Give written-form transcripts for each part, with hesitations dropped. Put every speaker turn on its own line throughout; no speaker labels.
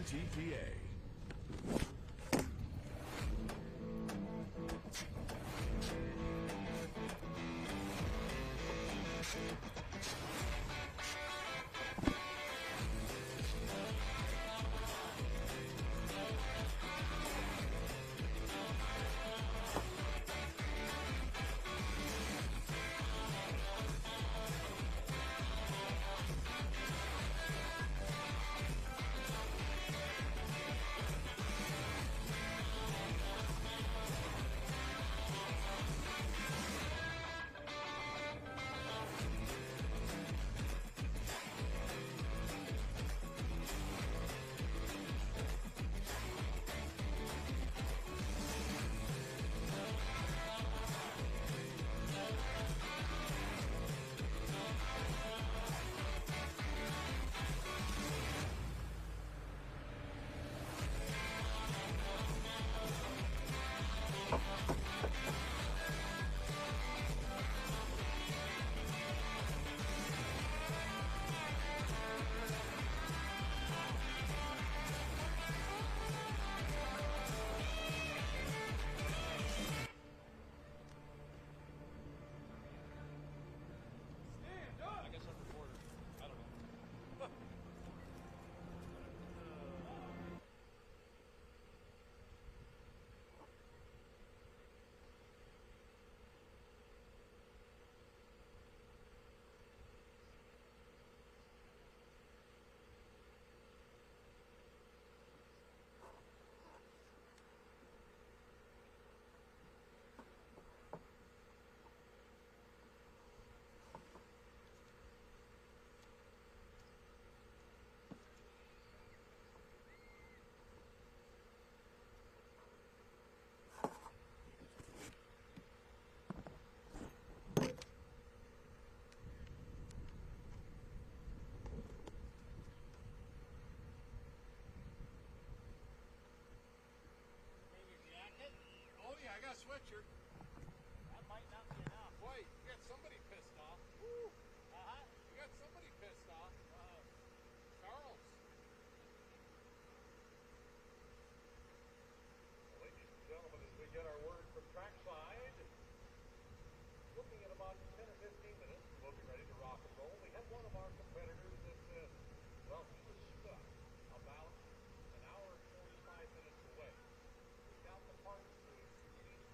WTTA.
I got a sweatshirt.
That might not be enough.
Wait, you got somebody pissed off.
Woo.
You got somebody pissed off. Charles. Ladies and gentlemen, as we get our word from trackside, looking at about 10 or 15 minutes, we'll be ready to rock and roll. We have one of our competitors that, well, he was stuck about an hour and 45 minutes away. We got the parts to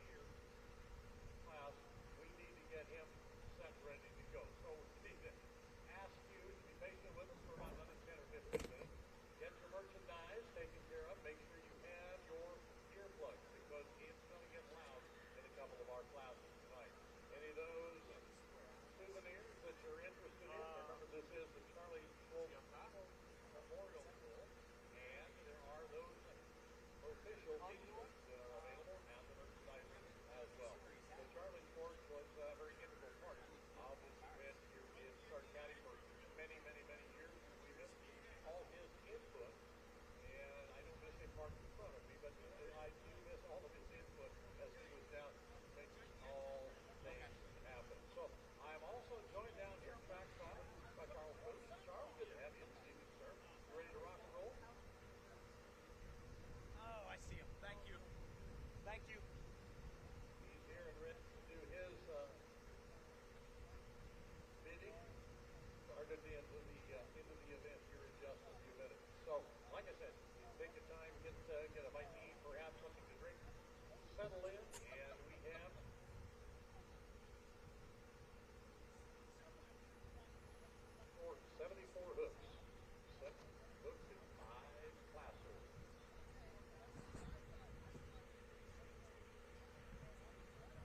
here. We need to get him set ready to go. So we need to ask you to be patient with us for about another 10 or 15 minutes. Get your merchandise taken care of. Make sure you have your earplugs because it's going to get loud in a couple of our classes tonight. Any of those souvenirs that you're interested in? Remember, this is the Charlie Wolf Memorial School, and there are those official t-shirts that are available and the merchandise as well. So Charlie Sports was a very integral part of this event here in Stark County for many, many, many years. We missed all his input, and I don't miss him parked in front of me, but I do miss all of his input as he was down making all things happen. So I am also joined down here backside by Charles Booth. Charles, good to have you this evening, sir. You ready to rock and roll?
Oh, I see him. Thank you. Thank you.
He's here and ready to do his bidding. Start at the end of the event here in just a few minutes. So, like I said, take your time, get a bite to eat, perhaps something to drink, settle in, and we have for 74 hooks. 7 hooks in 5 classes.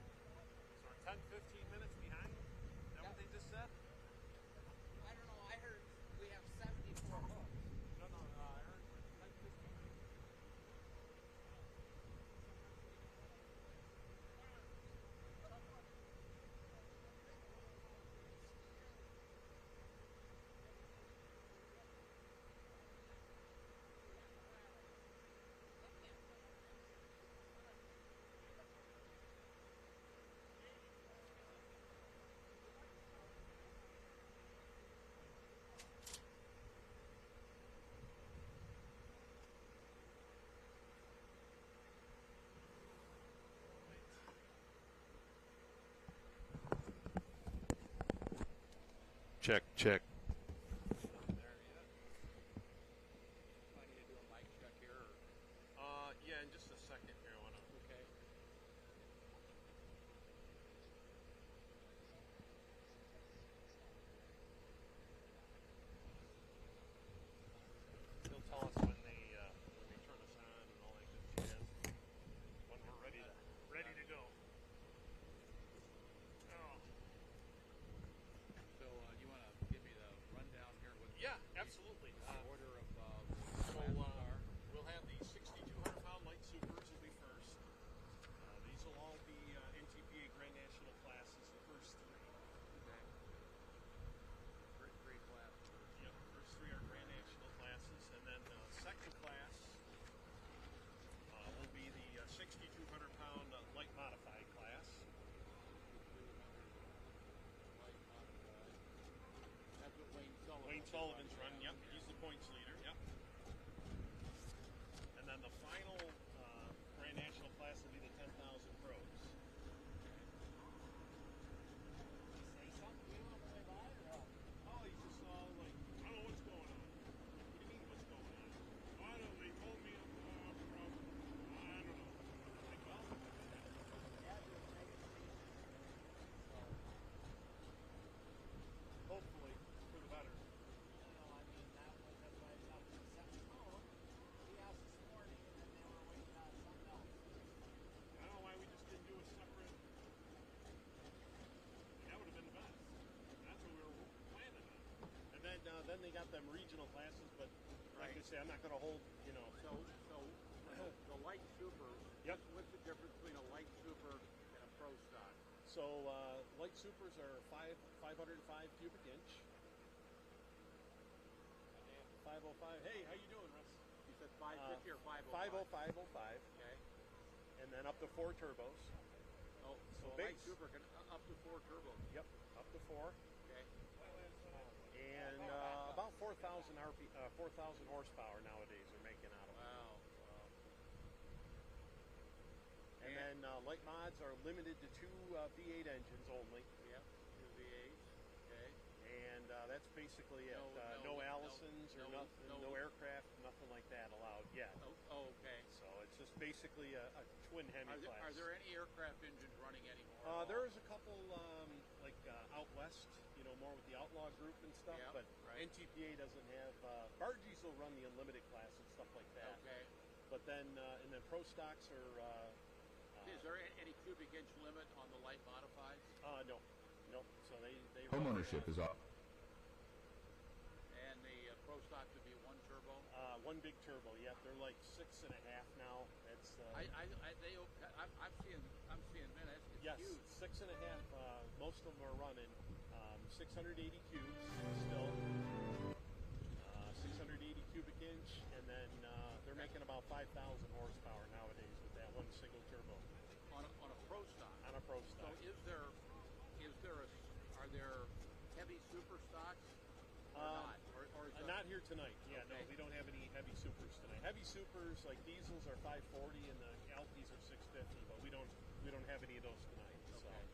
So we're 10, 15 minutes behind? Is that what they just said?
I don't know. I heard we have 74 hooks.
No, I heard 10, 15.
Check, check.
There, yeah.
I need to do a mic check here.
Yeah, in just a second here, I want to.
Okay.
He'll tell us when they turn us on and all that good jazz. When we're ready to go. Oh.
So you want to give me the rundown here with
Yeah, absolutely.
the order of
So
classes are?
we'll have the 6,200 pound light supers will be first. These will all be NTPA Grand National classes, the first three.
Okay. Great class.
Yep, first three are Grand National classes, and then second class will be the 6,200 pound light modified class.
Light modified. That's what Wayne Sullivan.
Wayne Sullivan's running. Yep, he's the points leader. Yep. And then the final Grand National class will be the 10,000 pros.
Say something you want to play by or what?
Oh, he's just all like, I don't know what's going on. What do you mean what's going on? I don't know. They told me I'm from, I don't know. Like, well, hopefully for the better. I don't know why we just didn't do a separate. That would have been the best. That's what we were planning on. And then they got them regional classes, but like I say, I'm not going to hold, you know.
So the light super.
Yep.
What's the difference between a light super and a pro stock?
So light supers are 505 cubic inch. 505. Hey, how you doing, Russ?
You said 550 or 505?
50505.
Okay.
And then up to 4 turbos.
Oh, so a light
base.
super can up to 4 turbo.
Yep, up to 4.
Okay.
And about 4,000 horsepower nowadays they're making out of them.
Wow.
And then light mods are limited to 2 V8 engines only.
Yep. 2 V8s. Okay.
And that's basically it.
No-
No Allisons or
no-
nothing,
no-
no aircraft, nothing like that allowed yet.
Oh, okay.
So it's just basically a twin Hemi class.
Are there any aircraft engines running anymore?
There is a couple like out west, you know, more with the outlaw group and stuff.
Yep,
But
right.
NTPA doesn't have. Bargees will run the unlimited class and stuff like that.
Okay.
But then and then pro stocks are.
Is there any cubic inch limit on the light modifieds?
No. So they
Homeownership is up.
And the pro stock would be 1 turbo?
one big turbo. Yeah, they're like 6.5 now. It's
I'm seeing minutes. It's
yes,
huge.
6.5. Most of them are running 680 cubes still. 680 cubic inch, and then they're making about 5,000 horsepower nowadays with that one single turbo
On a pro stock.
on a pro
So
stock.
are there heavy super stocks or not? Or is
Not here tonight. Yeah,
Okay.
no, we don't have any heavy supers tonight. Heavy supers like diesels are 540 and the Alkies are 650, but we don't have any of those tonight. So
Okay.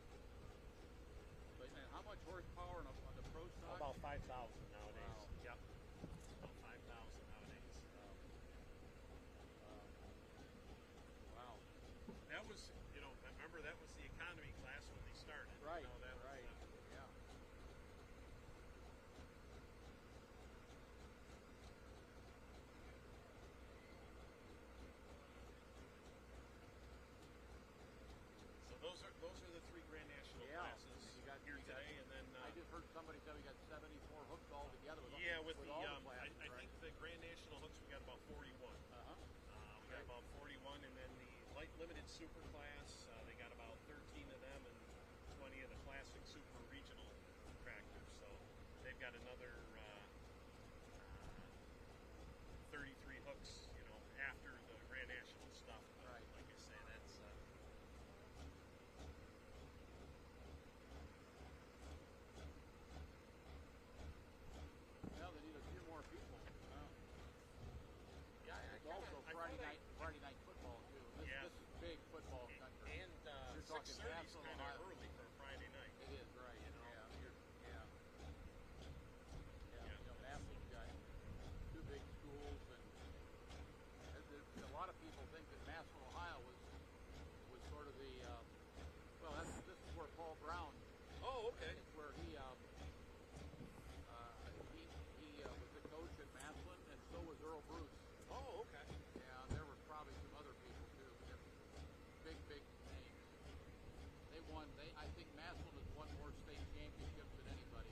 But and how much horsepower on the pro stock?
about 5,000 nowadays.
Wow.
Yep, about 5,000 nowadays.
Wow.
That was, you know, remember that was the economy class when they started.
Right.
You know, that was,
Right. Yeah.
So those are the 3 Grand National
Yeah.
classes
You got
here today, and then
I just heard somebody say we got 74 hooked all together.
yeah, with the
all the
I
classes, right?
think the Grand National hooks we got about 41.
Uh-huh.
We got about 41, and then the light limited super class, they got about 13 of them and 20 of the classic super regional tractors. So they've got another 33 hooks, you know, after the Grand National stuff. But
Right.
like I say, that's
Well, they need a few more people. Wow.
yeah.
It's also Friday night football too.
Yeah.
This is big football country.
And
You're talking
6:30 is
National
kind of
Ohio.
early for a Friday night.
It is right.
You know.
Yeah. I think Massillon has won more state championships than anybody.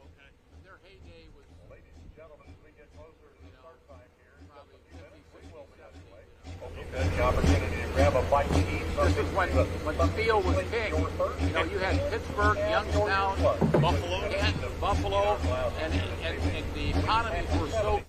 Okay.
Their heyday was
Ladies and gentlemen, as we get closer to the start time here, in just
probably
a few
50,
minutes,
60,
we will be
70.
underway.
You know.
You've had the opportunity to grab a bite to eat.
This is when steel was king. You know, you had Pittsburgh, Youngstown,
Buffalo.
Canton, Buffalo, and the economies were so.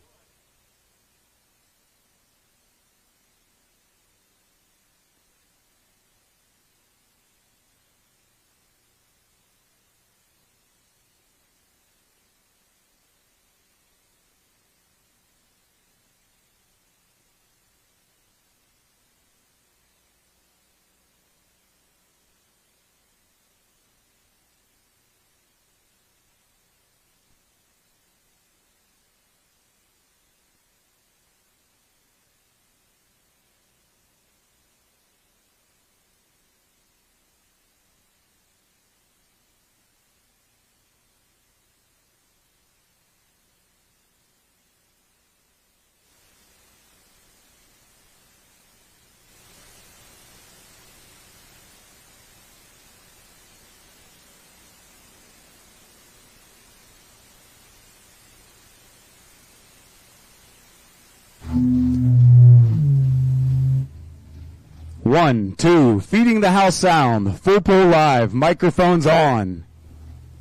One, two, feeding the house sound. Full pull live. Microphones on.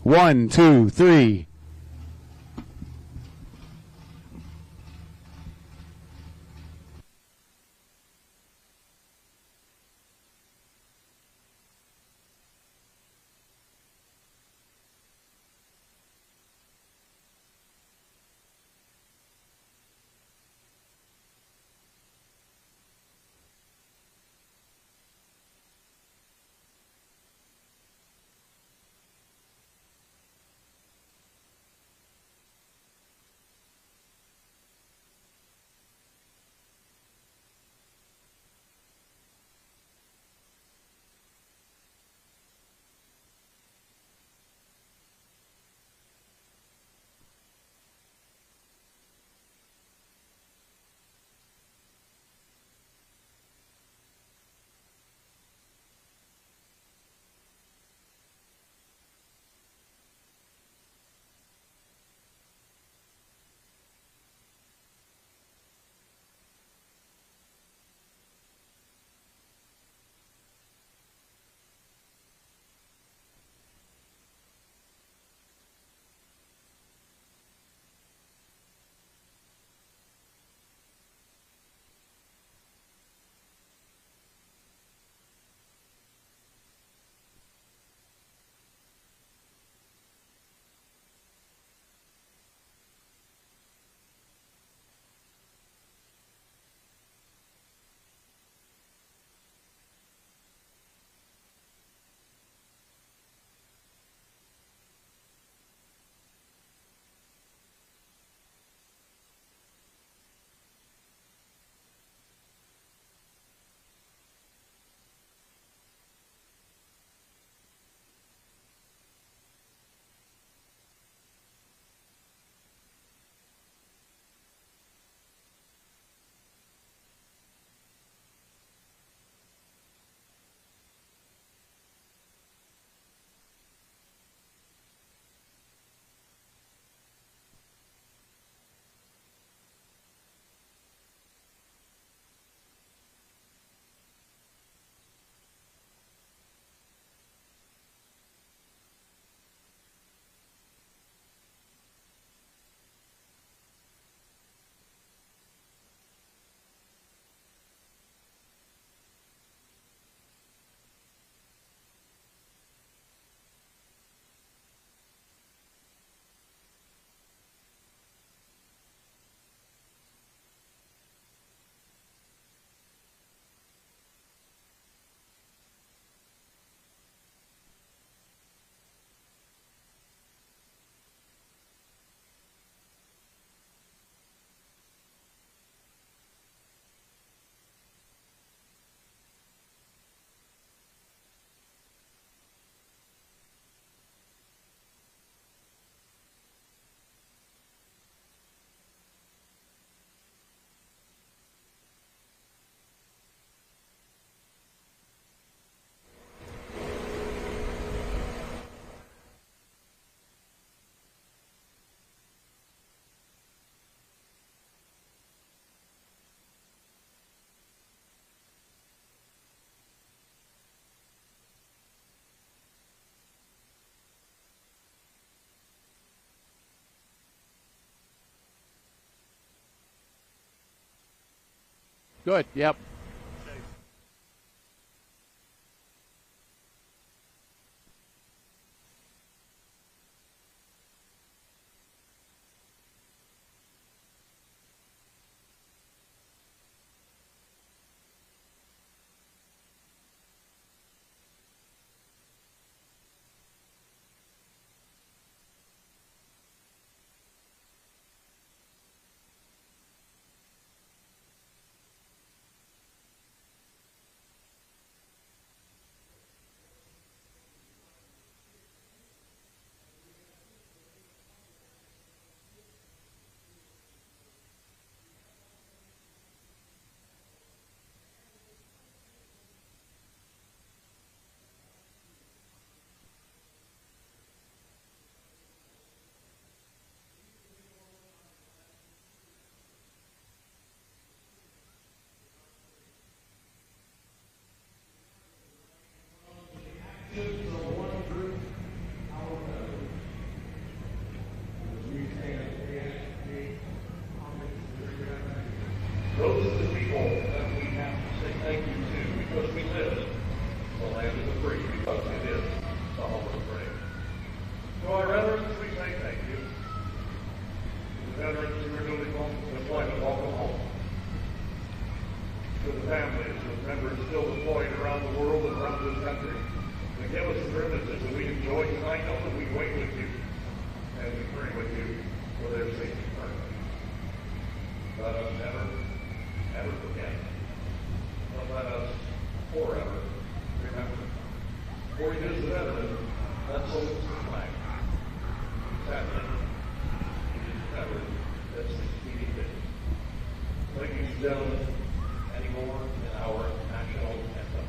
1, 2, 3.
Good. Yep.
Those are the people that we have to say thank you to because we live in the land of the free, because it is the home of the brave. To our veterans, we say thank you. To the veterans who are newly deployed, welcome home. To the families of members still deployed around the world and around this country, to give us the privileges that we enjoy tonight, know that we wait with you and we pray with you for their safety. Let us never forget. Don't let us forever remember. For it is the veteran that holds the flag. Sadly, it is the veteran that succeeded it. Ladies and gentlemen, anymore in our national anthem.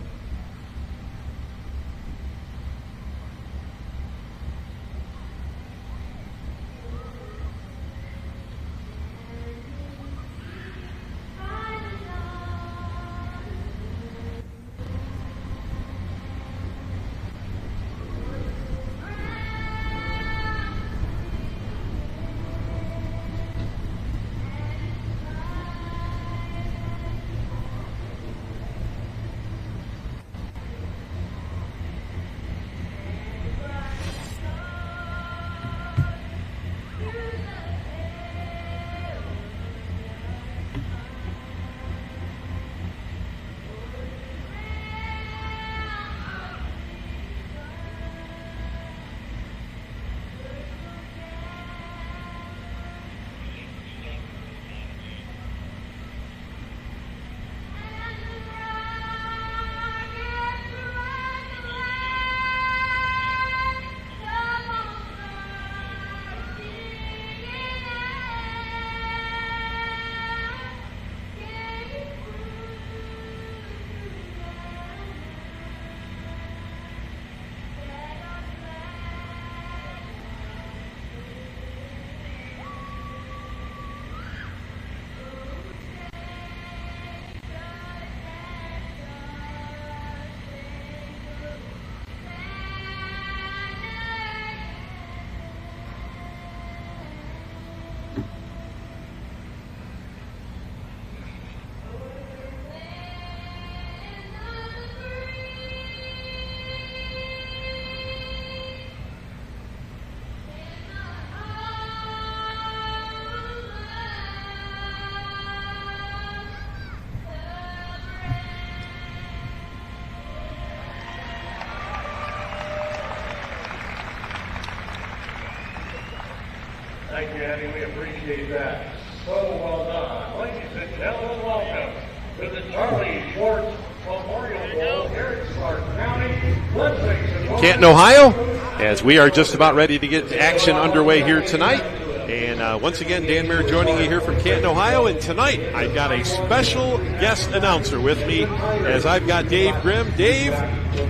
Thank you, Eddie. We appreciate that. So well done. Ladies and gentlemen, welcome to the Charlie Schwartz Memorial Bowl here in Clark County.
Canton, Ohio, as we are just about ready to get action underway here tonight. And once again, Dan Mayer joining you here from Canton, Ohio. And tonight, I've got a special guest announcer with me, as I've got Dave Grimm. Dave,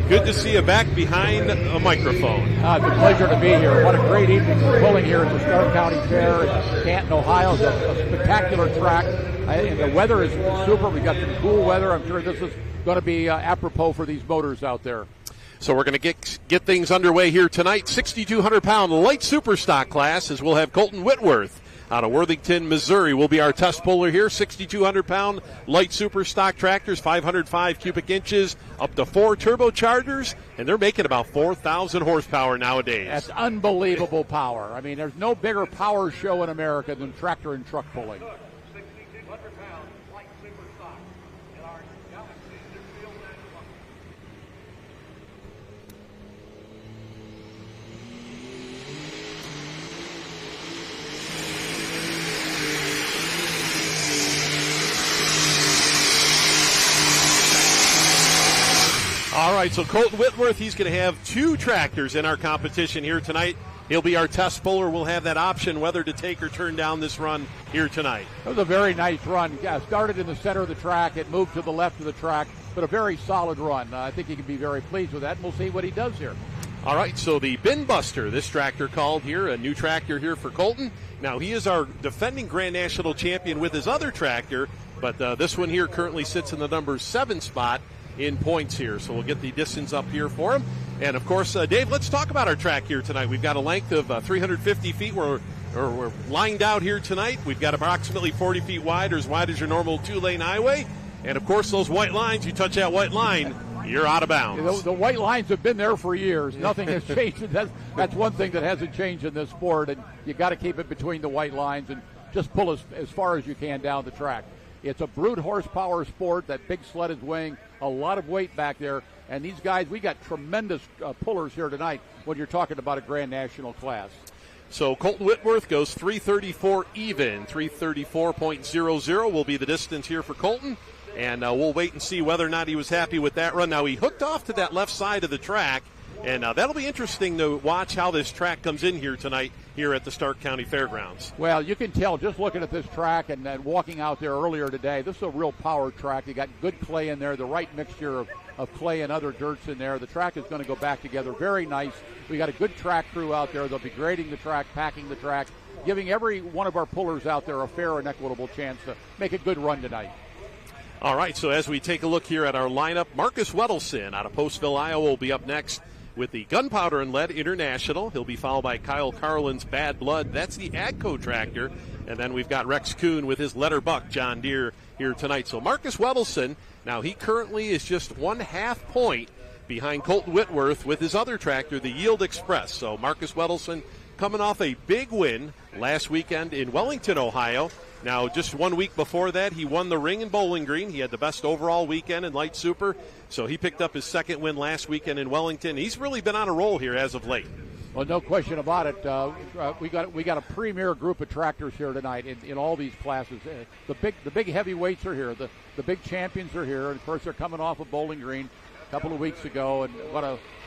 good to see you back behind a microphone.
It's a pleasure to be here. What a great evening for pulling here at the Stark County Fair in Canton, Ohio. It's a spectacular track, and the weather is super. We've got some cool weather. I'm sure this is going to be apropos for these motors out there.
So we're going to get things underway here tonight. 6,200-pound light super stock class, as we'll have Colton Whitworth out of Worthington, Missouri, will be our test puller here. 6,200-pound light super stock tractors, 505 cubic inches, up to 4 turbochargers, and they're making about 4,000 horsepower nowadays.
That's unbelievable power. I mean, there's no bigger power show in America than tractor and truck pulling.
6,200-pound light super stock in our Galaxy Midfield National.
All right, so Colton Whitworth, he's going to have 2 tractors in our competition here tonight. He'll be our test puller. We'll have that option whether to take or turn down this run here tonight.
It was a very nice run. Started in the center of the track. It moved to the left of the track, but a very solid run. I think he can be very pleased with that, and we'll see what he does here.
All right, so the Bin Buster, this tractor called here, a new tractor here for Colton. Now, he is our defending Grand National champion with his other tractor, but this one here currently sits in the number 7 spot in points here. So we'll get the distance up here for him. And, of course, Dave, let's talk about our track here tonight. We've got a length of 350 feet. We're lined out here tonight. We've got approximately 40 feet wide, or as wide as your normal 2-lane highway. And, of course, those white lines, you touch that white line, you're out of bounds.
The white lines have been there for years. Nothing has changed. That's one thing that hasn't changed in this sport, and you got to keep it between the white lines and just pull as far as you can down the track. It's a brute horsepower sport. That big sled is weighing a lot of weight back there. And these guys, we got tremendous pullers here tonight when you're talking about a Grand National class.
So Colton Whitworth goes 334 even. 334.00 will be the distance here for Colton. And we'll wait and see whether or not he was happy with that run. Now, he hooked off to that left side of the track. And that'll be interesting to watch how this track comes in here tonight here at the Stark County Fairgrounds.
Well, you can tell just looking at this track and walking out there earlier today, this is a real power track. You got good clay in there, the right mixture of clay and other dirts in there. The track is going to go back together very nice. We got a good track crew out there. They'll be grading the track, packing the track, giving every one of our pullers out there a fair and equitable chance to make a good run tonight.
All right, so as we take a look here at our lineup, Marcus Weddleson out of Postville, Iowa will be up next with the Gunpowder and Lead International. He'll be followed by Kyle Carlin's Bad Blood. That's the AGCO tractor. And then we've got Rex Kuhn with his Letterbuck John Deere here tonight. So Marcus Weddleson, now he currently is just 1/2 point behind Colton Whitworth with his other tractor, the Yield Express. So Marcus Weddleson coming off a big win last weekend in Wellington, Ohio. Now, just 1 week before that, he won the ring in Bowling Green. He had the best overall weekend in Light Super. So he picked up his second win last weekend in Wellington. He's really been on a roll here as of late.
Well, no question about it. We got a premier group of tractors here tonight in all these classes. The big heavyweights are here. The big champions are here. And of course, they're coming off of Bowling Green a couple of weeks ago, and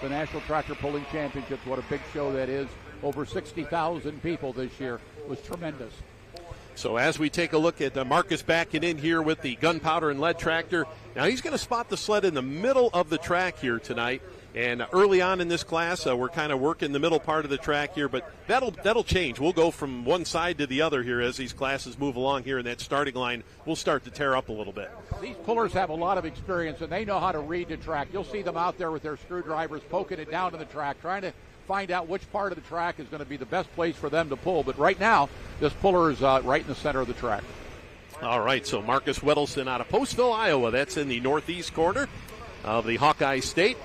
the National Tractor Pulling Championships. What a big show that is. Over 60,000 people this year. It was tremendous.
So as we take a look at Marcus backing in here with the Gunpowder and Lead tractor, now he's going to spot the sled in the middle of the track here tonight. And early on in this class, we're kind of working the middle part of the track here, but that'll change. We'll go from one side to the other here as these classes move along here, and that starting line will start to tear up a little bit.
These pullers have a lot of experience, and they know how to read the track. You'll see them out there with their screwdrivers poking it down to the track, trying to find out which part of the track is going to be the best place for them to pull. But right now, this puller is right in the center of the track.
All right, so Marcus Weddleson out of Postville, Iowa. That's in the northeast corner of the Hawkeye State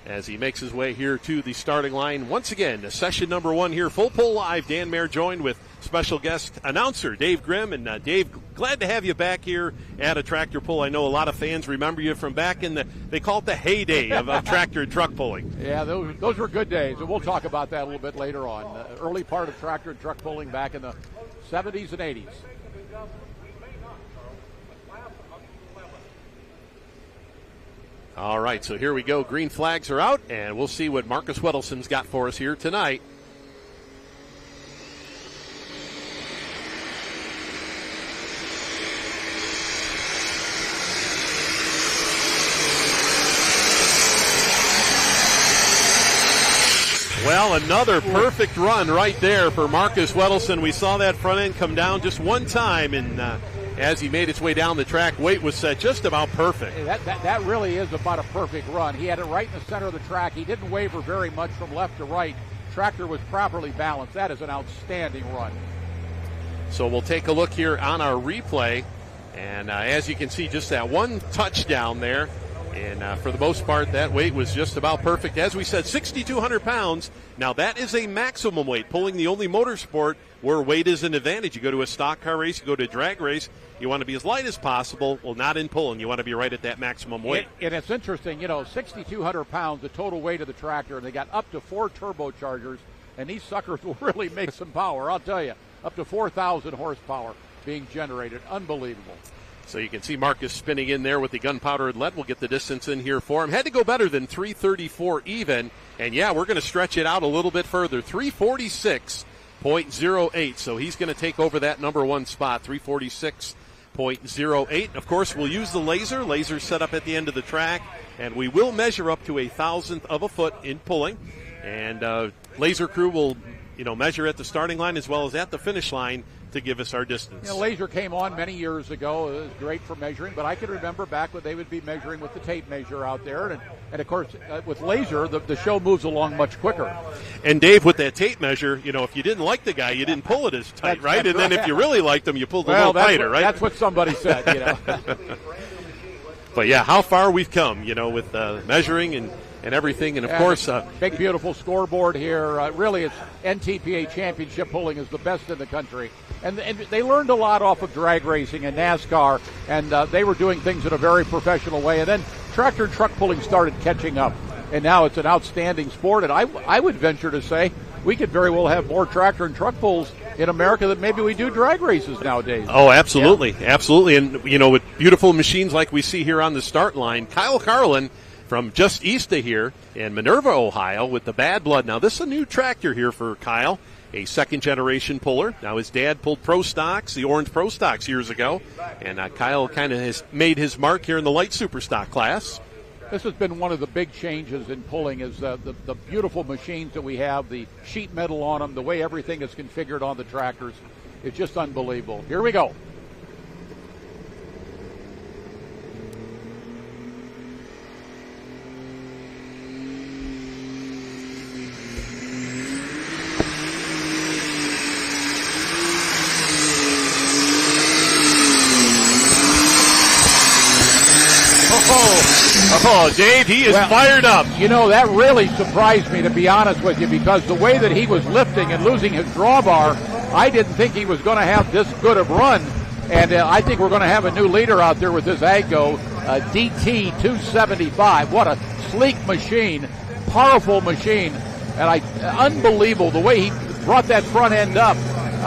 as he makes his way here to the starting line. Once again, session number 1 here, Full Pull Live. Dan Mayer joined with special guest announcer Dave Grimm. And Dave, glad to have you back here at a tractor pull. I know a lot of fans remember you from back in they call it the heyday of tractor and truck pulling.
Yeah, those were good days, and we'll talk about that a little bit later on. Early part of tractor and truck pulling back in the 70s and 80s.
All right, so here we go. Green flags are out, and we'll see what Marcus Weddleson's got for us here tonight. Well, another perfect run right there for Marcus Weddleson. We saw that front end come down just one time, and as he made its way down the track, weight was set just about perfect.
That really is about a perfect run. He had it right in the center of the track. He didn't waver very much from left to right. Tractor was properly balanced. That is an outstanding run.
So we'll take a look here on our replay. And as you can see, just that one touchdown there. And for the most part, that weight was just about perfect. As we said, 6,200 pounds. Now, that is a maximum weight. Pulling the only motorsport where weight is an advantage. You go to a stock car race, you go to a drag race, you want to be as light as possible. Well, not in pulling. You want to be right at that maximum weight.
And it's interesting, 6,200 pounds, the total weight of the tractor, and they got up to 4 turbochargers, and these suckers will really make some power, I'll tell you. Up to 4,000 horsepower being generated. Unbelievable.
So you can see Marcus spinning in there with the gunpowder and lead. We'll get the distance in here for him. Had to go better than 3:34 even. And, yeah, we're going to stretch it out a little bit further. 3:46.08. So he's going to take over that number one spot, 3:46.08. Of course, we'll use the laser. Laser set up at the end of the track. And we will measure up to 1,000th of a foot in pulling. And laser crew will, measure at the starting line as well as at the finish line to give us our distance.
Laser came on many years ago. It was great for measuring, but I can remember back when they would be measuring with the tape measure out there. And of course, with laser, the show moves along much quicker.
And, Dave, with that tape measure, if you didn't like the guy, you didn't pull it as tight, right?
That's
and then if you really liked him, you pulled a little tighter, right?
That's what somebody said,
But, yeah, how far we've come, with measuring and everything. And, of course,
big, beautiful scoreboard here. Really, it's NTPA championship pulling is the best in the country. And they learned a lot off of drag racing and NASCAR, and they were doing things in a very professional way. And then tractor and truck pulling started catching up, and now it's an outstanding sport. And I would venture to say we could very well have more tractor and truck pulls in America than maybe we do drag races nowadays.
Oh, absolutely, yeah. Absolutely. And, with beautiful machines like we see here on the start line, Kyle Carlin from just east of here in Minerva, Ohio, with the Bad Blood. Now, this is a new tractor here for Kyle, a second-generation puller. Now, his dad pulled Pro Stocks, the orange Pro Stocks, years ago, and Kyle kind of has made his mark here in the light super stock class.
This has been one of the big changes in pulling is the beautiful machines that we have, the sheet metal on them, the way everything is configured on the tractors. It's just unbelievable. Here we go.
Oh, Dave, he is fired up.
That really surprised me, to be honest with you, because the way that he was lifting and losing his drawbar, I didn't think he was going to have this good of run. And I think we're going to have a new leader out there with this Aggo DT 275. What a sleek machine, powerful machine. And unbelievable the way he brought that front end up.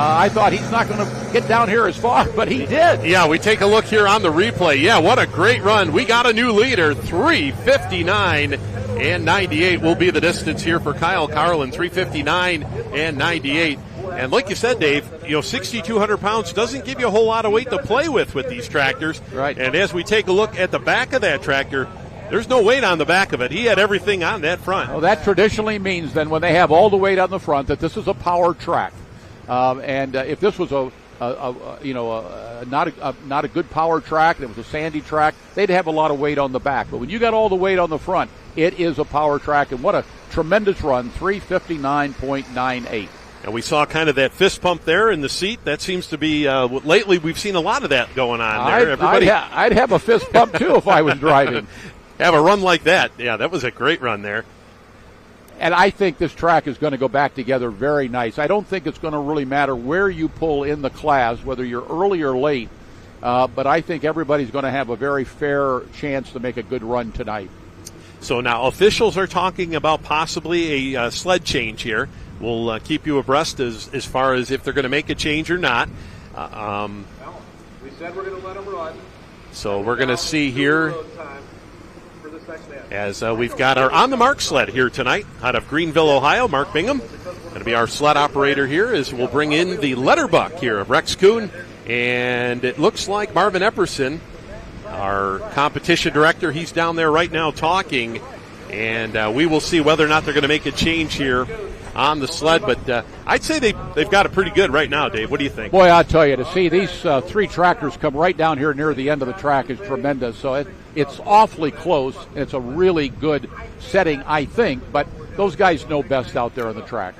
I thought he's not going to get down here as far, but he did.
Yeah, we take a look here on the replay. Yeah, what a great run. We got a new leader. 3:59.98 will be the distance here for Kyle Carlin. 3:59.98. And like you said, Dave, 6,200 pounds doesn't give you a whole lot of weight to play with these tractors.
Right.
And as we take a look at the back of that tractor, there's no weight on the back of it. He had everything on that front.
Well, that traditionally means then when they have all the weight on the front that this is a power track. And if this was not a good power track, it was a sandy track, they'd have a lot of weight on the back. But when you got all the weight on the front, it is a power track. And what a tremendous run, 3:59.98.
And we saw kind of that fist pump there in the seat. That seems to be lately we've seen a lot of that going on there.
I'd have a fist pump too if I was driving.
Have a run like that. Yeah, that was a great run there.
And I think this track is going to go back together very nice. I don't think it's going to really matter where you pull in the class, whether you're early or late. But I think everybody's going to have a very fair chance to make a good run tonight.
So now officials are talking about possibly a sled change here. We'll keep you abreast as far as if they're going to make a change or not.
We said we're going to let them run.
So we're going to see here as we've got our On the Mark sled here tonight out of Greenville, Ohio. Mark Bingham going to be our sled operator here as we'll bring in the letterbuck here of Rex Kuhn. And it looks like Marvin Epperson, our competition director, he's down there right now talking. And we will see whether or not they're going to make a change here on the sled. But I'd say they've got it pretty good right now, Dave. What do you think?
Boy, I'll tell you, to see these three tractors come right down here near the end of the track is tremendous. So it's awfully close. It's a really good setting, I think. But those guys know best out there on the track.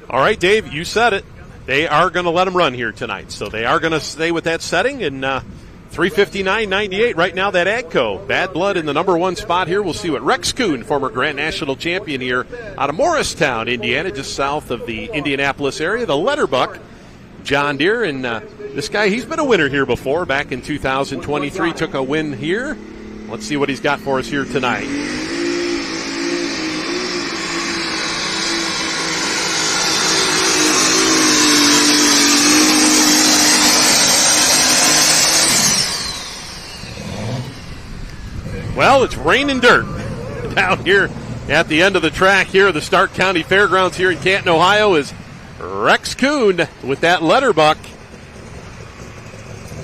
All right, Dave, you said it. they are going to let him run here tonight. So they are going to stay with that setting, and 3:59.98 right now, that AGCO. Bad Blood in the number 1 spot here. We'll see what Rex Kuhn, former Grand National champion here out of Morristown, Indiana, just south of the Indianapolis area, the Letterbuck John Deere. And this guy, he's been a winner here before. Back in 2023, took a win here. Let's see what he's got for us here tonight. Well, it's raining dirt down here at the end of the track here at the Stark County Fairgrounds here in Canton, Ohio, is Rex Kuhn with that Letterbuck.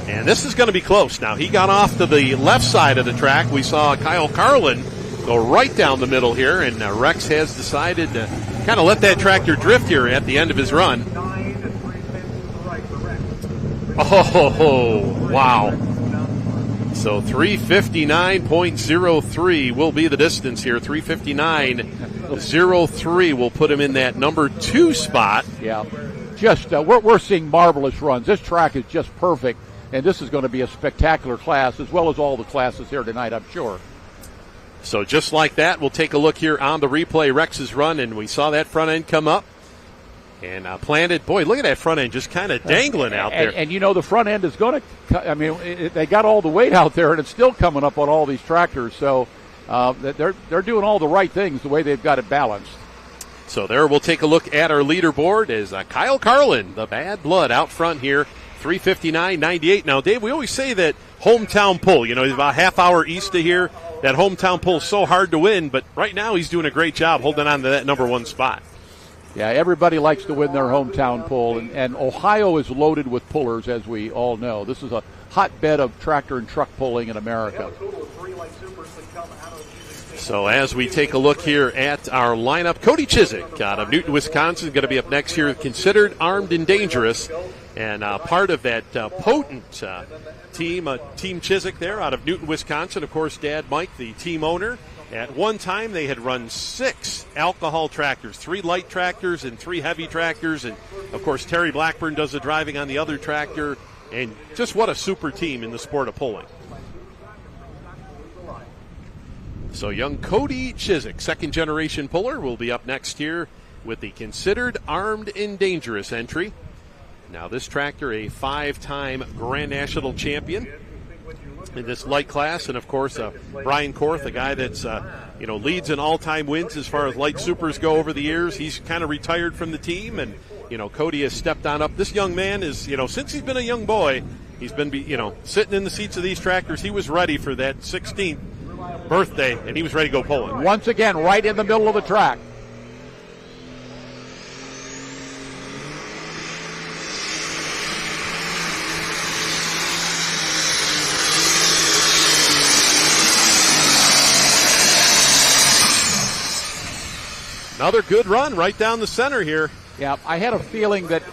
And this is going to be close. Now, he got off to the left side of the track. We saw Kyle Carlin go right down the middle here, and Rex has decided to kind of let that tractor drift here at the end of his run. Oh, wow. So 3:59.03 will be the distance here. 3:59.03 will put him in that number 2 spot.
Yeah, just we're seeing marvelous runs. This track is just perfect, and this is going to be a spectacular class, as well as all the classes here tonight, I'm sure.
So just like that, we'll take a look here on the replay. Rex's run, and we saw that front end come up. And planted, boy, look at that front end just kind of dangling out there.
And you know, the front end is going to, I mean, they got all the weight out there, and it's still coming up on all these tractors. So they're doing all the right things the way they've got it balanced.
So there we'll take a look at our leaderboard as Kyle Carlin, the Bad Blood, out front here, 3:59.98. Now, Dave, we always say that hometown pull, you know, he's about a half hour east of here. That hometown pull is so hard to win, but right now he's doing a great job holding on to that number 1 spot.
Yeah, everybody likes to win their hometown pull, and Ohio is loaded with pullers, as we all know. This is a hotbed of tractor and truck pulling in America.
So as we take a look here at our lineup, Cody Chiswick out of Newton, Wisconsin, going to be up next here, considered armed and dangerous, and part of that potent team, Team Chiswick there out of Newton, Wisconsin. Of course, Dad Mike, the team owner. At one time, they had run 6 alcohol tractors, 3 light tractors and 3 heavy tractors. And, of course, Terry Blackburn does the driving on the other tractor. And just what a super team in the sport of pulling. So young Cody Chiswick, second-generation puller, will be up next here with the considered armed and dangerous entry. Now, this tractor, a 5-time Grand National champion in this light class, and of course Brian Korth, a guy that's leads in all-time wins as far as light supers go over the years. He's kind of retired from the team, and Cody has stepped on up. This young man is, since he's been a young boy, he's been sitting in the seats of these tractors. He was ready for that 16th birthday, and he was ready to go pulling.
Once again, right in the middle of the track.
Another good run right down the center here.
Yeah, I had a feeling that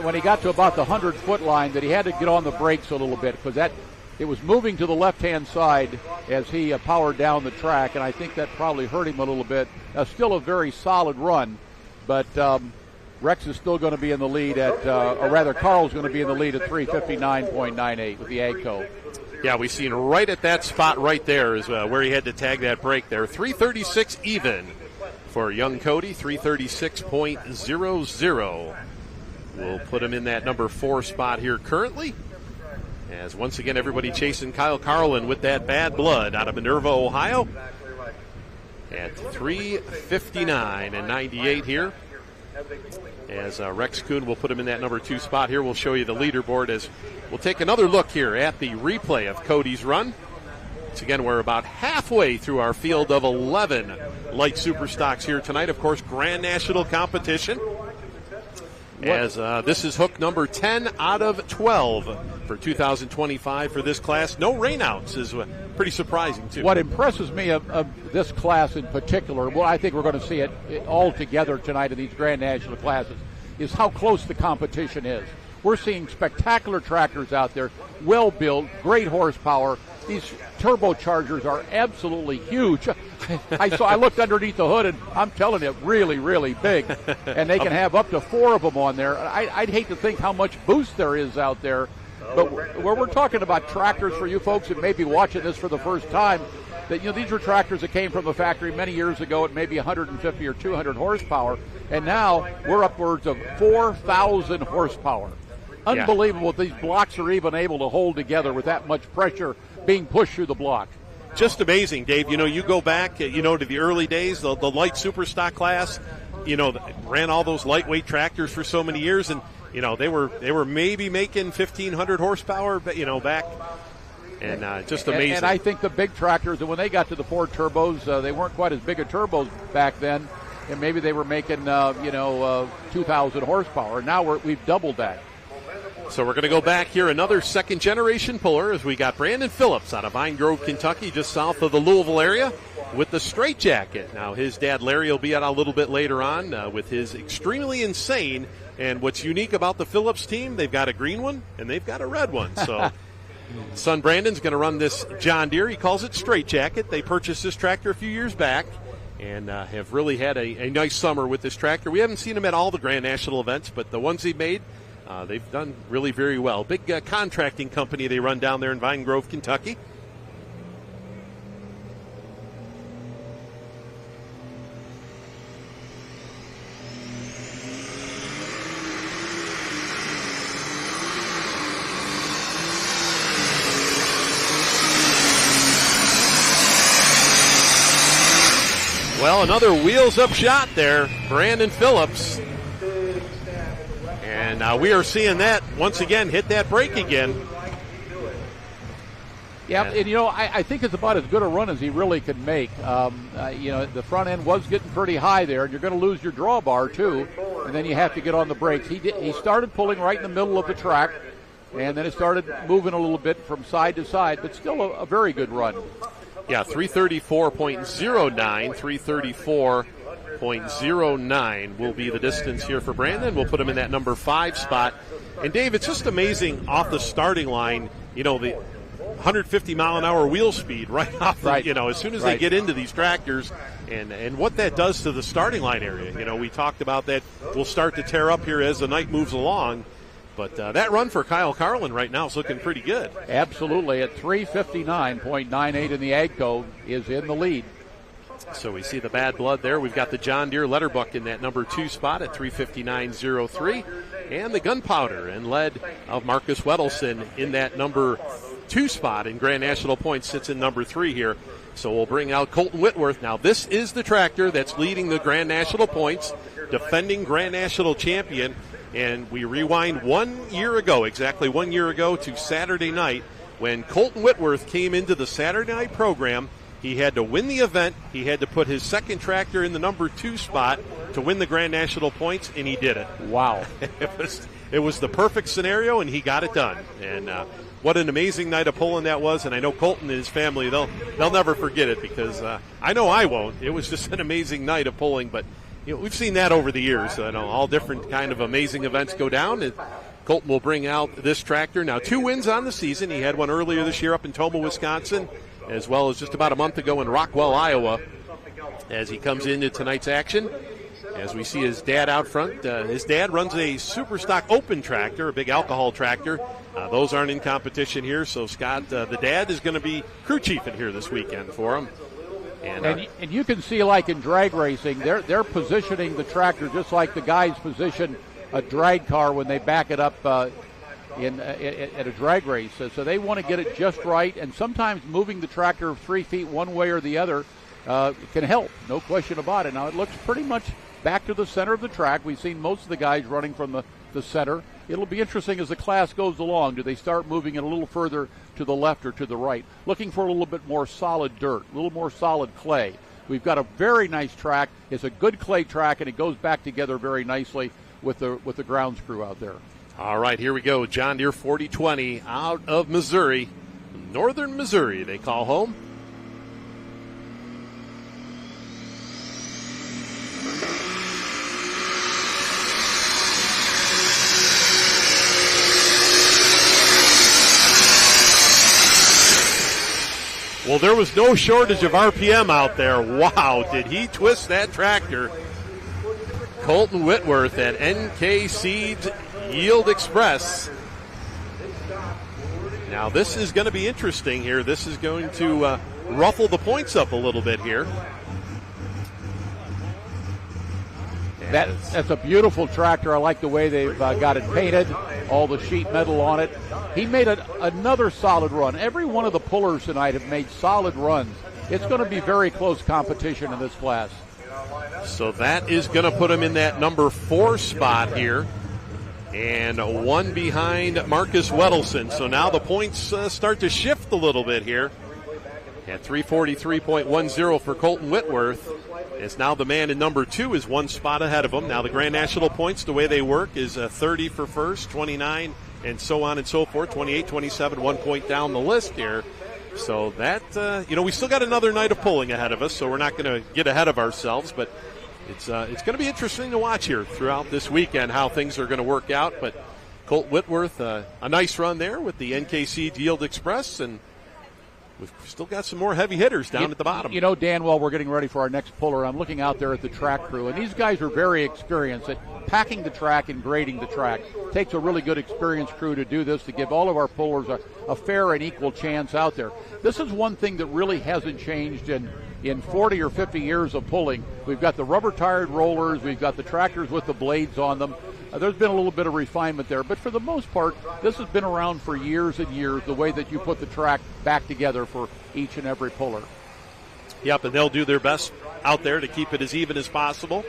when he got to about the 100-foot line that he had to get on the brakes a little bit because it was moving to the left-hand side as he powered down the track, and I think that probably hurt him a little bit. Still a very solid run, but Rex is still going to be in the lead or rather Carl's going to be in the lead at 3:59.98 with the AGCO.
Yeah, we seen right at that spot right there is where he had to tag that brake there. 3:36 even for young Cody, 3:36.00. We'll put him in that number 4 spot here currently. As once again, everybody chasing Kyle Carlin with that Bad Blood out of Minerva, Ohio. At 3:59.98 here. As Rex Kuhn will put him in that number 2 spot here. We'll show you the leaderboard as we'll take another look here at the replay of Cody's run. Once again, we're about halfway through our field of 11 light super stocks here tonight. Of course, Grand National competition. As this is hook number 10 out of 12 for 2025 for this class. No rainouts is pretty surprising, too.
What impresses me of this class in particular, well, I think we're going to see it all together tonight in these Grand National classes, is how close the competition is. We're seeing spectacular tractors out there, well-built, great horsepower. These turbochargers are absolutely huge. I looked underneath the hood, and I'm telling you, really, really big. And they can have up to 4 of them on there. I'd hate to think how much boost there is out there. But where we're talking about tractors for you folks that may be watching this for the first time, that these were tractors that came from the factory many years ago at maybe 150 or 200 horsepower, and now we're upwards of 4,000 horsepower. Unbelievable these blocks are even able to hold together with that much pressure being pushed through the block.
Just amazing, Dave. You go back, to the early days, the light super stock class, ran all those lightweight tractors for so many years, and they were maybe making 1,500 horsepower, back, and just amazing.
And I think the big tractors, and when they got to the 4 turbos, they weren't quite as big a turbos back then, and maybe they were making 2,000 horsepower. Now we've doubled that.
So we're going to go back here, another second-generation puller, as we got Brandon Phillips out of Vine Grove, Kentucky, just south of the Louisville area, with the straight jacket. Now, his dad, Larry, will be out a little bit later on with his Extremely Insane. And what's unique about the Phillips team, they've got a green one and they've got a red one. So son Brandon's going to run this John Deere. He calls it straight jacket. They purchased this tractor a few years back and have really had a nice summer with this tractor. We haven't seen him at all the Grand National events, but the ones he made, they've done really very well. Big contracting company they run down there in Vine Grove, Kentucky. Well, another wheels-up shot there, Brandon Phillips. And we are seeing that, once again, hit that brake again.
Yeah, and I think it's about as good a run as he really can make. The front end was getting pretty high there, and you're going to lose your drawbar, too, and then you have to get on the brakes. He started pulling right in the middle of the track, and then it started moving a little bit from side to side, but still a very good run.
Yeah, 334.09, 334.09 will be the distance here for Brandon. We'll put him in that number 5 spot. And, Dave, it's just amazing off the starting line, the 150-mile-an-hour wheel speed right off, as soon as they get into these tractors and what that does to the starting line area. We talked about that. We'll start to tear up here as the night moves along. But that run for Kyle Carlin right now is looking pretty good.
Absolutely. At 3:59.98 in the AGCO is in the lead.
So we see the bad blood there. We've got the John Deere Letterbuck in that number 2 spot at 3:59.03. And the gunpowder and lead of Marcus Wedelson in that number 2 spot in Grand National points sits in number 3 here. So we'll bring out Colton Whitworth. Now this is the tractor that's leading the Grand National points, defending Grand National champion. And we rewind exactly 1 year ago to Saturday night when Colton Whitworth came into the Saturday night program. He had to win the event. He had to put his second tractor in the number 2 spot to win the Grand National points, and he did it.
Wow.
It was the perfect scenario, and he got it done. And what an amazing night of pulling that was. And I know Colton and his family, they'll never forget it because I know I won't. It was just an amazing night of pulling, but we've seen that over the years. All different kind of amazing events go down. And Colton will bring out this tractor. Now 2 wins on the season. He had one earlier this year up in Tomah, Wisconsin, as well as just about a month ago in Rockwell, Iowa, as he comes into tonight's action. As we see his dad out front. His dad runs a super stock open tractor, a big alcohol tractor. Those aren't in competition here. So Scott, the dad, is going to be crew chiefing here this weekend for him.
And you can see, like in drag racing, they're positioning the tractor just like the guys position a drag car when they back it up at a drag race. So they want to get it just right, and sometimes moving the tractor 3 feet one way or the other can help, no question about it. Now it looks pretty much back to the center of the track. We've seen most of the guys running from the center. It'll be interesting as the class goes along. Do they start moving it a little further to the left or to the right? Looking for a little bit more solid dirt, a little more solid clay. We've got a very nice track. It's a good clay track, and it goes back together very nicely with the grounds crew out there.
All right, here we go. John Deere 4020 out of Missouri. Northern Missouri, they call home. Well, there was no shortage of RPM out there. Wow, did he twist that tractor. Colton Whitworth at NK Seeds Yield Express. Now this is going to be interesting here. This is going to ruffle the points up a little bit here.
That's a beautiful tractor. I like the way they've got it painted, all the sheet metal on it. He made another solid run. Every one of the pullers tonight have made solid runs. It's going to be very close competition in this class.
So that is going to put him in that number 4 spot here. And one behind Marcus Weddleson. So now the points start to shift a little bit here. At 343.10 for Colton Whitworth. Is now the man in number 2 is one spot ahead of him. Now the Grand National points, the way they work, is 30 for first, 29, and so on and so forth. 28, 27, 1 point down the list here. So that, we still got another night of pulling ahead of us, so we're not going to get ahead of ourselves. But it's going to be interesting to watch here throughout this weekend how things are going to work out. But Colt Whitworth, a nice run there with the NKC Yield Express, and we've still got some more heavy hitters down at the bottom.
You know, Dan, while we're getting ready for our next puller, I'm looking out there at the track crew, and these guys are very experienced at packing the track and grading the track. It takes a really good experienced crew to do this, to give all of our pullers a fair and equal chance out there. This is one thing that really hasn't changed in 40 or 50 years of pulling. We've got the rubber-tired rollers. We've got the tractors with the blades on them. There's been a little bit of refinement there, but for the most part, this has been around for years and years, the way that you put the track back together for each and every puller.
Yep, and they'll do their best out there to keep it as even as possible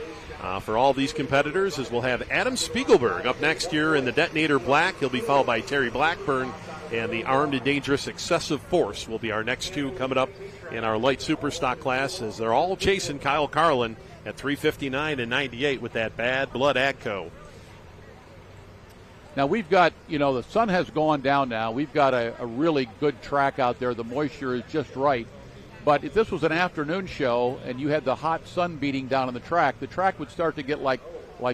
for all these competitors, as we'll have Adam Spiegelberg up next year in the Detonator Black. He'll be followed by Terry Blackburn, and the Armed and Dangerous Excessive Force will be our next two coming up in our light superstock class, as they're all chasing Kyle Carlin at 359 and 98 with that Bad Blood AGCO.
Now we've got, the sun has gone down now. We've got a really good track out there. The moisture is just right. But if this was an afternoon show and you had the hot sun beating down on the track would start to get like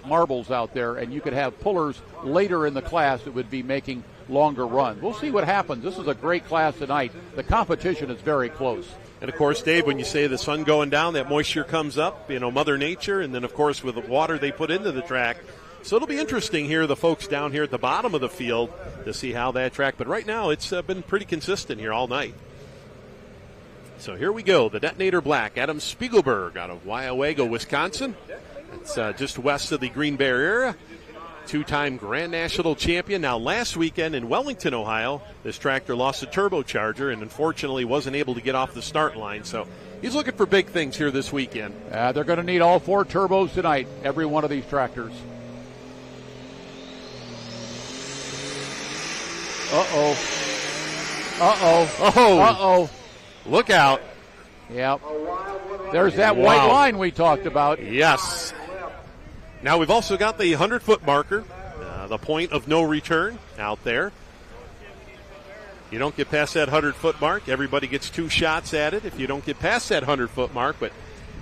marbles out there, and you could have pullers later in the class that would be making longer runs. We'll see what happens. This is a great class tonight. The competition is very close.
And, of course, Dave, when you say the sun going down, that moisture comes up, Mother Nature, and then, of course, with the water they put into the track. So it'll be interesting here, the folks down here at the bottom of the field, to see how that track. But right now, it's been pretty consistent here all night. So here we go, the Detonator Black, Adam Spiegelberg out of Waiawego, Wisconsin. It's just west of the Green Bay area. Two-time Grand National champion. Now, last weekend in Wellington, Ohio, this tractor lost a turbocharger and unfortunately wasn't able to get off the start line. So he's looking for big things here this weekend.
They're going to need all 4 turbos tonight, every one of these tractors. Uh-oh.
Look out.
Yep. There's that white line we talked about.
Yes. Now we've also got the 100-foot marker, the point of no return out there. You don't get past that 100-foot mark, everybody gets 2 shots at it if you don't get past that 100-foot mark. But,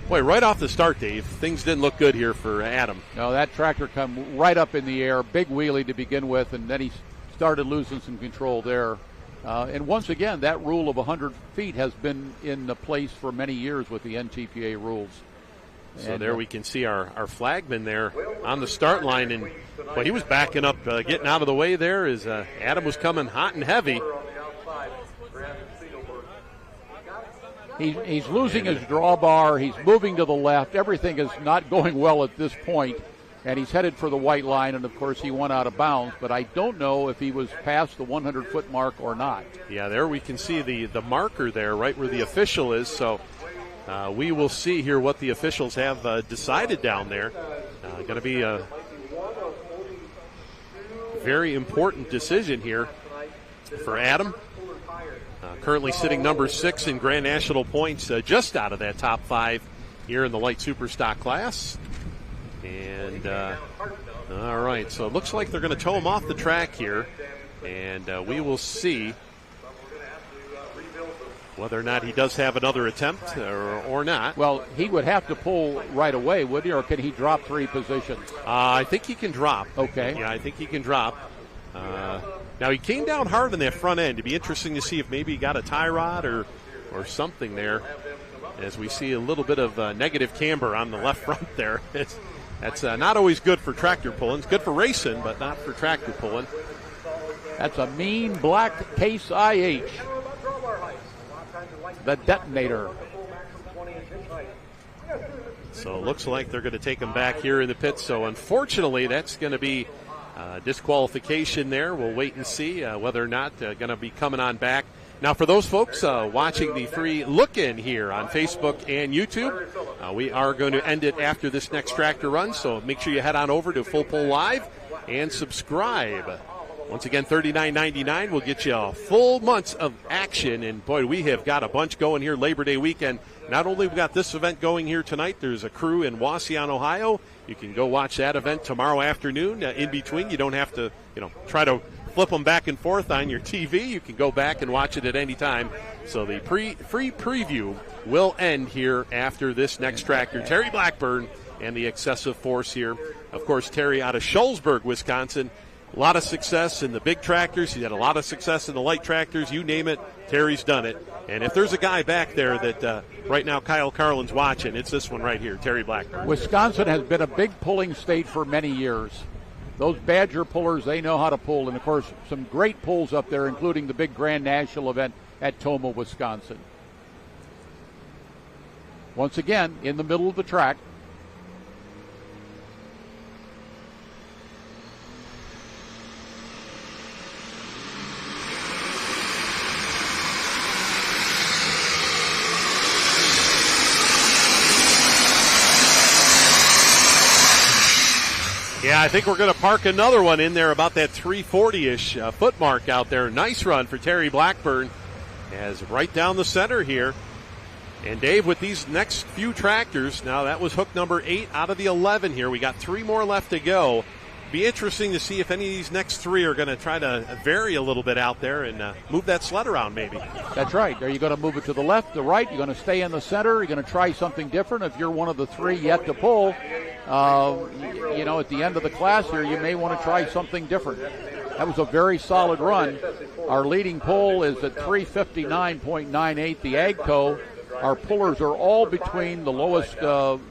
boy, right off the start, Dave, things didn't look good here for Adam.
No, that tractor come right up in the air, big wheelie to begin with, and then he started losing some control there. And once again, that rule of 100 feet has been in place for many years with the NTPA rules.
So there we can see our flagman there on the start line, and he was backing up, getting out of the way there as Adam was coming hot and heavy.
He's losing his drawbar. He's moving to the left. Everything is not going well at this point, and he's headed for the white line, and, of course, he went out of bounds. But I don't know if he was past the 100-foot mark or not. Yeah,
there we can see the marker there right where the official is. So we will see here what the officials have decided down there. Going to be a very important decision here for Adam. Currently sitting number 6 in Grand National points, just out of that top 5 here in the light superstock class. And all right, so it looks like they're going to tow him off the track here, and we will see whether or not he does have another attempt or not.
Well, he would have to pull right away, would he, or can he drop 3 positions?
I think he can drop.
Okay.
Yeah, I think he can drop. Now, he came down hard on that front end. It'd be interesting to see if maybe he got a tie rod or or something there, as we see a little bit of negative camber on the left front there. That's not always good for tractor pulling. It's good for racing, but not for tractor pulling.
That's a mean black Case IH. The detonator.
So it looks like they're going to take him back here in the pits. So unfortunately, that's going to be disqualification there. We'll wait and see whether or not going to be coming on back. Now, for those folks watching the free look-in here on Facebook and YouTube, we are going to end it after this next tractor run. So make sure you head on over to Full Pull Live and subscribe. Once again, $39.99 will get you a full month of action. And, boy, we have got a bunch going here Labor Day weekend. Not only we got this event going here tonight, there's a crew in Wasion, Ohio. You can go watch that event tomorrow afternoon. In between, you don't have to, try to flip them back and forth on your TV. You can go back and watch it at any time. So the free preview will end here after this next tractor. Terry Blackburn and the excessive force here. Of course, Terry out of Shullsburg, Wisconsin. A lot of success in the big tractors. He's had a lot of success in the light tractors. You name it, Terry's done it. And if there's a guy back there that right now Kyle Carlin's watching, it's this one right here, Terry Blackburn.
Wisconsin has been a big pulling state for many years. Those Badger pullers, they know how to pull. And, of course, some great pulls up there, including the big Grand National event at Tomah, Wisconsin. Once again, in the middle of the track.
Yeah, I think we're going to park another one in there about that 340-ish foot mark out there. Nice run for Terry Blackburn, as right down the center here. And Dave, with these next few tractors, now that was hook number 8 out of the 11 here. We got 3 more left to go. Be interesting to see if any of these next 3 are going to try to vary a little bit out there and move that sled around maybe.
That's right. Are you going to move it to the left, the right? You're going to stay in the center? You're going to try something different? If you're one of the 3 yet to pull, at the end of the class here, you may want to try something different. That was a very solid run. Our leading pull is at 359.98. The AGCO, our pullers are all between the lowest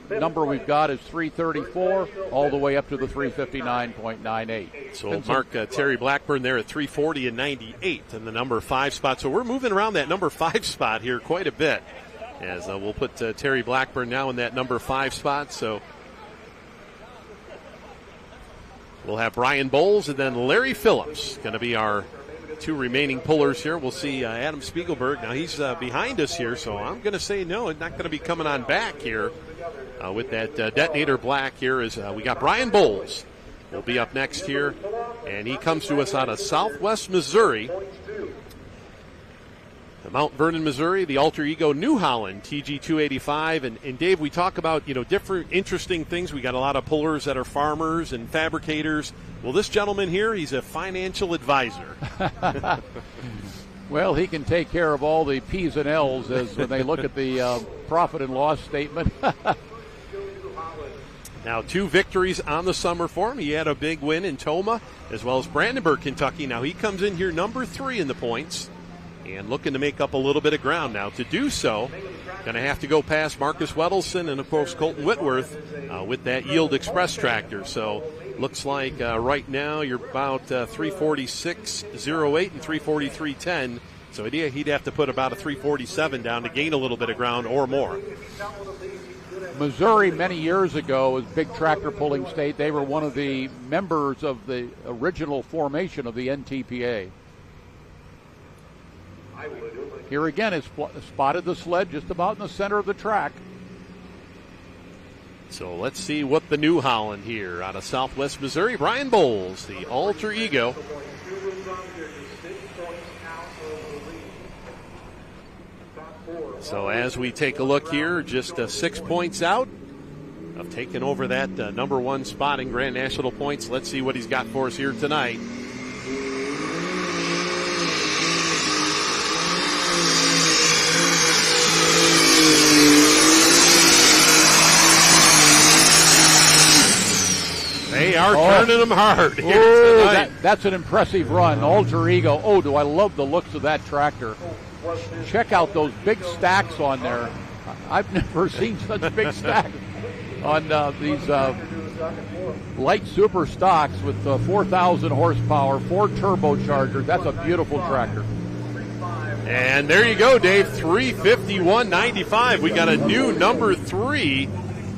number we've got is 334 all the way up to the 359.98.
So mark Terry Blackburn there at 340 and 98 in the number 5 spot. So we're moving around that number 5 spot here quite a bit, as we'll put Terry Blackburn now in that number 5 spot. So we'll have Brian Bowles and then Larry Phillips going to be our 2 remaining pullers here. We'll see Adam Spiegelberg. Now he's behind us here, so I'm going to say no, not going to be coming on back here with that detonator black here. Is we got Brian Bowles will be up next here, and he comes to us out of Southwest Missouri. Mount Vernon, Missouri, the Alter Ego New Holland TG285. And Dave, we talk about, different interesting things. We got a lot of pullers that are farmers and fabricators. Well, this gentleman here, he's a financial advisor.
Well, he can take care of all the P's and L's as when they look at the profit and loss statement.
Now, 2 victories on the summer for him. He had a big win in Tomah as well as Brandenburg, Kentucky. Now he comes in here number 3 in the points, and looking to make up a little bit of ground now. To do so, going to have to go past Marcus Wedelson and, of course, Colton Whitworth with that Yield Express tractor. So looks like right now you're about 346.08 and 343.10. So he'd have to put about a 347 down to gain a little bit of ground or more.
Missouri many years ago was big tractor pulling state. They were one of the members of the original formation of the NTPA. Here again is spotted the sled just about in the center of the track.
So let's see what the New Holland here out of Southwest Missouri. Brian Bowles, the Alter Ego. So as we take a look here, just 6 points out of taking over that number 1 spot in Grand National points. Let's see what he's got for us here tonight. They are turning them hard here tonight.
That's an impressive run. Alter Ego. Oh, do I love the looks of that tractor. check out those big stacks on there. I've never seen such big stacks on these light super stocks with 4,000 horsepower, 4 turbochargers. That's a beautiful tractor.
And there you go, Dave, 351.95. We got a new number 3,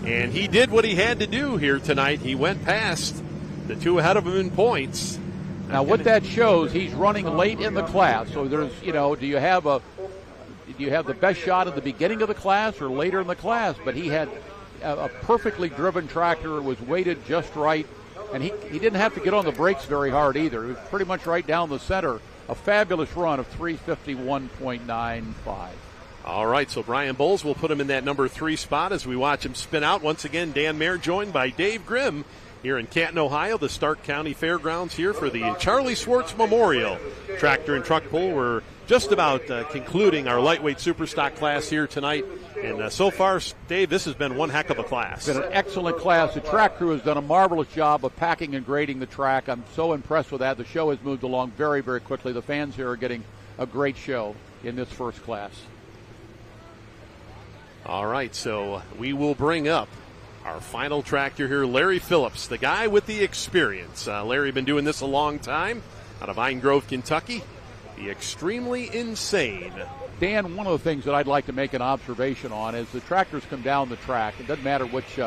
and he did what he had to do here tonight. He went past the 2 ahead of him in points.
Now, what that shows, he's running late in the class. So there's, do you have the best shot at the beginning of the class or later in the class? But he had a perfectly driven tractor. It was weighted just right, and he didn't have to get on the brakes very hard either. It was pretty much right down the center. A fabulous run of 351.95.
All right, so Brian Bowles will put him in that number 3 spot as we watch him spin out. Once again, Dan Mayer joined by Dave Grimm here in Canton, Ohio, the Stark County Fairgrounds here for the Charlie Swartz Memorial Tractor and Truck Pull. We're just about concluding our lightweight superstock class here tonight. And so far, Dave, this has been one heck of a class.
It's been an excellent class. The track crew has done a marvelous job of packing and grading the track. I'm so impressed with that. The show has moved along very, very quickly. The fans here are getting a great show in this first class.
All right, so we will bring up our final tractor here, Larry Phillips, the guy with the experience. Larry been doing this a long time out of Vine Grove, Kentucky. The Extremely Insane.
Dan, one of the things that I'd like to make an observation on is the tractors come down the track. It doesn't matter which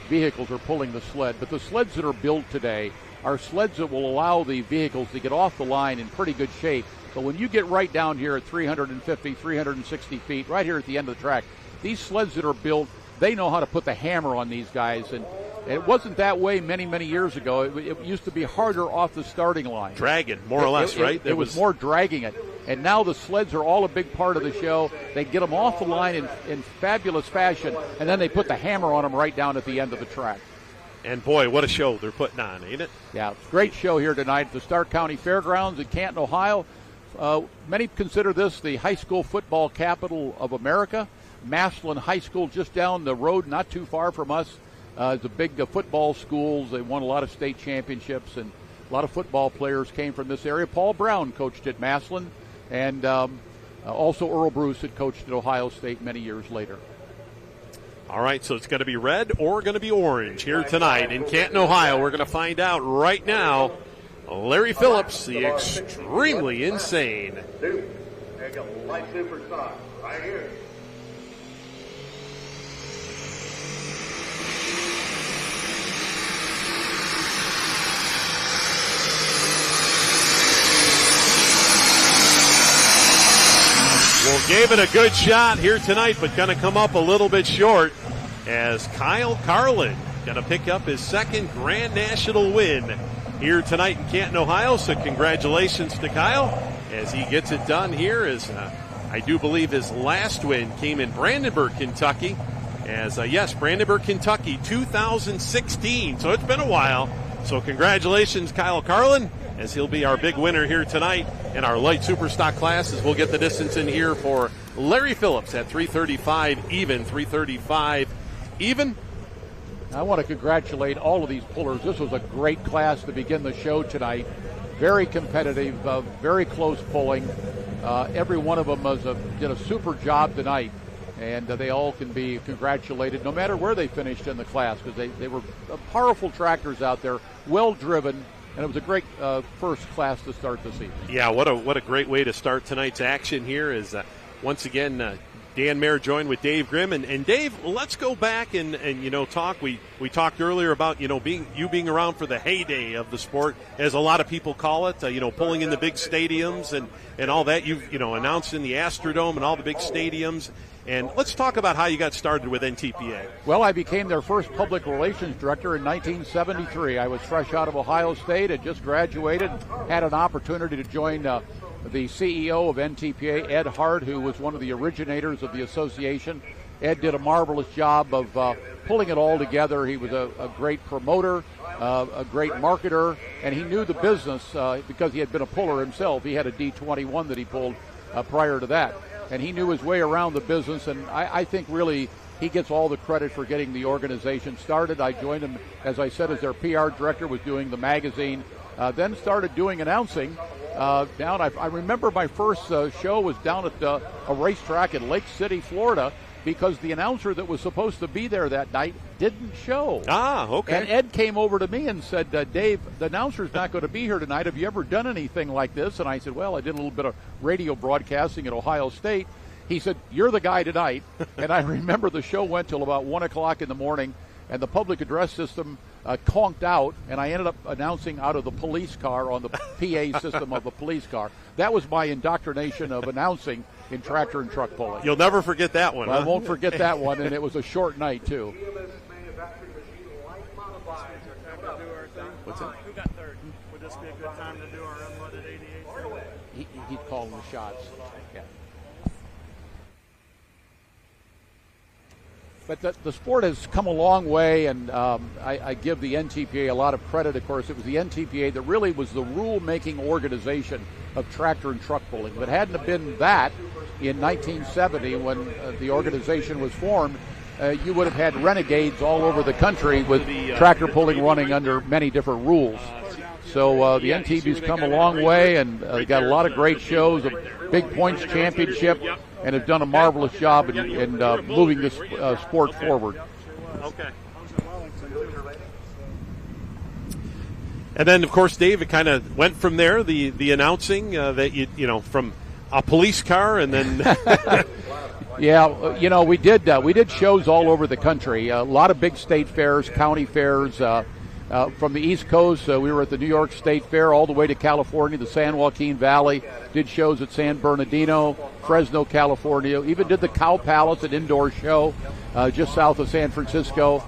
vehicles are pulling the sled, but the sleds that are built today are sleds that will allow the vehicles to get off the line in pretty good shape. So when you get right down here at 350, 360 feet, right here at the end of the track, these sleds that are built, they know how to put the hammer on these guys. And it wasn't that way many, many years ago. It used to be harder off the starting line.
Dragging, more or less, right?
It was more dragging it. And now the sleds are all a big part of the show. They get them off the line in fabulous fashion, and then they put the hammer on them right down at the end of the track.
And boy, what a show they're putting on, ain't it?
Yeah, it's a great show here tonight at the Stark County Fairgrounds in Canton, Ohio. Many consider this the high school football capital of America. Massillon High School just down the road, not too far from us. It's a big football school. They won a lot of state championships, and a lot of football players came from this area. Paul Brown coached at Massillon, and also Earl Bruce had coached at Ohio State many years later.
All right, so it's going to be red or going to be orange here tonight in Canton, Ohio. We're going to find out right now. Larry Phillips, the Extremely Insane.
Take a light super stock right here.
Well, gave it a good shot here tonight, but going to come up a little bit short as Kyle Carlin going to pick up his second Grand National win here tonight in Canton, Ohio. So congratulations to Kyle as he gets it done here. As I do believe his last win came in Brandenburg, Kentucky. As yes, Brandenburg, Kentucky, 2016. So it's been a while. So congratulations, Kyle Carlin, as he'll be our big winner here tonight in our light superstock class, as we'll get the distance in here for Larry Phillips at 335 even. 335 even.
I want to congratulate all of these pullers. This was a great class to begin the show tonight. Very competitive, very close pulling. Every one of them did a super job tonight, and they all can be congratulated no matter where they finished in the class, because they were powerful tractors out there, well driven. And it was a great first class to start the season.
Yeah, what a great way to start tonight's action here is once again Dan Mayer joined with Dave Grimm. And Dave, let's go back and talk. We talked earlier about being around for the heyday of the sport, as a lot of people call it. Pulling in the big stadiums and all that. You've announced in the Astrodome and all the big stadiums. And let's talk about how you got started with NTPA.
Well, I became their first public relations director in 1973. I was fresh out of Ohio State, had just graduated, had an opportunity to join the CEO of NTPA, Ed Hart, who was one of the originators of the association. Ed did a marvelous job of pulling it all together. He was a great promoter, a great marketer, and he knew the business because he had been a puller himself. He had a D21 that he pulled prior to that. And he knew his way around the business, and I think really he gets all the credit for getting the organization started. I joined him, as I said, as their PR director, was doing the magazine, then started doing announcing, down. I remember my first show was down at a racetrack in Lake City, Florida, because the announcer that was supposed to be there that night didn't show.
Ah, okay.
And Ed came over to me and said, Dave, the announcer's not going to be here tonight. Have you ever done anything like this? And I said, well, I did a little bit of radio broadcasting at Ohio State. He said, you're the guy tonight. And I remember the show went till about 1 o'clock in the morning, and the public address system conked out, and I ended up announcing out of the police car on the PA system of the police car. That was my indoctrination of announcing in tractor and truck pulling.
You'll never forget that one.
Well, I won't forget that one, and it was a short night, too.
What's that?
Who got third? Would this be a good time to do our unloaded 88?
He's calling the shots. Yeah. But the sport has come a long way, and I give the NTPA a lot of credit. Of course, it was the NTPA that really was the rule-making organization of tractor and truck pulling. If it hadn't have been that in 1970 when the organization was formed, you would have had renegades all over the country with tractor pulling running under many different rules. So the NTPA's come a long way, and got a lot of great shows, a big points championship, and have done a marvelous job in moving this sport forward.
Okay. And then, of course, Dave, it kind of went from there, the announcing that, you know, from a police car and then...
Yeah, you know, we did shows all over the country, a lot of big state fairs, county fairs. From the East Coast, we were at the New York State Fair all the way to California, the San Joaquin Valley, did shows at San Bernardino, Fresno, California, even did the Cow Palace, an indoor show just south of San Francisco.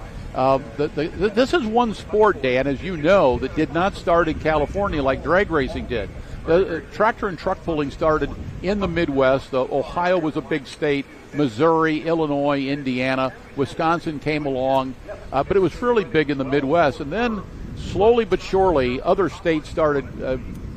This is one sport, Dan, as you know, that did not start in California like drag racing did. The tractor and truck pulling started in the Midwest. Ohio was a big state. Missouri, Illinois, Indiana, Wisconsin came along, but it was fairly big in the Midwest. And then, slowly but surely, other states started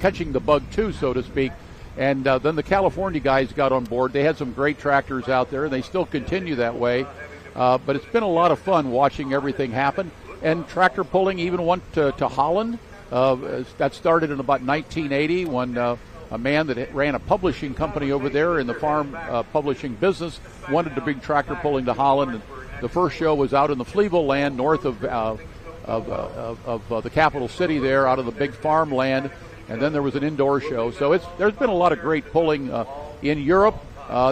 catching the bug too, so to speak. And then the California guys got on board. They had some great tractors out there, and they still continue that way. But it's been a lot of fun watching everything happen. And tractor pulling even went to Holland. That started in about 1980 when a man that ran a publishing company over there in the farm publishing business wanted to bring tractor pulling to Holland. And the first show was out in the Flevo land north of the capital city there, out of the big farmland. And then there was an indoor show. So there's been a lot of great pulling in Europe.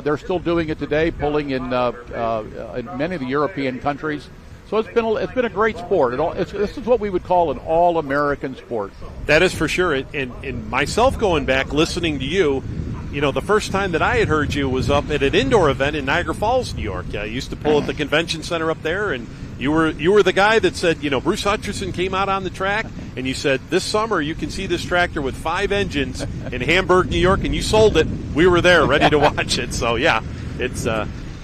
They're still doing it today, pulling in many of the European countries. So it's been a great sport. This is what we would call an all-American sport.
That is for sure. And myself going back, listening to you, you know, the first time that I had heard you was up at an indoor event in Niagara Falls, New York. I used to pull at the convention center up there, and you were the guy that said, you know, Bruce Hutcherson came out on the track, and you said, this summer you can see this tractor with 5 engines in Hamburg, New York, and you sold it. We were there ready to watch it. So, yeah, it's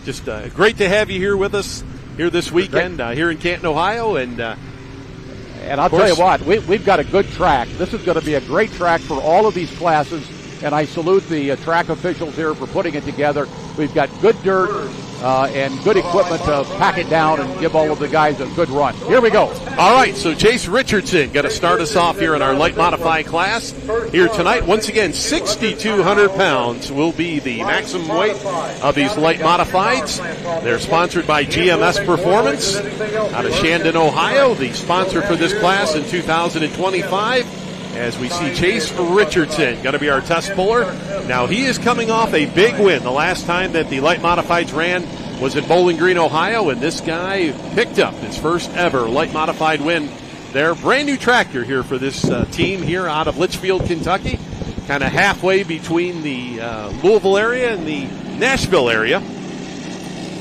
just great to have you here with us here this weekend, here in Canton, Ohio. And
I'll tell you what, we've got a good track. This is going to be a great track for all of these classes, and I salute the track officials here for putting it together. We've got good dirt and good equipment to pack it down and give all of the guys a good run. Here we go.
All right, so Chase Richardson going to start us off here in our light modified class here tonight. Once again, 6,200 pounds will be the maximum weight of these light modifieds. They're sponsored by GMS Performance out of Shandon, Ohio, the sponsor for this class in 2025. As we see Chase Richardson going to be our test puller. Now, he is coming off a big win. The last time that the light modifieds ran was in Bowling Green, Ohio, and this guy picked up his first ever light modified win. Their brand new tractor here for this team here out of Litchfield, Kentucky, kind of halfway between the Louisville area and the Nashville area.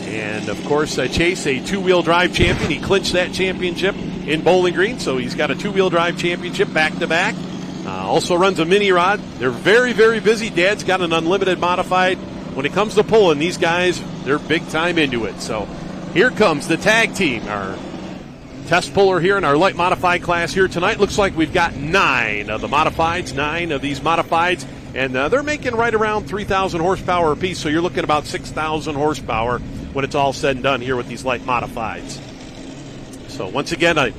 And, of course, Chase, a two-wheel drive champion. He clinched that championship in Bowling Green, so he's got a two-wheel drive championship back-to-back. Also runs a mini rod. They're very, very busy. Dad's got an unlimited modified. When it comes to pulling, these guys, they're big time into it. So here comes the tag team, our test puller here in our light modified class here tonight. Looks like we've got 9 of the modifieds, 9 of these modifieds. And they're making right around 3,000 horsepower apiece, so you're looking at about 6,000 horsepower when it's all said and done here with these light modifieds. So once again, a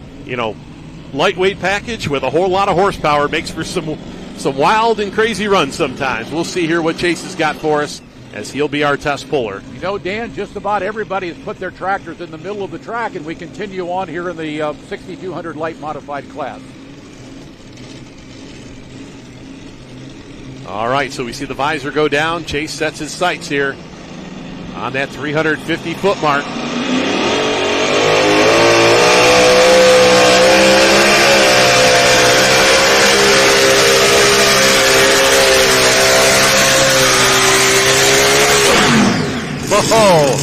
lightweight package with a whole lot of horsepower makes for some some wild and crazy runs sometimes. We'll see here what Chase has got for us, as he'll be our test puller.
You know, Dan, just about everybody has put their tractors in the middle of the track, and we continue on here in the 6200 light modified class.
All right, so we see the visor go down. Chase sets his sights here on that 350-foot mark. Whoa!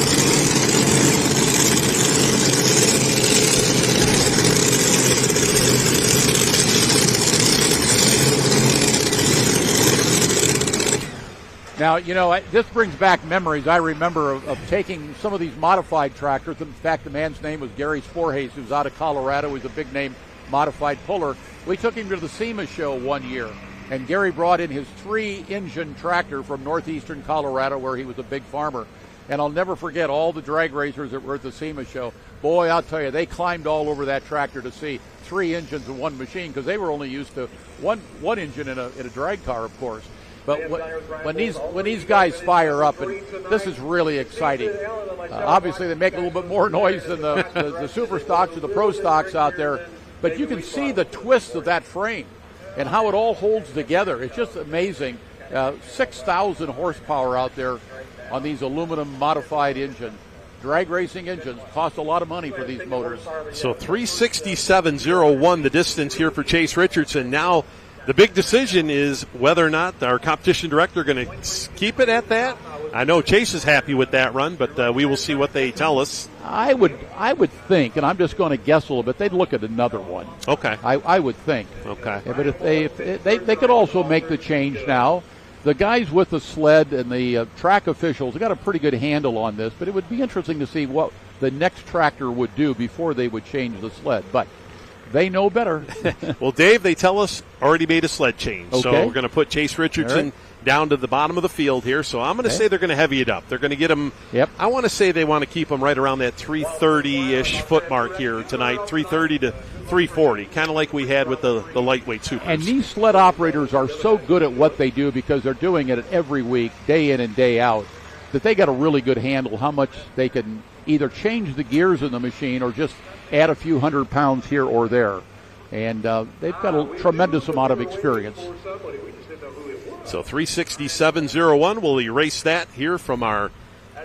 Now, you know, this brings back memories. I remember of taking some of these modified tractors. In fact, the man's name was Gary Sporhays, who's out of Colorado. He's a big name modified puller. We took him to the SEMA show one year, and Gary brought in his 3-engine tractor from northeastern Colorado, where he was a big farmer. And I'll never forget all the drag racers that were at the SEMA show. Boy, I'll tell you, they climbed all over that tractor to see 3 engines in one machine, because they were only used to one engine in a drag car, of course. But when these guys fire up, and this is really exciting. Obviously, they make a little bit more noise than the super stocks or the pro stocks out there, but you can see the twist of that frame and how it all holds together. It's just amazing. 6,000 horsepower out there on these aluminum modified engines. Drag racing engines cost a lot of money for these motors.
So 367.01 the distance here for Chase Richardson. Now the big decision is whether or not our competition director going to keep it at that. I know Chase is happy with that run, but we will see what they tell us.
I would think, and I'm just going to guess a little bit, they'd look at another one.
Okay.
I would think.
Okay.
Yeah, but if they could also make the change now. The guys with the sled and the track officials got a pretty good handle on this, but it would be interesting to see what the next tractor would do before they would change the sled. But they know better.
Well, Dave, they tell us already made a sled change.
Okay.
So we're going to put Chase Richardson down to the bottom of the field here. So I'm going to say they're going to heavy it up. They're going to get him.
Yep.
I want to say they want to keep him right around that 330-ish foot mark here tonight, 330 to 340, kind of like we had with the lightweight supers.
And these sled operators are so good at what they do because they're doing it every week, day in and day out, that they got a really good handle how much they can either change the gears in the machine or just add a few 100 pounds here or there. And they've got a tremendous amount of experience.
So 367.01, we'll erase that here from our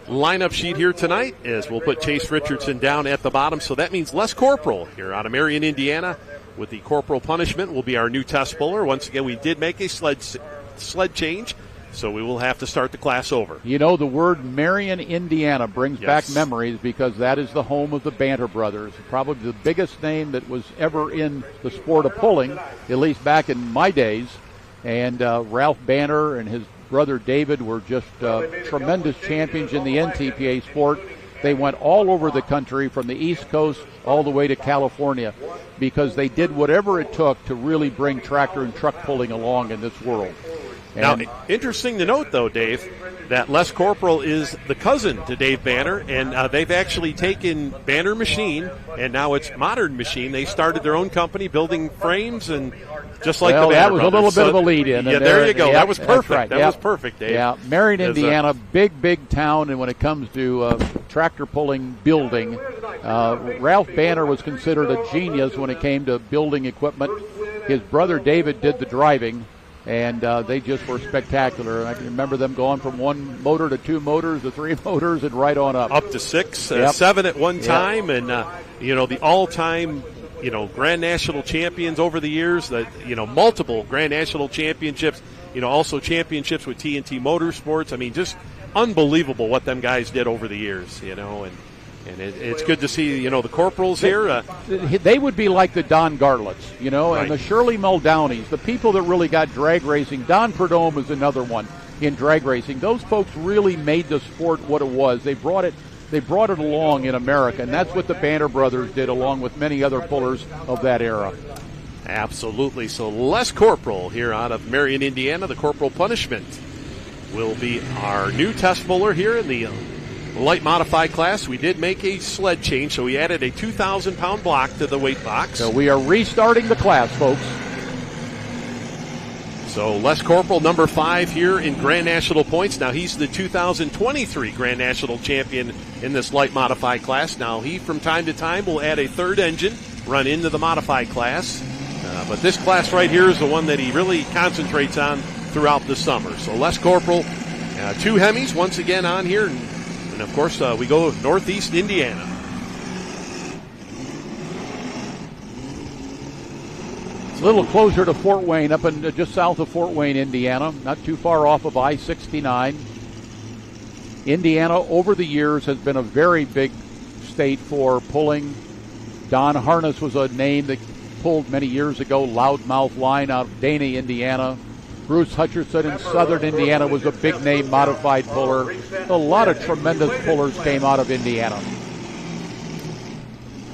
lineup sheet here tonight, as we'll put Chase Richardson down at the bottom. So that means Les Corporal here out of Marion, Indiana, with the corporal punishment will be our new test puller. Once again, we did make a sled change, so we will have to start the class over.
You know, the word Marion, Indiana brings back memories because that is the home of the Banter brothers, probably the biggest name that was ever in the sport of pulling, at least back in my days. And Ralph Banner and his brother David were just tremendous champions in the NTPA sport. They went all over the country from the East Coast all the way to California because they did whatever it took to really bring tractor and truck pulling along in this world.
And now, interesting to note, though, Dave, that Les Corporal is the cousin to Dave Banner, and they've actually taken Banner Machine, and now it's Modern Machine. They started their own company building frames and just like the Banner
that was
brothers.
a little bit of a lead-in.
Yeah, there you go.
Yep,
that was perfect.
right.
That was perfect, Dave.
Yeah, Marion, Indiana, big town, and when it comes to tractor pulling building, Ralph Banner was considered a genius when it came to building equipment. His brother David did the driving, and they just were spectacular. And I can remember them going from 1 motor to 2 motors to 3 motors and right on up.
Up to 6, 7 at one time, and the all-time Grand National champions over the years, multiple Grand National championships, also championships with TNT Motorsports. I mean, just unbelievable what them guys did over the years, and it's good to see, the corporals here.
They would be like the Don Gartlets, and the Shirley Muldownies, the people that really got drag racing. Don Prudhomme is another one in drag racing. Those folks really made the sport what it was. They brought it along in America, and that's what the Banner brothers did along with many other pullers of that era.
Absolutely. So Les Corporal here out of Marion, Indiana, the corporal punishment will be our new test puller here in the light modified class. We did make a sled change, so we added a 2,000-pound block to the weight box.
So we are restarting the class, folks.
So Les Corporal, number 5 here in Grand National points. Now he's the 2023 Grand National champion in this light modified class. Now he, from time to time, will add a third engine, run into the modified class. But this class right here is the one that he really concentrates on throughout the summer. So Les Corporal, 2 Hemis once again on here. And of course, we go Northeast Indiana.
A little closer to Fort Wayne, up in just south of Fort Wayne, Indiana, not too far off of I-69. Indiana, over the years, has been a very big state for pulling. Don Harness was a name that pulled many years ago, Loudmouth Line out of Dana, Indiana. Bruce Hutcherson in southern Indiana was a big name modified puller. A lot of tremendous pullers came out of Indiana.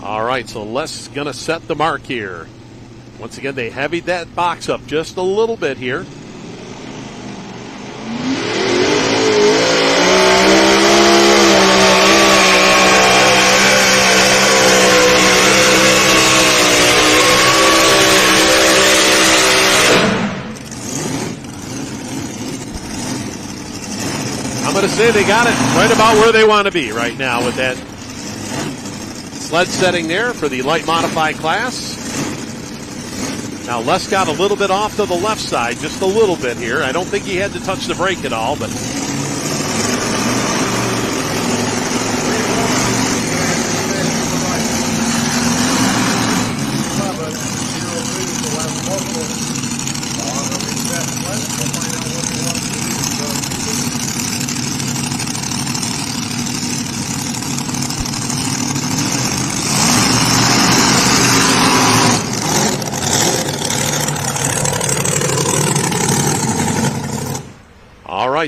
All right, so Les is going to set the mark here. Once again, they heavied that box up just a little bit here. I'm going to say they got it right about where they want to be right now with that sled setting there for the light modified class. Now, Les got a little bit off to the left side, just a little bit here. I don't think he had to touch the brake at all, but...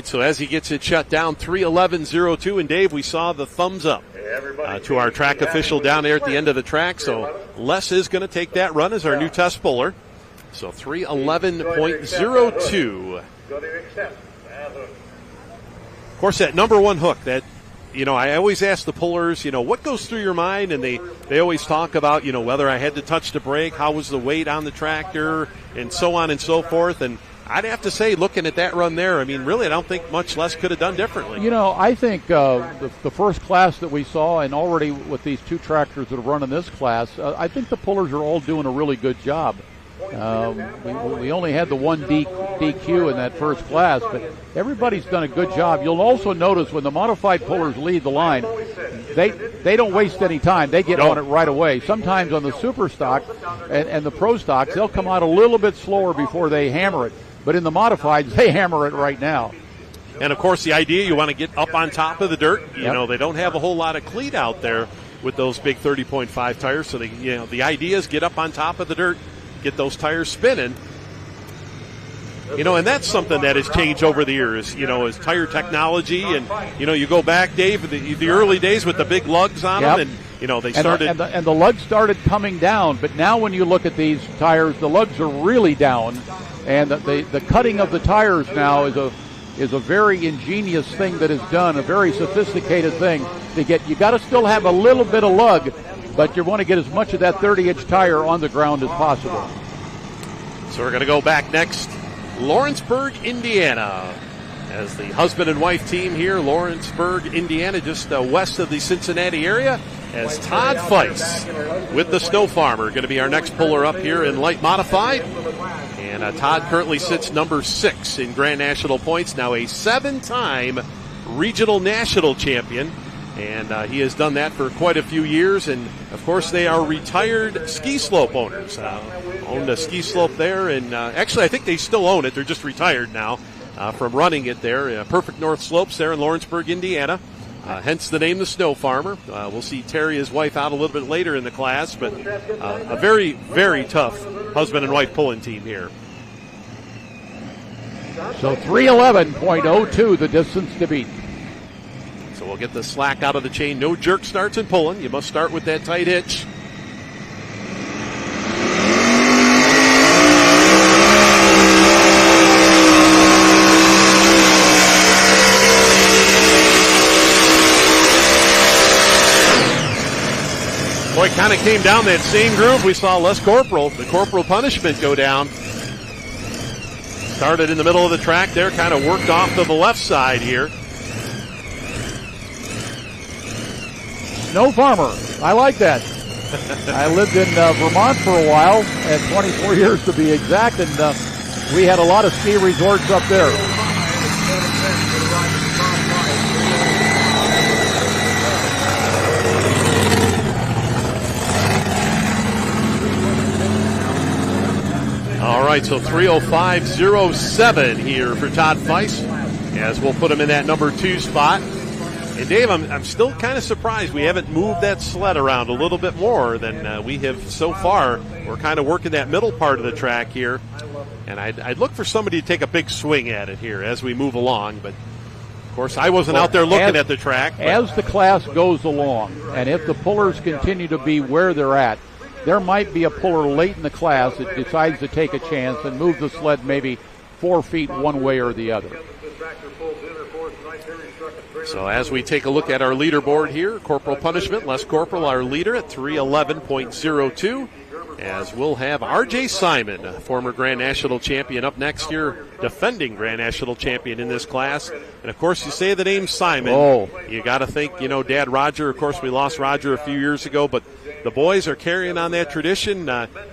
So as he gets it shut down, 3:11.02, and Dave, we saw the thumbs up to our track official down there at the end of the track. So Les is going to take that run as our new test puller. So 3:11.02. Of course, that number 1 hook, that, I always ask the pullers, what goes through your mind? And they always talk about, whether I had to touch the brake, how was the weight on the tractor, and so on and so forth. And I'd have to say, looking at that run there, really, I don't think much Les could have done differently.
I think the first class that we saw, and already with these 2 tractors that are running this class, I think the pullers are all doing a really good job. We only had the 1 DQ in that first class, but everybody's done a good job. You'll also notice when the modified pullers lead the line, they don't waste any time. They get on it right away. Sometimes on the super stock and the pro stocks, they'll come out a little bit slower before they hammer it. But in the modifieds, they hammer it right now.
And, of course, the idea, you want to get up on top of the dirt. You know, they don't have a whole lot of cleat out there with those big 30.5 tires. So, the idea is get up on top of the dirt, get those tires spinning. And that's something that has changed over the years, is tire technology. And, you go back, Dave, the early days with the big lugs on them. And, they started.
And the lugs started coming down. But now when you look at these tires, the lugs are really down. And the cutting of the tires now is a very ingenious thing that is done, a very sophisticated thing to get. You got to still have a little bit of lug, but you want to get as much of that 30-inch tire on the ground as possible.
So we're going to go back next, Lawrenceburg, Indiana, as the husband and wife team here, Lawrenceburg, Indiana, just west of the Cincinnati area, as Todd Feiss with the Snow Farmer going to be our next puller up here in light modified. And Todd currently sits number 6 in Grand National points, now a 7-time regional national champion. And he has done that for quite a few years. And, of course, they are retired ski slope owners. Owned a ski slope there. And actually, I think they still own it. They're just retired now from running it there. Perfect North Slopes there in Lawrenceburg, Indiana. Hence the name, the Snow Farmer. We'll see Terry, his wife, out a little bit later in the class. But a very, very tough husband and wife pulling team here.
So 3:11.02 the distance to beat.
So we'll get the slack out of the chain. No jerk starts and pulling. You must start with that tight hitch. Boy, kind of came down that same groove we saw Les Corporal, the Corporal punishment, go down. Started in the middle of the track there, kind of worked off to the left side here.
Snow farmer. I like that. I lived in Vermont for a while, and 24 years to be exact, and we had a lot of ski resorts up there.
All right, so 3:05.07 here for Todd Feiss, as we'll put him in that number 2 spot. And Dave, I'm still kind of surprised we haven't moved that sled around a little bit more than we have so far. We're kind of working that middle part of the track here, and I'd look for somebody to take a big swing at it here as we move along. But of course, I wasn't out there looking at the track.
As the class goes along, and if the pullers continue to be where they're at, there might be a puller late in the class that decides to take a chance and move the sled maybe 4 feet one way or the other.
So as we take a look at our leaderboard here, Corporal Punishment, Les Corporal, our leader at 3:11.02. As we'll have R.J. Simon, a former Grand National champion, up next year, defending Grand National champion in this class. And, of course, you say the name Simon, you got to think, Dad Roger. Of course, we lost Roger a few years ago, but the boys are carrying on that tradition.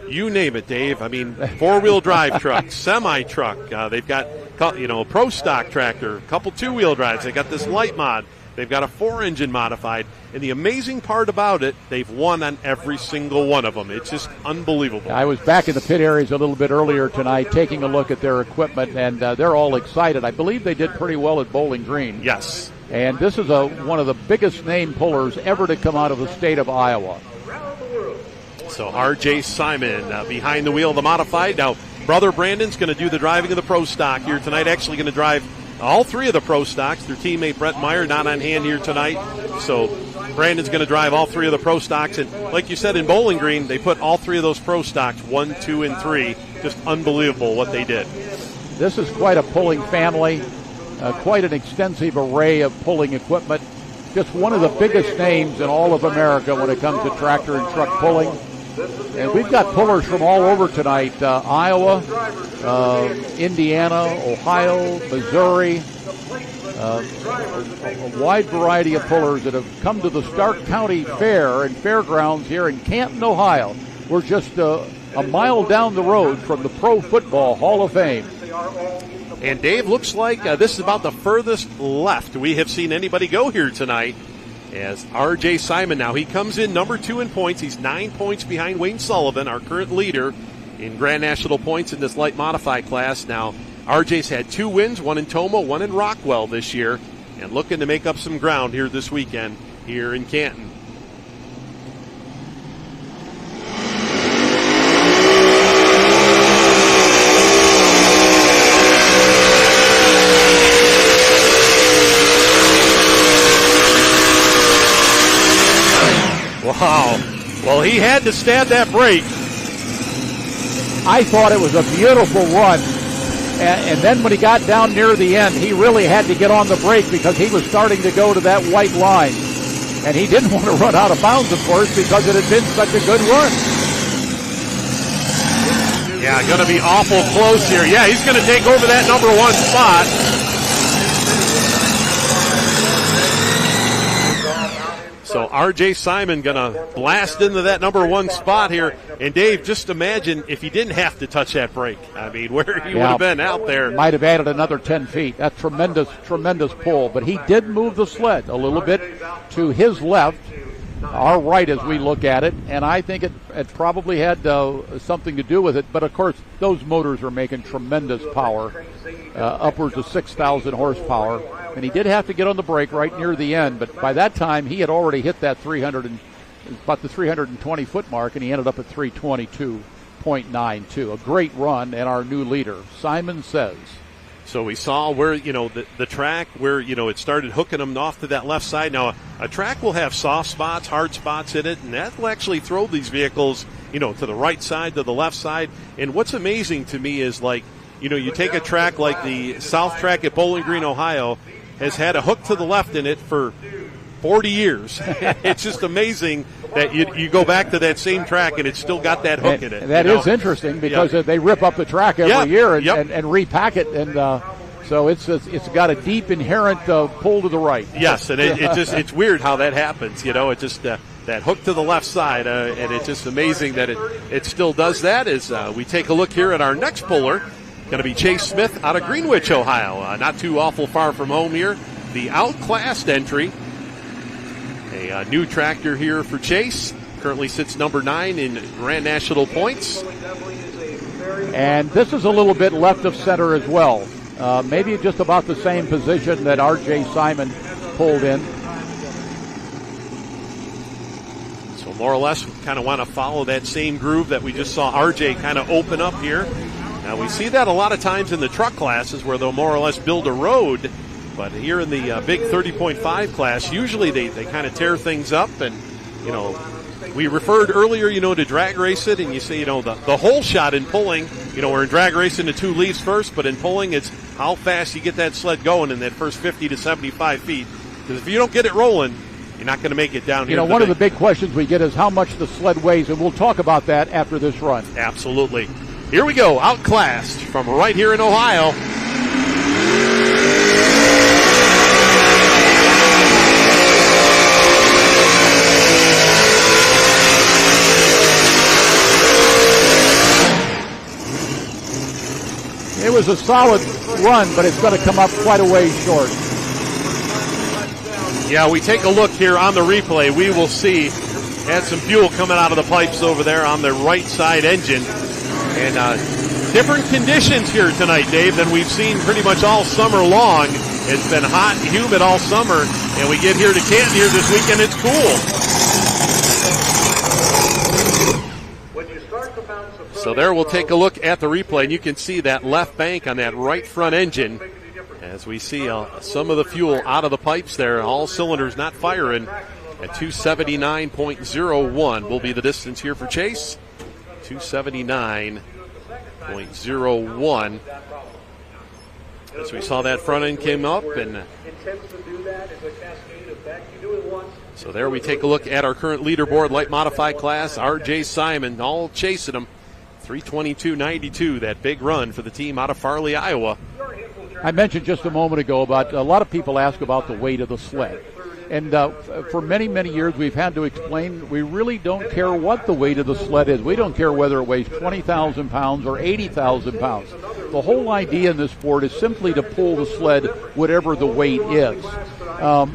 You name it, Dave. I mean, four-wheel drive truck, semi-truck. They've got, a pro stock tractor, a couple two-wheel drives. They got this light mod. They've got a 4-engine modified. And the amazing part about it, they've won on every single one of them. It's just unbelievable.
I was back in the pit areas a little bit earlier tonight taking a look at their equipment, and they're all excited. I believe they did pretty well at Bowling Green.
Yes.
And this is one of the biggest name pullers ever to come out of the state of Iowa.
So R.J. Simon behind the wheel of the modified. Now, brother Brandon's going to do the driving of the pro stock here tonight, actually going to drive all 3 of the pro stocks. Their teammate Brett Meyer not on hand here tonight. So Brandon's going to drive all 3 of the pro stocks. And like you said, in Bowling Green, they put all 3 of those pro stocks, 1, 2, and 3. Just unbelievable what they did.
This is quite a pulling family, quite an extensive array of pulling equipment. Just one of the biggest names in all of America when it comes to tractor and truck pulling. And we've got pullers from all over tonight, Iowa, Indiana, Ohio, Missouri, a wide variety of pullers that have come to the Stark County Fair and Fairgrounds here in Canton, Ohio. We're just a mile down the road from the Pro Football Hall of Fame.
And Dave, looks like this is about the furthest left we have seen anybody go here tonight. As R.J. Simon now, he comes in number 2 in points. He's 9 points behind Wayne Sullivan, our current leader in Grand National points in this light modified class. Now, R.J.'s had 2 wins, 1 in Tomah, 1 in Rockwell this year, and looking to make up some ground here this weekend here in Canton. Wow. Well, he had to stab that brake.
I thought it was a beautiful run. And then when he got down near the end, he really had to get on the brake because he was starting to go to that white line. And he didn't want to run out of bounds, of course, because it had been such a good run.
Yeah, going to be awful close here. Yeah, he's going to take over that number 1 spot. So R.J. Simon going to blast into that number 1 spot here. And Dave, just imagine if he didn't have to touch that brake. I mean, where he would have been out there.
Might have added another 10 feet. That's tremendous, tremendous pull. But he did move the sled a little bit to his left, our right as we look at it. And I think it probably had something to do with it. But, of course, those motors are making tremendous power, upwards of 6,000 horsepower. And he did have to get on the brake right near the end, but by that time he had already hit that about the 320-foot mark, and he ended up at 322.92. A great run, and our new leader, Simon says.
So we saw where, the track where, it started hooking them off to that left side. Now, a track will have soft spots, hard spots in it, and that will actually throw these vehicles, to the right side, to the left side. And what's amazing to me is, you take a track like the South Track at Bowling Green, Ohio, has had a hook to the left in it for 40 years. It's just amazing that you go back to that same track and it's still got that hook in it.
That is interesting because they rip up the track every year and repack it, and so it's got a deep inherent pull to the right.
Yes, and it's weird how that happens. It just that hook to the left side, and it's just amazing that it still does that. As we take a look here at our next puller, going to be Chase Smith out of Greenwich, Ohio. Not too awful far from home here. The outclassed entry. A new tractor here for Chase. Currently sits number 9 in Grand National points.
And this is a little bit left of center as well. Maybe just about the same position that R.J. Simon pulled in.
So more or less, we kind of want to follow that same groove that we just saw R.J. kind of open up here. Now we see that a lot of times in the truck classes where they'll more or less build a road. But here in the big 30.5 class, usually they kind of tear things up. And, we referred earlier, to drag race it. And you say, the whole shot in pulling, we're in drag racing the 2 leaves first. But in pulling, it's how fast you get that sled going in that first 50 to 75 feet. Because if you don't get it rolling, you're not going to make it down here.
One of the big questions we get is how much the sled weighs. And we'll talk about that after this run.
Absolutely. Here we go, outclassed from right here in Ohio.
It was a solid run, but it's going to come up quite a ways short.
Yeah, we take a look here on the replay. We will see had some fuel coming out of the pipes over there on the right side engine. And different conditions here tonight, Dave, than we've seen pretty much all summer long. It's been hot and humid all summer, and we get here to Canton here this weekend, it's cool. So there we'll take a look at the replay, and you can see that left bank on that right front engine as we see some of the fuel out of the pipes there. All cylinders not firing at 279.01 will be the distance here for Chase. 279.01. As we saw that front end came up, and so there we take a look at our current leaderboard, light modified class. R.J. Simon all chasing him. 322.92, that big run for the team out of Farley, Iowa.
I mentioned just a moment ago about a lot of people ask about the weight of the sled. And for many, many years we've had to explain we really don't care what the weight of the sled is. We don't care whether it weighs 20,000 pounds or 80,000 pounds. The whole idea in this sport is simply to pull the sled whatever the weight is.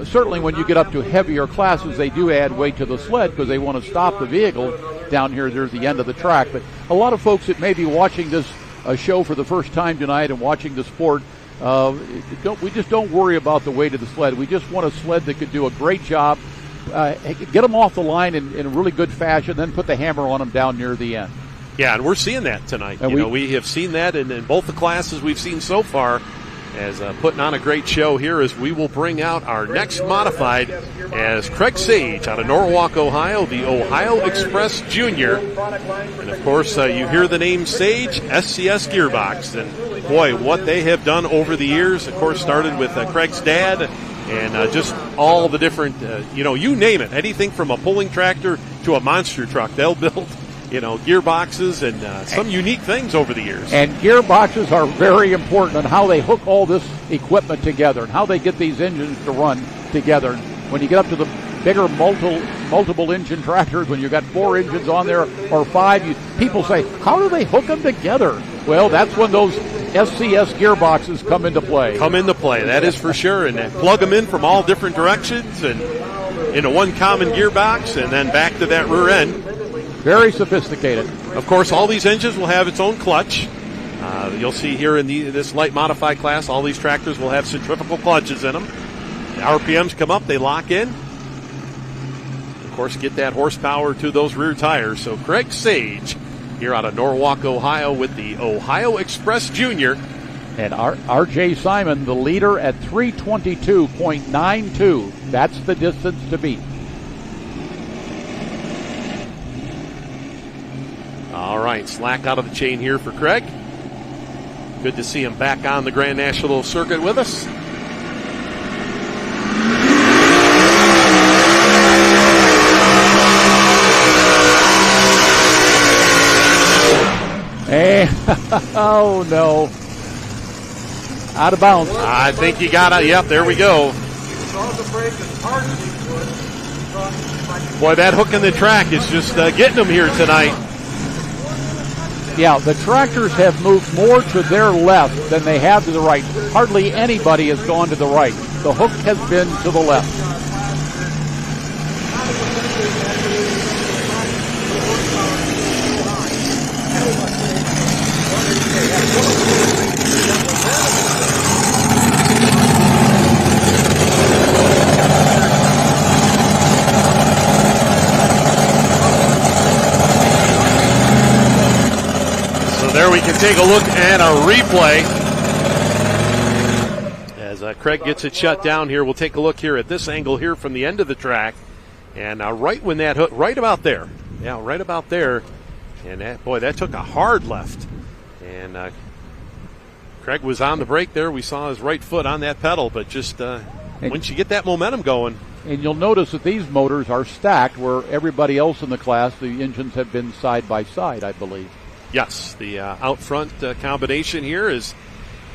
Certainly when you get up to heavier classes, they do add weight to the sled because they want to stop the vehicle down here near the end of the track. But a lot of folks that may be watching this show for the first time tonight and watching the sport, we just don't worry about the weight of the sled. We just want a sled that could do a great job, get them off the line in a really good fashion, then put the hammer on them down near the end.
Yeah, and we're seeing that tonight. And we have seen that in both the classes we've seen so far, as putting on a great show here as we will bring out our next modified as Craig Sage out of Norwalk, Ohio, the Ohio Express Junior. And of course, you hear the name Sage, SCS Gearbox. And boy, what they have done over the years, of course, started with Craig's dad and just all the different, you name it, anything from a pulling tractor to a monster truck. They'll build gearboxes and some unique things over the years.
And gearboxes are very important in how they hook all this equipment together and how they get these engines to run together. When you get up to the bigger multiple engine tractors, when you've got 4 engines on there or 5, people say, how do they hook them together? Well, that's when those SCS gearboxes come into play.
That is for sure. And plug them in from all different directions and into one common gearbox and then back to that rear end.
Very sophisticated.
Of course, all these engines will have its own clutch. You'll see here in this light modified class, all these tractors will have centrifugal clutches in them. The RPMs come up, they lock in. Of course, get that horsepower to those rear tires. So Craig Sage here out of Norwalk, Ohio with the Ohio Express Junior.
And R.J. Simon, the leader at 322.92. That's the distance to beat.
All right, slack out of the chain here for Craig. Good to see him back on the Grand National Circuit with us.
And, oh, no. Out of bounds.
I think you got it. Yep, there we go. Boy, that hook in the track is just getting them here tonight.
Yeah, the tractors have moved more to their left than they have to the right. Hardly anybody has gone to the right. The hook has been to the left.
There we can take a look at a replay. As Craig gets it shut down here, we'll take a look here at this angle here from the end of the track. And right when that hook, right about there. Yeah, right about there. And that, boy, that took a hard left. And Craig was on the brake there. We saw his right foot on that pedal, but just once you get that momentum going.
And you'll notice that these motors are stacked where everybody else in the class, the engines have been side by side, I believe.
Yes, the out front combination here is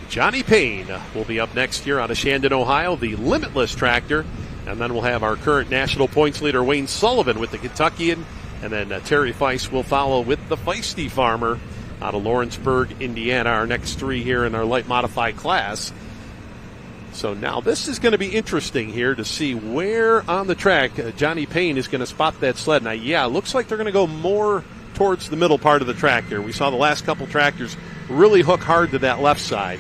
Johnny Payne will be up next here out of Shandon, Ohio, the Limitless tractor. And then we'll have our current national points leader, Wayne Sullivan, with the Kentuckian. And then Terry Feist will follow with the Feisty Farmer out of Lawrenceburg, Indiana, our next three here in our light modified class. So now this is going to be interesting here to see where on the track Johnny Payne is going to spot that sled. Now, yeah, it looks like they're going to go more towards the middle part of the track here. We saw the last couple tractors really hook hard to that left side.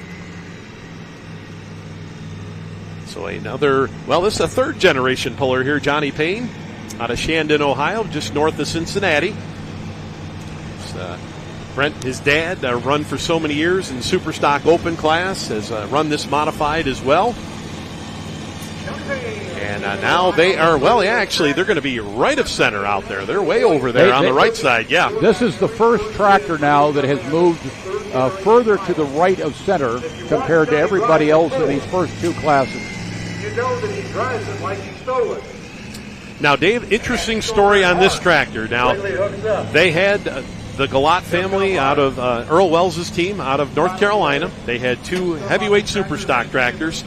So another, well, this is a third generation puller here, Johnny Payne, out of Shandon, Ohio, just north of Cincinnati. Brent, his dad, run for so many years in Superstock Open class, has run this modified as well. And now they are, well, yeah, actually, they're going to be right of center out there. They're way over there on the right side, yeah.
This is the first tractor now that has moved further to the right of center compared to everybody else in these first two classes.
You know that he drives it like he stole it.
Now, Dave, interesting story on this tractor. Now, they had the Galat family out of Earl Wells' team out of North Carolina. They had two heavyweight Superstock tractors.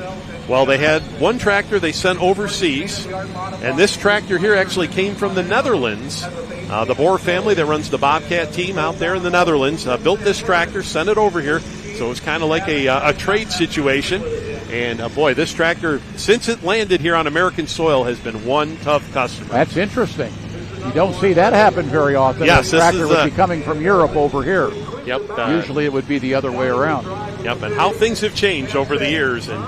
Well, they had one tractor they sent overseas, and this tractor here actually came from the Netherlands. The Boer family that runs the Bobcat team out there in the Netherlands built this tractor, sent it over here, so it's kind of like a trade situation. And, boy, this tractor, since it landed here on American soil, has been one tough customer.
That's interesting. You don't see that happen very often.
Yes,
the tractor would be coming from Europe over here.
Yep.
Usually it would be the other way around.
Yep, and how things have changed over the years. And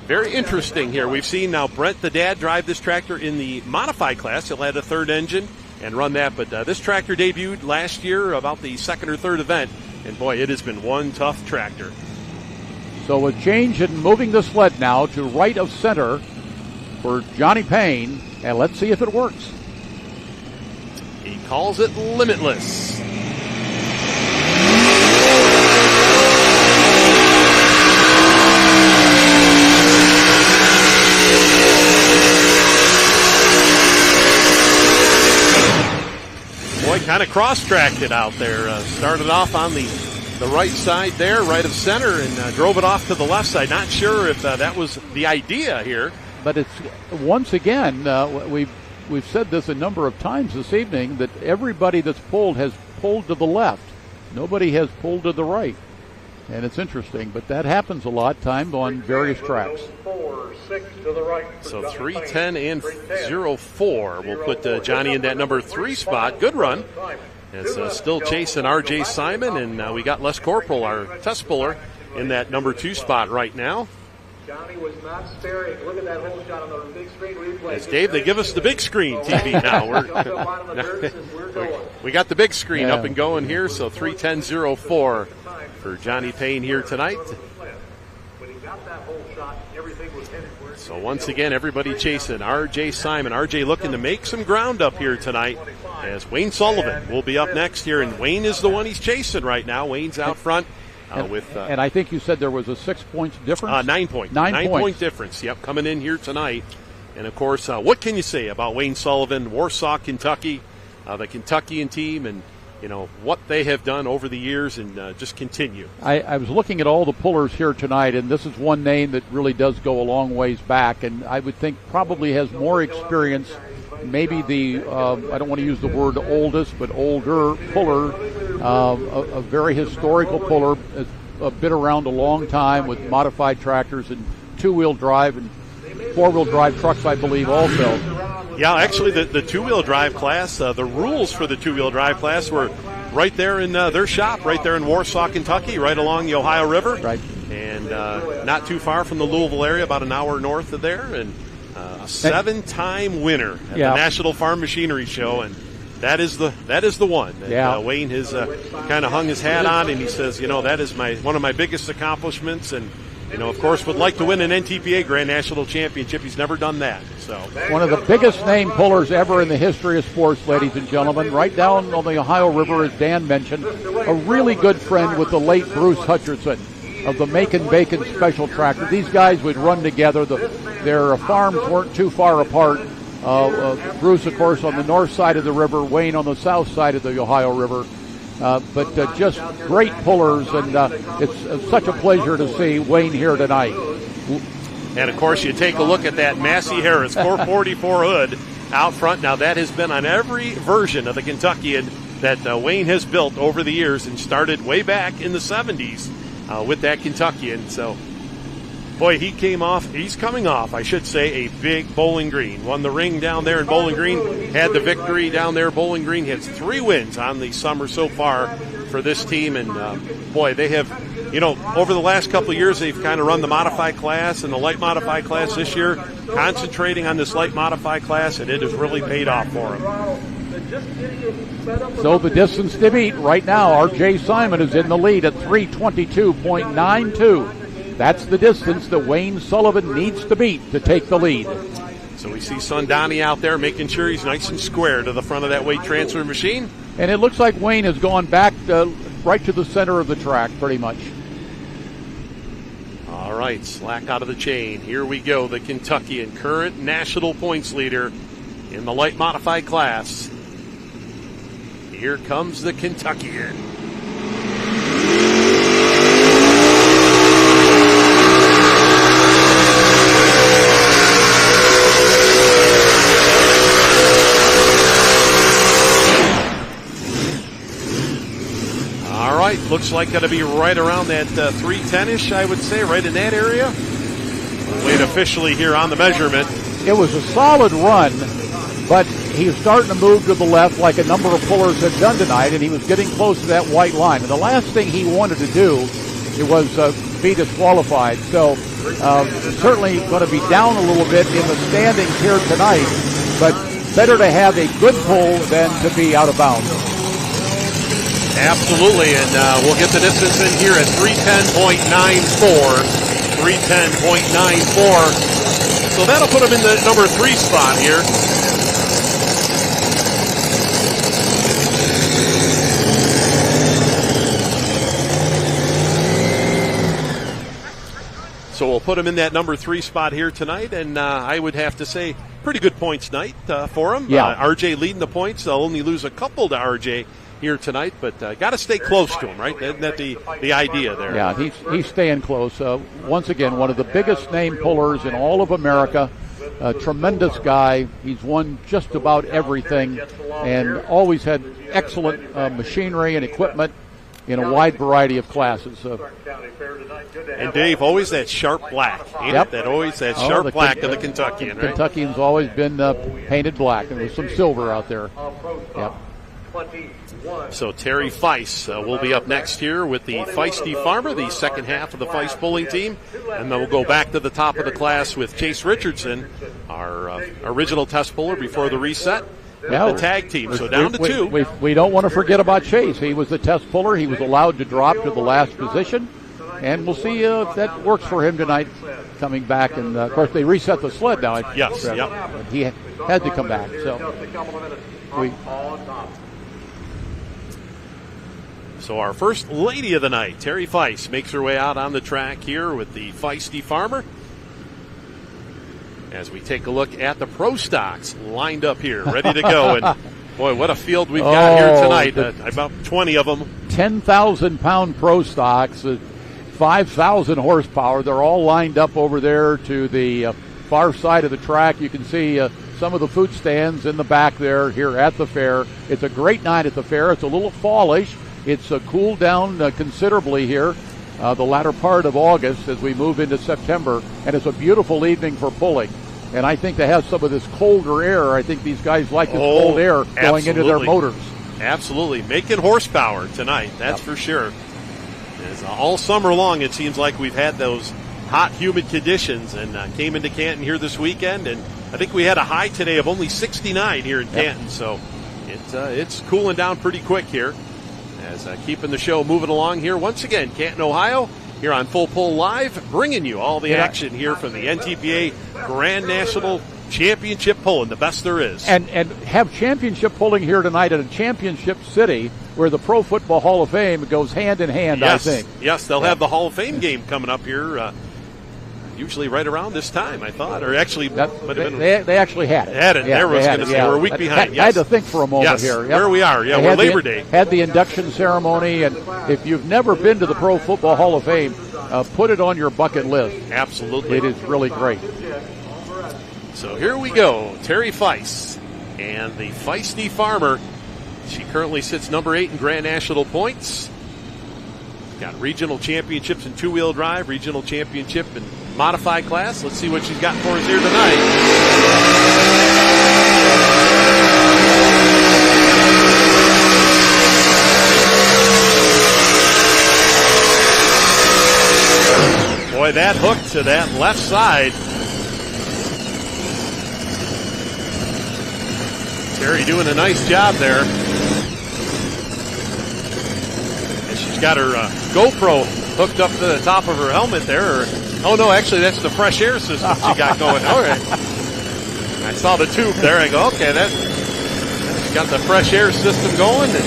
very interesting here. We've seen now Brent, the dad, drive this tractor in the modified class. He'll add a third engine and run that. But this tractor debuted last year, about the second or third event. And, boy, it has been one tough tractor.
So a change in moving the sled now to right of center for Johnny Payne. And let's see if it works.
He calls it Limitless. Boy, kind of cross-tracked it out there. Started off on the right side there, right of center, and drove it off to the left side. Not sure if that was the idea here.
But it's, once again, we've said this a number of times this evening, that everybody that's pulled has pulled to the left. Nobody has pulled to the right. And it's interesting, but that happens a lot of times on various tracks.
So 3:10 and 04 will put Johnny in that number 3 spot. Good run. It's still chasing R.J. Simon, and we got Les Corporal, our test puller, in that number 2 spot right now.
Johnny was not sparing. Look at that whole shot on the big screen replay.
As Dave, they give us the big screen TV now. We got the big screen up and going here, so 3:10.04 for Johnny Payne here tonight. So once again, everybody chasing R.J. Simon. R.J. looking to make some ground up here tonight, as Wayne Sullivan will be up next here, and Wayne is the one he's chasing right now. Wayne's out front.
And I think you said there was a 6 points difference?
9 point.
9
point difference, yep, coming in here tonight. And, of course, what can you say about Wayne Sullivan, Warsaw, Kentucky, the Kentuckian team, and what they have done over the years and just continue.
I was looking at all the pullers here tonight, and this is one name that really does go a long ways back, and I would think probably has more experience. Maybe I don't want to use the word oldest, but older puller, a very historical puller, has been around a long time with modified tractors and two-wheel drive and four-wheel drive trucks, I believe, also.
Yeah, actually, the two-wheel drive class, the rules for the two-wheel drive class were right there in their shop, right there in Warsaw, Kentucky, right along the Ohio River.
Right.
And not too far from the Louisville area, about an hour north of there. And a 7-time winner at the National Farm Machinery Show, and that is the one that Wayne has kind of hung his hat on, and he says, that is one of my biggest accomplishments, and of course, would like to win an NTPA Grand National Championship. He's never done that. So
one of the biggest name pullers ever in the history of sports, ladies and gentlemen. Right down on the Ohio River, as Dan mentioned, a really good friend with the late Bruce Hutcherson of the Macon Bacon Special Tractor. These guys would run together. Their farms weren't too far apart. Bruce, of course, on the north side of the river, Wayne on the south side of the Ohio River. But just great pullers, and it's such a pleasure to see Wayne here tonight.
And, of course, you take a look at that Massey Harris 444 hood out front. Now, that has been on every version of the Kentuckian that Wayne has built over the years, and started way back in the 70s with that Kentuckian. So, boy, he's coming off, I should say, a big Bowling Green. Won the ring down there in Bowling Green, had the victory down there. Bowling Green has 3 wins on the summer so far for this team. And, boy, they have, over the last couple of years, they've kind of run the modified class and the light modified class this year, concentrating on this light modified class, and it has really paid off for them.
So the distance to beat right now, R.J. Simon is in the lead at 3:22.92. That's the distance that Wayne Sullivan needs to beat to take the lead.
So we see Sondani out there making sure he's nice and square to the front of that weight transfer machine.
And it looks like Wayne has gone back right to the center of the track pretty much.
All right, slack out of the chain. Here we go, the Kentuckian, current national points leader in the light modified class. Here comes the Kentuckian. All right, looks like going to be right around that 310-ish, I would say, right in that area. We'll wait officially here on the measurement.
It was a solid run, but he was starting to move to the left like a number of pullers had done tonight, and he was getting close to that white line. And the last thing he wanted to do was be disqualified. So certainly going to be down a little bit in the standings here tonight, but better to have a good pull than to be out of bounds.
Absolutely, and we'll get the distance in here at 310.94. 310.94. So that'll put him in the number 3 spot here. So we'll put him in that number 3 spot here tonight, and I would have to say pretty good points night for him.
Yeah.
RJ leading the points. They'll only lose a couple to RJ here tonight, but got to stay close to him, right? Isn't that the idea there?
Yeah, he's staying close. Once again, one of the biggest name pullers in all of America. A tremendous guy. He's won just about everything and always had excellent machinery and equipment in a wide variety of classes.
And Dave, always that sharp black.
Yep.
That sharp black of the Kentuckian, right?
Kentuckian's always been painted black, and there's some silver out there. Yep.
So Terry Feiss will be up next here with the Feisty Farmer, the second half of the Feiss bowling team. And then we'll go back to the top of the class with Chase Richardson, our original test puller before the reset, the tag team. So down to 2.
We don't want to forget about Chase. He was the test puller. He was allowed to drop to the last position. And we'll see if that works for him tonight coming back. And, of course, they reset the sled now.
Yes, yep.
He had to come back.
So our first lady of the night, Terry Feiss, makes her way out on the track here with the Feisty Farmer. As we take a look at the pro stocks lined up here, ready to go. And Boy, what a field we've got here tonight.
the-
About 20 of them.
10,000-pound pro stocks, 5,000 horsepower. They're all lined up over there to the far side of the track. You can see some of the food stands in the back there here at the fair. It's a great night at the fair. It's a little fallish. It's cooled down considerably here the latter part of August as we move into September, and it's a beautiful evening for pulling. And I think to have some of this colder air, I think these guys like this cold air going into their motors.
Absolutely. Making horsepower tonight, that's for sure. As all summer long, it seems like we've had those hot, humid conditions, and came into Canton here this weekend, and I think we had a high today of only 69 here in Canton, so it's cooling down pretty quick here. As keeping the show moving along here once again, Canton, Ohio, here on Full Pull Live, bringing you all the action here from the NTPA Grand National Championship Pulling, the best there is.
And have championship pulling here tonight at a championship city where the Pro Football Hall of Fame goes hand in hand,
yes,
I think.
Yes, they'll have the Hall of Fame game coming up here, usually right around this time, I thought. Or actually,
they actually had it.
Had it.
Yeah,
there was going to say we're a week behind.
I had to think for a moment here.
Yep. Where we are. Yeah, we're Labor Day.
Had the induction ceremony, and if you've never been to the Pro Football Hall of Fame, put it on your bucket list.
Absolutely.
It is really great.
So here we go. Terry Feist and the Feisty Farmer. She currently sits number 8 in Grand National points. Got regional championships in two-wheel drive, regional championship in modified class. Let's see what she's got for us here tonight. Boy, that hook to that left side. Terry doing a nice job there. And she's got her GoPro hooked up to the top of her helmet there. Oh, no, actually, that's the fresh air system she got going. All right. I saw the tube there. I go, okay, she got the fresh air system going. And,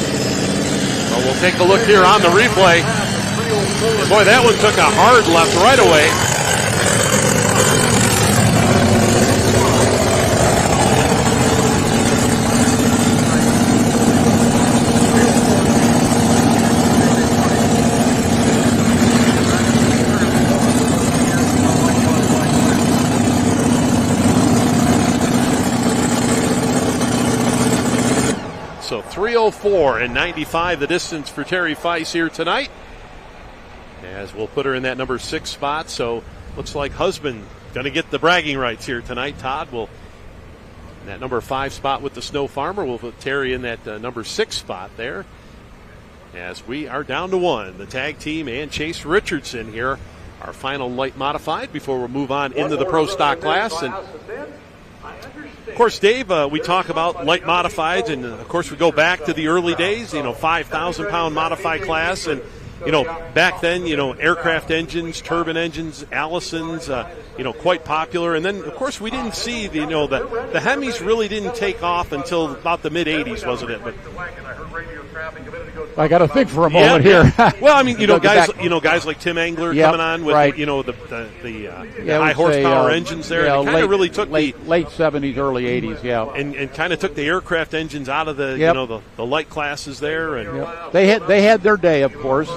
well, we'll take a look here on the replay. And boy, that one took a hard left right away. So 3:04 and 95 the distance for Terry Feist here tonight. As we'll put her in that number 6 spot. So looks like husband going to get the bragging rights here tonight. Todd will in that number 5 spot with the Snow Farmer. We'll put Terry in that number 6 spot there. As we are down to 1, the tag team and Chase Richardson here. Our final light modified before we move on into the pro stock class. And of course, Dave, we talk about light modifieds, and of course we go back to the early days, 5,000-pound modified class, and back then, aircraft engines, turbine engines, Allisons, quite popular. And then, of course, we didn't see the Hemis really didn't take off until about the mid '80s, wasn't it? But
I got to think for a moment here.
Well, I mean, guys like Tim Engler coming on with the high horsepower engines there.
Yeah,
it kind of really took
late 70s, early 80s, yeah.
And kind of took the aircraft engines out of the the light classes there. And
they had their day, of course.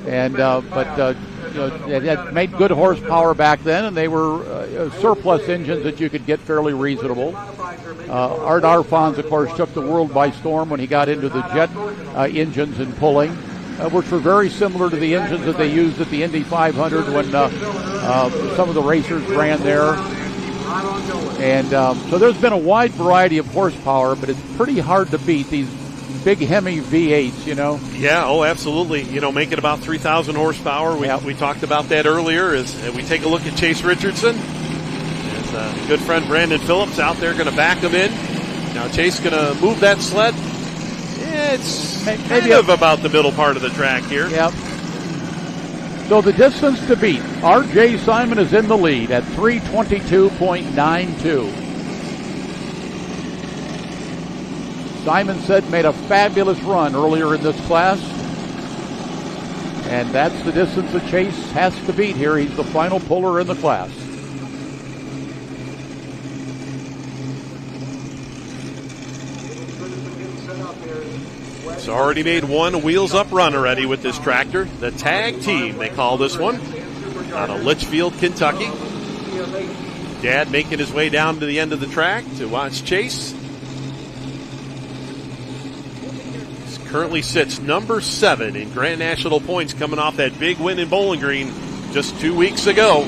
It had made good horsepower back then, and they were surplus engines that you could get fairly reasonable. Art Arfons, of course, took the world by storm when he got into the jet engines and pulling, which were very similar to the engines that they used at the Indy 500 when some of the racers ran there. And so there's been a wide variety of horsepower, but it's pretty hard to beat these big Hemi V8s,
Yeah, oh, absolutely. Making about 3,000 horsepower. We talked about that earlier as we take a look at Chase Richardson. As good friend Brandon Phillips out there going to back him in. Now Chase going to move that sled. It's maybe about the middle part of the track here.
Yep. So the distance to beat, R.J. Simon is in the lead at 3:22.92. Simon said made a fabulous run earlier in this class. And that's the distance that Chase has to beat here. He's the final puller in the class.
It's already made one wheels-up run already with this tractor. The tag team, they call this one, out of Litchfield, Kentucky. Dad making his way down to the end of the track to watch Chase. Currently sits number 7 in Grand National points, coming off that big win in Bowling Green just 2 weeks ago.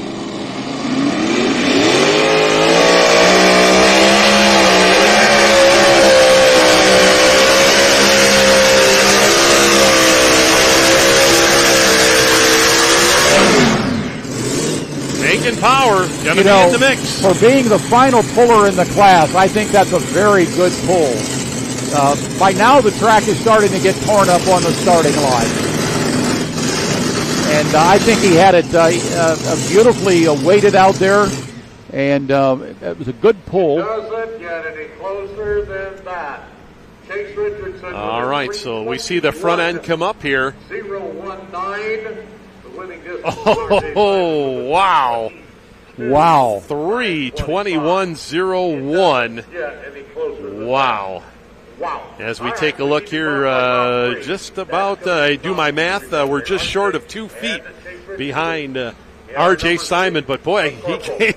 Making power, gonna be in the mix.
For being the final puller in the class, I think that's a very good pull. By now, the track is starting to get torn up on the starting line. And I think he had it beautifully weighted out there. And it was a good pull.
Doesn't get any closer than that. Chase Richardson.
All right, so we see the front end come up here.
019. The winning distance.
Oh, wow.
Wow.
3:21.01. Wow.
Wow.
As we take a look here, just about, I do my math, we're just short of 2 feet behind R.J. Simon. But, boy, he gave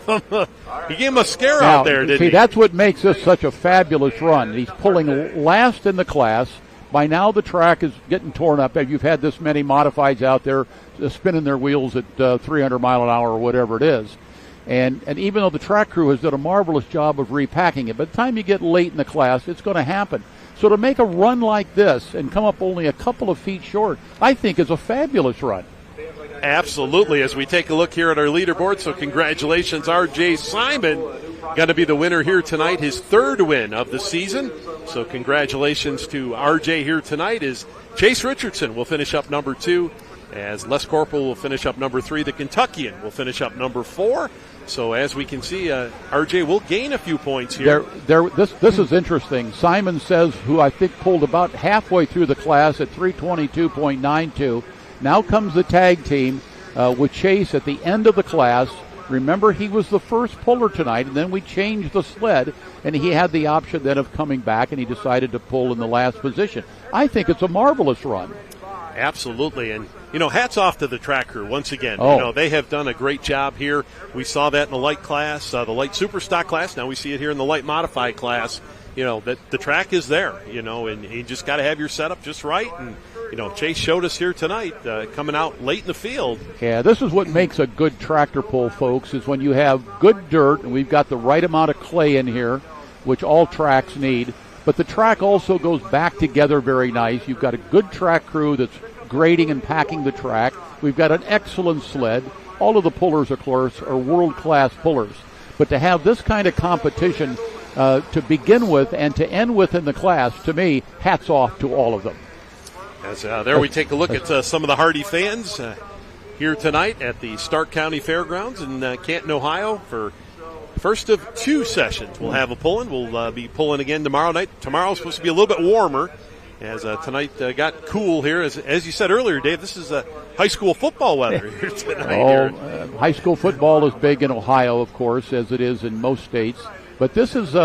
him a scare out there, didn't he?
That's what makes this such a fabulous run. He's pulling last in the class. By now, the track is getting torn up. You've had this many modifieds out there spinning their wheels at 300 mile an hour or whatever it is. And even though the track crew has done a marvelous job of repacking it, by the time you get late in the class, it's going to happen. So to make a run like this and come up only a couple of feet short, I think is a fabulous run.
Absolutely. As we take a look here at our leaderboard, so congratulations, R.J. Simon. Going to be the winner here tonight, his 3rd win of the season. So congratulations to R.J. here tonight. As Chase Richardson will finish up number 2. As Les Corporal will finish up number 3. The Kentuckian will finish up number 4. So as we can see, RJ will gain a few points here.
This is interesting. Simon says, who I think pulled about halfway through the class at 322.92. Now comes the tag team with Chase at the end of the class. Remember, he was the first puller tonight, and then we changed the sled, and he had the option then of coming back, and he decided to pull in the last position. I think it's a marvelous run.
Absolutely, and hats off to the track crew once again.
Oh.
They have done a great job here. We saw that in the light class, the light super stock class. Now we see it here in the light modified class. That the track is there, and you just got to have your setup just right. And Chase showed us here tonight, coming out late in the field.
Yeah, this is what makes a good tractor pull, folks, is when you have good dirt, and we've got the right amount of clay in here, which all tracks need. But the track also goes back together very nice. You've got a good track crew that's grading and packing the track. We've got an excellent sled. All of the pullers, of course, are world-class pullers. But to have this kind of competition to begin with and to end with in the class, to me, hats off to all of them.
As there we take a look at some of the Hardy fans here tonight at the Stark County Fairgrounds in Canton, Ohio for first of 2 sessions. We'll have a pulling. We'll be pulling again tomorrow night. Tomorrow's supposed to be a little bit warmer as tonight got cool here. As you said earlier, Dave, this is high school football weather here tonight.
High school football is big in Ohio, of course, as it is in most states. But this is,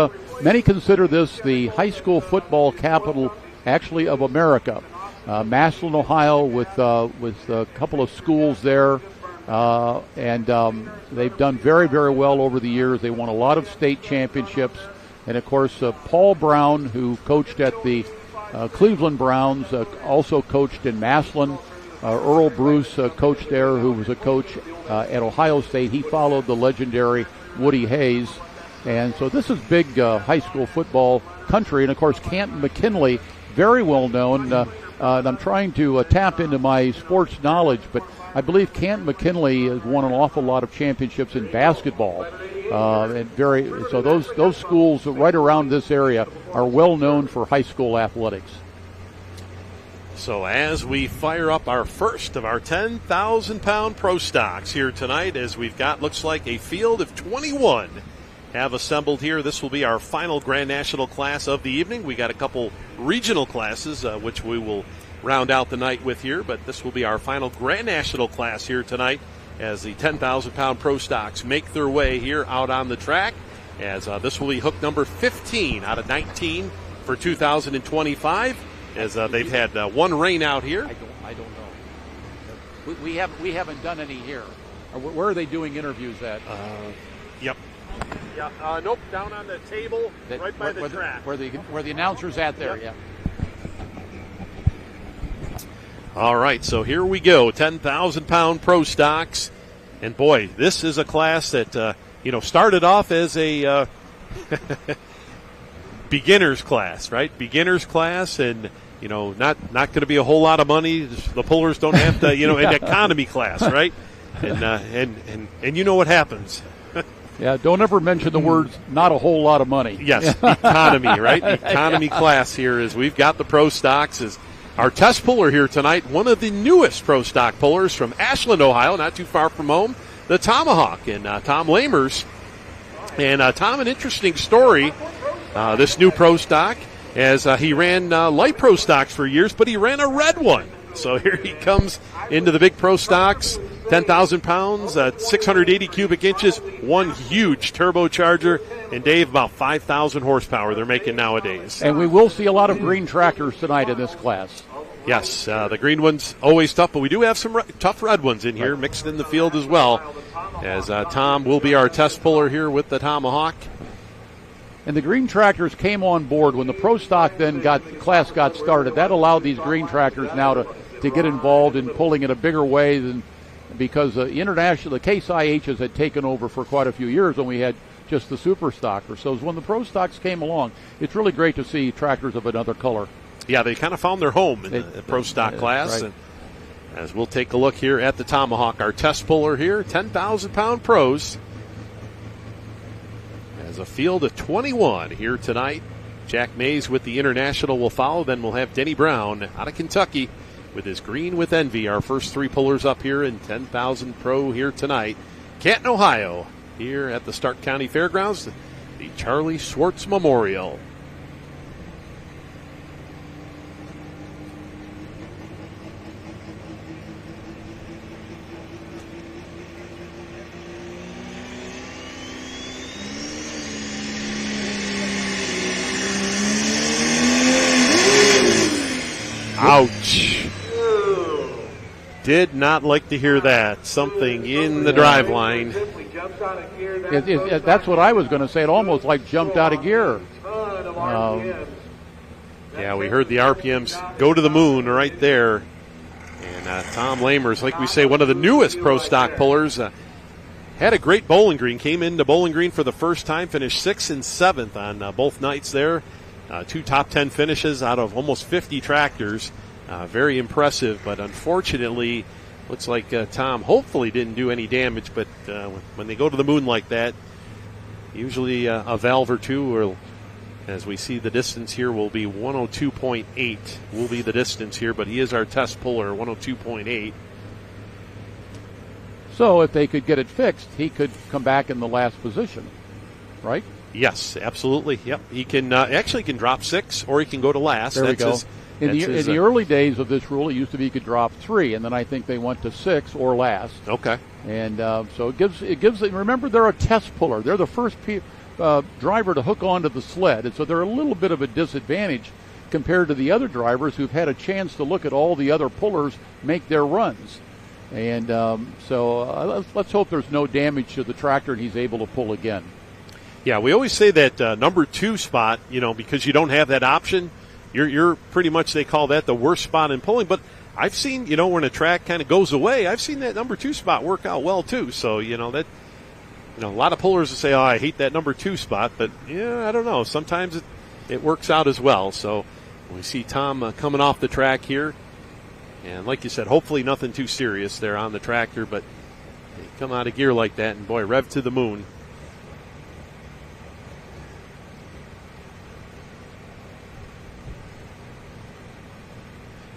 many consider this the high school football capital, actually, of America. Massillon, Ohio, with a couple of schools there. And they've done very, very well over the years. They won a lot of state championships. And, of course, Paul Brown, who coached at the Cleveland Browns, also coached in Massillon. Earl Bruce coached there, who was a coach at Ohio State. He followed the legendary Woody Hayes. And so this is big high school football country. And, of course, Canton McKinley, very well known. And I'm trying to tap into my sports knowledge, but I believe Canton McKinley has won an awful lot of championships in basketball. So those schools right around this area are well known for high school athletics.
So as we fire up our first of our 10,000-pound pro stocks here tonight, as we've got, looks like a field of 21 have assembled here. This will be our final Grand National class of the evening. We got a couple regional classes, which we will round out the night with here, but this will be our final Grand National class here tonight as the 10,000-pound pro stocks make their way here out on the track, as this will be hook number 15 out of 19 for 2025. as they've had one rain out here.
I don't know. We haven't done any here. Where are they doing interviews at?
Yep. Yeah. Nope. Down on the table, right by the track.
Where the announcer's at there.
Yep.
Yeah.
All right. So here we go. 10,000-pound pro stocks, and boy, this is a class that started off as a beginners class, right? Beginners class, and not going to be a whole lot of money. The pullers don't have to, an economy class, right? And you know what happens.
Yeah, don't ever mention the words "not a whole lot of money."
Yes, economy, right? Economy class here is we've got the pro stocks as our test puller here tonight. One of the newest pro stock pullers from Ashland, Ohio, not too far from home, the Tomahawk, and Tom Lamers. And Tom, an interesting story. This new pro stock, as he ran light pro stocks for years, but he ran a red one. So here he comes into the big pro stocks, 10,000 pounds, 680 cubic inches, one huge turbocharger, and Dave, about 5,000 horsepower they're making nowadays.
And we will see a lot of green tractors tonight in this class.
Yes, the green one's always tough, but we do have some tough red ones in here mixed in the field as well, as Tom will be our test puller here with the Tomahawk.
And the green tractors came on board when the pro stock class got started. That allowed these green tractors now to get involved in pulling in a bigger way than because the Case IHs had taken over for quite a few years when we had just the super stockers. So when the pro stocks came along, it's really great to see tractors of another color.
Yeah, they kind of found their home in the pro stock class.
Right.
And as we'll take a look here at the Tomahawk, our test puller here, 10,000-pound pros. As a field of 21 here tonight. Jack Mays with the International will follow. Then we'll have Denny Brown out of Kentucky with his Green with Envy. Our first three pullers up here in 10,000 pro here tonight. Canton, Ohio, here at the Stark County Fairgrounds, the Charlie Schwartz Memorial. Ouch. Did not like to hear that. Something in the drive line.
That's what I was going to say. It almost like jumped out of gear.
Yeah, we heard the RPMs go to the moon right there. And Tom Lamers, like we say, one of the newest pro stock pullers, had a great Bowling Green. Came into Bowling Green for the first time, finished 6th and 7th on both nights there. 2 top 10 finishes out of almost 50 tractors. Very impressive, but unfortunately, looks like Tom hopefully didn't do any damage. But when they go to the moon like that, usually a valve or two, or as we see the distance here, will be 102.8 will be the distance here. But he is our test puller, 102.8.
So if they could get it fixed, he could come back in the last position, right?
Yes, absolutely. Yep, he can actually can drop 6, or he can go to last.
There we go. In the early days of this rule, it used to be you could drop 3, and then I think they went to 6 or last.
Okay.
And so it gives. Remember, they're a test puller. They're the first driver to hook onto the sled, and so they're a little bit of a disadvantage compared to the other drivers who've had a chance to look at all the other pullers make their runs. And so let's hope there's no damage to the tractor and he's able to pull again.
Yeah, we always say that number 2 spot, because you don't have that option, you're pretty much, they call that the worst spot in pulling. But I've seen, when a track kind of goes away, I've seen that number 2 spot work out well too. So, that, a lot of pullers will say, oh, I hate that number 2 spot. But, I don't know. Sometimes it works out as well. So we see Tom coming off the track here. And like you said, hopefully nothing too serious there on the tractor. But they come out of gear like that, and, boy, rev to the moon.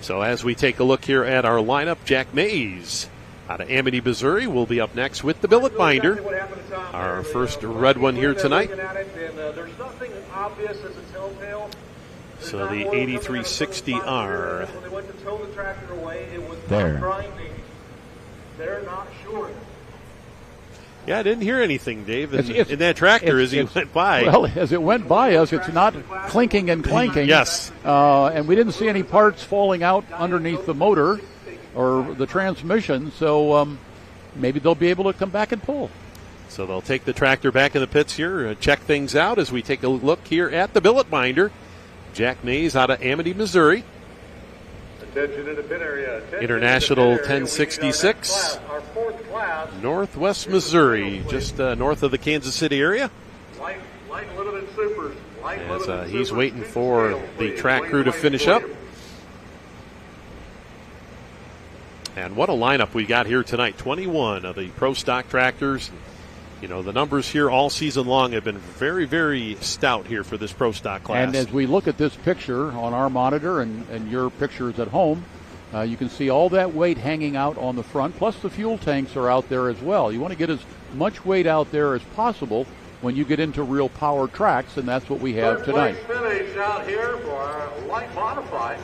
So as we take a look here at our lineup, Jack Mays out of Amity, Missouri will be up next with the billet binder. Our first red one here tonight. So the 8360R.
There.
Yeah, I didn't hear anything, Dave, in that tractor as he went by.
Well, as it went by us, it's not clinking and clanking.
Yes.
And we didn't see any parts falling out underneath the motor or the transmission, so maybe they'll be able to come back and pull.
So they'll take the tractor back in the pits here, check things out as we take a look here at the billet binder. Jack Mays out of Amity, Missouri.
Attention in the pit area.
International 1066.
Our fourth class.
Northwest Missouri, just north of the Kansas City area.
Light limited supers.
As he's waiting for the track crew to finish up. And what a lineup we got here tonight. 21 of the Pro Stock tractors. You know, the numbers here all season long have been very, very stout here for this Pro Stock class.
And as we look at this picture on our monitor and your pictures at home, you can see all that weight hanging out on the front, plus the fuel tanks are out there as well. You want to get as much weight out there as possible when you get into real power tracks, and that's what we have tonight.
Finish out here for our light modified.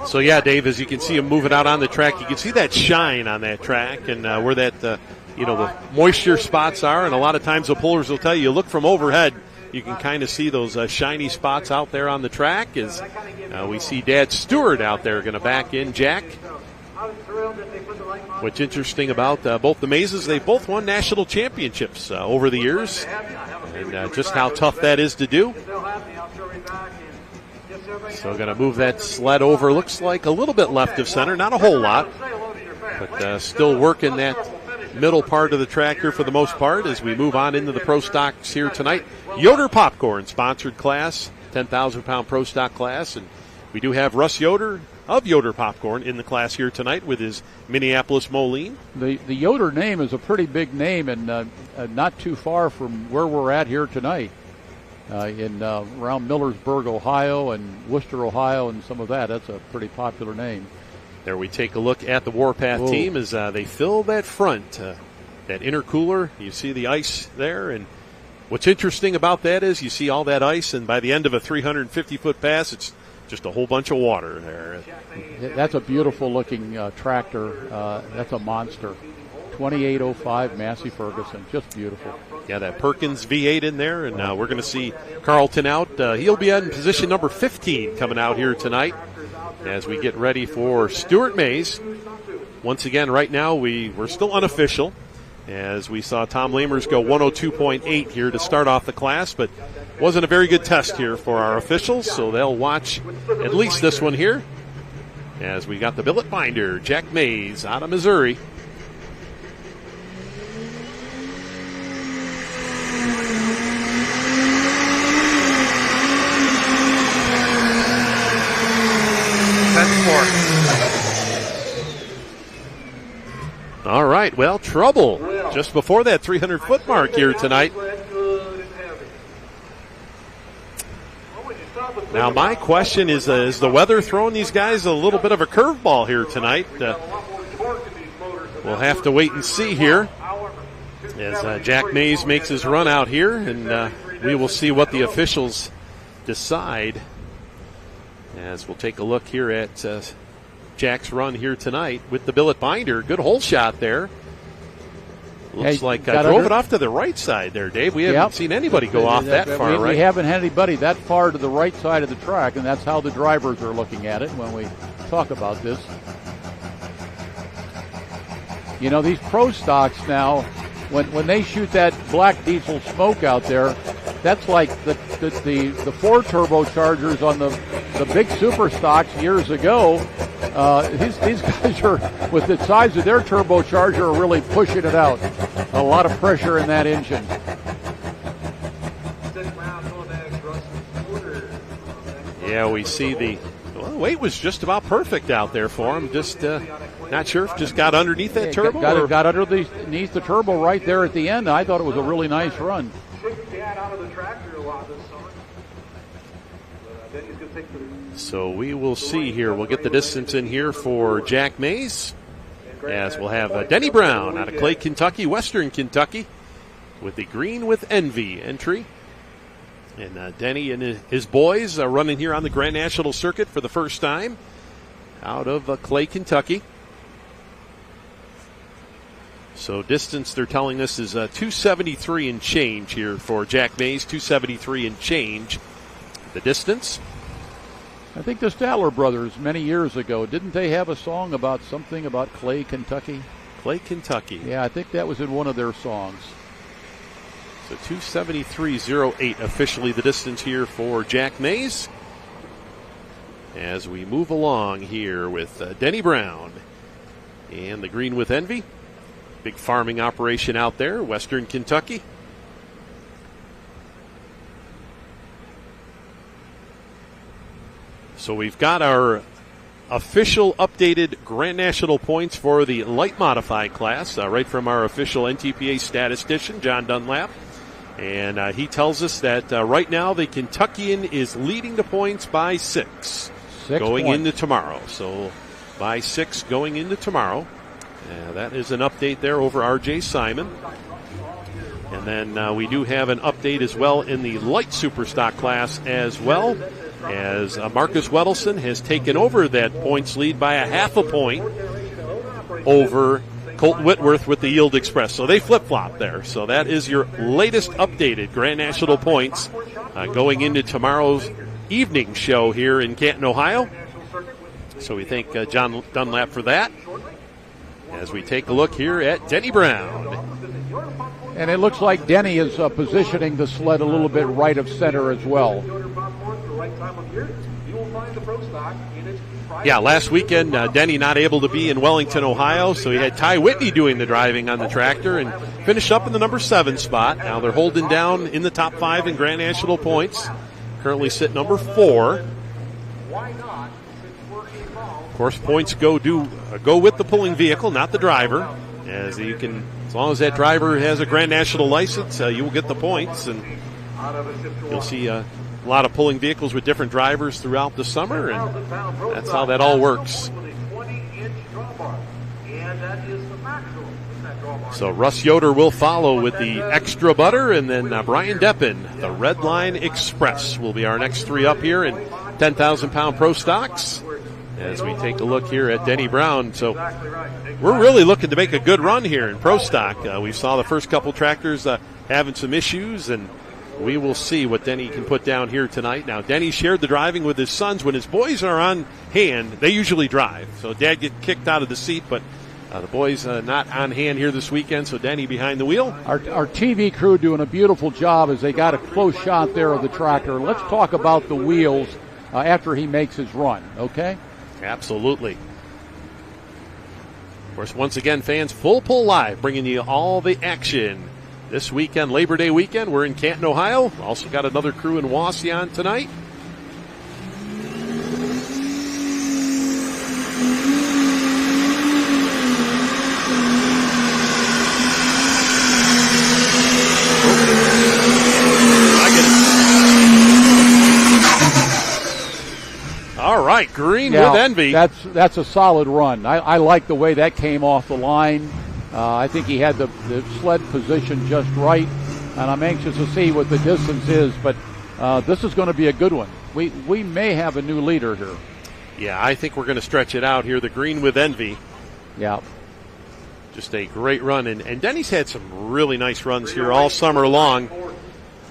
So, yeah, Dave, as you can see him moving out on the track, you can see that shine on that track and where that, the moisture spots are. And a lot of times the pullers will tell you, look from overhead, you can kind of see those shiny spots out there on the track as we see Dad Stewart out there going to back in Jack. What's interesting about both the Mazes, they both won national championships over the years. And just how tough that is to do. So going to move that sled over. Looks like a little bit left of center, not a whole lot, but still working that middle part of the track here for the most part as we move on into the Pro Stocks here tonight. Yoder Popcorn sponsored class, 10,000-pound Pro Stock class, and we do have Russ Yoder of Yoder Popcorn in the class here tonight with his Minneapolis Moline.
The Yoder name is a pretty big name and not too far from where we're at here tonight. In around Millersburg, Ohio, and Worcester, Ohio, and some of that. That's a pretty popular name.
There we take a look at the Warpath team as they fill that front, that intercooler. You see the ice there, and what's interesting about that is you see all that ice, and by the end of a 350-foot pass, it's just a whole bunch of water there.
That's a beautiful-looking tractor. That's a monster. 2805 Massey Ferguson, just beautiful.
Yeah, that Perkins V8 in there, and we're going to see Carlton out. He'll be in position number 15 coming out here tonight as we get ready for Stuart Mays. Once again, right now we're still unofficial as we saw Tom Lamers go 102.8 here to start off the class, but wasn't a very good test here for our officials, so they'll watch at least this one here as we got the billet binder, Jack Mays out of Missouri. All right, well, trouble just before that 300-foot mark here tonight. Now, my question is the weather throwing these guys a little bit of a curveball here tonight? We'll have to wait and see here as Jack Mays makes his run out here, and we will see what the officials decide as we'll take a look here at Jack's run here tonight with the billet binder. Good hole shot there. Looks like I drove it off to the right side there, Dave. We haven't seen anybody go off that far, right?
We haven't had anybody that far to the right side of the track, and that's how the drivers are looking at it when we talk about this. You know, these Pro Stocks now, when they shoot that black diesel smoke out there, that's like the four turbochargers on the big super stocks years ago. These guys are, with the size of their turbocharger, are really pushing it out. A lot of pressure in that engine.
Yeah, we see the weight was just about perfect out there for him. Just not sure if just got underneath that turbo.
Got underneath the turbo right there at the end. I thought it was a really nice run.
So we will see here. We'll get the distance in here for Jack Mays, as we'll have Denny Brown out of Clay, Kentucky, Western Kentucky, with the Green with Envy entry. And Denny and his boys are running here on the Grand National Circuit for the first time out of Clay, Kentucky. So distance, they're telling us, is 273 and change here for Jack Mays. 273 and change. The distance.
I think the Statler brothers, many years ago, didn't they have a song about something about Clay, Kentucky?
Clay, Kentucky.
Yeah, I think that was in one of their songs.
So 273.08 officially the distance here for Jack Mays. As we move along here with Denny Brown and the Green with Envy. Big farming operation out there, Western Kentucky. So we've got our official updated Grand National points for the light modified class, right from our official NTPA statistician, John Dunlap. And he tells us that right now the Kentuckian is leading the points by 6 going into tomorrow. So by 6 going into tomorrow. That is an update there over RJ Simon. And then we do have an update as well in the light superstock class as well, as Marcus Wedelson has taken over that points lead by a half a point over Colton Whitworth with the Yield Express. So they flip-flop there. So that is your latest updated Grand National points going into tomorrow's evening show here in Canton, Ohio. So we thank John Dunlap for that. As we take a look here at Denny Brown.
And it looks like Denny is positioning the sled a little bit right of center as well.
Yeah, last weekend, Denny not able to be in Wellington, Ohio, so he had Ty Whitney doing the driving on the tractor and finished up in the number 7 spot. Now they're holding down in the top 5 in Grand National points. Currently sit number 4. Of course, points go with the pulling vehicle, not the driver. As long as that driver has a Grand National license, you will get the points, and you'll see a lot of pulling vehicles with different drivers throughout the summer, and that's how that all works. So Russ Yoder will follow with the extra butter, and then Brian Deppen, the Red Line Express, will be our next 3 up here in 10,000-pound pro stocks. As we take a look here at Denny Brown. So we're really looking to make a good run here in pro stock. We saw the first couple tractors having some issues, and we will see what Denny can put down here tonight. Now, Denny shared the driving with his sons. When his boys are on hand, they usually drive. So Dad gets kicked out of the seat, but the boys not on hand here this weekend, so Denny behind the wheel.
Our TV crew doing a beautiful job as they got a close shot there of the tractor. Let's talk about the wheels after he makes his run, okay?
Absolutely. Of course, once again, fans, Full Pull Live, bringing you all the action this weekend, Labor Day weekend. We're in Canton, Ohio. Also got another crew in Wasion tonight. All right, Green with Envy.
That's a solid run. I like the way that came off the line. I think he had the sled position just right, and I'm anxious to see what the distance is, but this is going to be a good one. We may have a new leader here.
Yeah, I think we're going to stretch it out here. The Green with Envy.
Yeah.
Just a great run, and Denny's had some really nice runs here all summer long.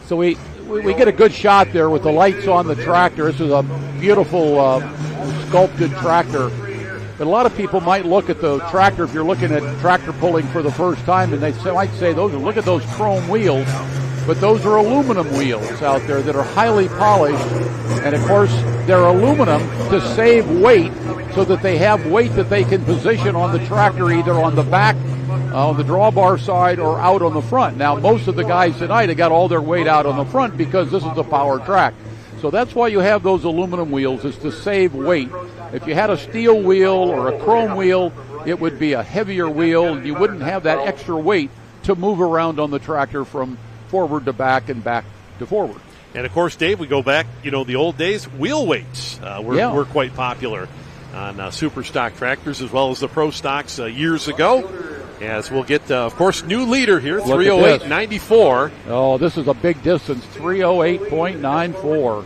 So we get a good shot there with the lights on the tractor. This is a beautiful sculpted tractor. But a lot of people might look at the tractor, if you're looking at tractor pulling for the first time, and they might say, look at those chrome wheels. But those are aluminum wheels out there that are highly polished. And, of course, they're aluminum to save weight so that they have weight that they can position on the tractor either on the back, on the drawbar side, or out on the front. Now, most of the guys tonight have got all their weight out on the front because this is a power track. So that's why you have those aluminum wheels, is to save weight. If you had a steel wheel or a chrome wheel, it would be a heavier wheel, and you wouldn't have that extra weight to move around on the tractor from forward to back and back to forward.
And, of course, Dave, we go back, the old days, wheel weights were quite popular on super stock tractors as well as the pro stocks years ago. As we'll get, of course, new leader here, 308.94.
Oh, this is a big distance, 308.94.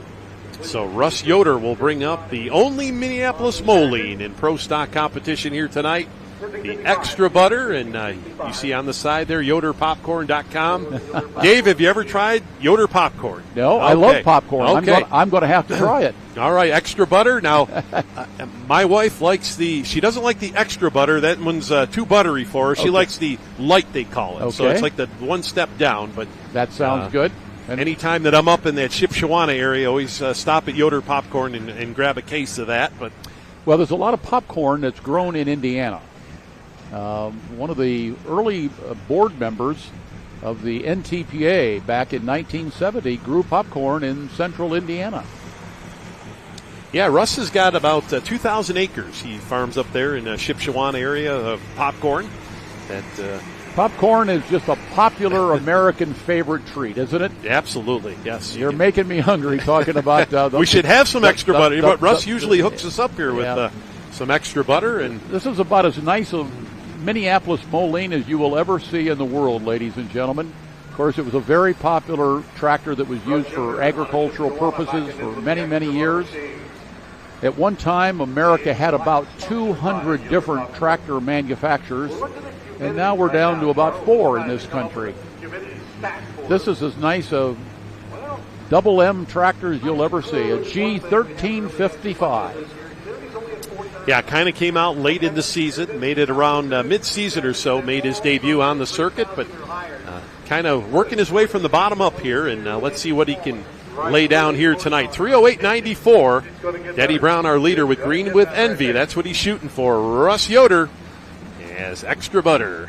So Russ Yoder will bring up the only Minneapolis Moline in pro stock competition here tonight. the extra butter, and you see on the side there, yoderpopcorn.com. Dave, have you ever tried Yoder popcorn?
No,
okay.
I love popcorn.
Okay.
I'm going to have to try it.
All right, extra butter. Now, my wife likes she doesn't like the extra butter. That one's too buttery for her. She likes the light, they call it.
Okay.
So it's like the one step down. But
that sounds good.
And anytime that I'm up in that Shipshewana area, I always stop at Yoder Popcorn and grab a case of that. But
well, there's a lot of popcorn that's grown in Indiana. One of the early board members of the NTPA back in 1970 grew popcorn in central Indiana.
Yeah, Russ has got about 2,000 acres. He farms up there in the Shipshewana area of popcorn.
Popcorn is just a popular American favorite treat, isn't it?
Absolutely, yes.
You're making me hungry talking about
we should have some extra butter, but Russ usually hooks us up here with some extra butter. And
this is about as nice a Minneapolis Moline as you will ever see in the world, ladies and gentlemen. Of course, it was a very popular tractor that was used for agricultural purposes for many, many years. At one time, America had about 200 different tractor manufacturers, and now we're down to about 4 in this country. This is as nice a double M tractor as you'll ever see, a G1355.
Yeah, kind of came out late in the season, made it around mid-season or so, made his debut on the circuit, but kind of working his way from the bottom up here, and let's see what he can lay down here tonight. 308.94. Denny Brown, our leader, with Green with Envy. That's what he's shooting for. Russ Yoder as extra butter.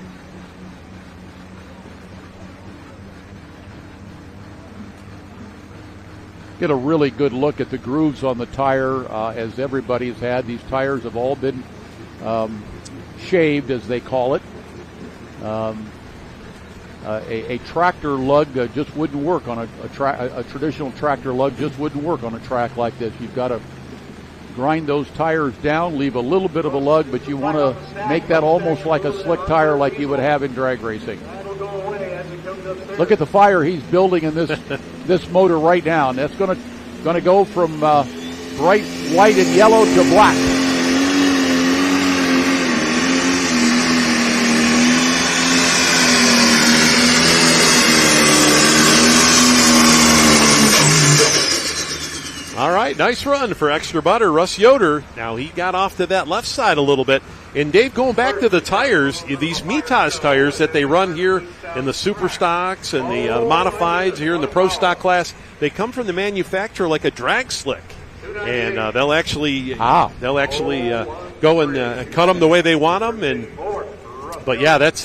Get a really good look at the grooves on the tire as everybody's had. These tires have all been shaved, as they call it. A tractor lug just wouldn't work on a traditional tractor lug just wouldn't work on a track like this. You've got to grind those tires down, leave a little bit of a lug, but you want to make that almost like a slick tire like you would have in drag racing. Look at the fire he's building in this motor right now. And that's going to go from bright white and yellow to black.
All right, nice run for extra butter. Russ Yoder, now he got off to that left side a little bit. And Dave, going back to the tires, these Mitas tires that they run here in the super stocks and the modifieds here in the pro stock class, they come from the manufacturer like a drag slick. And they'll actually go and cut them the way they want them. But yeah, that's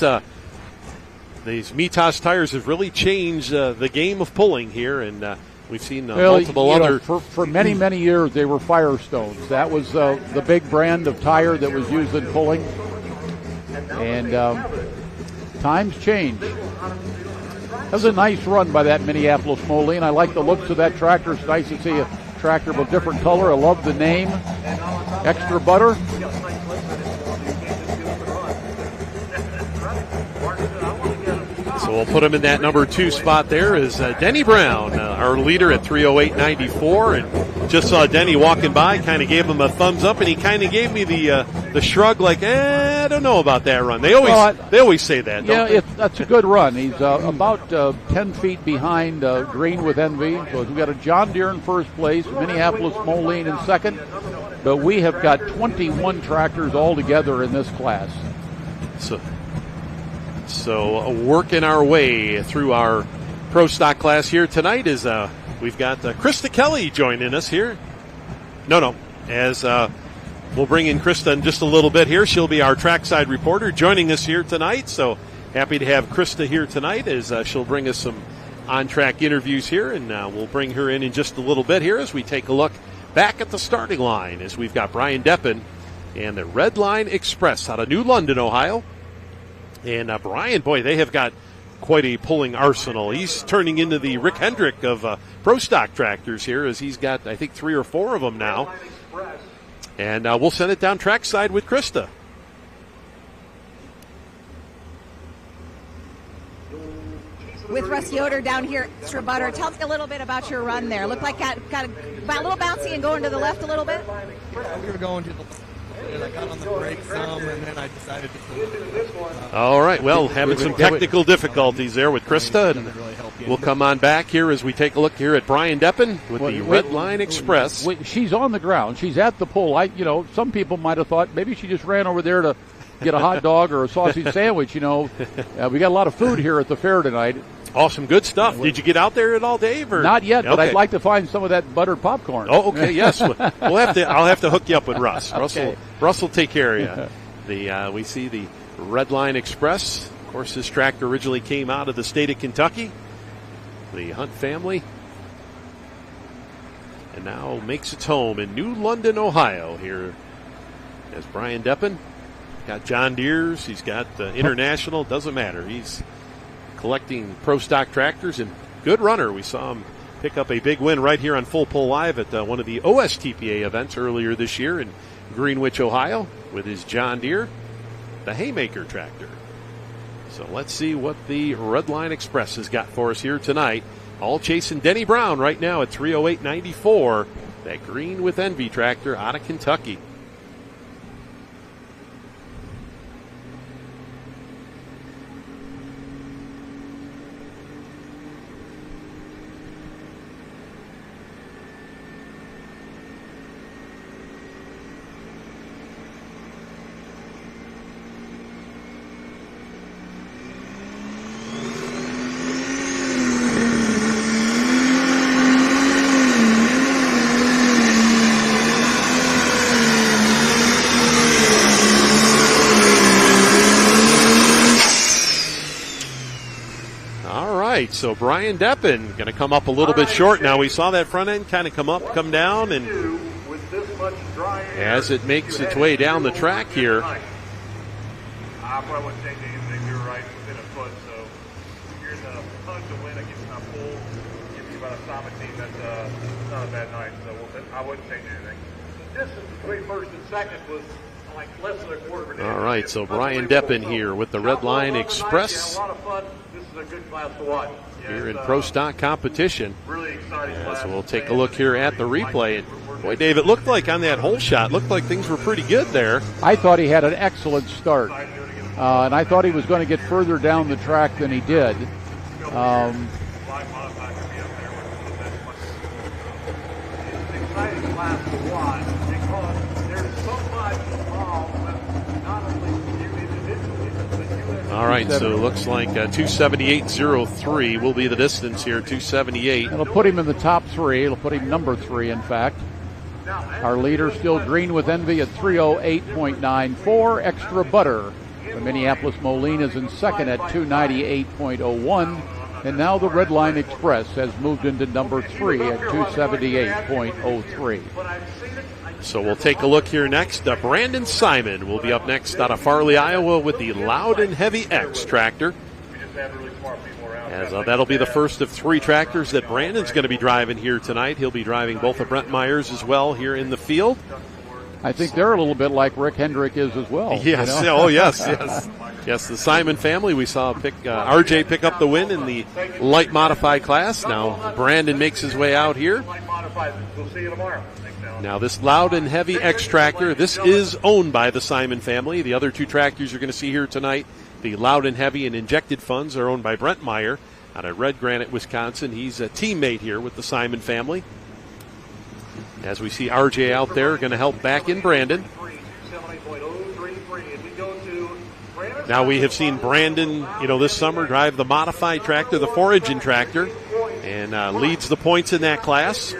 these Mitas tires have really changed the game of pulling here, and we've seen multiple other.
For many, many years, they were Firestones. That was the big brand of tire that was used in pulling. And times change. That was a nice run by that Minneapolis Moline. I like the looks of that tractor. It's nice to see a tractor of a different color. I love the name. Extra butter.
So we'll put him in that number 2 spot there is Denny Brown, our leader at 308.94. And just saw Denny walking by, kind of gave him a thumbs up, and he kind of gave me the shrug like, I don't know about that run. They always say that, don't they?
That's a good run. He's about 10 feet behind Green with Envy. So we've got a John Deere in first place, Minneapolis Moline in second. But we have got 21 tractors altogether in this class.
So working our way through our pro stock class here tonight is we've got Krista Kelly joining us here. As we'll bring in Krista in just a little bit here. She'll be our trackside reporter joining us here tonight. So happy to have Krista here tonight as she'll bring us some on-track interviews here, and we'll bring her in just a little bit here as we take a look back at the starting line as we've got Brian Deppen and the Red Line Express out of New London, Ohio. And Brian, boy, they have got quite a pulling arsenal. He's turning into the Rick Hendrick of pro stock tractors here, as he's got, I think, 3 or 4 of them now. And we'll send it down trackside with Krista.
With Russ Yoder down here, extra butter. Tell me a little bit about your run there. Looked like got a little bouncy and going to the left a little bit.
We were going to the and I got on the brake some, and then I decided to.
All right, well, having some technical difficulties there with Krista, and we'll come on back here as we take a look here at Brian Deppen with the Red Line Express.
She's on the ground. She's at the pole. Some people might have thought maybe she just ran over there to get a hot dog or a sausage sandwich. We got a lot of food here at the fair tonight.
Awesome, good stuff. Did you get out there at all, Dave? Or?
Not yet, but I'd like to find some of that buttered popcorn.
Oh, okay, yes. I'll have to hook you up with Russ.
Okay.
Russ will take care of you. We see the Red Line Express. Of course, this tractor originally came out of the state of Kentucky. The Hunt family. And now makes its home in New London, Ohio. Here as Brian Deppen. Got John Deere's. He's got International. Doesn't matter. He's collecting pro stock tractors, and good runner. We saw him pick up a big win right here on Full Pull Live at one of the OSTPA events earlier this year in Greenwich, Ohio, with his John Deere, the Haymaker tractor. So let's see what the Red Line Express has got for us here tonight. All chasing Denny Brown right now at 3:08.94. That Green with Envy tractor out of Kentucky. So Brian Deppen going to come up a little bit short now. We saw that front end kind of come down, and as it makes its way down the track here.
I probably wouldn't change anything. You're right within a foot, so you're in the hunt to win against a full. Give you about a Simon team that's not a bad night, so I wouldn't change anything. The distance between first and second was like less than a quarter of an inch.
All right, so Brian Deppen here with the Red Line Express.
A lot of fun. This is a good class to watch.
Here in pro stock competition.
Really exciting class.
So we'll take a look here at the replay. And boy, Dave, it looked like on that hole shot, looked like things were pretty good there.
I thought he had an excellent start, and I thought he was going to get further down the track than he did.
It's an exciting class to watch because there's so much involved with not only you individually, but you.
All right, so it looks like 278.03 will be the distance here, 278.
It'll put him in the top three. It'll put him number 3, in fact. Our leader still Green with Envy at 3:08.94. Extra Butter. The Minneapolis Moline is in second at 298.01. And now the Red Line Express has moved into number 3 at 278.03.
So we'll take a look here next. Brandon Simon will be up next out of Farley, Iowa with the Loud and Heavy X tractor. As that'll be the first of 3 tractors that Brandon's going to be driving here tonight. He'll be driving both of Brent Myers as well here in the field.
I think they're a little bit like Rick Hendrick is as well.
Yes,
you know?
Oh yes. Yes, the Simon family. We saw RJ pick up the win in the light modified class. Now Brandon makes his way out here.
We'll see you tomorrow.
Now this Loud and Heavy X tractor, this is owned by the Simon family. The other 2 tractors you're going to see here tonight, the Loud and Heavy and Injected Funds, are owned by Brent Meyer out of Red Granite, Wisconsin. He's a teammate here with the Simon family. As we see RJ out there, going to help back in Brandon. Now we have seen Brandon, this summer drive the modified tractor, the 4-engine tractor, and leads the points in that class.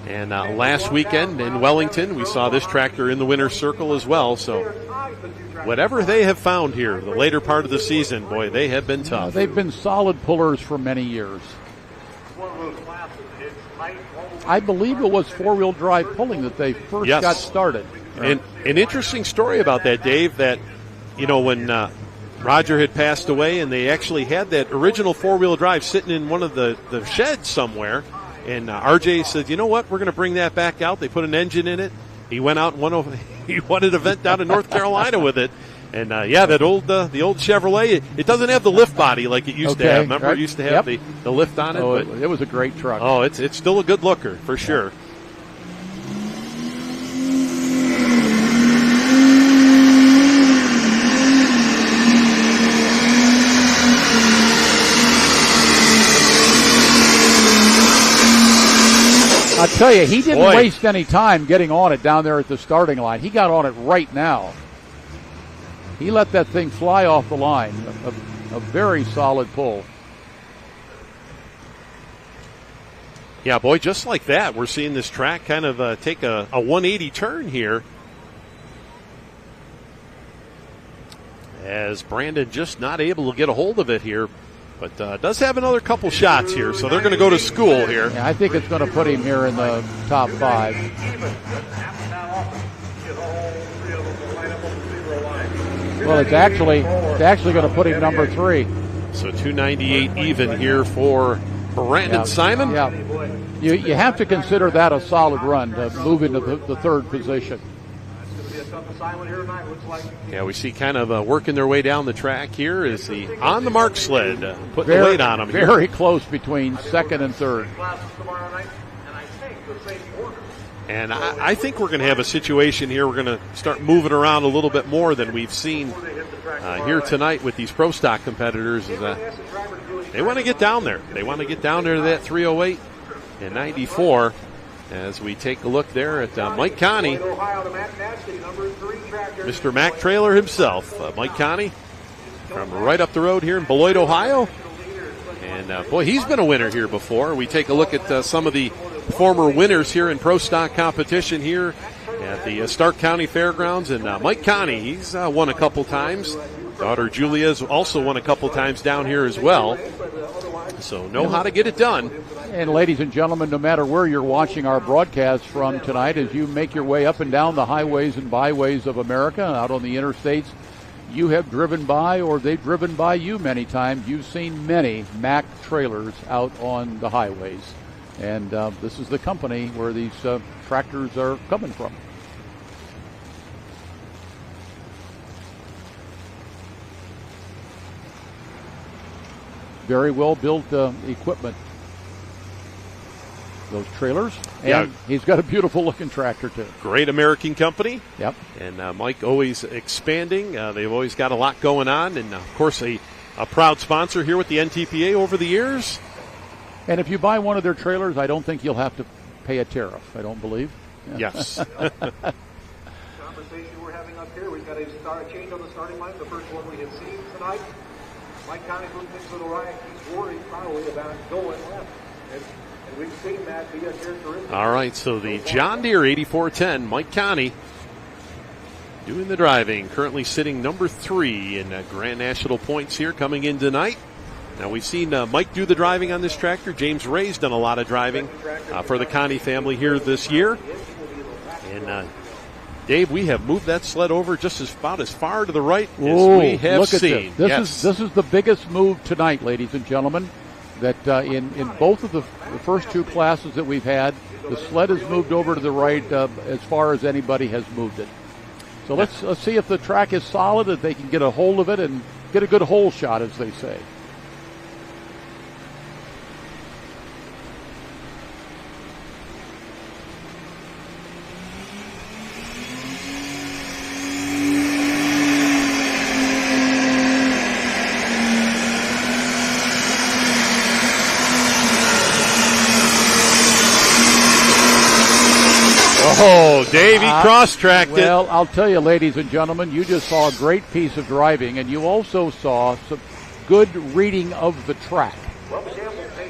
And last weekend in Wellington, we saw this tractor in the winner's circle as well. So whatever they have found here, the later part of the season, boy, they have been tough.
They've been solid pullers for many years. I believe it was 4-wheel drive pulling that they first got started.
And an interesting story about that, Dave, that, when Roger had passed away and they actually had that original 4-wheel drive sitting in one of the sheds somewhere. And RJ said, you know what, we're going to bring that back out. They put an engine in it. He went out and he won an event down in North Carolina with it. And, that old the old Chevrolet, it doesn't have the lift body like it used to have. Remember,
right.
It used to have the lift on it.
Oh,
but
it was a great truck.
Oh, it's still a good looker, for sure.
I'll tell you, he didn't
Boy.
waste any time getting on it down there at the starting line. He got on it right now. He let that thing fly off the line. A very solid pull.
Yeah, boy, just like that, we're seeing this track kind of take a 180 turn here. As Brandon just not able to get a hold of it here, but does have another couple shots here, so they're going to go to school here.
Yeah, I think it's going to put him here in the top 5. Well, it's actually going to put him number 3.
So 298 even here for Brandon Simon.
Yeah, you have to consider that a solid run to move into the 3rd position.
Yeah, we see kind of working their way down the track here is the on the mark sled, putting the weight on them.
Very close between 2nd and 3rd.
And I think we're going to have a situation here. We're going to start moving around a little bit more than we've seen here tonight with these pro stock competitors. Is they want to get down there. They want to get down there to that 308 and 94. As we take a look there at Mike Connie, Mr. Mack Trailer himself, Mike Connie, from right up the road here in Beloit, Ohio. And boy, he's been a winner here before. We take a look at some of the former winners here in pro stock competition here at the Stark County Fairgrounds. And Mike Connie, he's won a couple times. Daughter Julia's also won a couple times down here as well. So know how to get it done.
And ladies and gentlemen, no matter where you're watching our broadcast from tonight, as you make your way up and down the highways and byways of America, out on the interstates, you have driven by or they've driven by you many times. You've seen many Mack trailers out on the highways. And this is the company where these tractors are coming from. Very well built equipment, those trailers. And
yeah,
he's got a beautiful looking tractor too.
Great American company.
Yep.
And Mike always expanding. They've always got a lot going on. And of course a proud sponsor here with the NTPA over the years.
And if you buy one of their trailers, I don't think you'll have to pay a tariff, I don't believe.
Yes.
Conversation we're having up here. We've got a change on the starting line. The first one we have seen tonight. Mike Connie moved into the right. He's worried probably about going left. And we've seen that be a characteristic.
All right, so the John Deere 8410, Mike Connie doing the driving. Currently sitting number 3 in Grand National points here coming in tonight. Now we've seen Mike do the driving on this tractor. James Ray's done a lot of driving for the Connie family here this year. And Dave, we have moved that sled over just about as far to the right as we have seen.
This is the biggest move tonight, ladies and gentlemen. That in both of the first 2 classes that we've had, the sled has moved over to the right as far as anybody has moved it. So let's see if the track is solid, that they can get a hold of it and get a good hole shot, as they say.
Oh, Dave, he cross-tracked it.
Well, I'll tell you, ladies and gentlemen, you just saw a great piece of driving, and you also saw some good reading of the track.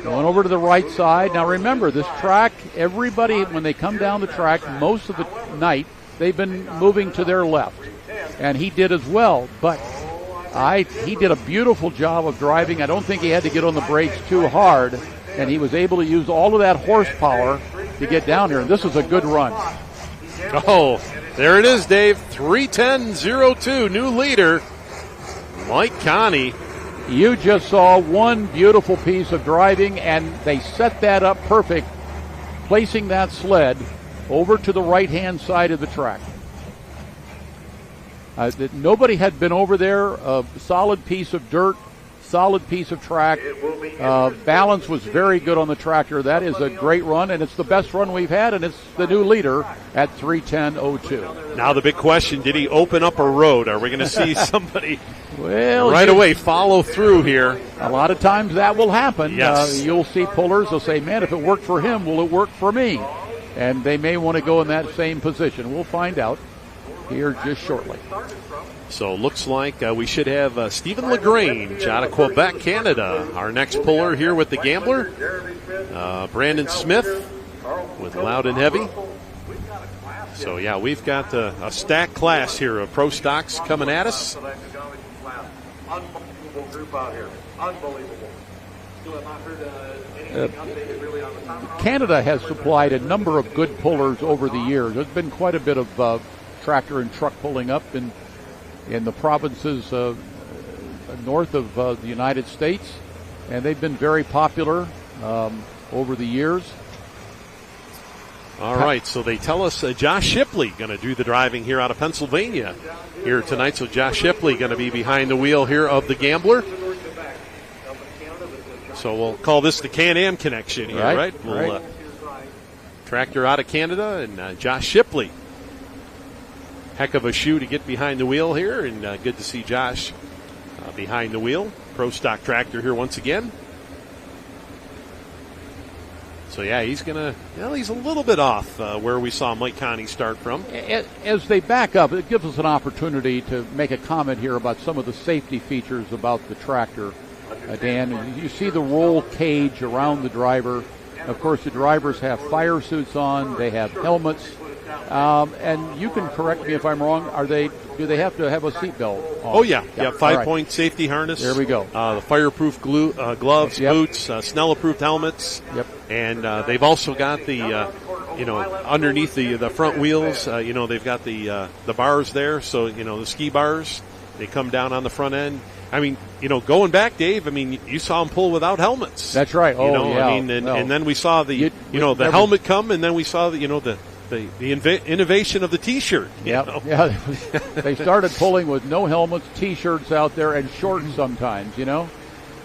Going over to the right side. Now, remember, this track, everybody, when they come down the track, most of the night, they've been moving to their left. And he did as well, but he did a beautiful job of driving. I don't think he had to get on the brakes too hard, and he was able to use all of that horsepower to get down here, and this is a good run.
Oh, there it is, Dave. 3:10.02, new leader, Mike Connie.
You just saw one beautiful piece of driving, and they set that up perfect, placing that sled over to the right-hand side of the track. Nobody had been over there. A solid piece of dirt, solid piece of track. Balance was very good on the tractor. That is a great run, and it's the best run we've had, and it's the new leader at 3:10.02.
Now the big question, did he open up a road? Are we going to see somebody
well,
right away follow through here?
A lot of times that will happen.
Yes.
You'll see pullers, they'll say, man, if it worked for him, will it work for me? and they may want to go in that same position. We'll find out here just shortly.
So looks like we should have Stephen LaGrange out of Quebec, Canada. Our next puller here with the Gambler. Brandon Smith with Loud and Heavy. So, yeah, we've got a stacked class here of pro stocks coming at us.
Unbelievable group out here. Unbelievable. Still have not heard anything updated really on the top.
Canada has supplied a number of good pullers over the years. There's been quite a bit of tractor and truck pulling up in the provinces north of the United States, and they've been very popular over the years.
All right, so they tell us Josh Shipley going to do the driving here out of Pennsylvania here tonight. So Josh Shipley going to be behind the wheel here of the Gambler. So we'll call this the Can-Am connection here, right? We'll tractor out of Canada and Josh Shipley. Heck of a shoe to get behind the wheel here, and good to see Josh behind the wheel. Pro stock tractor here once again. So, yeah, he's he's a little bit off where we saw Mike Connie start from.
As they back up, it gives us an opportunity to make a comment here about some of the safety features about the tractor, Dan. You see the roll cage around the driver. Of course, the drivers have fire suits on. They have helmets. And you can correct me if I'm wrong. Do they have to have a seatbelt on?
Oh, yeah. 5-point safety harness.
There we go.
The fireproof gloves,
Yep.
boots, Snell-approved helmets.
Yep.
And they've also got the, underneath the front wheels, they've got the bars there. So, the ski bars, they come down on the front end. I mean, going back, Dave, you saw them pull without helmets.
That's right.
And then we saw the helmet come, and then we saw the innovation of the T-shirt.
Yeah, they started pulling with no helmets, T-shirts out there, and shorts sometimes,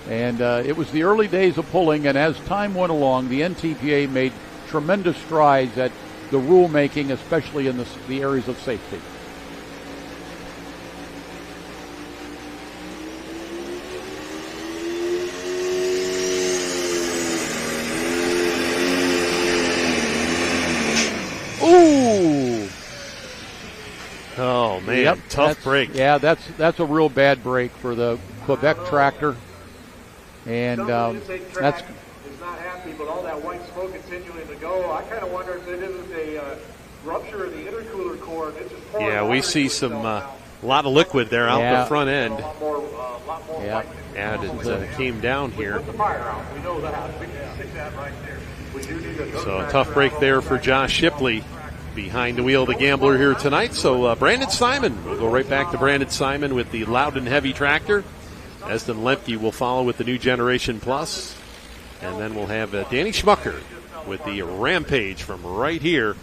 And it was the early days of pulling, and as time went along, the NTPA made tremendous strides at the rulemaking, especially in the areas of safety. Ooh!
Oh man, tough break.
Yeah, that's a real bad break for the Quebec tractor, and that's.
Is not happy, but all that white smoke continuing to go. I kind of wonder if it isn't a rupture of the intercooler core.
Yeah, we see some lot of liquid there out the front end. And it came down here. So a tough break there for Josh Shipley behind the wheel of the Gambler here tonight. So Brandon Simon, we'll go right back to Brandon Simon with the Loud and Heavy tractor. Eston Lemke will follow with the New Generation Plus. And then we'll have Danny Schmucker with the Rampage from right here,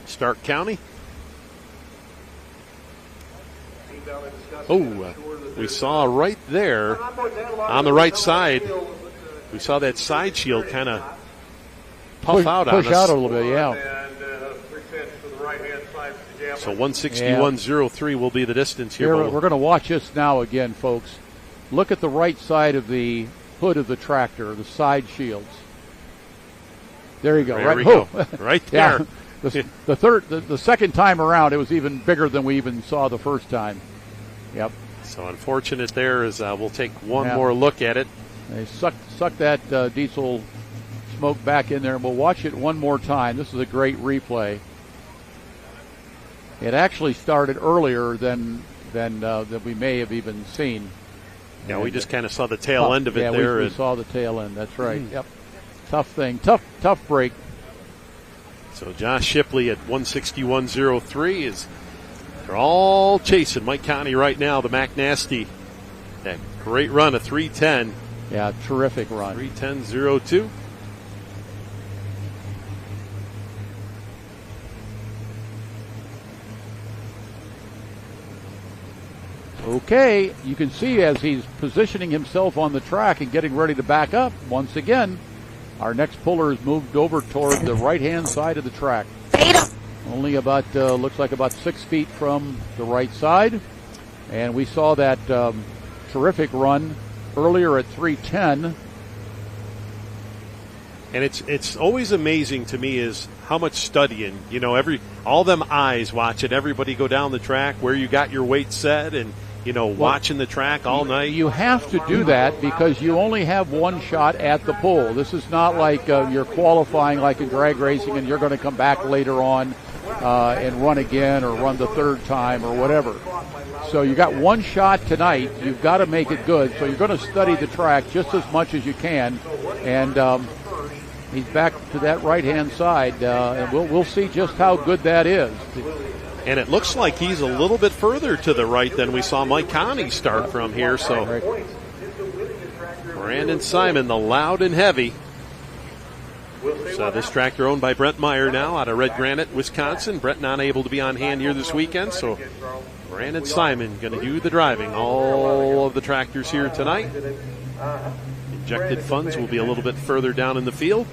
Stark County. Oh, we saw right there on the right side, we saw that side shield kind of push out on us.
Push out a little bit, yeah.
So 161.03 will be the distance here.
We're going to watch this now again, folks. Look at the right side of the hood of the tractor, the side shields. There you go.
There we go. Right there.
The second time around, it was even bigger than we even saw the first time. Yep.
So unfortunate there is we'll take one more look at it.
They suck that diesel smoke back in there, and we'll watch it one more time. This is a great replay. It actually started earlier than we may have even seen.
Yeah, we just kind of saw the tail end of it there.
We saw the tail end. That's right. Yep. Tough thing. Tough break.
So Josh Shipley at 161.03 they're all chasing Mike Connie right now, the Mac Nasty. That great run of 3:10.
Yeah, terrific run.
3:10.02.
Okay, you can see as he's positioning himself on the track and getting ready to back up, once again, our next puller is moved over toward the right-hand side of the track. Only about, looks like about 6 feet from the right side. And we saw that terrific run earlier at 3:10.
And it's always amazing to me is how much studying, all them eyes watching everybody go down the track, where you got your weight set, and watching the track all night.
You have to do that because you only have one shot at the pole. This is not like you're qualifying like in drag racing and you're going to come back later on and run again or run the third time or whatever. So you got one shot tonight. You've got to make it good. So you're going to study the track just as much as you can. And he's back to that right-hand side, and we'll see just how good that is.
And it looks like he's a little bit further to the right than we saw Mike Connie start from here. So Brandon Simon, the loud and heavy. So this tractor owned by Brent Meyer now out of Red Granite, Wisconsin. Brent not able to be on hand here this weekend, so Brandon Simon going to do the driving. All of the tractors here tonight. Injected funds will be a little bit further down in the field.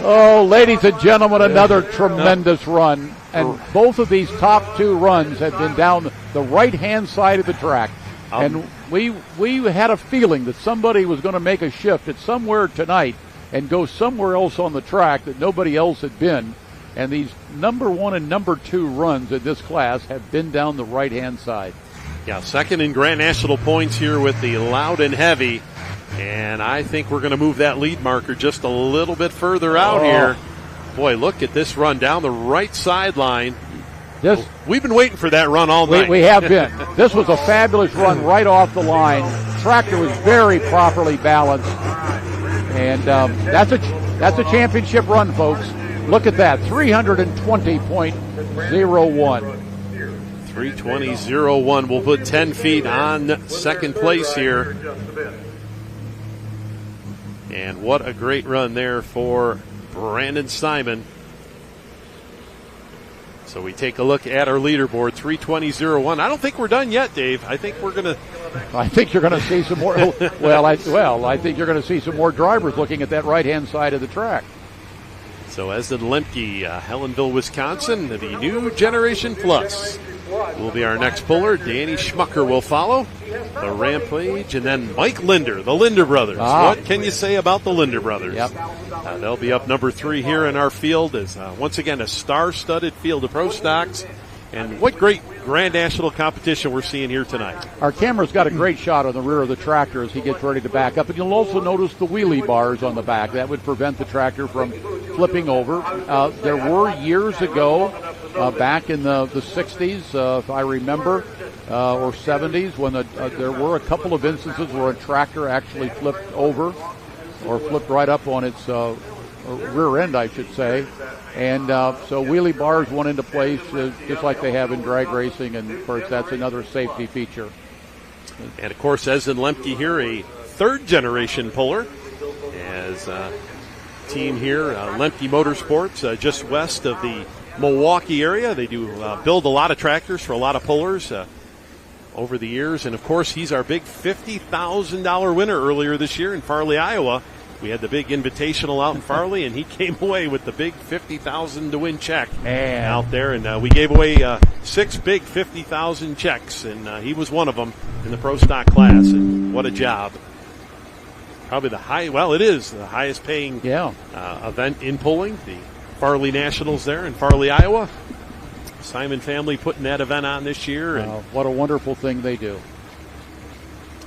Oh, ladies and gentlemen, another tremendous run. And both of these top two runs have been down the right-hand side of the track. And we had a feeling that somebody was going to make a shift at somewhere tonight and go somewhere else on the track that nobody else had been. And these number one and number two runs in this class have been down the right-hand side.
Yeah, second in Grand National points here with the loud and heavy. And I think we're going to move that lead marker just a little bit further out here. Boy, look at this run down the right sideline. We've been waiting for that run all night.
We have been. This was a fabulous run right off the line. Tractor was very properly balanced. And that's a championship run, folks. Look at that, 320.01.
320.01 will put 10 feet on second place here. And what a great run there for Brandon Simon. So we take a look at our leaderboard, 320.01. I don't think we're done yet, Dave. I think we're going to...
I think you're going to see some more... I think you're going to see some more drivers looking at that right-hand side of the track.
So Esden Lemke, Helenville, Wisconsin, the new Generation Plus will be our next puller. Danny Schmucker will follow. The Rampage, and then Mike Linder, the Linder brothers. What can you say about the Linder brothers?
Yep.
They'll be up number 3 here in our field. As once again a star-studded field of pro stocks. And what great Grand National competition we're seeing here tonight.
Our camera's got a great shot on the rear of the tractor as he gets ready to back up. And you'll also notice the wheelie bars on the back. That would prevent the tractor from flipping over. There were years ago, back in the 60s, if I remember, or 70s, when there were a couple of instances where a tractor actually flipped over or flipped right up on its rear end, I should say. And so wheelie bars went into place just like they have in drag racing, and of course that's another safety feature.
And of course, Esden Lemke here, a third-generation puller, as team here, Lemke Motorsports, just west of the Milwaukee area. They do build a lot of tractors for a lot of pullers over the years. And of course, he's our big $50,000 winner earlier this year in Farley, Iowa. We had the big invitational out in Farley, and he came away with the big $50,000 to win check out there. And we gave away 6 big $50,000 checks, and he was one of them in the pro stock class. And what a job! Probably it is the highest paying event in pulling, the Farley Nationals there in Farley, Iowa. Simon family putting that event on this year. And
what a wonderful thing they do.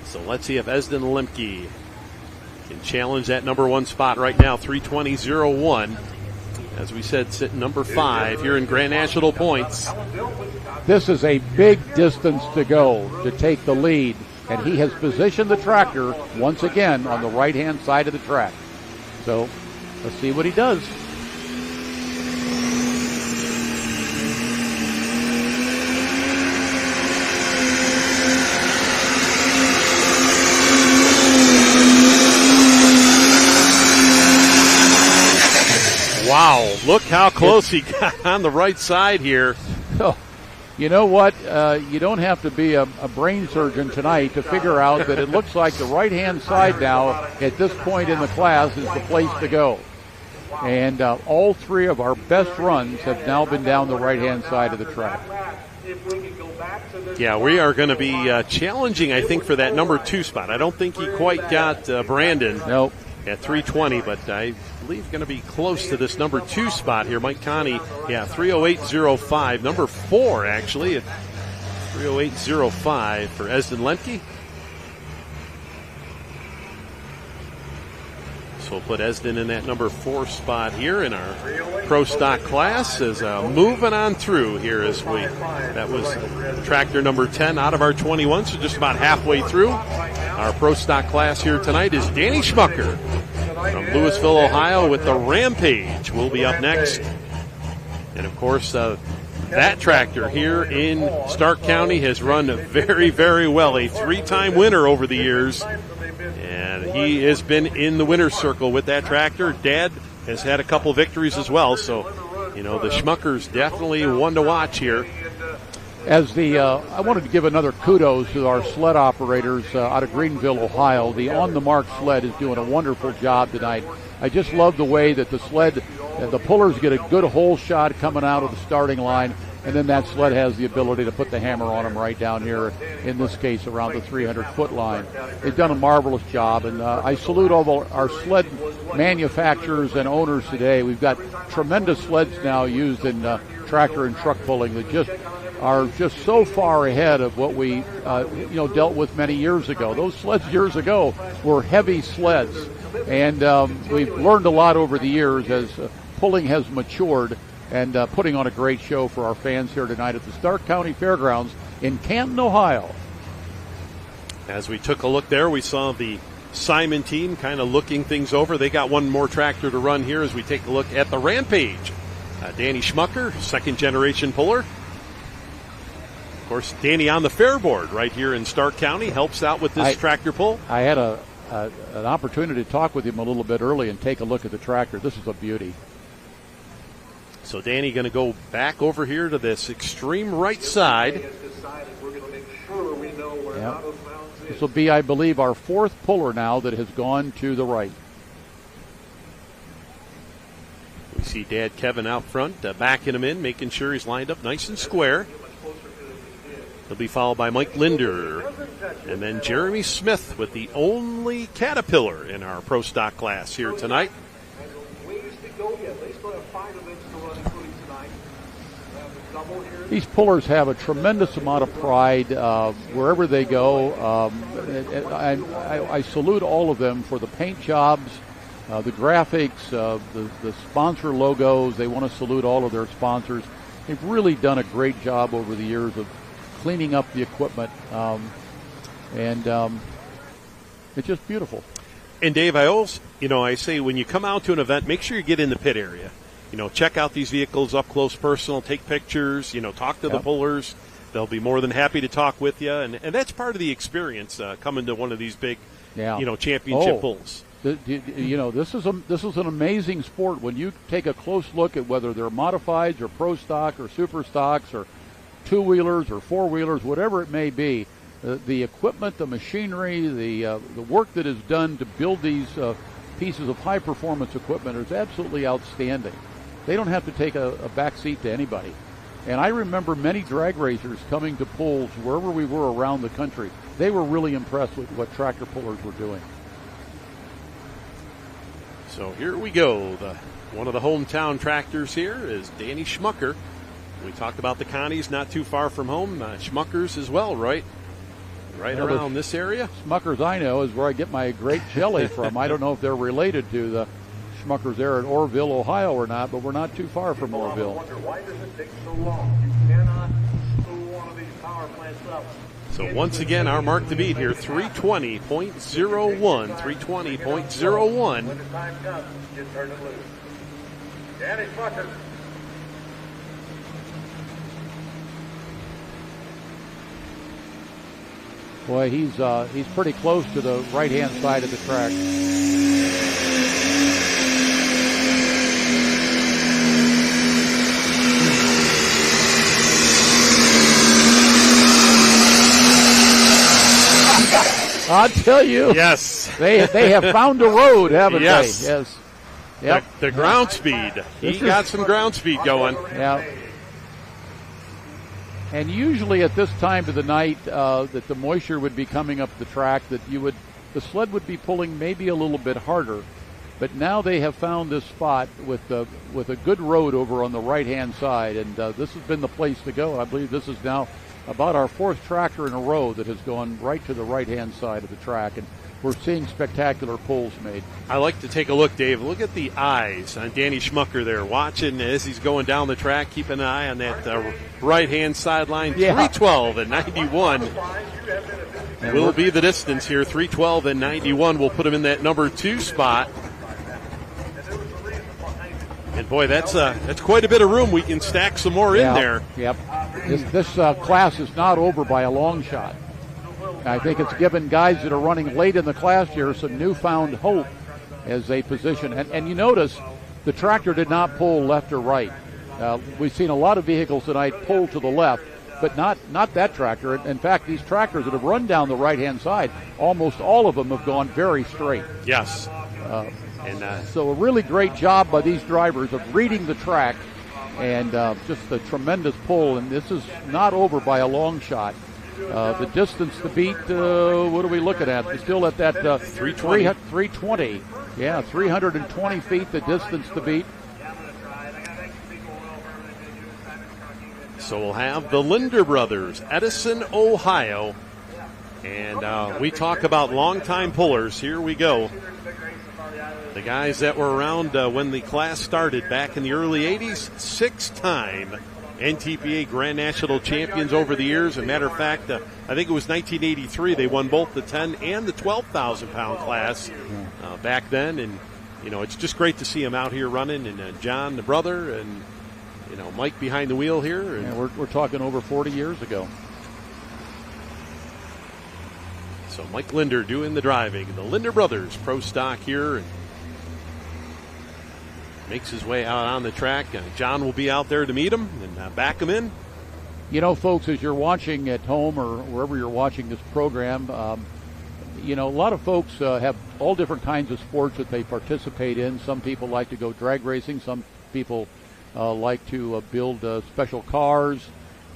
So let's see if Esden Lemke can challenge that number 1 spot right now, 320.01. As we said, sitting number 5 here in Grand National points.
This is a big distance to go to take the lead, and he has positioned the tractor once again on the right-hand side of the track. So let's see what he does.
Wow, look how close he got on the right side here.
You know what? You don't have to be a brain surgeon tonight to figure out that it looks like the right-hand side now at this point in the class is the place to go. And all three of our best runs have now been down the right-hand side of the track.
Yeah, we are going to be challenging, I think, for that number 2 spot. I don't think he quite got Brandon at 3:20, but I believe going to be close to this number 2 spot here. Mike Connie, 3:08.05. Number 4, actually, at 3:08.05 for Esden Lemke. So we'll put Esden in that number 4 spot here in our pro stock class as moving on through here as that was tractor number 10 out of our 21, so just about halfway through. Our pro stock class here tonight is Danny Schmucker from Louisville, Ohio with the Rampage. Will be up next. And of course, that tractor here in Stark County has run very, very well. A 3-time winner over the years. And he has been in the winner's circle with that tractor. Dad has had a couple victories as well. So, the Schmucker's definitely one to watch here.
I wanted to give another kudos to our sled operators out of Greenville, Ohio. The On the Mark sled is doing a wonderful job tonight. I just love the way that the sled, the pullers get a good hole shot coming out of the starting line, and then that sled has the ability to put the hammer on them right down here, in this case around the 300-foot line. They've done a marvelous job, and I salute all our sled manufacturers and owners today. We've got tremendous sleds now used in tractor and truck pulling that are just so far ahead of what we dealt with many years ago. Those sleds years ago were heavy sleds, and we've learned a lot over the years as pulling has matured, and putting on a great show for our fans here tonight at the Stark County Fairgrounds in Canton, Ohio.
As we took a look there, we saw the Simon team kind of looking things over. They got one more tractor to run here as we take a look at the Rampage. Danny Schmucker, second-generation puller. Of course, Danny on the fairboard right here in Stark County, helps out with this tractor pull.
I had an opportunity to talk with him a little bit early and take a look at the tractor. This is a beauty.
So Danny going to go back over here to this extreme right side.
Yep. This will be, I believe, our 4th puller now that has gone to the right.
We see Dad Kevin out front, backing him in, making sure he's lined up nice and square. He'll be followed by Mike Linder, and then Jeremy Smith with the only Caterpillar in our pro stock class here tonight.
These pullers have a tremendous amount of pride wherever they go. I salute all of them for the paint jobs, the graphics, the sponsor logos. They want to salute all of their sponsors. They've really done a great job over the years of cleaning up the equipment, and it's just beautiful.
And Dave, I say when you come out to an event, make sure you get in the pit area. Check out these vehicles up close, personal, take pictures, talk to the pullers. They'll be more than happy to talk with you. And that's part of the experience coming to one of these big, championship pulls.
This is an amazing sport. When you take a close look at whether they're modifieds or pro stock or super stocks or two-wheelers or four-wheelers, whatever it may be, the equipment, the machinery, the work that is done to build these pieces of high-performance equipment is absolutely outstanding. They don't have to take a back seat to anybody. And I remember many drag racers coming to pulls wherever we were around the country. They were really impressed with what tractor pullers were doing.
So here we go. One of the hometown tractors here is Danny Schmucker. We talked about the Connies not too far from home. Schmuckers as well, right? Around this area.
Schmuckers I know is where I get my great jelly from. I don't know if they're related to the Schmuckers there in Orrville, Ohio or not, but we're not too far from Orrville.
Why does it take so long? You cannot spool one of these power plants up.
So once again, our mark to beat here, 320.01, 320.01.
When the time comes, you turn it loose. Danny Schmucker.
Boy, he's pretty close to the right-hand side of the track. I'll tell you.
Yes.
They have found a road, haven't
Yes.
they? Yes. Yep.
The ground speed. He got some ground speed going.
Yeah. And usually at this time of the night, that the moisture would be coming up the track, that the sled would be pulling maybe a little bit harder. But now they have found this spot with a good road over on the right-hand side, and this has been the place to go. I believe this is now about our fourth tractor in a row that has gone right to the right-hand side of the track, and we're seeing spectacular pulls made.
I like to take a look, Dave. Look at the eyes on Danny Schmucker there, watching as he's going down the track. Keep an eye on that right-hand sideline.
Yeah.
3:12 and 91 will be the distance here. 3:12 and 91 will put him in that number 2 spot. And boy, that's quite a bit of room. We can stack some more in there.
Yep. This class is not over by a long shot. I think it's given guys that are running late in the class here some newfound hope as they position. And you notice the tractor did not pull left or right. We've seen a lot of vehicles tonight pull to the left, but not that tractor. In fact, these tractors that have run down the right-hand side, almost all of them have gone very straight.
Yes.
So a really great job by these drivers of reading the track and just a tremendous pull. And this is not over by a long shot. The distance to beat, what are we looking at? We're still at that 320. Yeah, 320 feet, the distance to beat.
So we'll have the Linder brothers, Edison, Ohio. And we talk about longtime pullers. Here we go. The guys that were around when the class started back in the early 80s, 6-time NTPA Grand National champions over the years. As a matter of fact, I think it was 1983. They won both the 10 and the 12,000-pound class back then. And, it's just great to see them out here running. And John, the brother, and, Mike behind the wheel here. And
we're talking over 40 years ago.
So Mike Linder doing the driving. The Linder brothers, pro stock here. And makes his way out on the track. John will be out there to meet him and back him in.
Folks, as you're watching at home or wherever you're watching this program, a lot of folks have all different kinds of sports that they participate in. Some people like to go drag racing. Some people like to build special cars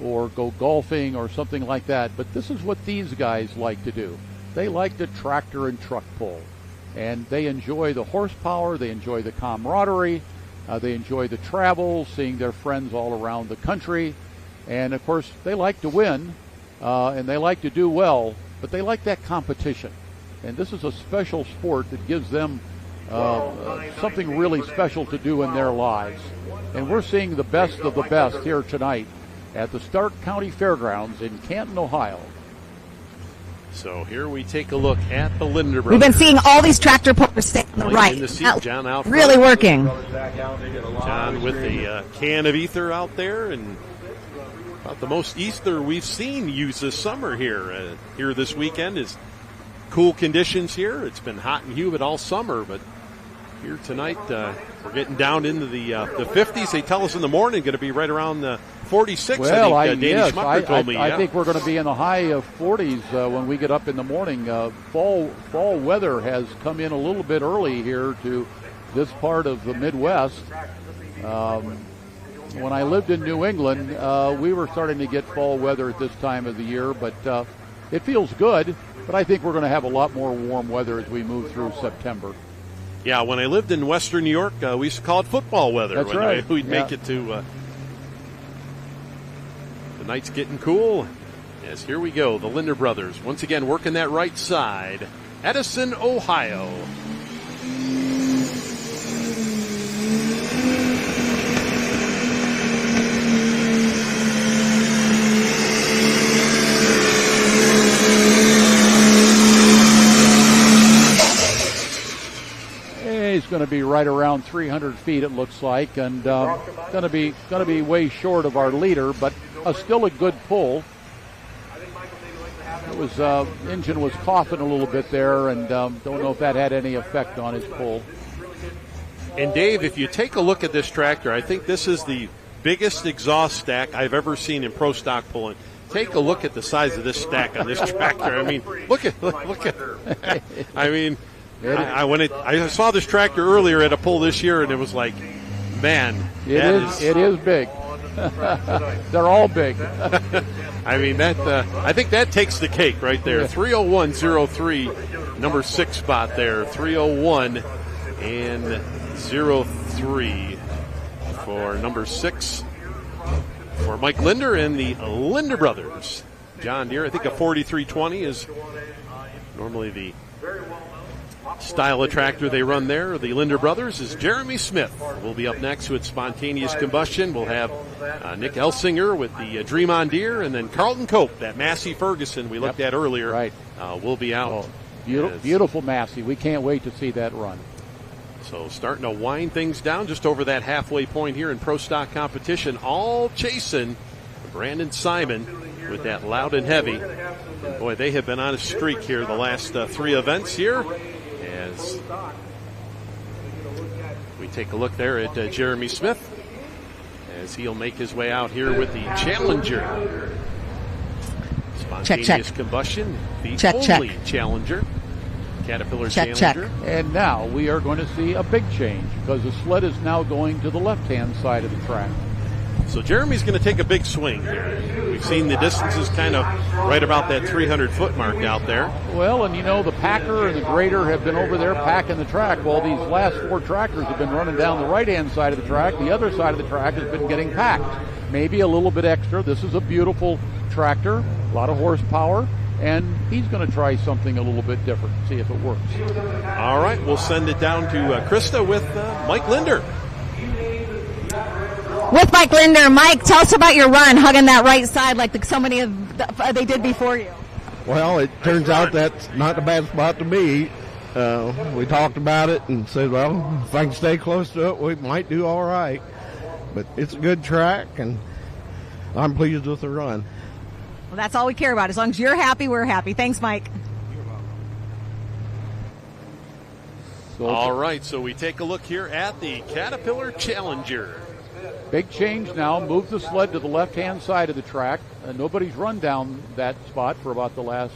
or go golfing or something like that. But this is what these guys like to do. They like to tractor and truck pull. And they enjoy the horsepower, they enjoy the camaraderie, they enjoy the travel, seeing their friends all around the country. And, of course, they like to win, and they like to do well, but they like that competition. And this is a special sport that gives them something really special to do in their lives. And we're seeing the best of the best here tonight at the Stark County Fairgrounds in Canton, Ohio.
So here we take a look at the Linder brothers.
We've been seeing all these tractor pullers stay on the right.
In the seat, John out front.
Really working.
John with the can of ether out there, and about the most ether we've seen used this summer here. Here this weekend is cool conditions here. It's been hot and humid all summer, but here tonight we're getting down into the 50s. They tell us in the morning going to be right around the 46.
Well,
I think Danny Schmucker told me.
I think we're going to be in the high 40s when we get up in the morning. Fall weather has come in a little bit early here to this part of the Midwest. When I lived in New England, we were starting to get fall weather at this time of the year, but it feels good. But I think we're going to have a lot more warm weather as we move through September.
Yeah, when I lived in Western New York, we used to call it football weather.
That's right.
We'd make it to the night's getting cool. Yes, here we go. The Linder brothers once again working that right side. Edison, Ohio.
He's going to be right around 300 feet, it looks like, and going to be way short of our leader, but still a good pull. It was engine was coughing a little bit there, and don't know if that had any effect on his pull.
And Dave, if you take a look at this tractor, I think this is the biggest exhaust stack I've ever seen in pro stock pulling. take a look at the size of this stack on this tractor. I mean, look at. I mean, I saw this tractor earlier at a pull this year, and it was like, man,
it is big. They're all big.
I mean, I think that takes the cake right there. 301.03, number 6 spot there. 301 and 03 for number 6 for Mike Linder and the Linder brothers. John Deere, I think a 4320 is normally the style of tractor they run there. The Linder brothers is Jeremy Smith. Will be up next with Spontaneous Combustion. We'll have Nick Elsinger with the Dream on Deere, and then Carlton Cope, that Massey Ferguson we looked at earlier,
right.
Will be out.
Beautiful Massey. We can't wait to see that run.
So starting to wind things down just over that halfway point here in Pro Stock competition, all chasing Brandon Simon with that loud and heavy. And boy, they have been on a streak here the last 3 events here. As we take a look there at Jeremy Smith as he'll make his way out here with the Challenger. Spontaneous Combustion, the only Challenger. Caterpillar Challenger.
And now we are going to see a big change because the sled is now going to the left-hand side of the track.
So Jeremy's going to take a big swing here. We've seen the distances kind of right about that 300-foot mark out there.
Well, and you know, the packer and the grader have been over there packing the track while these last 4 tractors have been running down the right-hand side of the track. The other side of the track has been getting packed. Maybe a little bit extra. This is a beautiful tractor, a lot of horsepower, and he's going to try something a little bit different, see if it works.
All right, we'll send it down to Krista with Mike Linder.
With Mike Linder. Mike, tell us about your run, hugging that right side like so many of they did before you.
Well, it turns out that's not a bad spot to be. We talked about it and said, well, if I can stay close to it, we might do all right. But it's a good track, and I'm pleased with the run.
Well, that's all we care about. As long as you're happy, we're happy. Thanks, Mike.
All right, so we take a look here at the Caterpillar Challenger.
Big change now. Move the sled to the left-hand side of the track. Nobody's run down that spot for about the last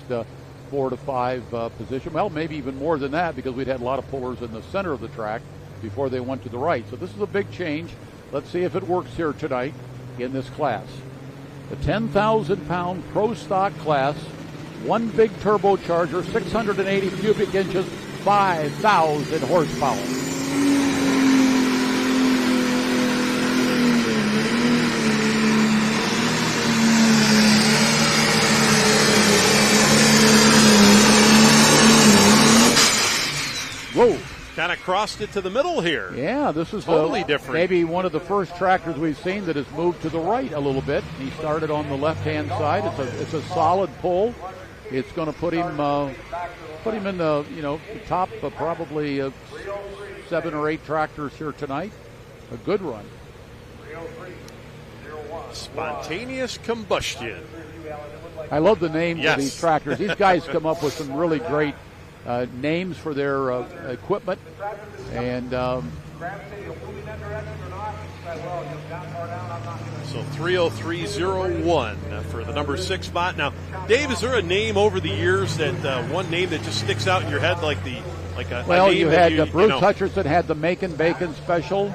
4 to 5 position. Well, maybe even more than that because we'd had a lot of pullers in the center of the track before they went to the right. So this is a big change. Let's see if it works here tonight in this class. The 10,000-pound Pro Stock class, 1 big turbocharger, 680 cubic inches, 5,000 horsepower. Whoa.
Kind of crossed it to the middle here.
Yeah, this is
totally different.
Maybe one of the first tractors we've seen that has moved to the right a little bit. He started on the left-hand side. It's a solid pull. It's going to put him in the the top of probably 7 or 8 tractors here tonight. A good run.
Spontaneous Combustion.
I love the names of these tractors. These guys come up with some really great names for their equipment, and
so 30301 for the number 6 spot. Now, Dave, is there a name over the years that one name that just sticks out in your head like a
well,
name
you
that
had Bruce Hutcherson had the Macon Bacon special.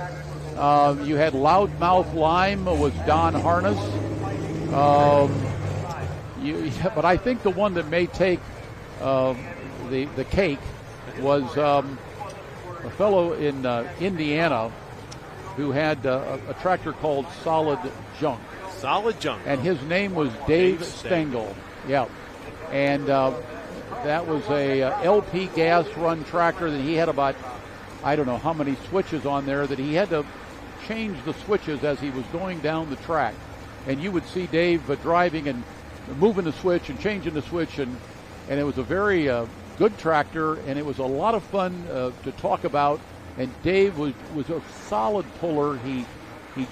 You had Loudmouth Lime was Don Harness. But I think the one that may take the cake was a fellow in Indiana who had a tractor called Solid Junk.
Solid Junk.
And his name was Dave Stengel. Yeah. And that was a LP gas run tractor that he had about, I don't know how many switches on there, that he had to change the switches as he was going down the track. And you would see Dave driving and moving the switch and changing the switch, and it was a very good tractor, and it was a lot of fun to talk about. And Dave was a solid puller. He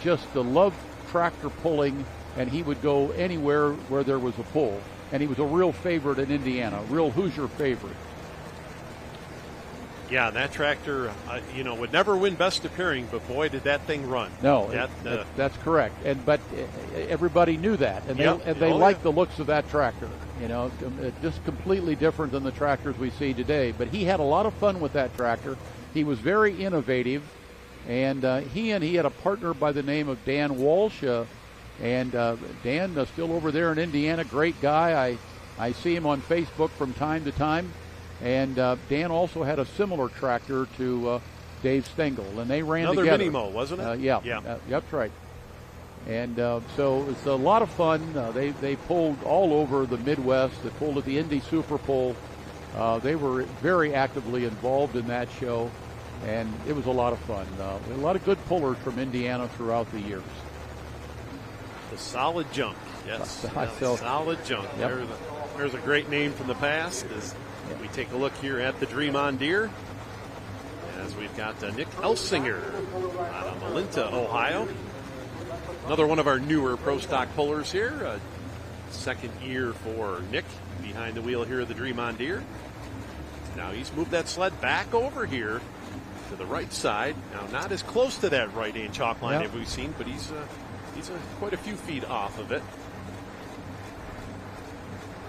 just loved tractor pulling, and he would go anywhere where there was a pull. And he was a real favorite in Indiana, real Hoosier favorite.
Yeah, that tractor, would never win best appearing, but boy, did that thing run.
No, that's correct. But everybody knew that, and they liked the looks of that tractor. Just completely different than the tractors we see today. But he had a lot of fun with that tractor. He was very innovative, and he had a partner by the name of Dan Walsh. And Dan, still over there in Indiana, great guy. I see him on Facebook from time to time. And Dan also had a similar tractor to Dave Stengel, and they ran
another
together.
Minimo, wasn't it?
That's right. And so it's a lot of fun. They pulled all over the Midwest. They pulled at the Indy Super Bowl. They were very actively involved in that show, and it was a lot of fun. A lot of good pullers from Indiana throughout the years.
The Solid Junk, yes. Solid Junk.
Yep.
There's a great name from the past. As we take a look here at the Dream on Deere, as we've got Nick Elsinger out of Malinta, Ohio. Another one of our newer Pro Stock pullers here. Second year for Nick behind the wheel here of the Dream on Deere. Now he's moved that sled back over here to the right side. Now not as close to that right-hand chalk line as we've seen, but he's quite a few feet off of it.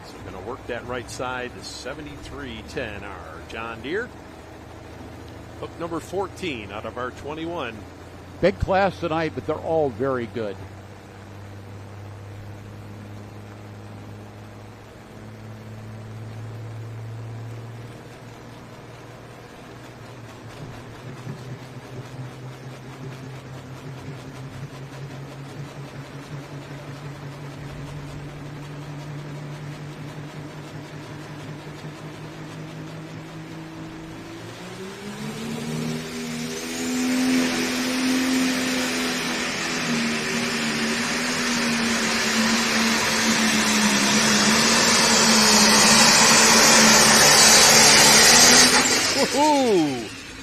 So we're going to work that right side to 7310, our John Deere. Hook number 14 out of our 21.
Big class tonight, but they're all very good.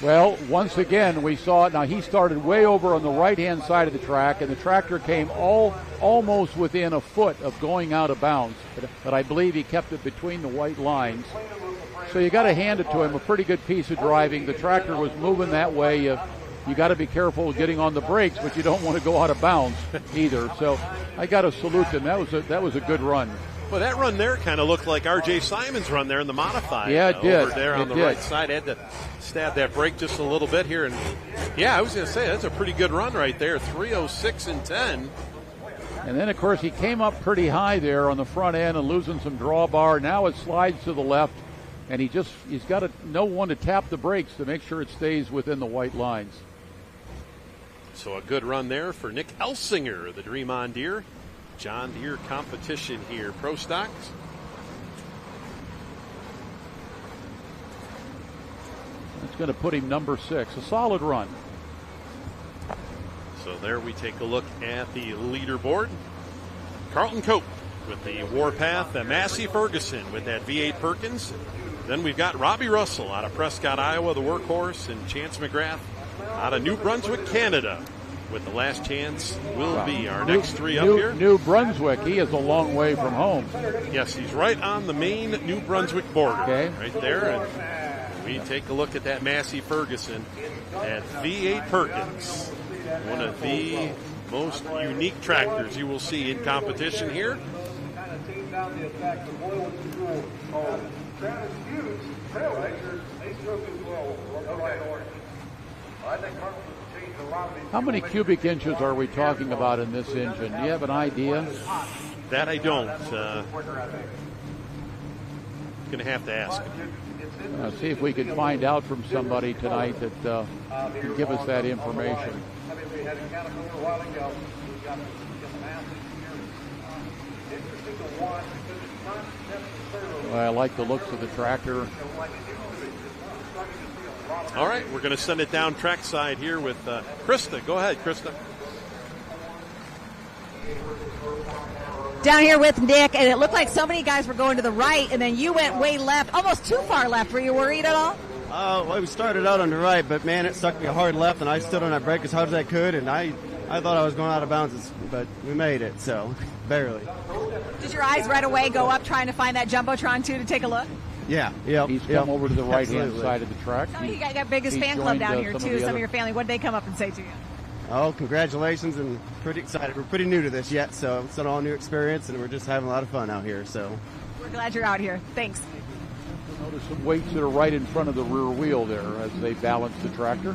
Well, once again, we saw it. Now, he started way over on the right-hand side of the track, and the tractor came almost within a foot of going out of bounds. But I believe he kept it between the white lines. So you got to hand it to him, a pretty good piece of driving. The tractor was moving that way. You got to be careful getting on the brakes, but you don't want to go out of bounds either. So I got to salute him. That was a good run.
Well, that run there kind of looked like R.J. Simon's run there in the modified.
Yeah, it did.
Over there on the right side. Had to stab that brake just a little bit here. And, yeah, I was going to say, that's a pretty good run right there, 3:06 and 10.
And then, of course, he came up pretty high there on the front end and losing some drawbar. Now it slides to the left, and he's got to know when to tap the brakes to make sure it stays within the white lines.
So a good run there for Nick Elsinger, the Dream on Deere. John Deere competition here, Pro Stocks.
That's going to put him number 6. A solid run.
So there we take a look at the leaderboard. Carlton Cope with the Warpath, Massey Ferguson with that V8 Perkins. Then we've got Robbie Russell out of Prescott, Iowa, the workhorse, and Chance McGrath out of New Brunswick, Canada, with the Last Chance will be our next three up here.
New Brunswick, he is a long way from home.
Yes, he's right on the main New Brunswick border.
Okay.
Right there. And we take a look at that Massey Ferguson at V8 Perkins. One of the most unique tractors you will see in competition here.
How many cubic inches are we talking about in this engine? Do you have an idea?
That I don't. Going to have to ask.
See if we can find out from somebody tonight that can give us that information. Well, I like the looks of the tractor.
All right, we're going to send it down trackside here with Krista. Go ahead, Krista.
Down here with Nick, and it looked like so many guys were going to the right, and then you went way left, almost too far left. Were you worried at all?
Well, we started out on the right, but, man, it stuck me a hard left, and I stood on that brake as hard as I could, and I thought I was going out of bounds, but we made it, so barely.
Did your eyes right away go up trying to find that Jumbotron, too, to take a look?
Yeah, yep.
He's come over to the right-hand
Absolutely.
side of the track.
Oh, you got biggest
He
fan club
joined,
down here,
some of
too.
the
Some of
other-
your family. What did they come up and say to you?
Oh, congratulations, and pretty excited. We're pretty new to this yet, so it's an all-new experience, and we're just having a lot of fun out here. So
We're glad you're out here. Thanks.
Notice some weights that are right in front of the rear wheel there as they balance the tractor.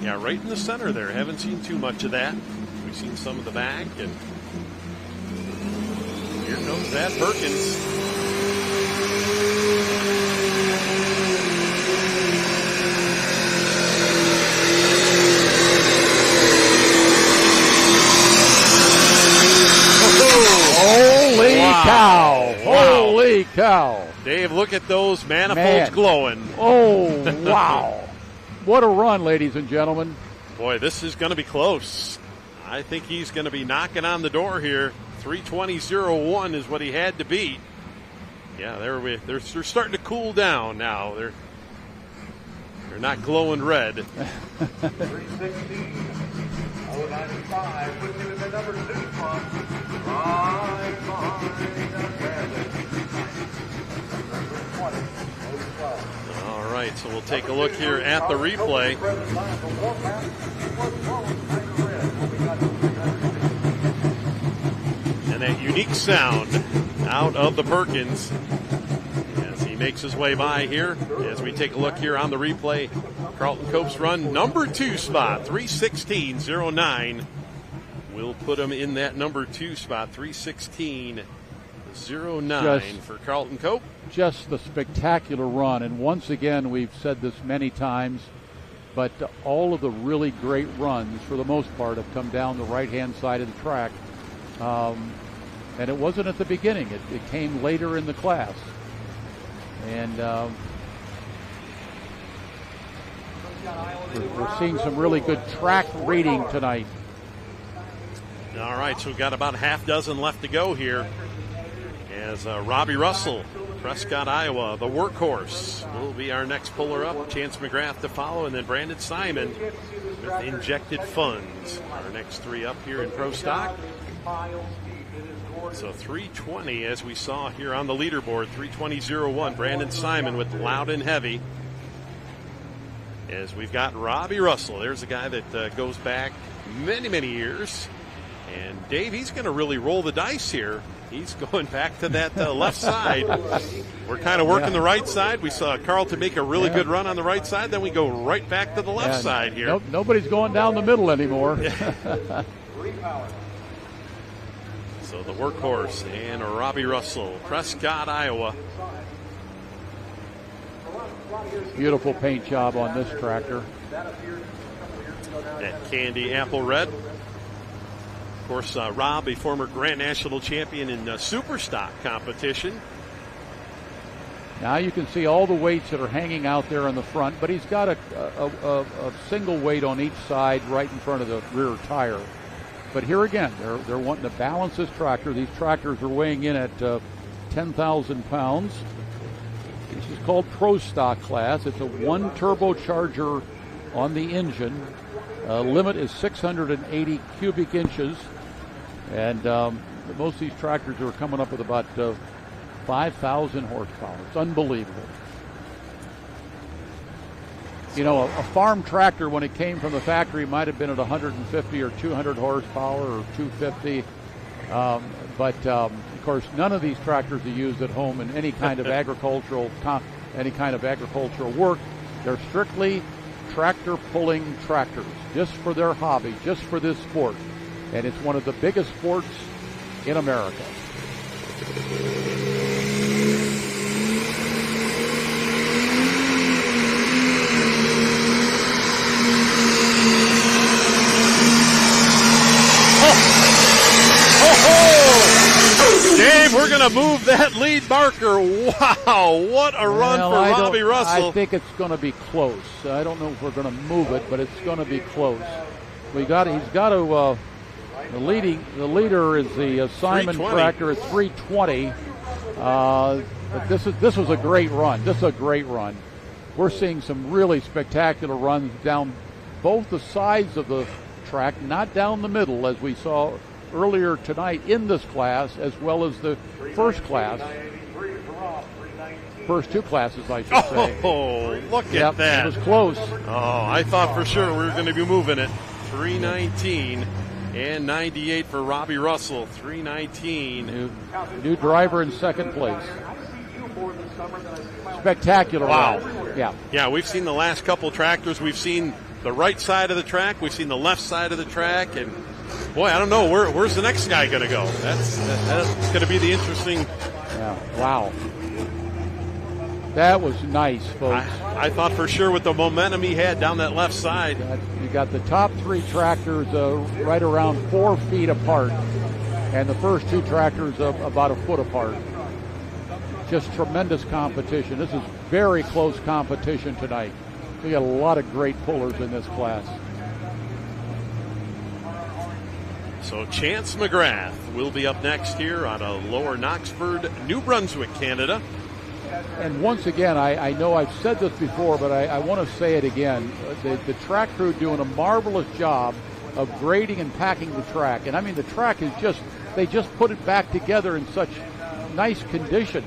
Yeah, right in the center there. Haven't seen too much of that. We've seen some of the back, and here comes that Perkins.
Holy cow!
Wow.
Holy cow!
Dave, look at those manifolds glowing.
Oh, wow. What a run, ladies and gentlemen.
Boy, this is going to be close. I think he's going to be knocking on the door here. 3:20.01 is what he had to beat. Yeah, they're starting to cool down now. They're not glowing red.
3:16.095 puts him in the number 2 spot.
All right, so we'll take a look here at the replay. And that unique sound out of the Perkins as he makes his way by here. As we take a look here on the replay, Carlton Cope's run, number 2 spot, 3:16.09. We'll put him in that number 2 spot, 3:16.09 for Carlton Cope.
Just the spectacular run, and once again, we've said this many times, but all of the really great runs, for the most part, have come down the right-hand side of the track. And it wasn't at the beginning. It came later in the class. And we're seeing some really good track reading tonight.
All right, so we've got about half dozen left to go here as Robbie Russell, Prescott, Iowa, the workhorse, will be our next puller up. Chance McGrath to follow, and then Brandon Simon with Injected Funds. Our next 3 up here in Pro Stock. So 3:20 as we saw here on the leaderboard, 3:20.01. Brandon Simon with Loud and Heavy. As we've got Robbie Russell. There's a guy that goes back many, many years. And Dave, he's going to really roll the dice here. He's going back to that left side. We're kind of working the right side. We saw Carlton make a really good run on the right side. Then we go right back to the left side here.
Nobody's going down the middle anymore.
So the workhorse and Robbie Russell, Prescott, Iowa.
Beautiful paint job on this tractor.
That candy apple red. Of course, Rob, a former Grand National champion in Super Stock competition.
Now you can see all the weights that are hanging out there in the front, but he's got a single weight on each side right in front of the rear tire. But here again, they're wanting to balance this tractor. These tractors are weighing in at 10,000 pounds. This is called Pro Stock class. It's a 1 turbocharger on the engine. Limit is 680 cubic inches. And most of these tractors are coming up with about 5,000 horsepower. It's unbelievable. You know, a farm tractor, when it came from the factory, might have been at 150 or 200 horsepower or 250. But of course, none of these tractors are used at home in any kind of agricultural work. They're strictly tractor pulling tractors, just for their hobby, just for this sport. And it's one of the biggest sports in America.
Dave, we're going to move that lead marker. Wow, what a run for Robbie Russell.
I think it's going to be close. I don't know if we're going to move it, but it's going to be close. He's got to. The leader is the Simon tractor at 3:20. But this was a great run. This is a great run. We're seeing some really spectacular runs down both the sides of the track, not down the middle as we saw earlier tonight in this class, as well as the first class. First two classes, I should say.
Oh, look
Yep,
at that.
it was close.
Oh, I thought for sure we were going to be moving it. 319 and 98 for Robbie Russell. 319.
New driver in second place. Spectacular.
Wow.
ride. Yeah.
Yeah, we've seen the last couple tractors. We've seen the right side of the track. We've seen the left side of the track. And, boy, I don't know. Where's the next guy going to go? That's going to be the interesting.
Yeah. Wow. That was nice, folks.
I thought for sure with the momentum he had down that left side.
You got the top three tractors right around 4 feet apart, and the first two tractors about a foot apart. Just tremendous competition. This is very close competition tonight. We got a lot of great pullers in this class.
So Chance McGrath will be up next here out of Lower Knoxford, New Brunswick, Canada.
And once again, I know I've said this before, but I want to say it again. The track crew doing a marvelous job of grading and packing the track. And I mean, the track is they just put it back together in such nice condition.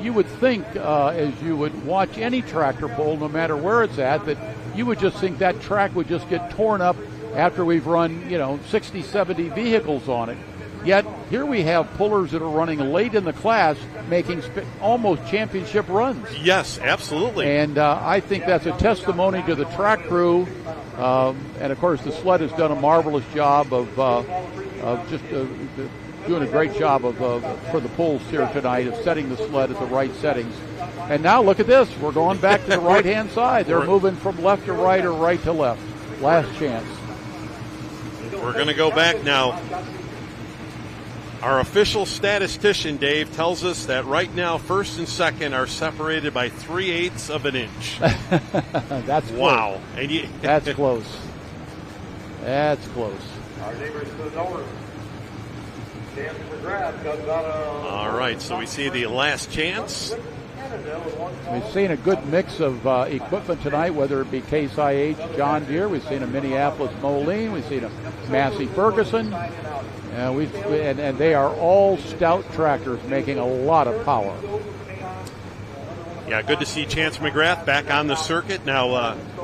You would think, as you would watch any tractor pull, no matter where it's at, that you would just think that track would just get torn up after we've run, 60, 70 vehicles on it. Yet here we have pullers that are running late in the class, making almost championship runs.
Yes, absolutely.
And I think that's a testimony to the track crew. And of course, the sled has done a marvelous job of just doing a great job for the pulls here tonight of setting the sled at the right settings. And now look at this. We're going back to the right-hand side. They're moving from left to right or right to left. Last chance.
We're going to go back now. Our official statistician, Dave, tells us that right now first and second are separated by 3/8 of an inch.
That's
wow.
Close. That's close. That's close.
Our neighbors to the north. Chance McGrath comes out of.
All right, so we see the last chance.
We've seen a good mix of equipment tonight, whether it be Case IH, John Deere. We've seen a Minneapolis Moline. We've seen a Massey Ferguson. And they are all stout tractors making a lot of power.
Yeah, good to see Chance McGrath back on the circuit. Now,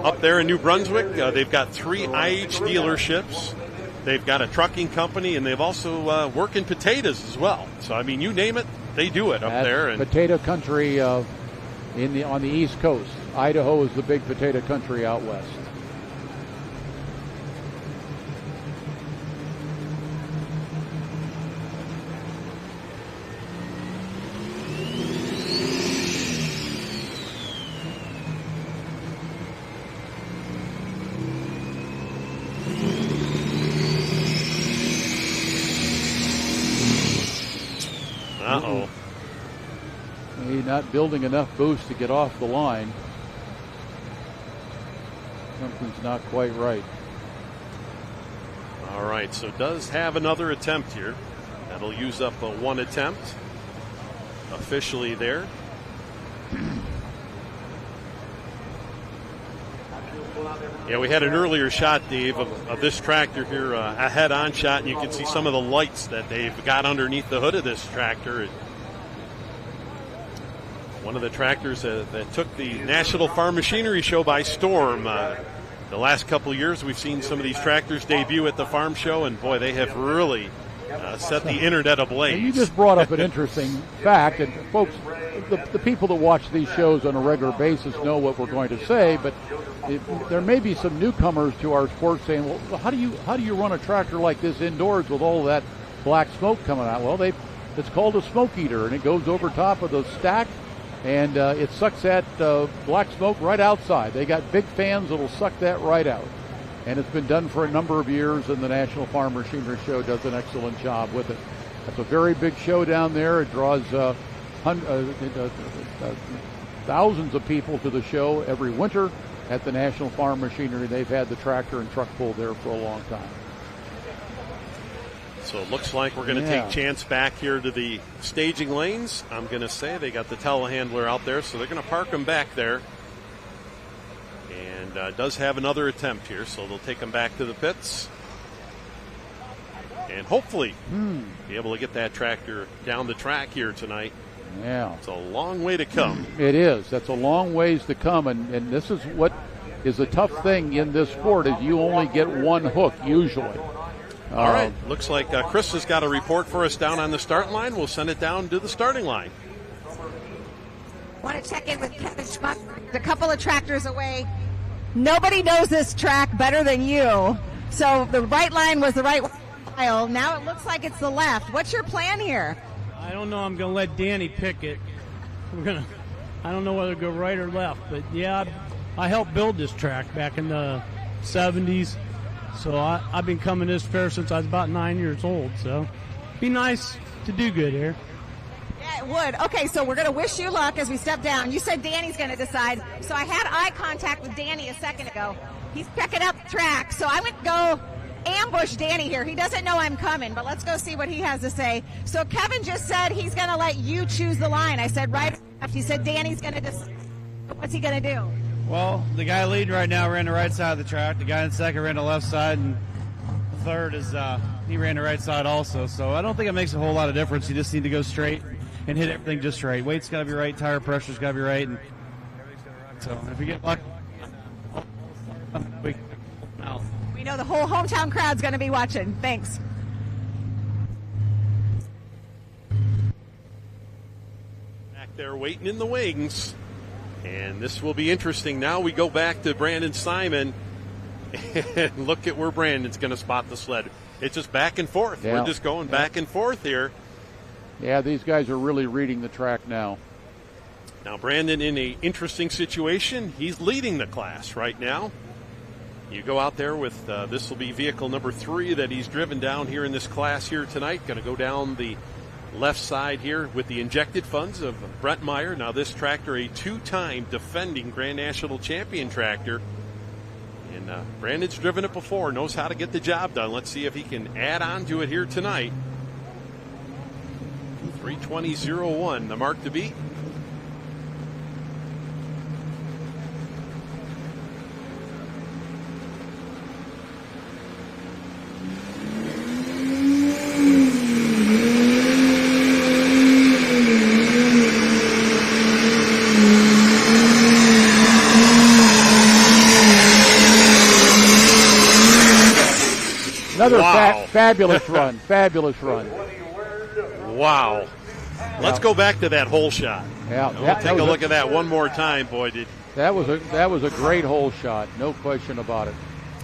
up there in New Brunswick, they've got 3 IH dealerships. They've got a trucking company, and they've also working potatoes as well. So, I mean, you name it, they do it up there. And
potato country on the East Coast. Idaho is the big potato country out west.
Uh-oh.
He's not building enough boost to get off the line. Something's not quite right.
All right, so does have another attempt here. That'll use up one attempt officially there. Yeah, we had an earlier shot, Dave, of this tractor here, a head-on shot, and you can see some of the lights that they've got underneath the hood of this tractor. One of the tractors that took the National Farm Machinery Show by storm. The last couple of years, we've seen some of these tractors debut at the farm show, and boy, they have really set the internet ablaze.
And you just brought up an interesting fact, and folks, the people that watch these shows on a regular basis know what we're going to say, but there may be some newcomers to our sport saying, well, how do you run a tractor like this indoors with all of that black smoke coming out? Well, it's called a smoke eater, and it goes over top of the stack, and it sucks that black smoke right outside. They got big fans that'll suck that right out. And it's been done for a number of years, and the National Farm Machinery Show does an excellent job with it. It's a very big show down there. It draws thousands of people to the show every winter at the National Farm Machinery. They've had the tractor and truck pull there for a long time.
So it looks like we're going to take Chance back here to the staging lanes. I'm going to say they got the telehandler out there, so they're going to park him back there. And does have another attempt here, so they'll take him back to the pits. and hopefully be able to get that tractor down the track here tonight.
Yeah.
It's a long way to come.
It is. That's a long ways to come, and this is what is a tough thing in this sport is you only get one hook usually.
All right. Looks like Chris has got a report for us down on the starting line. We'll send it down to the starting line.
Want to check in with Kevin Schmuck, a couple of tractors away. Nobody knows this track better than you. So the right line was the right aisle. Now it looks like it's the left. What's your plan here?
I don't know. I'm going to let Danny pick it. I don't know whether to go right or left. But, yeah, I helped build this track back in the 70s. So I've been coming this fair since I was about 9 years old. So be nice to do good here.
Yeah, it would. Okay, so we're going to wish you luck as we step down. You said Danny's going to decide. So I had eye contact with Danny a second ago. He's checking out the track. So I would go ambush Danny here. He doesn't know I'm coming, but let's go see what he has to say. So Kevin just said he's going to let you choose the line. I said right. He said Danny's going to decide. What's he going to do?
Well, the guy leading right now ran the right side of the track. The guy in second ran the left side, and the third is he ran the right side also. So I don't think it makes a whole lot of difference. You just need to go straight and hit everything just right. Weight's got to be right. Tire pressure's got to be right. And so if you get lucky,
We know the whole hometown crowd's going to be watching. Thanks.
Back there waiting in the wings. And this will be interesting. Now we go back to Brandon Simon and look at where Brandon's going to spot the sled. It's just back and forth.
Yeah.
We're just going back and forth here.
Yeah, these guys are really reading the track now.
Now Brandon in an interesting situation. He's leading the class right now. You go out there with, this will be vehicle number 3 that he's driven down here in this class here tonight. Going to go down the left side here with the injected funds of Brent Meyer. Now this tractor, a 2-time defending Grand National Champion tractor. And Brandon's driven it before, knows how to get the job done. Let's see if he can add on to it here tonight. 3:20.01, the mark to beat.
Another fabulous run. Fabulous run.
Wow. Let's go back to that hole shot.
Yeah.
We'll take a look at that one more time, boy.
That was a great hole shot. No question about it.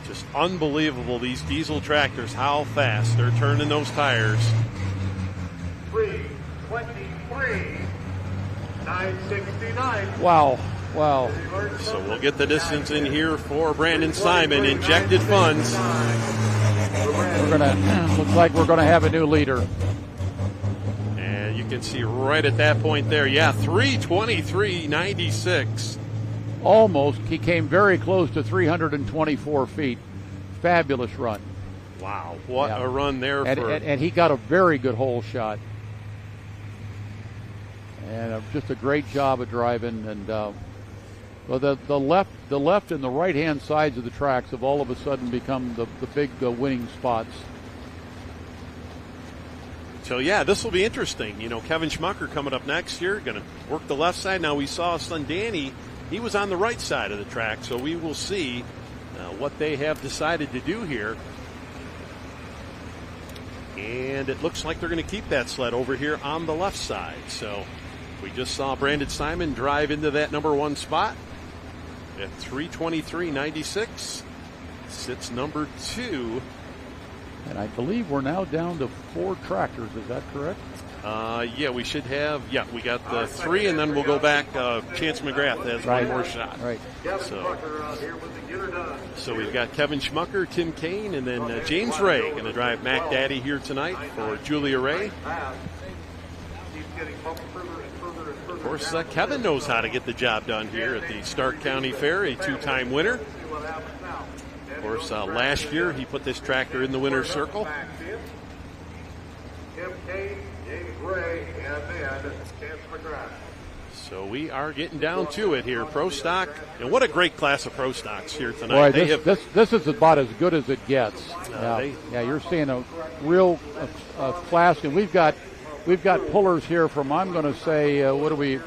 Just unbelievable, these diesel tractors, how fast they're turning those tires.
3:23.969.
Wow.
So we'll get the distance in here for Brandon Simon. Injected funds.
Looks like we're gonna have a new leader.
And you can see right at that point there, 3:23.96.
Almost. He came very close to 324 feet. Fabulous run.
Wow, what a run there.
And he got a very good hole shot. And just a great job of driving. And well, the left and the right-hand sides of the tracks have all of a sudden become the big winning spots.
So, this will be interesting. You know, Kevin Schmucker coming up next year, going to work the left side. Now, we saw son Danny. He was on the right side of the track, so we will see what they have decided to do here. And it looks like they're going to keep that sled over here on the left side. So we just saw Brandon Simon drive into that number 1 spot at 3:23.96. Sits number 2.
And I believe we're now down to 4 tractors. Is that correct?
We should have. We got the 3, and then we'll go back. Chance McGrath has one more shot.
Right.
So we've got Kevin Schmucker, Tim Kane, and then James Ray going to drive Mac Daddy here tonight for Julia Ray. Of course, Kevin knows how to get the job done here at the Stark County Fair, a 2-time winner. Of course, last year he put this tractor in the winner's circle.
Tim Kane, James Ray, and then Chance McGrath.
So we are getting down to it here. Pro Stock, and what a great class of Pro Stocks here tonight.
Boy, this is about as good as it gets. You're seeing a real class, and we've got pullers here from, I'm going to say,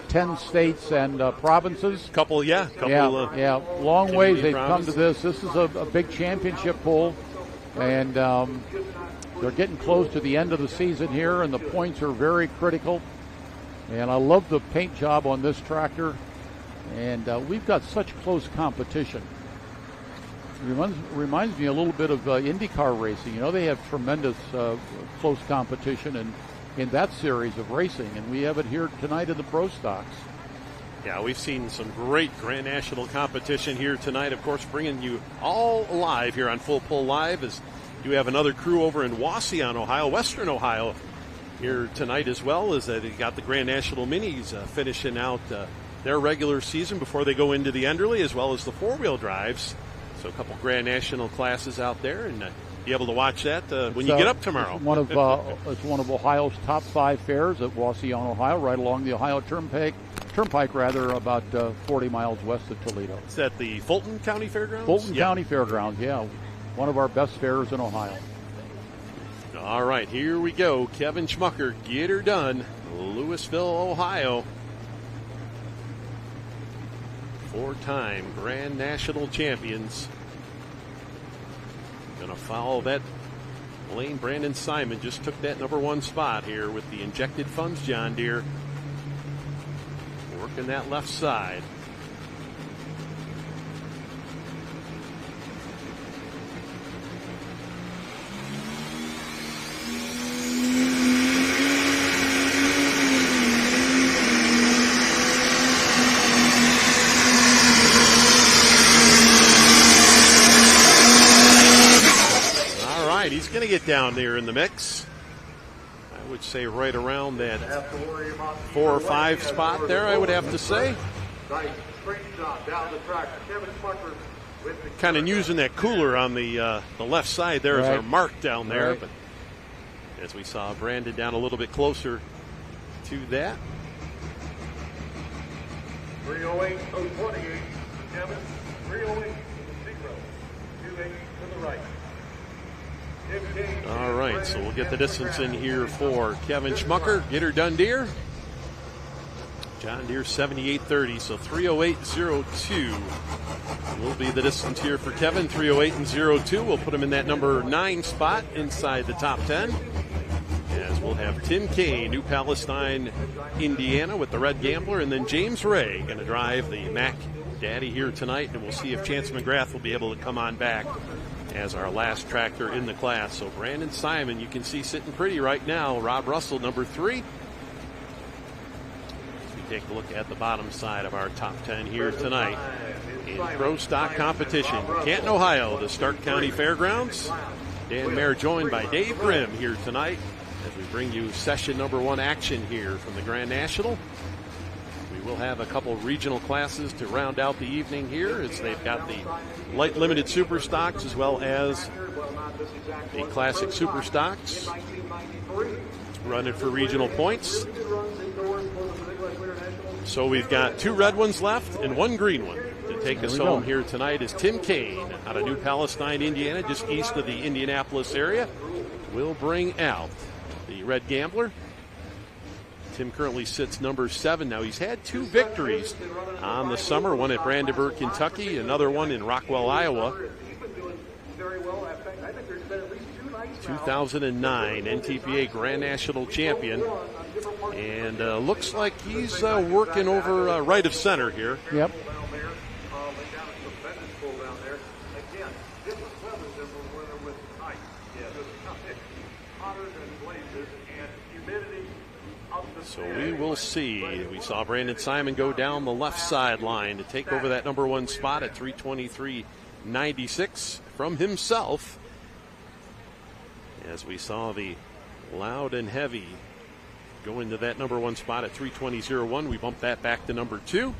10 states and provinces.
Couple.
Long ways they've come to this. This is a big championship pull, and they're getting close to the end of the season here, and the points are very critical. And I love the paint job on this tractor, and we've got such close competition. Reminds me a little bit of IndyCar racing. You know, they have tremendous close competition in that series of racing, and we have it here tonight in the Pro Stocks.
Yeah, we've seen some great Grand National competition here tonight. Of course, bringing you all live here on Full Pull Live as you have another crew over in Wauseon, Ohio, Western Ohio, here tonight as well, as they got the Grand National Minis finishing out their regular season before they go into the Enderley, as well as the four-wheel drives. So a couple Grand National classes out there, and be able to watch that when you get up tomorrow.
It's one of Ohio's top 5 fairs at Wauseon, Ohio, right along the Ohio Turnpike, about 40 miles west of Toledo.
Is that the Fulton County Fairgrounds?
Fulton County Fairgrounds, yeah. One of our best fairs in Ohio.
All right, here we go. Kevin Schmucker, get her done. Louisville, Ohio. 4-time Grand National champions. Going to follow that lane. Brandon Simon just took that number 1 spot here with the injected funds John Deere. Working that left side. He's going to get down there in the mix. I would say right around that 4 or 5 spot there, I would have to say. Kind of using that cooler on the left side there as our mark down there. But as we saw Brandon down a little bit closer to that.
308, 028, Kevin. 308, 28 to the right.
All right, so we'll get the distance in here for Kevin Schmucker. Get her done, Deere. John Deere 7830, so 308.02 will be the distance here for Kevin. 308.02. We'll put him in that number 9 spot inside the top 10. As we'll have Tim Kane, New Palestine, Indiana, with the Red Gambler, and then James Ray going to drive the Mac Daddy here tonight, and we'll see if Chance McGrath will be able to come on back as our last tractor in the class. So Brandon Simon, you can see sitting pretty right now. Rob Russell, number 3. As we take a look at the bottom side of our top 10 here tonight in Pro Stock competition. Canton, Ohio, the Stark County Fairgrounds. Dan Mayer joined by Dave Grimm here tonight as we bring you session number 1 action here from the Grand National. We will have a couple regional classes to round out the evening here, as they've got the light limited super stocks as well as the classic super stocks running for regional points. So we've got 2 red ones left and 1 green one. To take us home here tonight is Tim Kane out of New Palestine, Indiana, just east of the Indianapolis area. We'll bring out the Red Gambler. Tim currently sits number 7. Now, he's had 2 victories on the summer, one at Brandenburg, Kentucky, another one in Rockwell, Iowa. 2009 NTPA Grand National Champion. And looks like he's working over right of center here.
Yep.
So we will see. We saw Brandon Simon go down the left sideline to take over that number 1 spot at 323.96 from himself. As we saw the Loud and Heavy go into that number 1 spot at 320.01. We bumped that back to number 2.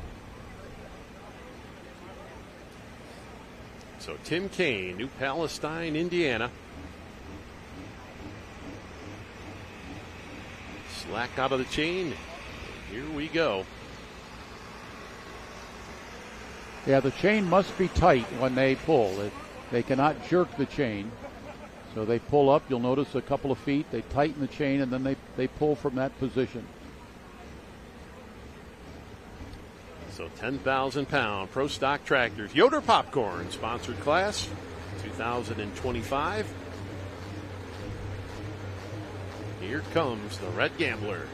So Tim Kane, New Palestine, Indiana. Slack out of the chain. Here we go.
Yeah, the chain must be tight when they pull. They cannot jerk the chain. So they pull up. You'll notice a couple of feet. They tighten the chain, and then they pull from that position.
So 10,000-pound Pro Stock tractors. Yoder Popcorn, sponsored class, 2025. Here comes the Red Gambler.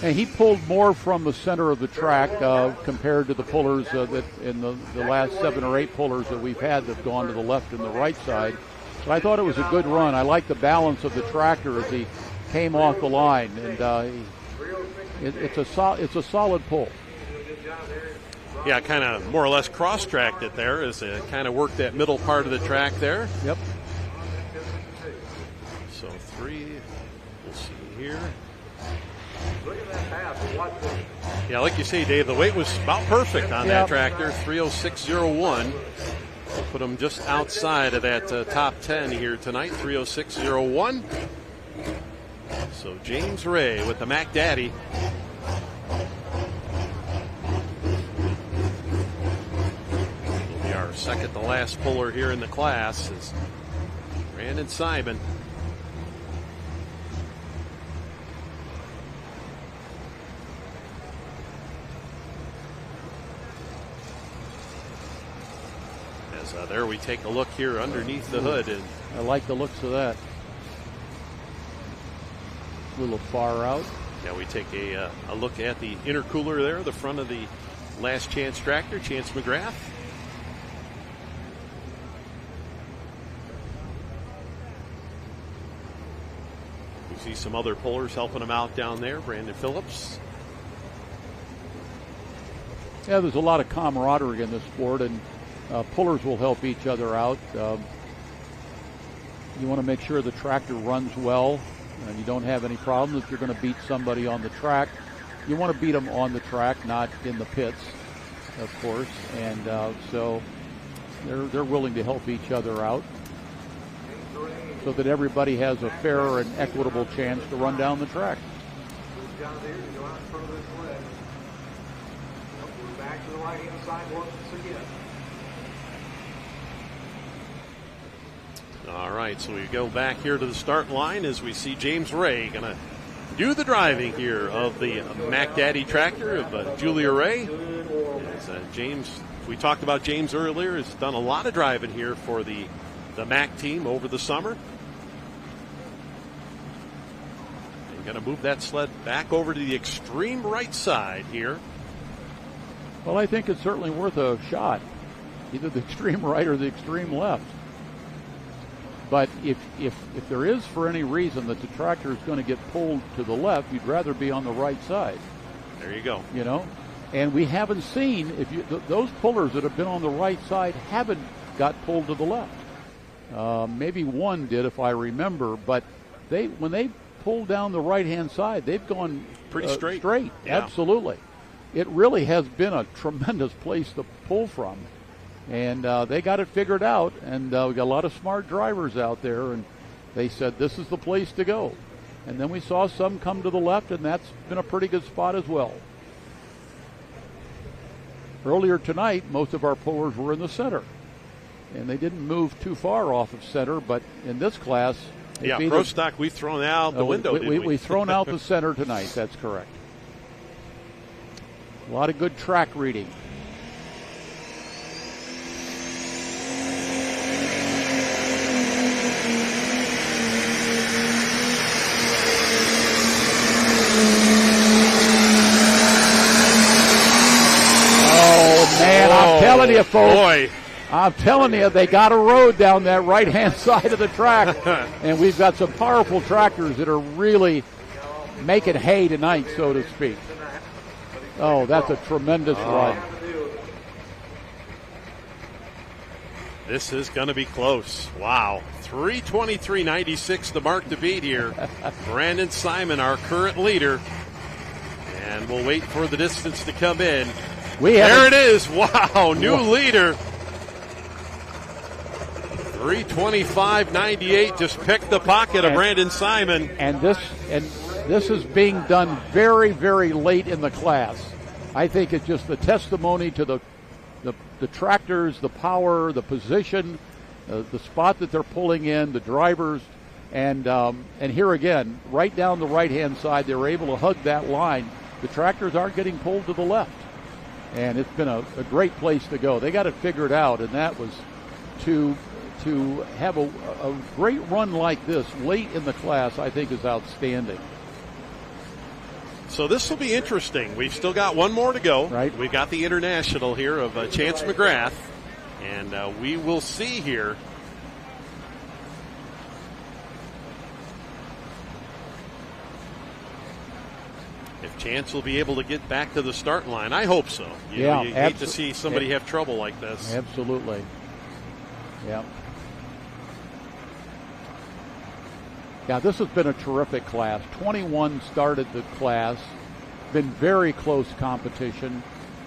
And he pulled more from the center of the track compared to the pullers that in the last 7 or 8 pullers that we've had that have gone to the left and the right side. So I thought it was a good run. I like the balance of the tractor as he came off the line, and it's a solid pull.
Yeah, kind of more or less cross-tracked it there as it kind of worked that middle part of the track there.
Yep.
So 3, we'll see here. Yeah, like you say, Dave, the weight was about perfect on that tractor, 306.01. Put him just outside of that top 10 here tonight, 306.01. So James Ray with the Mac Daddy. Will be our second to last puller here in the class is Brandon Simon. There we take a look here underneath the hood. And
I like the looks of that. A little far out.
Yeah, we take a look at the intercooler there, the front of the Last Chance tractor, Chance McGrath. We see some other pullers helping him out down there. Brandon Phillips.
Yeah, there's a lot of camaraderie in this sport, and pullers will help each other out. You want to make sure the tractor runs well and you don't have any problems. If you're going to beat somebody on the track, you want to beat them on the track, not in the pits, of course. And so they're willing to help each other out so that everybody has a fair and equitable chance to run down the track.
Back to the right-hand side once again.
All right, so we go back here to the start line as we see James Ray going to do the driving here of the Mac Daddy tractor of Julia Ray. As James, we talked about James earlier, has done a lot of driving here for the Mac team over the summer. And going to move that sled back over to the extreme right side here.
Well, I think it's certainly worth a shot, either the extreme right or the extreme left. But if there is, for any reason, that the tractor is going to get pulled to the left, you'd rather be on the right side.
There you go.
You know, and we haven't seen those pullers that have been on the right side haven't got pulled to the left. Maybe one did, if I remember, but when they pulled down the right-hand side, they've gone
pretty straight.
Yeah. Absolutely. It really has been a tremendous place to pull from. And they got it figured out, and we got a lot of smart drivers out there, and they said this is the place to go. And then we saw some come to the left, and that's been a pretty good spot as well. Earlier tonight, most of our pullers were in the center, and they didn't move too far off of center, but in this class...
Yeah, Pro Stock, we've thrown out the window, didn't we?
We've thrown out the center tonight, that's correct. A lot of good track reading. Man, I'm telling you, folks. I'm telling you, they got a road down that right-hand side of the track, and we've got some powerful tractors that are really making hay tonight, so to speak. Oh, that's a tremendous run.
This is going to be close. Wow. 3:23.96 the mark to beat here. Brandon Simon, our current leader. And we'll wait for the distance to come in. There it is. Wow, new leader. 3:25.98 just picked the pocket of Brandon Simon.
And this is being done very, very late in the class. I think it's just the testimony to the tractors, the power, the position, the spot that they're pulling in, the drivers, and here again, right down the right-hand side, they were able to hug that line. The tractors aren't getting pulled to the left, and it's been a great place to go. They got it figured out, and that was to have a great run like this late in the class, I think is outstanding.
So this will be interesting. We've still got one more to go.
Right.
We've got the international here of Chance McGrath, and we will see here. If Chance will be able to get back to the start line. I hope so. You hate to see somebody have trouble like this.
Absolutely. Yeah. Yeah, this has been a terrific class. 21 started the class. Been very close competition.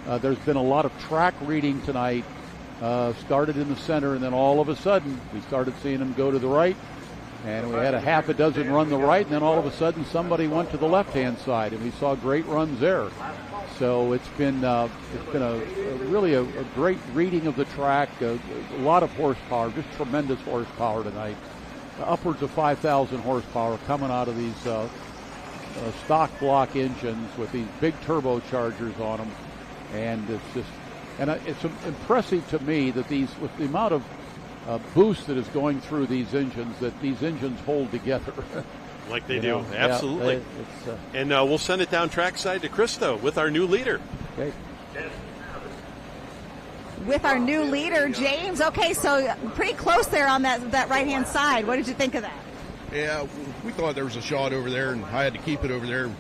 There's been a lot of track reading tonight. Started in the center, and then all of a sudden, we started seeing them go to the right. And we had a half a dozen run the right, and then all of a sudden somebody went to the left-hand side, and we saw great runs there. So it's been a really great reading of the track, a lot of horsepower, just tremendous horsepower tonight. Upwards of 5,000 horsepower coming out of these stock block engines with these big turbochargers on them, and it's impressive to me that with the amount of boost that is going through these engines, that these engines hold together.
Like they do, absolutely. And we'll send it down trackside to Christo with our new leader.
Okay.
With our new leader, James. Okay, so pretty close there on that right-hand side. What did you think of that?
Yeah, we thought there was a shot over there, and I had to keep it over there.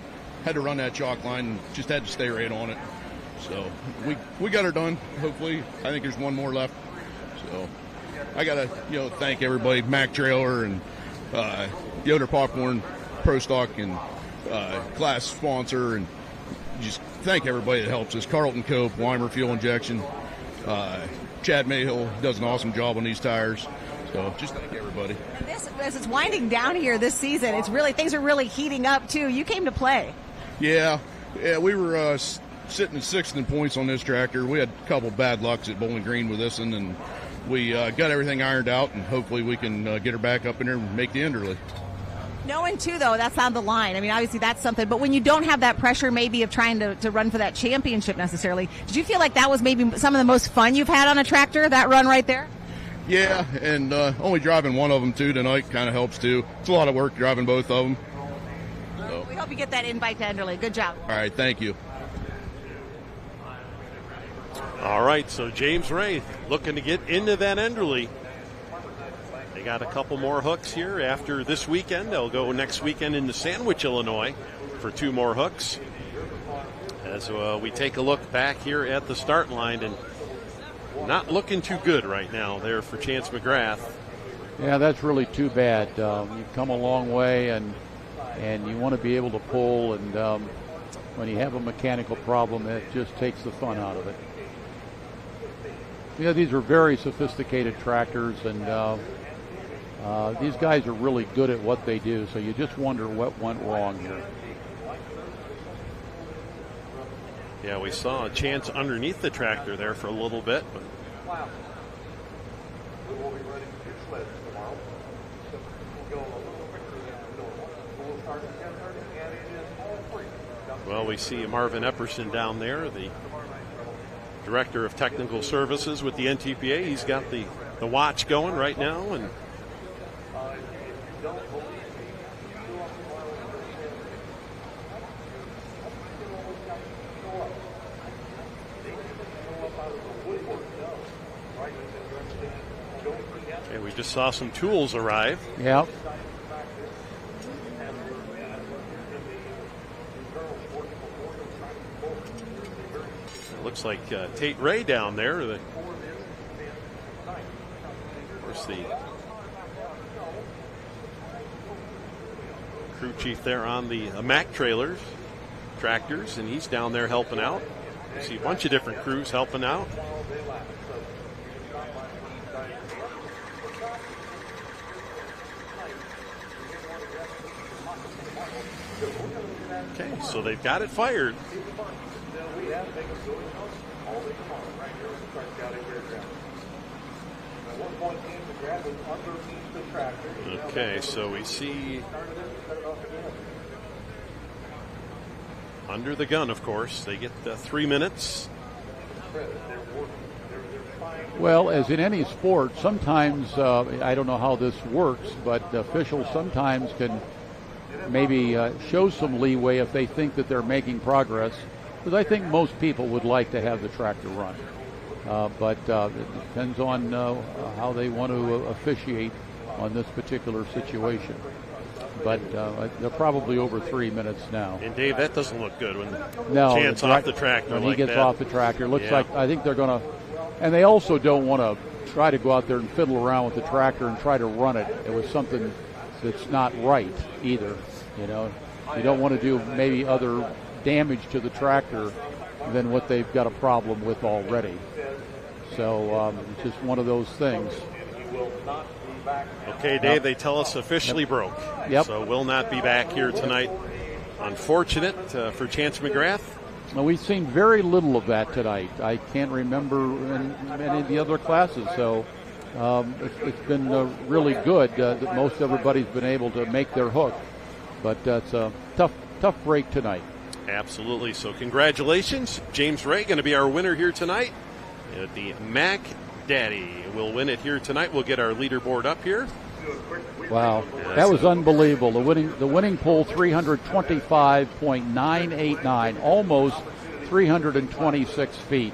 Had to run that chalk line, and just had to stay right on it. So we got her done, hopefully. I think there's one more left. So I got to thank everybody, Mac Trailer and Yoder Popcorn, Pro Stock, and class sponsor, and just thank everybody that helps us. Carlton Cope, Weimer Fuel Injection, Chad Mayhill does an awesome job on these tires. So just thank everybody.
As it's winding down here this season, things are really heating up too. You came to play.
Yeah, we were sitting at sixth in points on this tractor. We had a couple bad lucks at Bowling Green with this one, and we got everything ironed out, and hopefully we can get her back up in there and make the Enderley.
Knowing too, though, that's on the line. I mean, obviously that's something, but when you don't have that pressure maybe of trying to run for that championship necessarily, did you feel like that was maybe some of the most fun you've had on a tractor, that run right there?
Yeah, and only driving one of them too tonight kind of helps too. It's a lot of work driving both of them.
So. We hope you get that invite to Enderley. Good job.
All right, thank you.
All right, so James Ray looking to get into that Enderley. They got a couple more hooks here after this weekend. They'll go next weekend into Sandwich, Illinois for 2 more hooks. As we take a look back here at the start line, and not looking too good right now there for Chance McGrath.
Yeah, that's really too bad. You've come a long way, and you want to be able to pull, and when you have a mechanical problem, it just takes the fun out of it. Yeah, these are very sophisticated tractors, and these guys are really good at what they do, so you just wonder what went wrong here.
Yeah, we saw a Chance underneath the tractor there for a little bit. But well, we see Marvin Epperson down there, the Director of Technical Services with the NTPA. He's got the watch going right now, and we just saw some tools arrive.
Yep.
looks like Tate Ray down there. Of course, the crew chief there on the Mack trailers, tractors, and he's down there helping out. You see a bunch of different crews helping out. Okay, so they've got it fired. Okay, so we see under the gun, of course. They get 3 minutes.
Well, as in any sport, sometimes, I don't know how this works, but officials sometimes can maybe show some leeway if they think that they're making progress, because I think most people would like to have the tractor run. But it depends on how they want to officiate on this particular situation. But they're probably over 3 minutes now.
And Dave, that doesn't look good when Chance
right,
off the tractor
when
like
he gets
that.
off the tractor. Looks like I think they're going to, and they also don't want to try to go out there and fiddle around with the tractor and try to run it. It was something that's not right either. You know, you don't want to do maybe other damage to the tractor than what they've got a problem with already. So it's just one of those things.
Okay, Dave, they tell us officially broke.
Yep.
So will not be back here tonight. Unfortunate for Chance McGrath.
Well, we've seen very little of that tonight. I can't remember in any of the other classes. So it's been really good that most everybody's been able to make their hook. But it's a tough break tonight.
Absolutely. So congratulations. James Ray going to be our winner here tonight. The Mack Daddy will win it here tonight. We'll get our leaderboard up here.
Wow, that was unbelievable. The winning pull 325.989, almost 326 feet.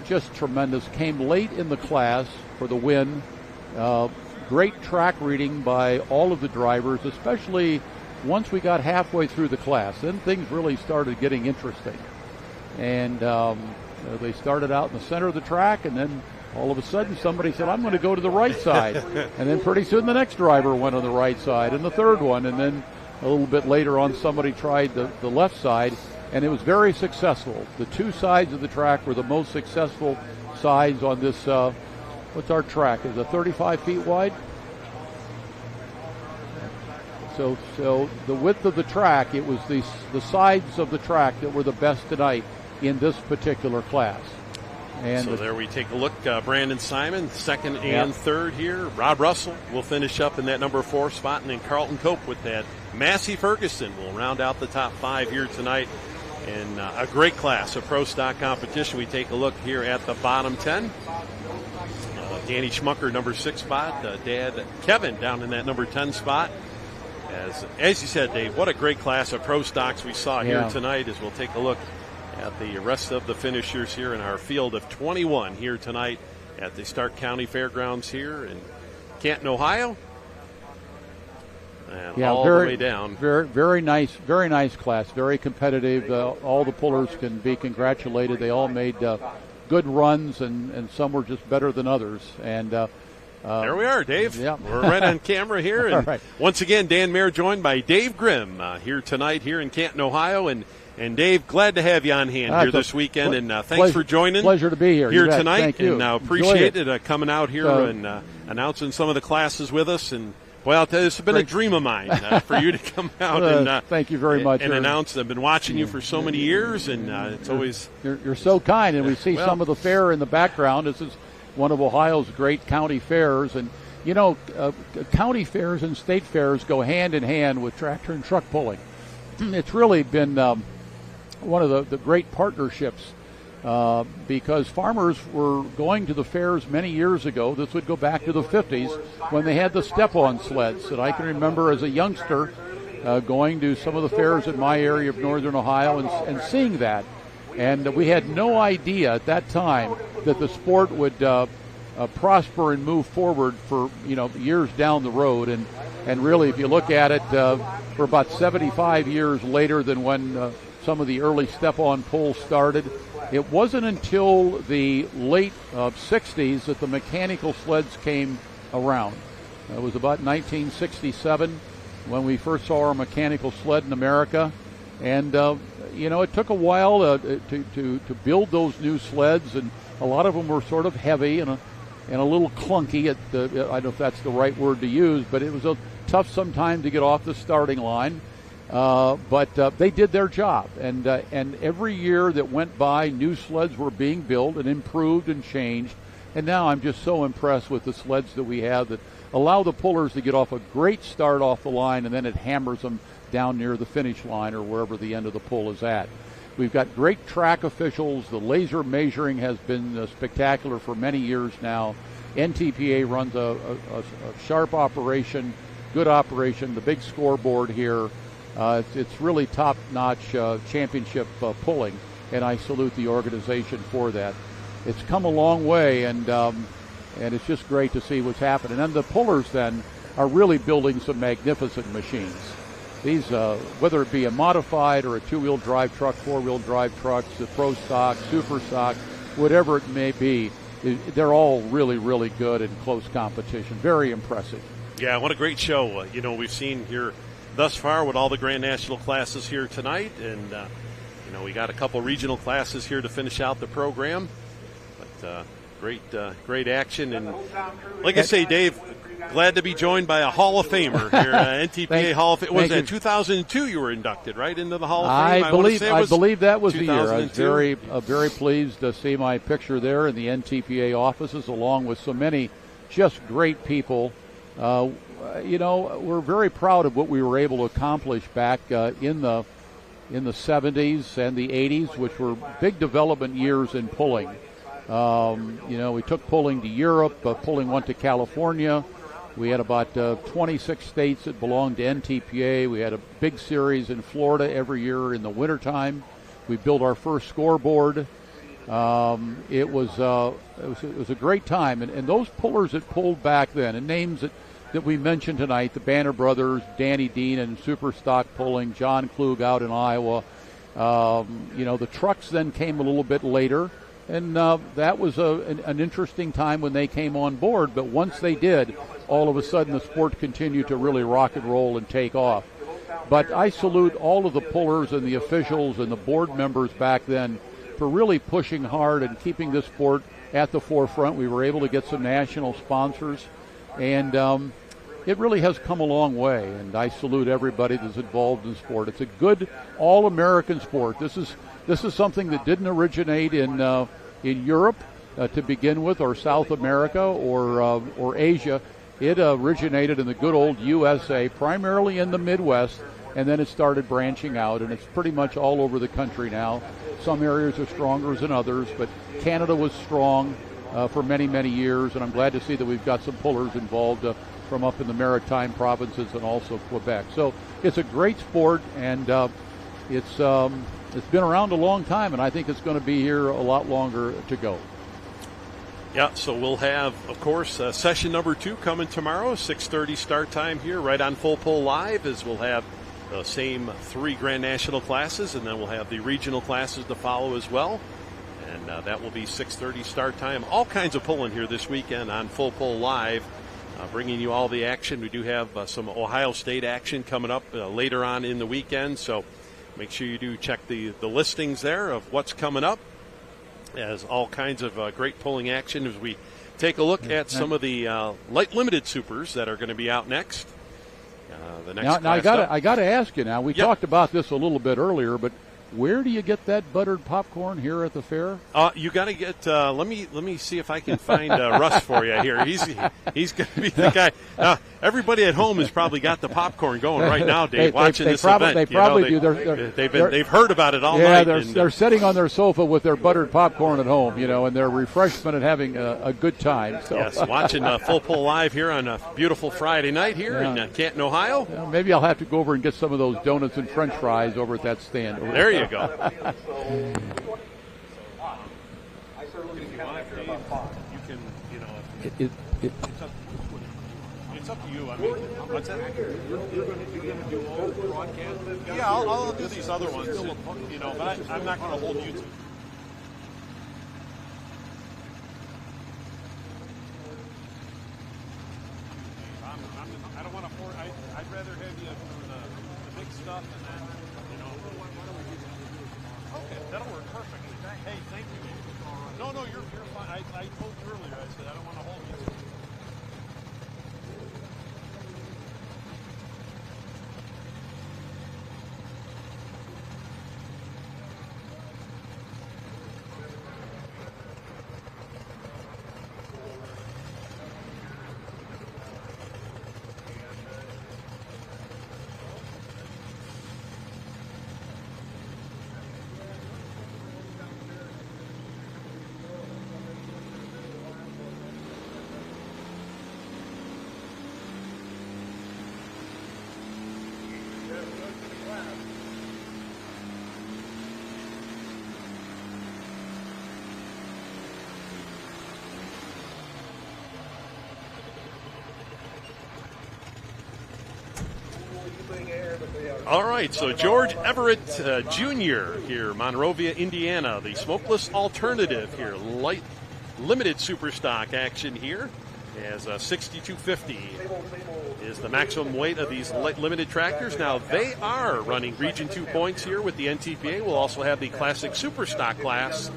Just tremendous. Came late in the class for the win. Great track reading by all of the drivers, especially once we got halfway through the class. Then things really started getting interesting. And they started out in the center of the track, and then all of a sudden somebody said, I'm going to go to the right side. And then pretty soon the next driver went on the right side, and the third one. And then a little bit later on somebody tried the left side, and it was very successful. The two sides of the track were the most successful sides on this, what's our track? Is it 35 feet wide? So the width of the track, it was the sides of the track that were the best tonight in this particular class. And
so there we take a look. Brandon Simon, second and third here. Rob Russell will finish up in that number 4 spot, and then Carlton Cope with that. Massey Ferguson will round out the top 5 here tonight. And a great class, a pro stock competition. We take a look here at the bottom 10. Danny Schmucker, number 6 spot. Dad Kevin down in that number 10 spot. As you said, Dave, what a great class of pro stocks we saw here tonight. As we'll take a look at the rest of the finishers here in our field of 21 here tonight at the Stark County Fairgrounds here in Canton, Ohio. And all the way down.
Very nice class, very competitive. All the pullers can be congratulated. They all made good runs, and some were just better than others. And
there we are, Dave.
Yeah.
We're right on camera here. And
right.
Once again, Dan Mayer joined by Dave Grimm here tonight here in Canton, Ohio. And Dave, glad to have you on hand here this weekend, and thanks for joining.
Pleasure to be here
tonight.
Thank you.
And appreciate it coming out here and announcing some of the classes with us. And boy, I'll tell you, it's been a dream of mine for you to come out and
thank you very much
and announce. I've been watching you for so many years, and it's always
you're so kind. And we see some of the fair in the background. This is one of Ohio's great county fairs, and you know, county fairs and state fairs go hand in hand with tractor and truck pulling. It's really been one of the great partnerships because farmers were going to the fairs many years ago. This would go back to the 50s when they had the step-on sleds. And I can remember as a youngster going to some of the fairs in my area of northern Ohio and seeing that. And we had no idea at that time that the sport would prosper and move forward for years down the road. And really, if you look at it, for about 75 years later than when some of the early step-on pulls started. It wasn't until the late 60s that the mechanical sleds came around. It was about 1967 when we first saw our mechanical sled in America. And, it took a while to build those new sleds, and a lot of them were sort of heavy and a little clunky. I don't know if that's the right word to use, but it was a tough sometime to get off the starting line. But they did their job, and every year that went by, new sleds were being built and improved and changed. And now I'm just so impressed with the sleds that we have that allow the pullers to get off a great start off the line, and then it hammers them down near the finish line or wherever the end of the pull is at. We've got great track officials. The laser measuring has been spectacular for many years now. NTPA runs a sharp operation, good operation, the big scoreboard here. It's really top-notch championship pulling, and I salute the organization for that. It's come a long way, and it's just great to see what's happening. And the pullers then are really building some magnificent machines. These, whether it be a modified or a two-wheel drive truck, four-wheel drive trucks, the pro stock, super stock, whatever it may be, they're all really, really good in close competition. Very impressive.
Yeah, what a great show. We've seen here thus far with all the Grand National classes here tonight, and we got a couple regional classes here to finish out the program. But great action, and like I say, Dave, glad to be joined by a Hall of Famer here, NTPA Hall of Fame. Was that 2002 you were inducted right into the Hall of Fame?
I believe that was the year. I was very pleased to see my picture there in the NTPA offices, along with so many just great people. We're very proud of what we were able to accomplish back in the 70s and the 80s, which were big development years in pulling. We took pulling to Europe. Pulling went to California. We had about 26 states that belonged to NTPA. We had a big series in Florida every year in the wintertime. We built our first scoreboard. It was a great time, and those pullers that pulled back then, and names that we mentioned tonight, the Banner Brothers, Danny Dean and Super Stock Pulling, John Klug out in Iowa. The trucks then came a little bit later, and that was an interesting time when they came on board. But once they did, all of a sudden the sport continued to really rock and roll and take off. But I salute all of the pullers and the officials and the board members back then for really pushing hard and keeping this sport at the forefront. We were able to get some national sponsors, and it really has come a long way, and I salute everybody that's involved in the sport. It's a good all-American sport. This is something that didn't originate in Europe to begin with, or South America, or Asia. It originated in the good old USA, primarily in the Midwest, and then it started branching out, and it's pretty much all over the country now. Some areas are stronger than others, but Canada was strong for many, many years, and I'm glad to see that we've got some pullers involved from up in the Maritime provinces and also Quebec. So it's a great sport, and it's been around a long time, and I think it's going to be here a lot longer to go.
Yeah, so we'll have, of course, session number 2 coming tomorrow, 6:30 start time here, right on Full Pull Live, as we'll have the same 3 Grand National classes, and then we'll have the regional classes to follow as well. And that will be 6:30 start time. All kinds of pulling here this weekend on Full Pull Live, bringing you all the action. We do have some Ohio State action coming up later on in the weekend, so make sure you do check the listings there of what's coming up. As all kinds of great pulling action as we take a look at some of the light limited supers that are going to be out next. The next
now I got to ask you now. We talked about this a little bit earlier, but where do you get that buttered popcorn here at the fair?
You got to get. Let me see if I can find Russ for you here. He's going to be the guy. Everybody at home has probably got the popcorn going right now, Dave. Watching this event,
they probably do.
They've heard about it all night.
Yeah, they're sitting on their sofa with their buttered popcorn at home, and their refreshment and having a good time. So.
Yes, watching Full Pull Live here on a beautiful Friday night here in Canton, Ohio.
Yeah, maybe I'll have to go over and get some of those donuts and French fries over at that stand.
There you go. It's up to you. I mean, what's that?
You're going to do all the broadcasts?
Yeah, I'll do these other ones, you know, but I'm not going to hold you to. I don't want to pour. I'd rather have you for the big stuff and then, you know. Okay, that'll work perfectly. Hey, thank you. No, you're fine. I told you earlier. I said I don't want to hold you to. All right, so George Everett Jr. here, Monrovia, Indiana, the smokeless alternative here, light limited super stock action here, as 6250 is the maximum weight of these light limited tractors. Now they are running Region 2 points here with the NTPA. We'll also have the classic super stock class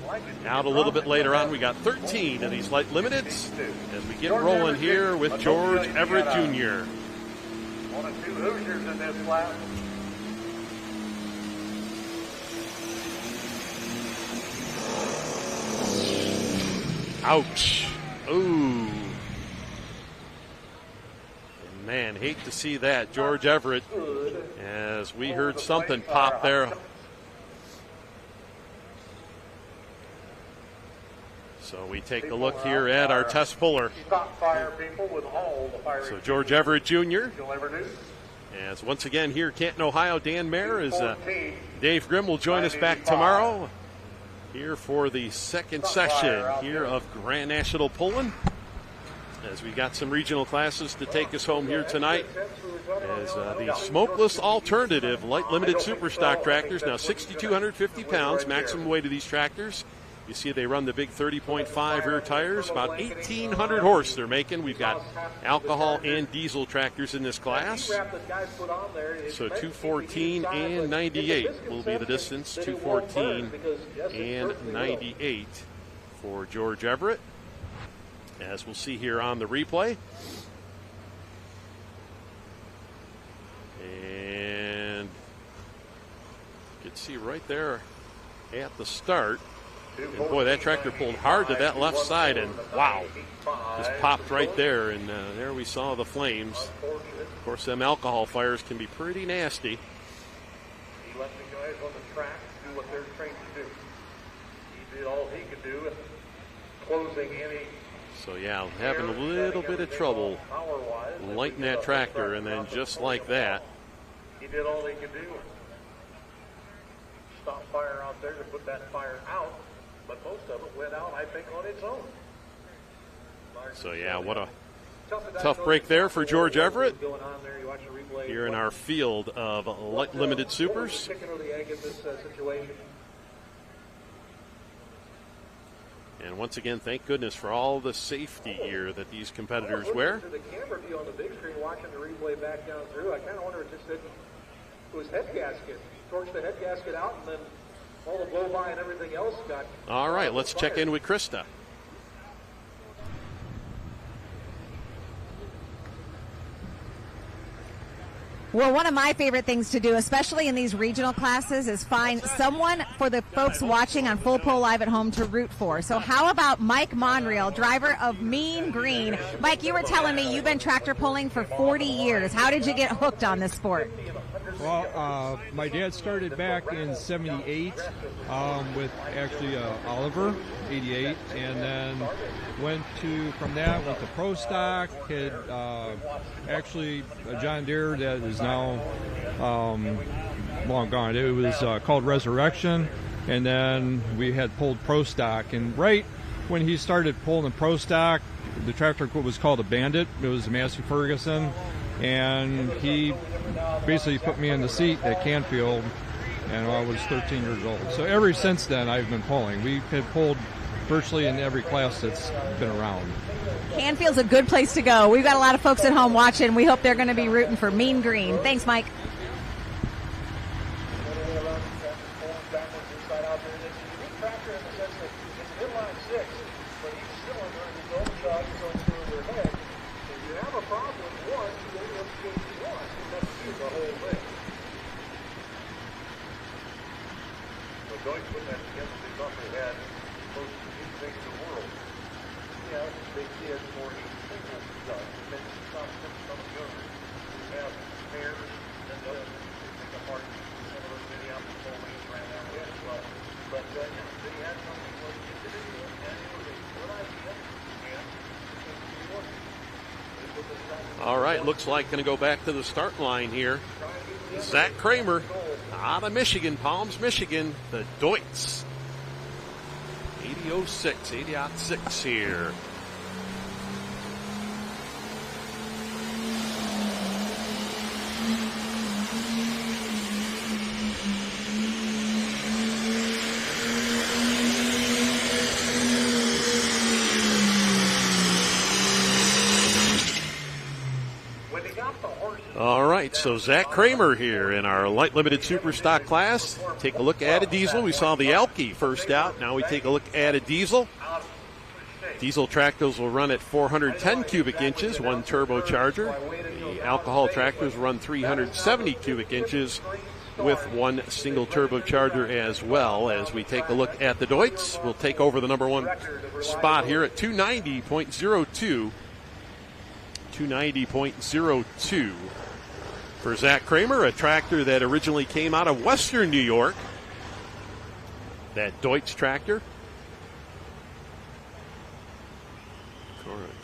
out a little bit later on. We got 13 of these light limiteds as we get rolling here with George Everett Jr.
One of two Hoosiers in this class.
Ouch. Ooh. Man, hate to see that. George Everett, as we heard something pop there. So we take a look here at our test puller. So George Everett Jr. As once again here, Canton, Ohio, Dan Mayer is Dave Grimm will join us back tomorrow here for the second session here of Grand National Pulling, as we got some regional classes to take us home here tonight, as the smokeless alternative light limited super stock tractors, now 6,250 pounds maximum weight of these tractors. You see they run the big 30.5 rear tires, about 1,800 horse they're making. We've got alcohol and diesel tractors in this class. So 214 and 98 will be the distance, 214 and 98 for George Everett, as we'll see here on the replay. And you can see right there at the start. And boy, that tractor pulled hard to that left side, and wow, just popped right there. And there we saw the flames. Of course, them alcohol fires can be pretty nasty.
He let the guys on the track do what they're trained to do. He did all he could do in closing any.
So yeah, having a little bit of trouble lighting that tractor, and then just like that.
He did all he could do. Stop fire out there to put that fire out. But most of it went out, I think, on its own.
So, yeah, what a tough break there for George Everett here in our field of light limited supers. And once again, thank goodness for all the safety gear that these competitors wear.
The camera view on the big screen watching the replay back down through, I kind of wonder if it was head gasket. Torched the head gasket out, and then all the blow-by and everything else got.
All right, let's check in with Krista.
Well, one of my favorite things to do, especially in these regional classes, is find someone for the folks watching on Full Pull Live at home to root for. So how about Mike Monreal, driver of Mean Green? Mike, you were telling me you've been tractor pulling for 40 years. How did you get hooked on this sport?
Well, my dad started back in '78 with actually Oliver, '88, and then went to Pro Stock, had actually a John Deere that is now long gone. It was called Resurrection, and then we had pulled Pro Stock, and right when he started pulling the Pro Stock, the tractor was called a Bandit. It was a Massey Ferguson, and he basically put me in the seat at Canfield, and I was 13 years old. So ever since then, I've been pulling. We have pulled virtually in every class that's been around.
Canfield's a good place to go. We've got a lot of folks at home watching. We hope they're going to be rooting for Mean Green. Thanks, Mike.
All right, looks like going to go back to the start line here. Zach Kramer out of Michigan, Palms, Michigan, the Deutz. 80.06 here. All right, so Zach Kramer here in our light limited super stock class. Take a look at a diesel. We saw the Elke first out. Now we take a look at a diesel. Diesel tractors will run at 410 cubic inches, one turbocharger. The alcohol tractors run 370 cubic inches with one single turbocharger as well. As we take a look at the Deutz, we'll take over the number one spot here at 290.02. 290.02 for Zach Kramer, a tractor that originally came out of Western New York. That Deutz tractor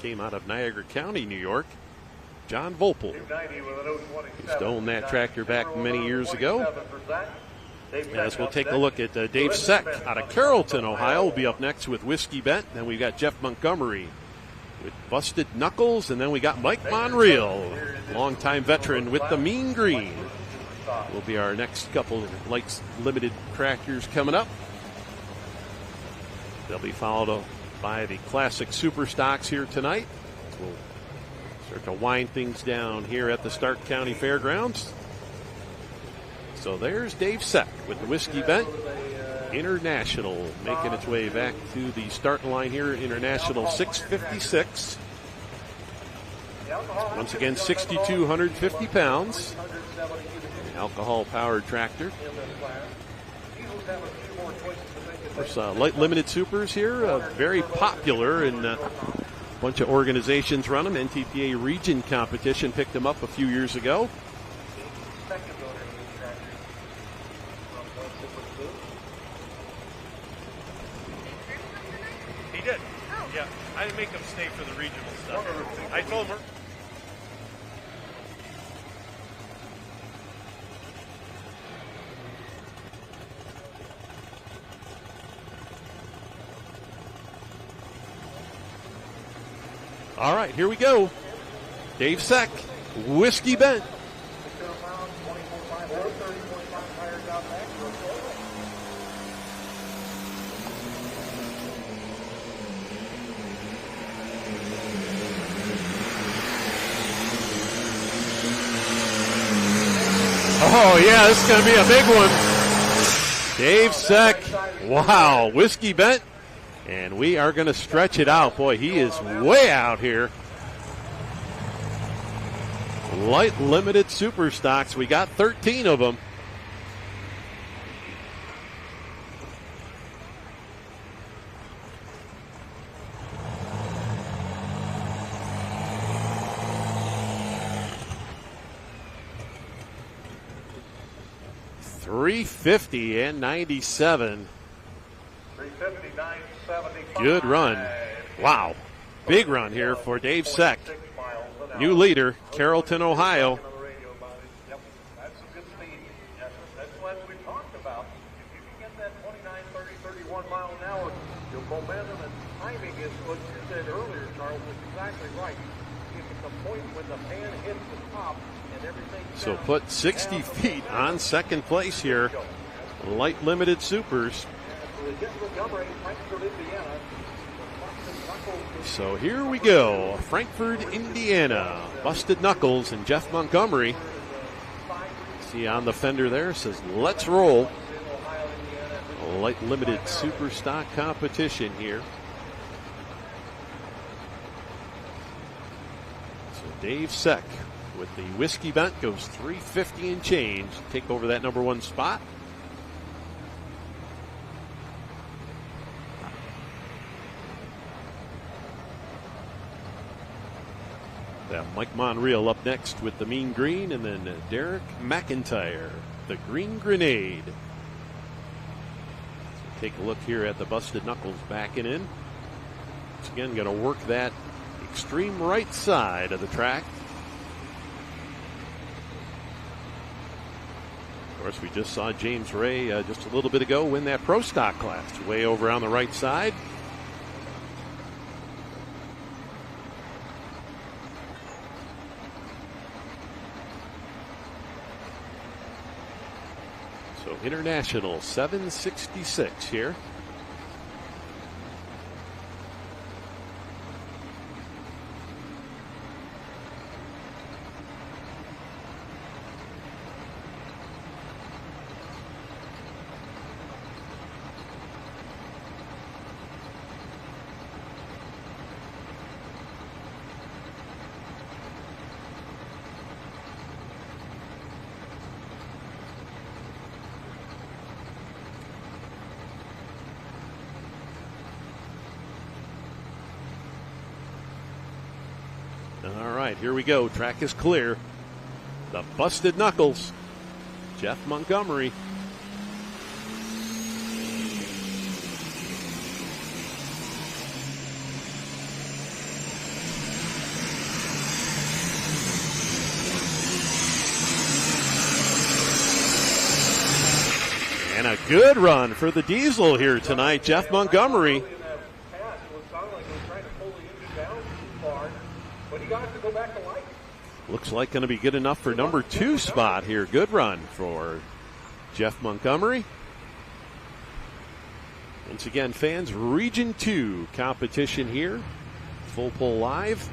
came out of Niagara County, New York. John Volpel used to own that tractor back many years ago. As we'll take a look at Dave Seck out of Carrollton, Ohio, will be up next with Whiskey Bent. Then we've got Jeff Montgomery with Busted Knuckles, and then we got Mike Monreal, longtime veteran with the Mean Green. Will be our next couple of light limited tractors coming up. They'll be followed by the classic super stocks here tonight. We'll start to wind things down here at the Stark County Fairgrounds. So there's Dave Seck with the Whiskey Bent International, making its way back to the starting line here. International 656. Once again, 6,250 pounds. Alcohol powered tractor. Of course, light limited supers here, very popular, and a bunch of organizations run them. NTPA region competition picked them up a few years ago.
Did. Yeah, I didn't make them stay for the regional stuff. I told her.
All right, here we go. Dave Seck, Whiskey Bent. Oh, yeah, this is going to be a big one. Dave Seck, wow, Whiskey Bent. And we are going to stretch it out. Boy, he is way out here. Light limited super stocks. We got 13 of them. $350 and 97. Good run. Wow. Big run here for Dave Seck. New leader, Carrollton, Ohio.
that 29, 30, 31 mile an hour. Your momentum and timing is what you said earlier, Charles, is exactly right. If it's a point when the pan hits the top and everything.
So put 60 feet on second place here. Light limited supers. So here we go. Frankfort, Indiana. Busted Knuckles and Jeff Montgomery. See on the fender there, says let's roll. A light limited super stock competition here. So Dave Seck with the whiskey bent goes 350 and change. Take over that number one spot. Mike Monreal up next with the mean green, and then Derek McIntyre, the green grenade. So take a look here at the Busted Knuckles backing in. Once again, going to work that extreme right side of the track. Of course, we just saw James Ray just a little bit ago win that Pro Stock class, way over on the right side. So International 766 here. All right, here we go. Track is clear. The Busted Knuckles, Jeff Montgomery. And a good run for the Diesel here tonight, Jeff Montgomery. Looks like going to be good enough for number 2 spot here. Good run for Jeff Montgomery. Once again, fans, Region 2 competition here. Full pull live.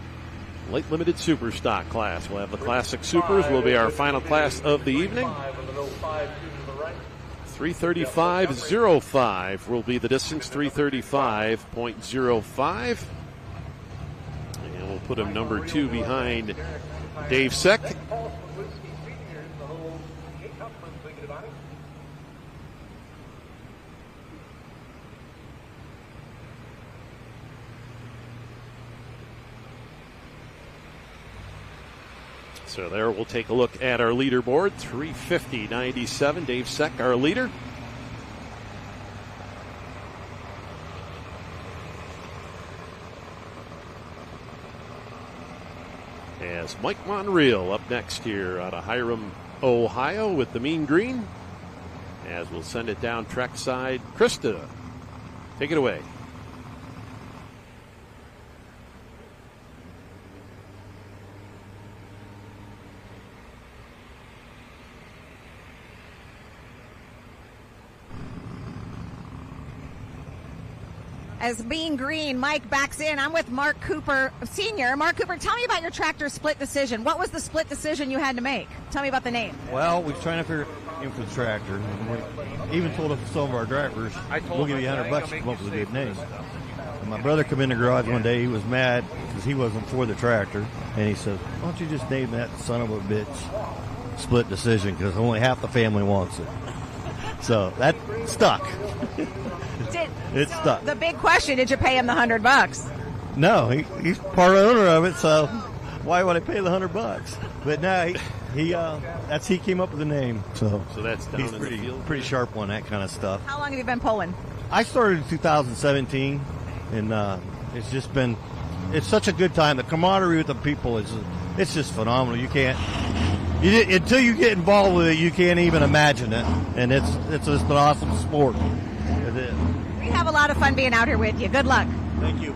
Late limited super stock class. We'll have the classic supers will be our final class of the evening. 3:35.05 will be the distance. 3:35.05. And we'll put him number 2 behind Dave Seck. So there we'll take a look at our leaderboard. 350.97. Dave Seck, our leader. As Mike Monreal up next here out of Hiram, Ohio with the mean green. As we'll send it down track side. Krista, take it away.
As being green, Mike backs in. I'm with Mark Cooper, Sr. Mark Cooper, tell me about your tractor split decision. What was the split decision you had to make? Tell me about the name.
Well, we were trying to figure in for the tractor. And we even told some of our drivers, we'll give you $100 to come up with a good name. And my brother come in the garage one day. He was mad because he wasn't for the tractor. And he said, why don't you just name that son of a bitch Split Decision, because only half the family wants it. So that stuck. It's stuck.
The big question, did you pay him the $100?
No, he's part owner of it, so why would I pay the $100? But no, he came up with the name. So
that's down
he's
in the field.
Pretty sharp on that kind of stuff.
How long have you been pulling?
I started in 2017, and it's just been, it's such a good time. The camaraderie with the people it's just phenomenal. You can't Until you get involved with it, you can't even imagine it. And it's just an awesome sport. It is.
We have a lot of fun being out here with you. Good luck.
Thank you.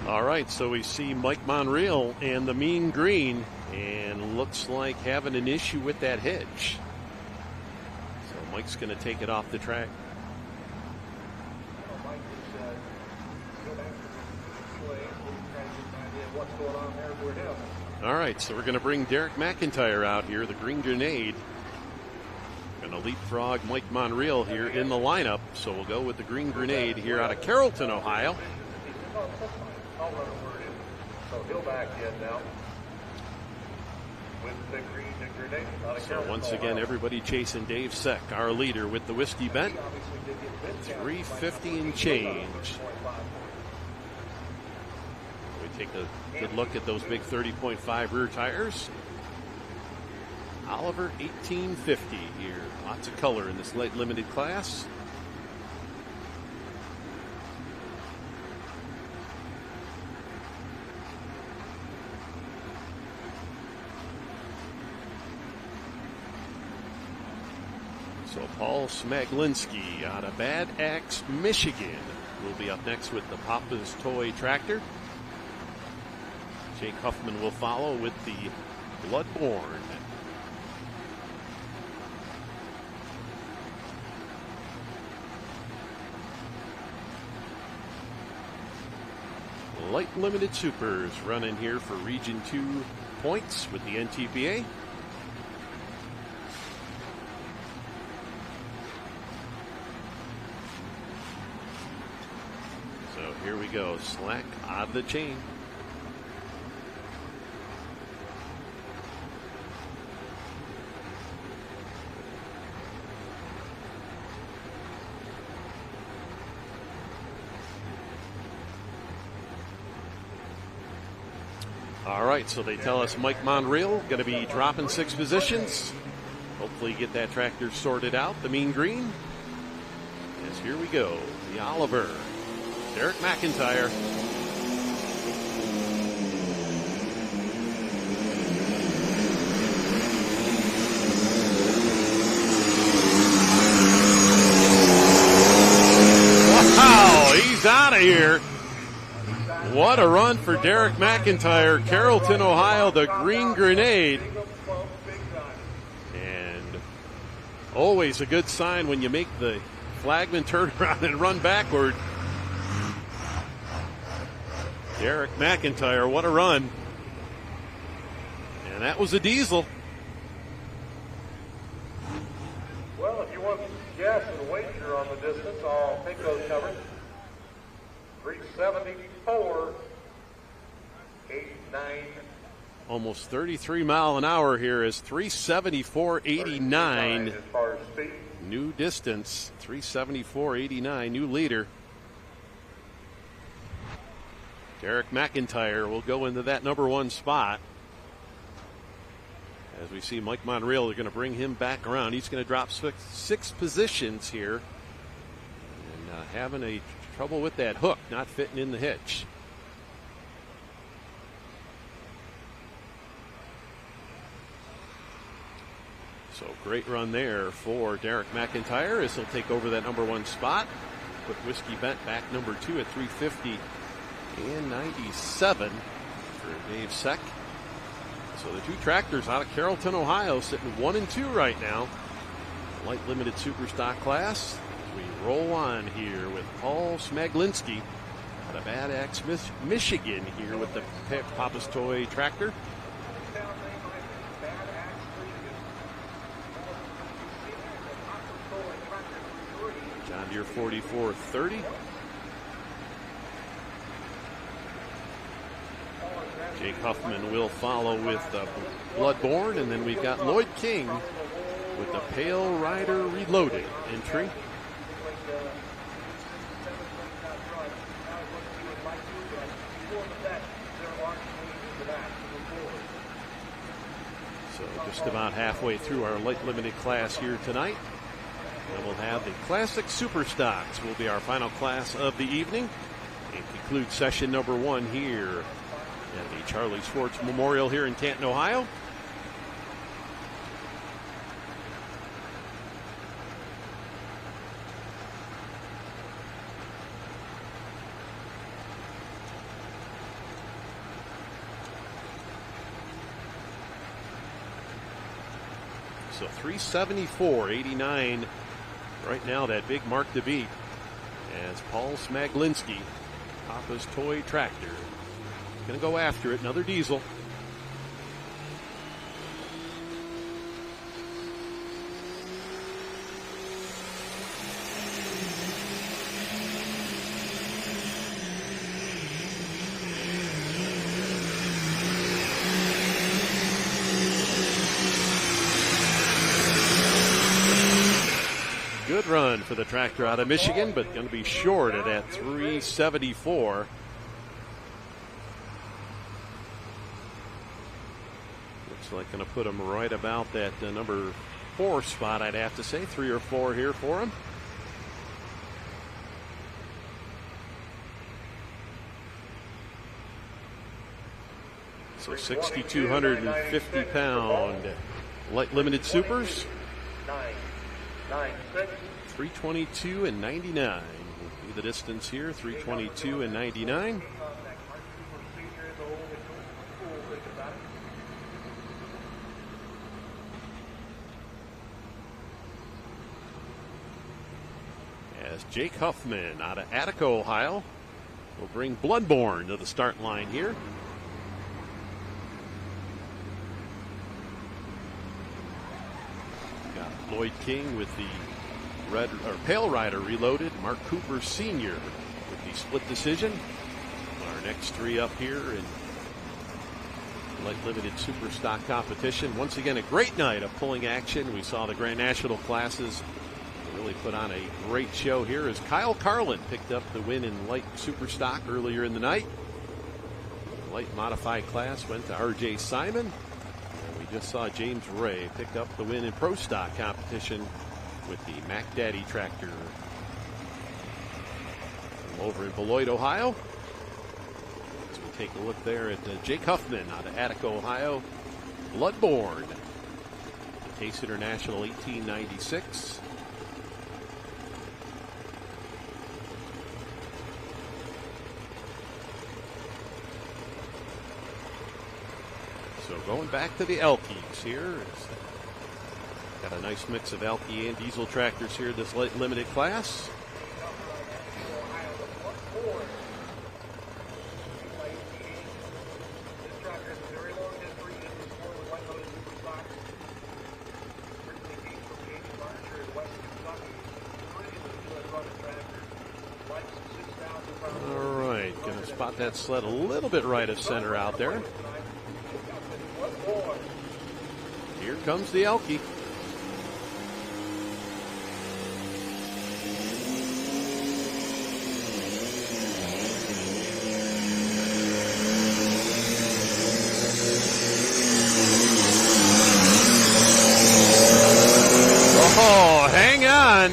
All right, so we see Mike Monreal and the Mean Green, and looks like having an issue with that hitch. So Mike's going to take it off the track. All right, so we're going to bring Derek McIntyre out here, the Green Grenade. Going to leapfrog Mike Monreal here in the lineup. So we'll go with the Green Grenade here out of Carrollton, Ohio.
So he'll back in now with the Green Grenade.
So once again, everybody chasing Dave Seck, our leader, with the whiskey bent. 350 and change. We take a good look at those big 30.5 rear tires. Oliver 1850 here. Lots of color in this light limited class. So Paul Smaglinski out of Bad Axe, Michigan will be up next with the Papa's Toy tractor. Jake Huffman will follow with the Bloodborne. Light limited supers running here for Region 2 points with the NTPA. So here we go, slack out of the chain. All right, so they tell us Mike Monreal going to be dropping 6 positions. Hopefully get that tractor sorted out. The Mean Green. Yes, here we go. The Oliver. Derek McIntyre. Wow, he's out of here. What a run for Derek McIntyre, Carrollton, Ohio, the Green Grenade. And always a good sign when you make the flagman turn around and run backward. Derek McIntyre, what a run. And that was a diesel.
Well, if you want to guess and wager on the distance, I'll take those numbers. 374, 89.
Almost 33 mile an hour here is 374.89.
As far as speed.
New distance, 374.89, new leader. Derek McIntyre will go into that number 1 spot. As we see Mike Monreal, they're going to bring him back around. He's going to drop 6 positions here. And having a trouble with that hook, not fitting in the hitch. So great run there for Derek McIntyre as he'll take over that number 1 spot. Put Whiskey Bent back number 2 at 350 and 97 for Dave Seck. So the 2 tractors out of Carrollton, Ohio, sitting 1 and 2 right now. Light limited super stock class. We roll on here with Paul Smaglinski out of Bad Axe, Michigan here with the Papa's Toy tractor. John Deere 4430. Jake Huffman will follow with Bloodborne, and then we've got Lloyd King with the Pale Rider Reloaded entry. So just about halfway through our light limited class here tonight. And we'll have the Classic Super Stocks will be our final class of the evening and conclude session number 1 here at the Charlie Schwartz Memorial here in Canton, Ohio. So 374.89 right now, that big mark to beat, as Paul Smaglinski, Papa's Toy Tractor, going to go after it. Another diesel. Good run for the tractor out of Michigan, but going to be short at that 374. Looks like going to put him right about that number 4 spot, I'd have to say. 3 or 4 here for him. So 6,250 pound light limited supers. 322 and 99 will be the distance here. 322 and 99. As Jake Huffman out of Attica, Ohio, will bring Bloodborne to the start line here. Got Lloyd King with the Red or Pale Rider reloaded. Mark Cooper Sr. with the split decision. Our next 3 up here in light limited super stock competition. Once again, a great night of pulling action. We saw the Grand National classes really put on a great show here as Kyle Carlin picked up the win in light super stock earlier in the night. The light modified class went to R.J. Simon. And we just saw James Ray pick up the win in pro stock competition with the Mac Daddy tractor. From over in Beloit, Ohio. As we take a look there at Jake Huffman out of Attica, Ohio. Bloodborne. Case International 1896. So going back to the Elkies here. Got a nice mix of Elkie and diesel tractors here, this limited class. All right, going to spot that sled a little bit right of center out there. Here comes the Elkie. Oh, hang on.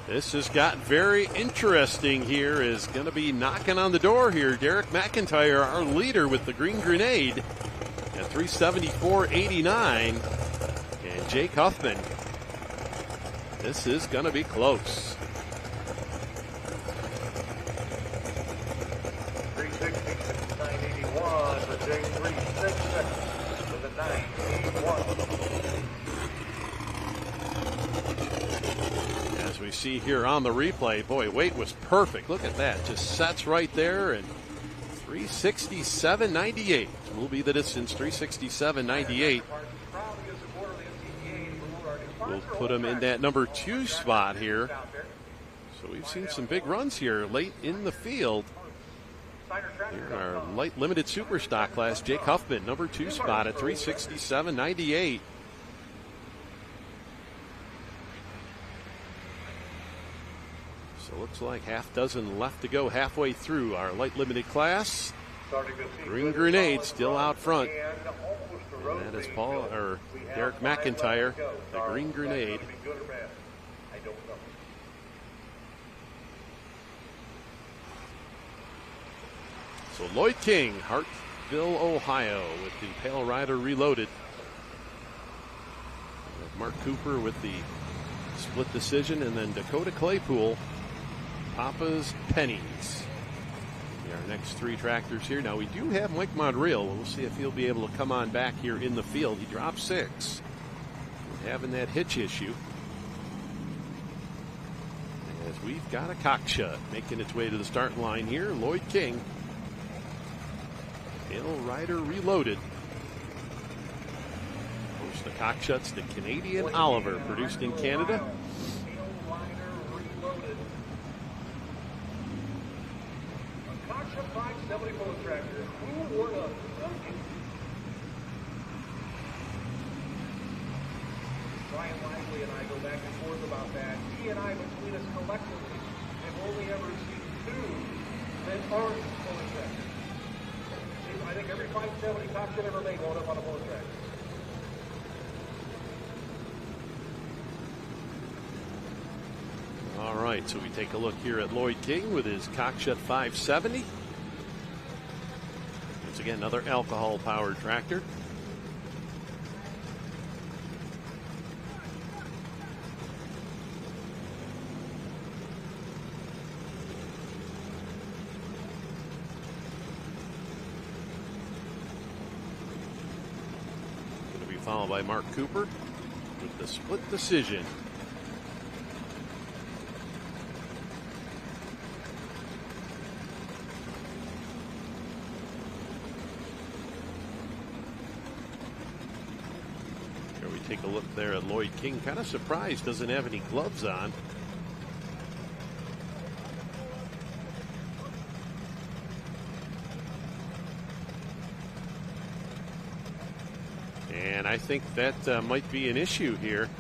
This has got very interesting here. Is going to be knocking on the door here. Derek McIntyre, our leader with the Green Grenade at 374.89. And Jake Huffman. This is going to be close.
981 for Jake, 366 for the 981.
As we see here on the replay, boy, weight was perfect. Look at that. Just sets right there, and 367.98 will be the distance. 367.98 will put him in that number 2 spot here. So we've seen some big runs here late in the field. Here in our light limited super stock class, Jake Huffman, number 2 spot at 367.98. So looks like half dozen left to go halfway through our light limited class. Green Grenade still out front. And that is Derek McIntyre, the Green Grenade. So Lloyd King, Hartville, Ohio, with the Pale Rider Reloaded. Mark Cooper with the split decision, and then Dakota Claypool, Papa's Pennies. Our next three tractors here. Now we do have Mike Monreal. We'll see if he'll be able to come on back here in the field. He dropped 6. We're having that hitch issue. As we've got a cockshut making its way to the starting line here. Lloyd King. Pale Rider Reloaded. Host the cockshuts, the Canadian Oliver, produced in Canada.
Brian Lively and I go back and forth about that. He and I, between us collectively, have only ever seen 2 that aren't pulling tractors. I think every 570 cockpit ever made wound up on a pulling tractor.
All right, so we take a look here at Lloyd King with his Cockshut 570. Once again, another alcohol-powered tractor. Going to be followed by Mark Cooper with the split decision. Take a look there at Lloyd King. Kind of surprised doesn't have any gloves on. And I think that might be an issue here.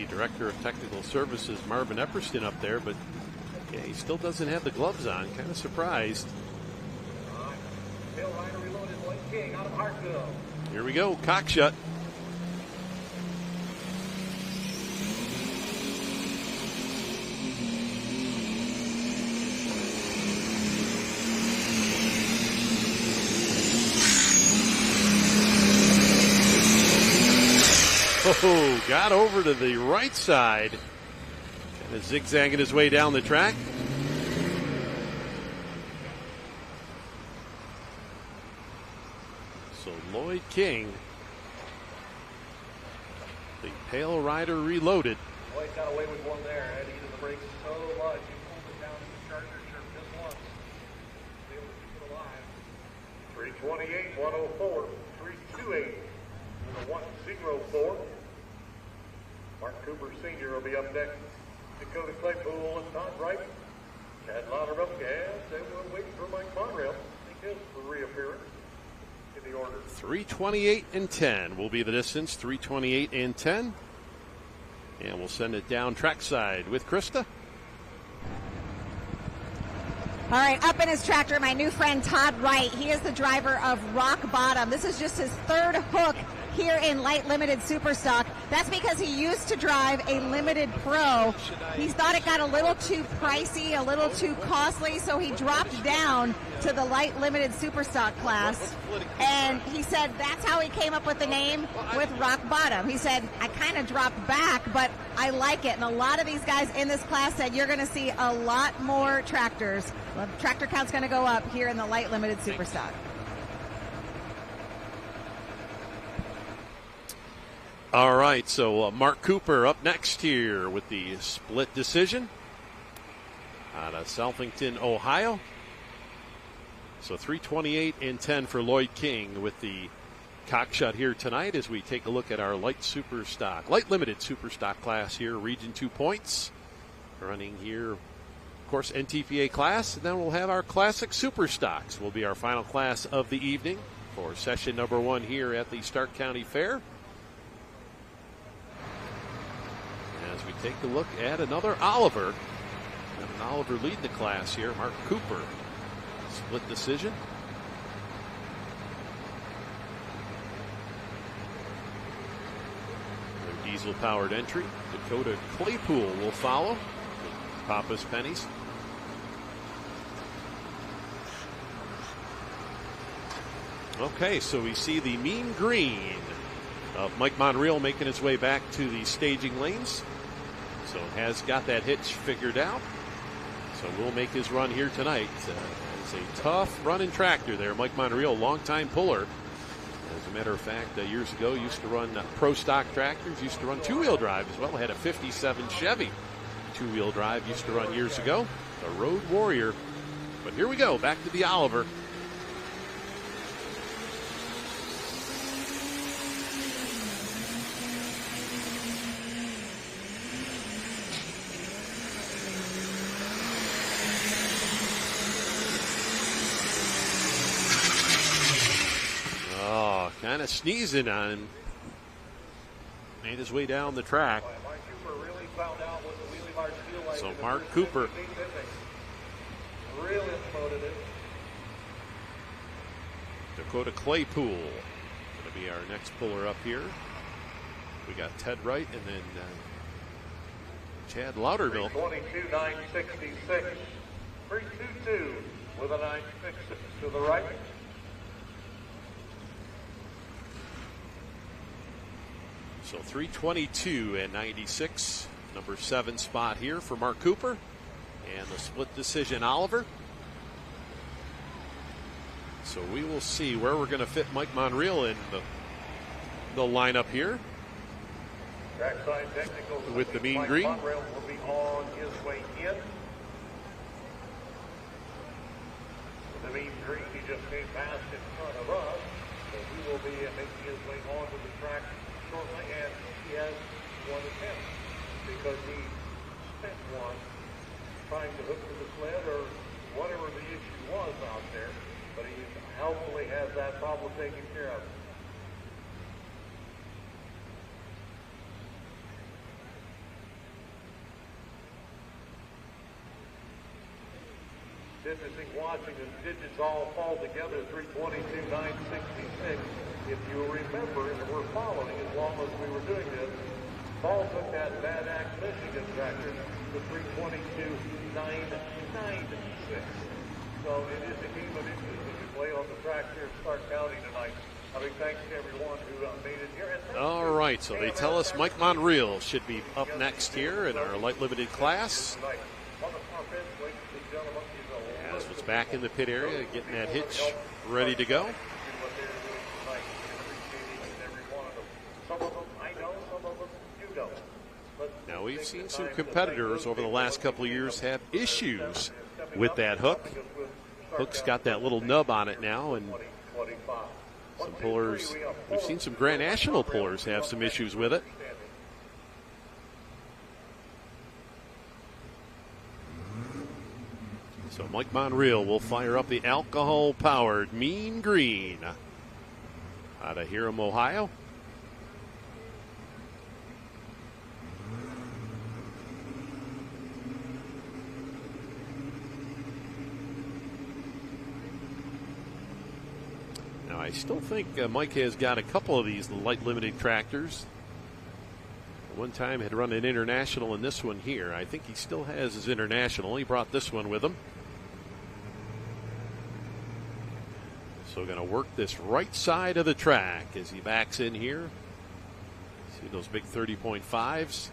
Director of Technical Services Marvin Epperston up there, but yeah, he still doesn't have the gloves on. Kind of surprised.
Pale Rider Reloaded, Lloyd King out of Hartville.
Here we go, cockshut. Oh, got over to the right side. Kind of zigzagging his way down the track. So Lloyd King, the Pale Rider Reloaded.
Lloyd got away with one there. Had to eat the brakes so much. He pulled it down to the charger shirt just once. Be able to keep it alive. 328, 104, 328, and a 104. Mark Cooper Sr. will be up next. Dakota Claypool and Todd Wright. Chad Laudermilk, yes, they were waiting for Mike Monreal. I think his reappearance in the order.
3:28 and 10 will be the distance. 3:28 and 10. And we'll send it down trackside with Krista.
All right, up in his tractor, my new friend Todd Wright. He is the driver of Rock Bottom. This is just his 3rd hook here in light limited super stock. That's because he used to drive a limited pro. He thought it got a little too pricey, a little too costly, so he dropped down to the light limited super stock class. And he said that's how he came up with the name with Rock Bottom. He said, I kind of dropped back, but I like it. And a lot of these guys in this class said you're going to see a lot more tractors. The tractor count's going to go up here in the light limited super stock.
All right, so Mark Cooper up next here with the split decision out of Southington, Ohio. So 3:28 and 10 for Lloyd King with the cockshut here tonight as we take a look at our light limited super stock class here, Region 2 points. Running here, of course, NTPA class, and then we'll have our classic super stocks will be our final class of the evening for session number 1 here at the Stark County Fair. we take a look at another Oliver. Got an Oliver lead the class here. Mark Cooper. Split decision. Their diesel-powered entry. Dakota Claypool will follow. Papa's Pennies. Okay, so we see the mean green of Mike Monreal making his way back to the staging lanes. So has got that hitch figured out. So will make his run here tonight. It's a tough running tractor there. Mike Monreal, longtime puller. As a matter of fact, years ago used to run pro stock tractors, used to run two-wheel drive as well. Had a 57 Chevy two-wheel drive, used to run years ago. A road warrior. But here we go, back to the Oliver. Kind of sneezing on him. Made his way down the track. So Mark Cooper. Dakota Claypool going to be our next puller up here. We got Ted Wright and then Chad Louderville.
322.966. 322 with a 966 to the right.
So 322 and 96, number 7 spot here for Mark Cooper. And the split decision Oliver. So we will see where we're going to fit Mike Monreal in the lineup here.
Trackside technical
with the mean
Mike
green.
Monreal will be on his way in. The mean green, he just came past in front of us. So he will be making his way onto the track shortly, and he has one attempt because he spent one trying to hook to the sled or whatever the issue was out there, but he helpfully has that problem taken care of. It's interesting watching the digits all fall together, 322.966. If you remember, and we're following as long as we were doing this, Paul took that Bad Axe, Michigan tractor to 322.996. So it is a game of inches as we play on the track here in Stark County tonight. A big thanks to everyone who made it here.
All right, so they tell us Mike Monreal should be up next here in our light limited class. As was back in the pit area, getting that hitch ready to go. Now we've seen some competitors over the last couple of years have issues with that hook. Hook's got that little nub on it now, and some pullers, we've seen some Grand National pullers have some issues with it. So Mike Monreal will fire up the alcohol-powered Mean Green out of Hiram, Ohio. Now I still think Mike has got a couple of these light limited tractors. One time had run an international in this one here. I think he still has his international. He brought this one with him. So going to work this right side of the track as he backs in here. See those big 30.5s.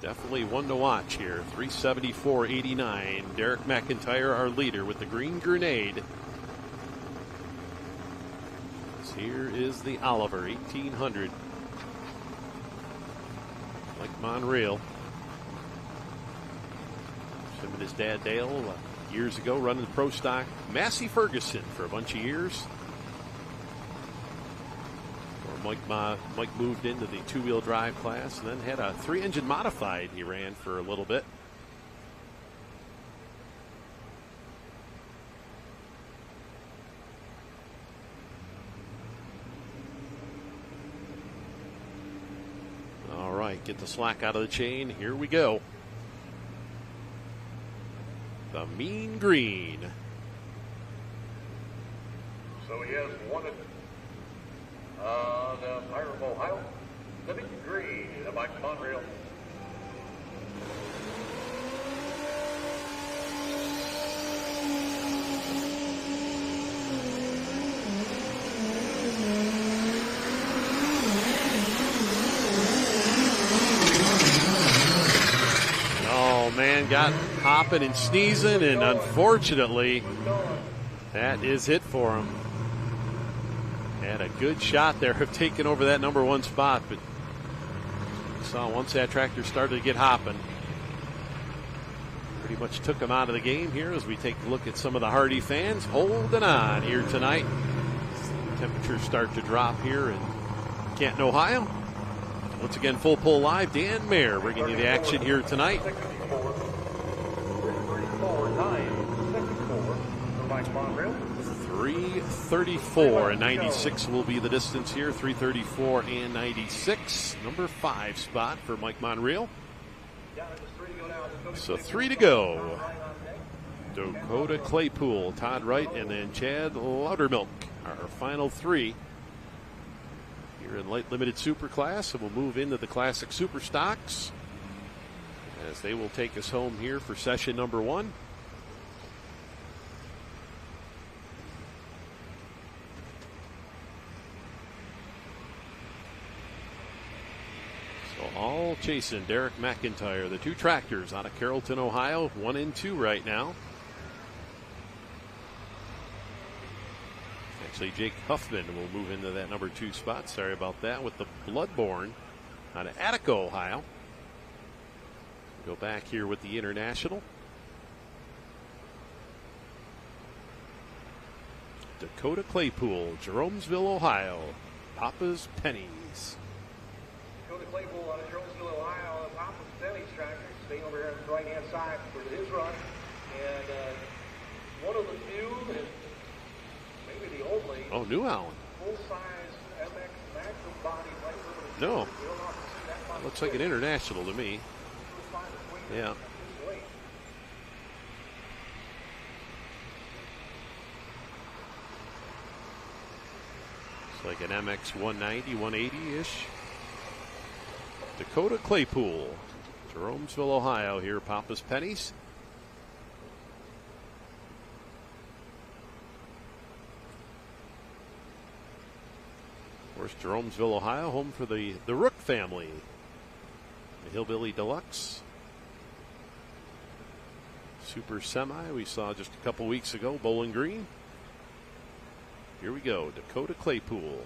Definitely one to watch here. 374.89. Derek McIntyre, our leader, with the green grenade. So here is the Oliver 1800. Mike Monreal. Him and his dad Dale years ago running the pro stock Massey Ferguson for a bunch of years. Or Mike moved into the two-wheel drive class and then had a 3-engine modified he ran for a little bit. get the slack out of the chain. Here we go. The Mean Green.
So he has won it. The Fire of Ohio. The Mean Green of Mike Monreal.
Oh, man, got hopping and sneezing, and unfortunately, that is it for him. Had a good shot there of taking over that number 1 spot, but you saw once that tractor started to get hopping, pretty much took him out of the game here as we take a look at some of the Hardy fans holding on here tonight. Temperatures start to drop here in Canton, Ohio. Once again, Full Pull Live, Dan Mayer bringing you the action here tonight. 3:34 and 96 will be the distance here. 3:34 and 96. Number 5 spot for Mike Monreal. So 3 to go. Dakota Claypool, Todd Wright, and then Chad Loudermilk. Our final 3 here in light limited super class, and we'll move into the classic super stocks as they will take us home here for session number 1. So all chasing Derek McIntyre, the 2 tractors out of Carrollton, Ohio, 1 and 2 right now. Actually, Jake Huffman will move into that number 2 spot. Sorry about that. With the Bloodborne out of Attica, Ohio. Go back here with the International. Dakota Claypool, Jeromesville, Ohio. Papa's Pennies.
Dakota Claypool out of Jeromesville, Ohio. Papa's Pennies tractor staying over here on the right-hand side for his run. And one of the few, maybe the only,
New Allen.
full-size MX Magnum body light limited.
No. Looks like an International to me. Yeah. It's like an MX 190, 180-ish. Dakota Claypool, Jeromesville, Ohio here, Papa's Pennies. Of course, Jeromesville, Ohio, home for the Rook family. The Hillbilly Deluxe. Super Semi we saw just a couple weeks ago, Bowling Green. Here we go, Dakota Claypool.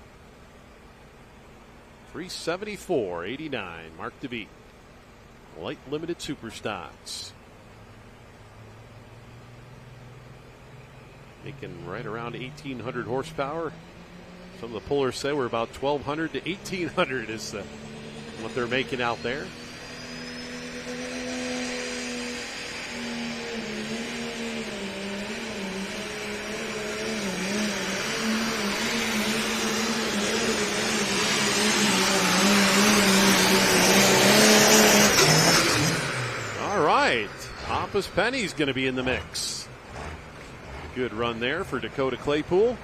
374.89, mark to beat. Light limited super stocks. Making right around 1,800 horsepower. Some of the pullers say we're about 1,200 to 1,800 is what they're making out there. Papa's Penny's going to be in the mix. Good run there for Dakota Claypool.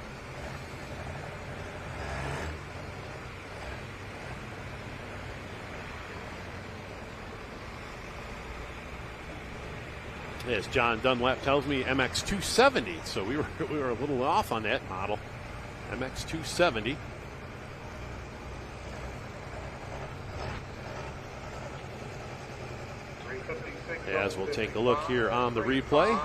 As John Dunlap tells me, MX 270. So we were a little off on that model. MX 270. As we'll take a look here on the replay.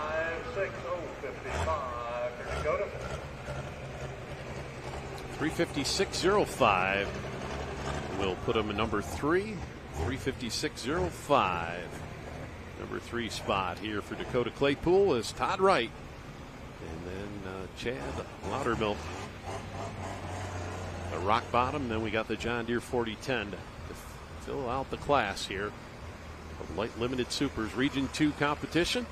356.05. We'll put him in number 3. 356.05. Number 3 spot here for Dakota Claypool is Todd Wright. And then Chad Loudermilk. The rock bottom. Then we got the John Deere 4010 to fill out the class here. Light limited supers region 2 competition.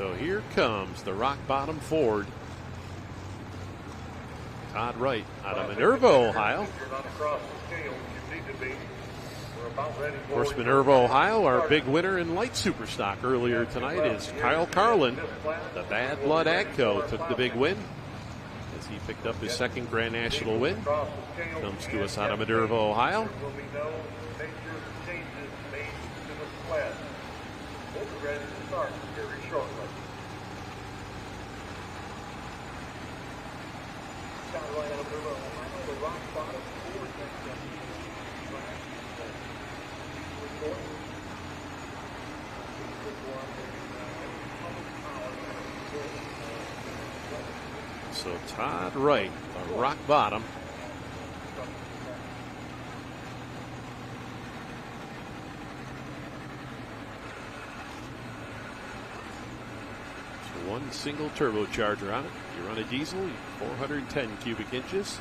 So here comes the rock bottom Ford. Todd Wright out of Minerva, Ohio. Of course, Minerva, Ohio, our big winner in light superstock earlier tonight is Kyle Carlin. The Bad Blood Agco took the big win as he picked up his second Grand National win. Comes to us out of Minerva, Ohio. So Todd Wright, the rock bottom. So one single turbocharger on it. You run a diesel, 410 cubic inches.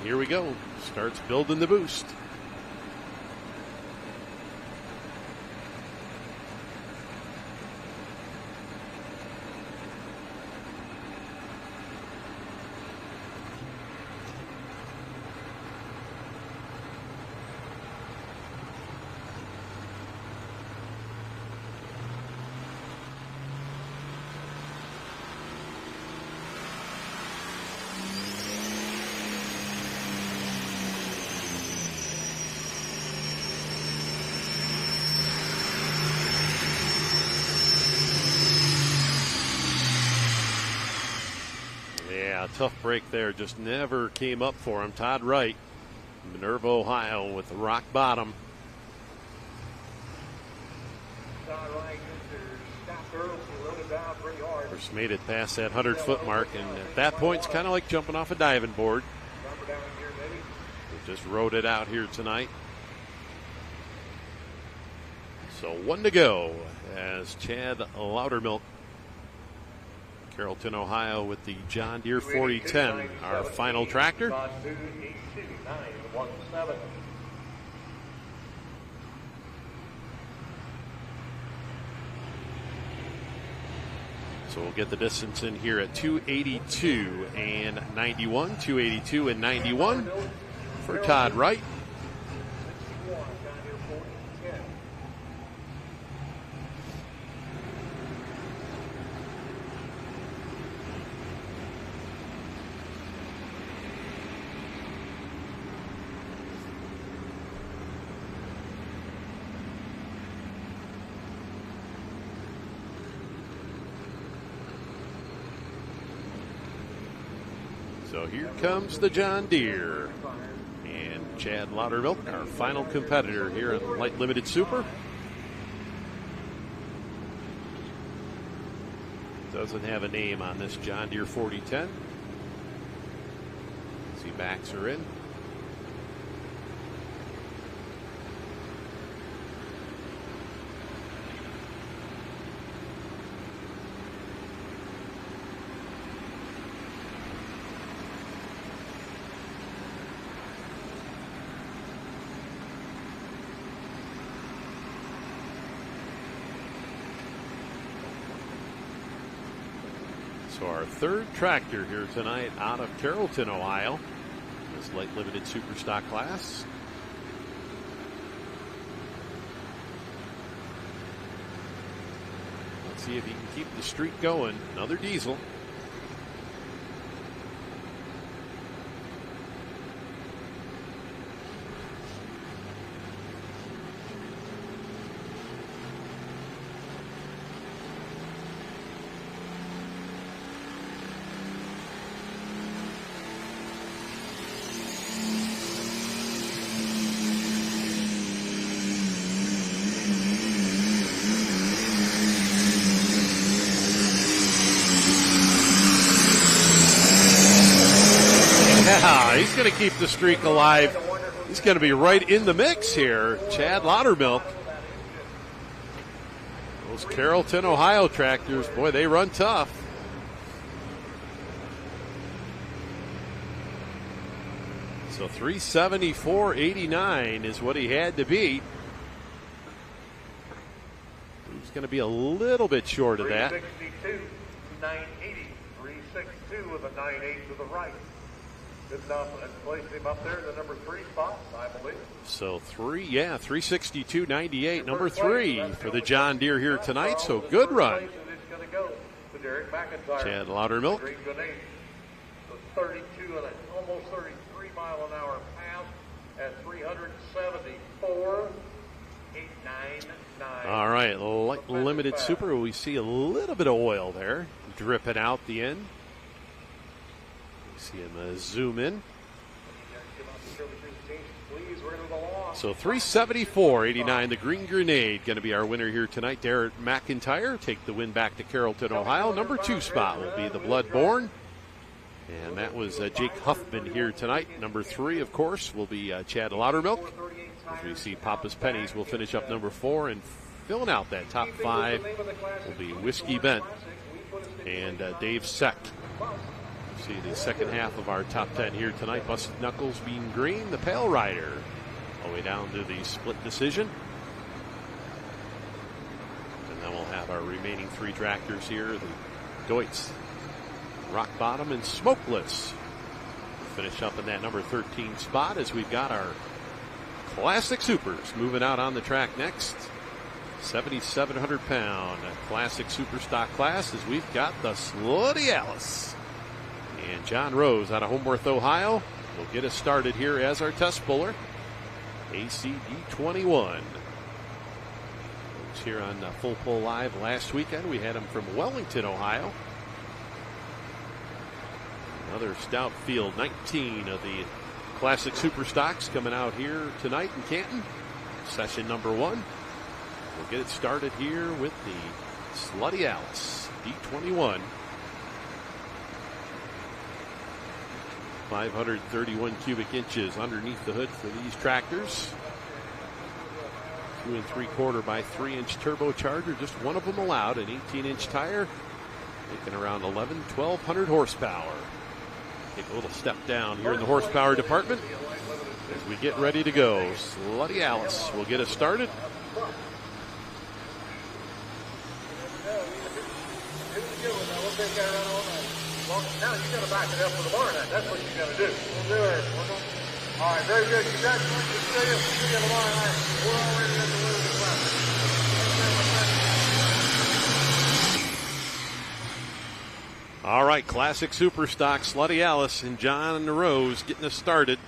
Here we go. Starts building the boost. Tough break there, just never came up for him. Todd Wright, Minerva, Ohio, with the rock bottom. First made it past that 100-foot mark, and at that point, it's kind of like jumping off a diving board. Just rode it out here tonight. So 1 to go as Chad Loudermilk, Carrollton, Ohio, with the John Deere 4010, our final tractor. So we'll get the distance in here at 282 and 91, 282 and 91 for Todd Wright. So here comes the John Deere. And Chad Loudermilk, our final competitor here in Light Limited Super. Doesn't have a name on this John Deere 4010. See, backs are in. So our third tractor here tonight out of Carrollton, Ohio, this light limited super stock class. Let's see if he can keep the streak going. Another diesel. He's going to keep the streak alive. He's going to be right in the mix here. Chad Laudermilk. Those Carrollton, Ohio tractors, boy, they run tough. So 374.89 is what he had to beat. He's going to be a little bit short of that.
362, 980, 362 with a 98 to the right. Good enough and placed him up there in the number 3 spot, I believe.
So 362.98, number 3 for the John Deere here tonight. So good run. Chad Laudermilk.
So 32 and almost 33 mile an hour pass at 374.899.
All right, light limited super. We see a little bit of oil there dripping out the end. See him zoom in. So 374.89, the Green Grenade, going to be our winner here tonight. Derek McIntyre take the win back to Carrollton, Ohio. Number 2 spot will be the Bloodborne. And that was Jake Huffman here tonight. Number 3, of course, will be Chad Laudermilk. As we see Papa's Pennies will finish up number 4. And filling out that top 5 will be Whiskey Bent and Dave Seck. See the second half of our top 10 here tonight. Busted Knuckles, Bean Green, the Pale Rider, all the way down to the split decision. And then we'll have our remaining 3 tractors here, the Deutz, Rock Bottom, and Smokeless. We'll finish up in that number 13 spot as we've got our Classic Supers moving out on the track next. 7,700 pound Classic Super Stock class as we've got the Slutty Alice. And John Rose out of Homeworth, Ohio, will get us started here as our test puller. ACD 21. Here on Full Pull Live last weekend. We had him from Wellington, Ohio. Another stout field, 19 of the Classic Super Stocks coming out here tonight in Canton. Session number 1. We'll get it started here with the Slutty Alice D21. 531 cubic inches underneath the hood for these tractors. 2 3/4 by 3-inch turbocharger, just one of them allowed. An 18-inch tire, making around 1,200 horsepower. Take a little step down here in the horsepower department as we get ready to go. Slutty Alice will get us started.
Now you got to back it up for the barn. That's what you got to do. We'll do it. All right, very good. Congratulations to you. See you tomorrow night. We're already in the losing class.
All right, Classic Super Stock, Slutty Alice and John Rose getting us started.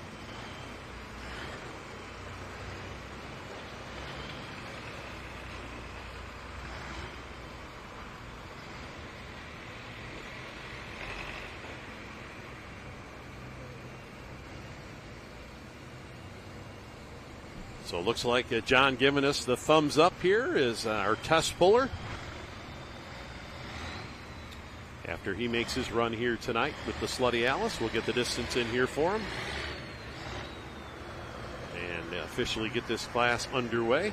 So it looks like John giving us the thumbs up here is our test puller. After he makes his run here tonight with the Slutty Alice, we'll get the distance in here for him. And officially get this class underway.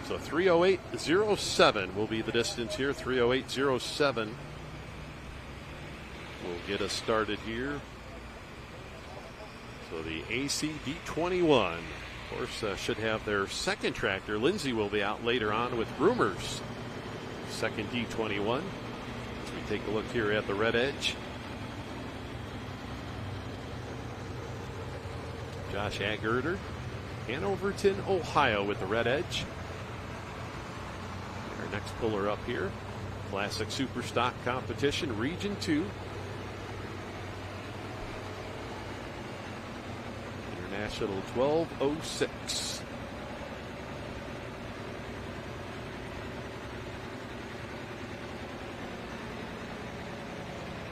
So 3:08.07 will be the distance here. 3:08.07 will get us started here. So the ACD 21. Of course, should have their second tractor. Lindsay will be out later on with Rumors. Second D21. As we take a look here at the red edge. Josh Aggerter, Hanoverton, Ohio with the red edge. Our next puller up here. Classic Super Stock Competition, Region 2. International 1206.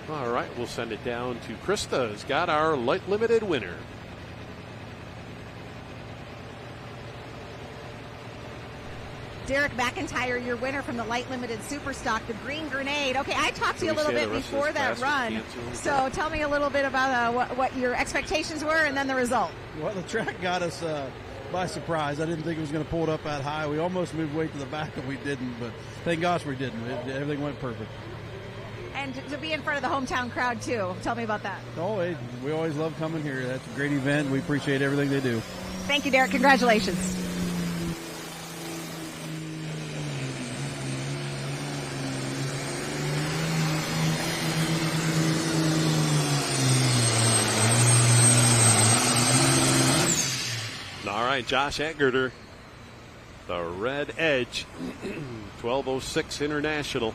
All right, we'll send it down to Krista, who's got our light limited winner.
Derek McIntyre, your winner from the light limited super stock, the Green Grenade. Okay, I talked to you a little bit before that run, so tell me a little bit about what your expectations were and then the result.
Well, the track got us by surprise. I didn't think it was going to pull it up that high. We almost moved way to the back and we didn't, but thank gosh we didn't. Everything went perfect.
And to be in front of the hometown crowd too. Tell me about that.
Oh, we always love coming here. That's a great event. We appreciate everything they do.
Thank you, Derek. Congratulations.
All right, Josh Egerter, the Red Edge, 12:06 International.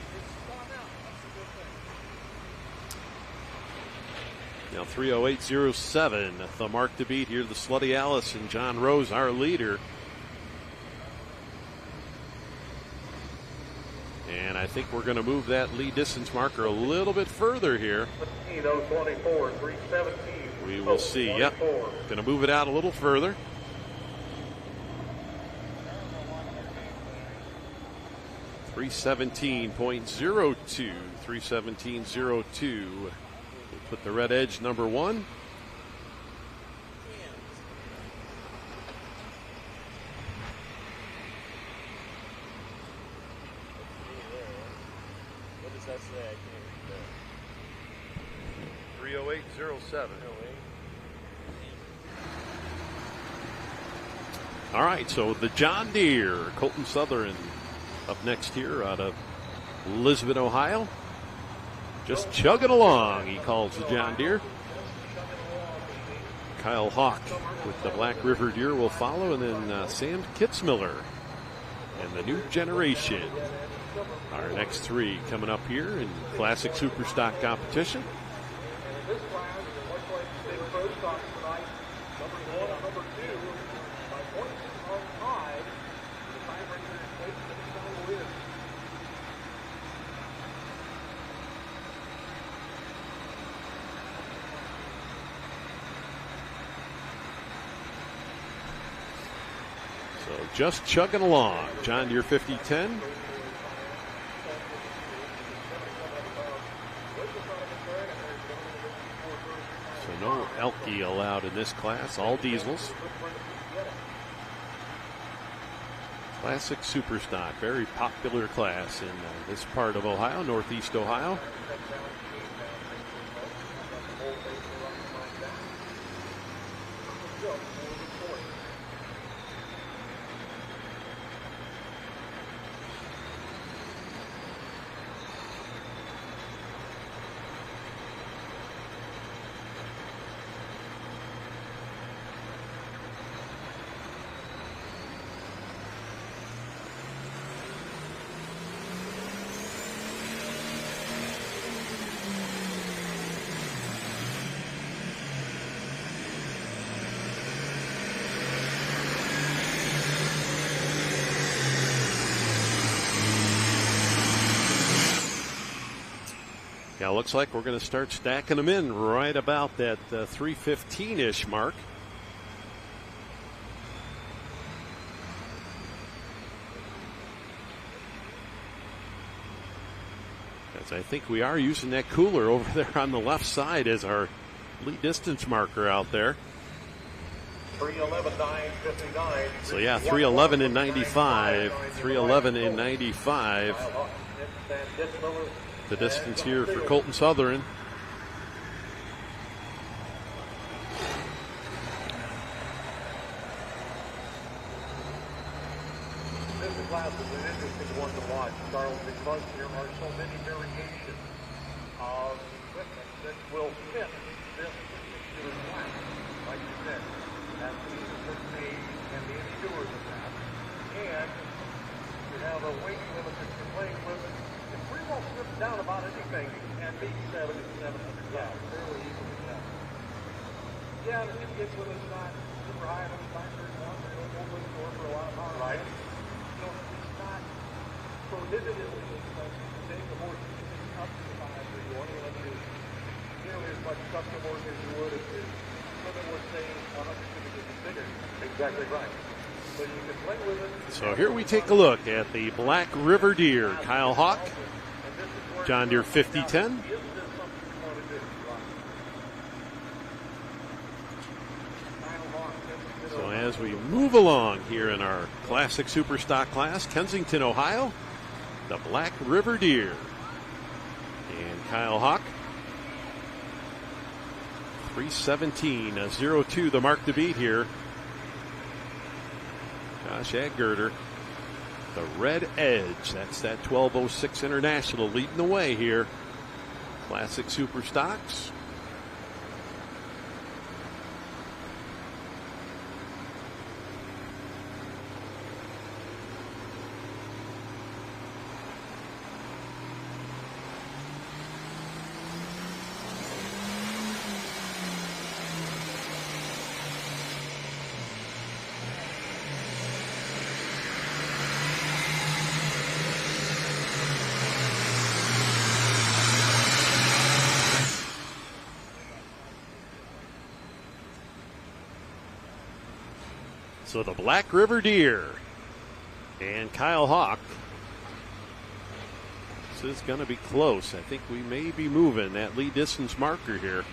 Now 3:08.07, the mark to beat here. The Slutty Alice and John Rose, our leader. And I think we're going to move that lead distance marker a little bit further here.
24, 317.
We will see. Yep, going to move it out a little further. .02, 317.02. We'll put the Red Edge number 1.
What does that say? I can't read that.
3:08.07. All right, so the John Deere, Colton Southern up next here out of Lisbon, Ohio. Just chugging along, he calls the John Deere. Kyle Hawk with the Black River Deer will follow, and then Sam Kitzmiller and the new generation. Our next 3 coming up here in Classic Superstock competition. Just chugging along. John Deere 5010. So no Elky allowed in this class, all diesels. Classic Superstock, very popular class in this part of Ohio, Northeast Ohio. Yeah, looks like we're going to start stacking them in right about that 315-ish mark. As I think we are using that cooler over there on the left side as our lead distance marker out there.
3:11.959.
So yeah, 3:11 in 95. 3:11 in 95. The distance here for Colton Southern.
This class is an interesting one to watch, Charles, because there are so many variations of equipment that will fit this particular class. Like you said, that means a certain age can be insured of that. And you have a weight limit that you're playing with. If free ball slips down about anything, it can be 700 pounds, fairly easily done. Yeah, the kid gets with us not super high on the 531, they don't go to the store for a lot of power. Right. So it's not prohibitively expensive to take the horse up to the 531 unless you nearly as much custom work as you would if your limit was, say, 100 cubic inches bigger. Exactly right.
So here we take a look at the Black River Deer. Kyle Hawk, John Deere 5010. So as we move along here in our Classic Superstock class, Kensington, Ohio, the Black River Deer. And Kyle Hawk, 3:17.02, the mark to beat here. Josh Aggerter, the Red Edge. That's that 12:06 International leading the way here. Classic Superstocks. So the Black River Deer and Kyle Hawk. This is going to be close. I think we may be moving that lead distance marker here.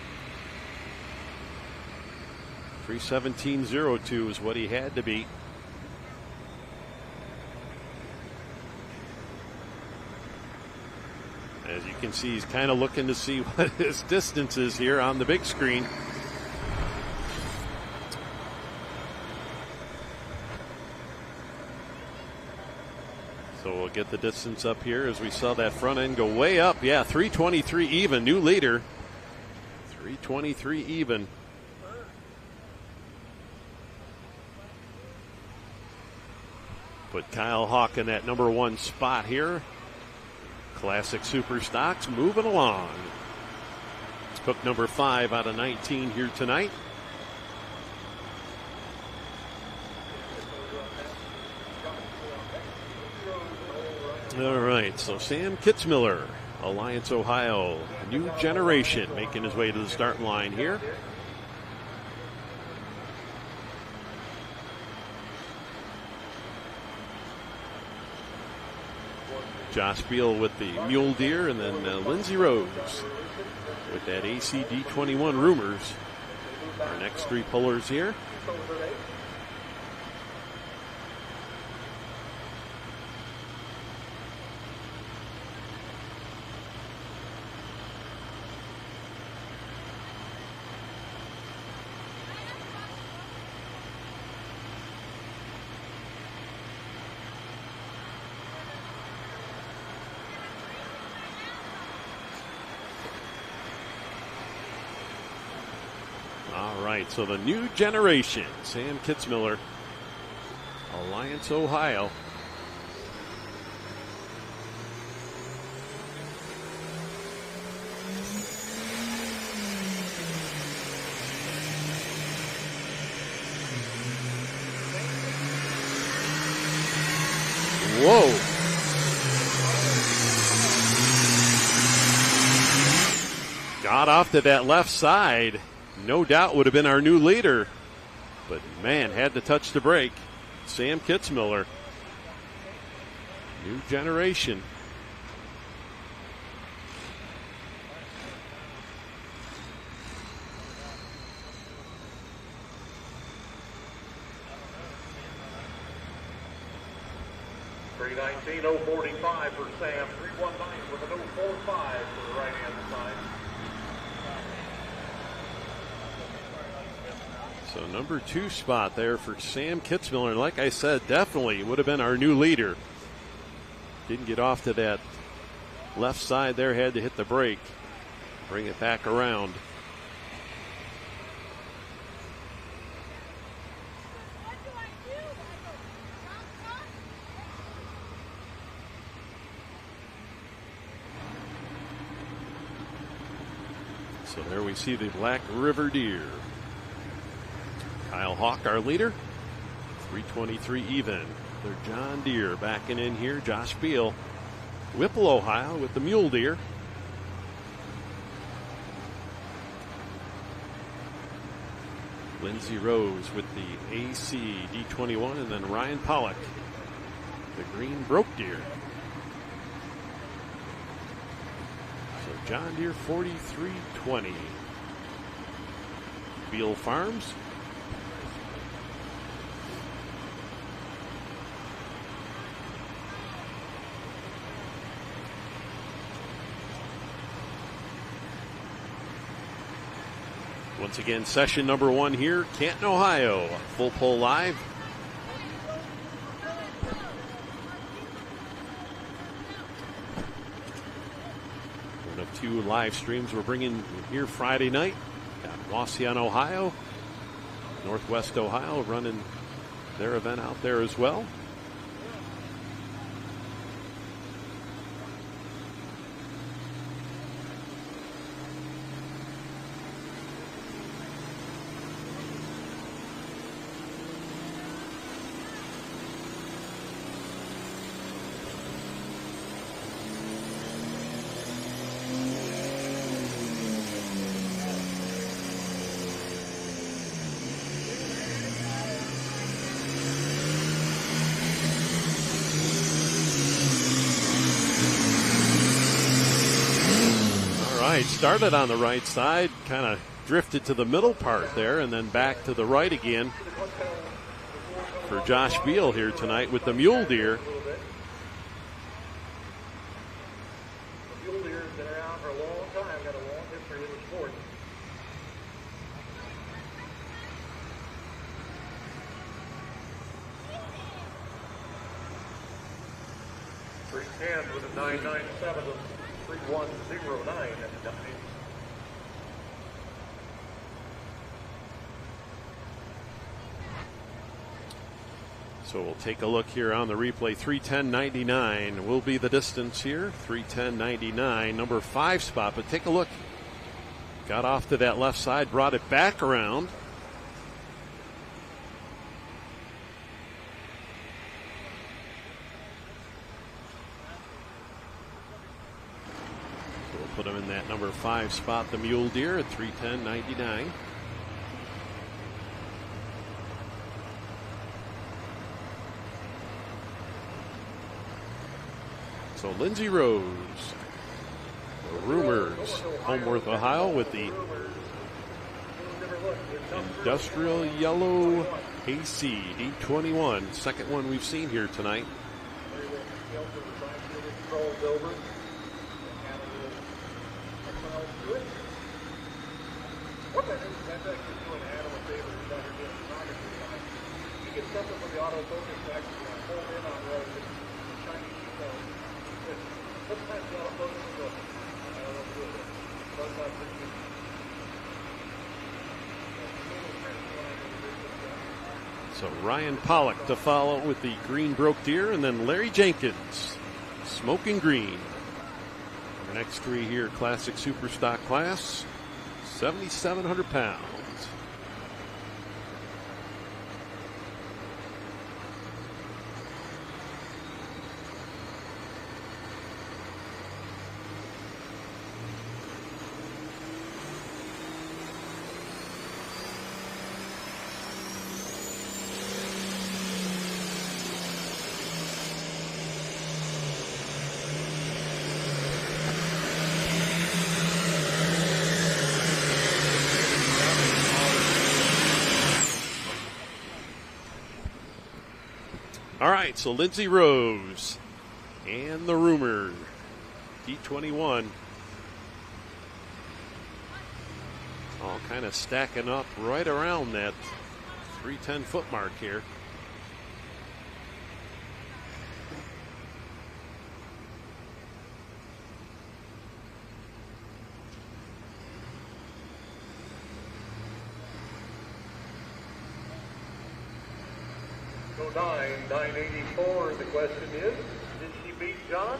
3:17.02 is what he had to beat. As you can see, he's kind of looking to see what his distance is here on the big screen. So we'll get the distance up here as we saw that front end go way up. Yeah, 3:23 even, new leader. 3:23 even. Put Kyle Hawk in that number one spot here. Classic Superstocks moving along. It's book number 5 out of 19 here tonight. All right, so Sam Kitzmiller, Alliance, Ohio, new generation, making his way to the starting line here. Josh Beal with the Mule Deer, and then Lindsey Rose with that ACD21 Rumors. Our next three pullers here. All right, so the new generation, Sam Kitzmiller, Alliance, Ohio. Whoa. Got off to that left side. No doubt would have been our new leader. But man, had to touch the brake. Sam Kitzmiller. New generation.
$319.045 for Sam. 319 with an 045 for the right-hand side.
So number 2 spot there for Sam Kitzmiller. Like I said, definitely would have been our new leader. Didn't get off to that left side there, had to hit the brake. Bring it back around. So there we see the Black River Deer. Kyle Hawk, our leader, 3:23 even. They're John Deere backing in here. Josh Beal, Whipple, Ohio, with the Mule Deer. Lindsey Rose with the AC D21, and then Ryan Pollock, the green broke deer. So John Deere 4320. Beal Farms. Once again, session number 1 here, Canton, Ohio. Full pull live. One of 2 live streams we're bringing here Friday night. Got Wauseon, Ohio, Northwest Ohio running their event out there as well. Started on the right side, kind of drifted to the middle part there, and then back to the right again for Josh Beal here tonight with the mule deer.
The mule deer has been around for a long time, got a long history in the sport. $310 with a 997 of 3109 at the dummy.
So we'll take a look here on the replay. 310.99 will be the distance here. 310.99, number 5 spot. But take a look. Got off to that left side, brought it back around. Put him in that number 5 spot, the mule deer at 310.99. So Lindsey Rose, the Rumors, Homeworth, Ohio, with the industrial yellow AC D21, second one we've seen here tonight.
What that is, that's actually doing Adam a favor who's out here doing photography. You get something from the autofocus to actually hold in on road with shiny details. Sometimes the autofocus will go, I don't know what to do with it. Sometimes it's just,
So Ryan Pollock to follow with the green broke deer, and then Larry Jenkins, smoking green. The next 3 here, classic super stock class. 7,700 pounds. All right, so Lindsey Rose and the Rumor D21 all kind of stacking up right around that 310 foot mark here.
So 984, the question is, did she beat John?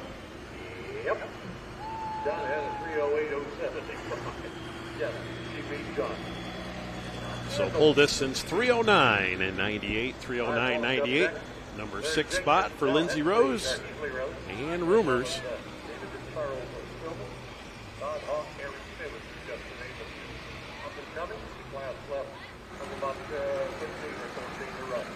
Yep. John had a 308.07. Yes, she beat John.
So full distance 309 and 98, 309.98. Number 6 spot for Lindsey Rose and Rumors.
Up and coming, class left from about or 14 to run.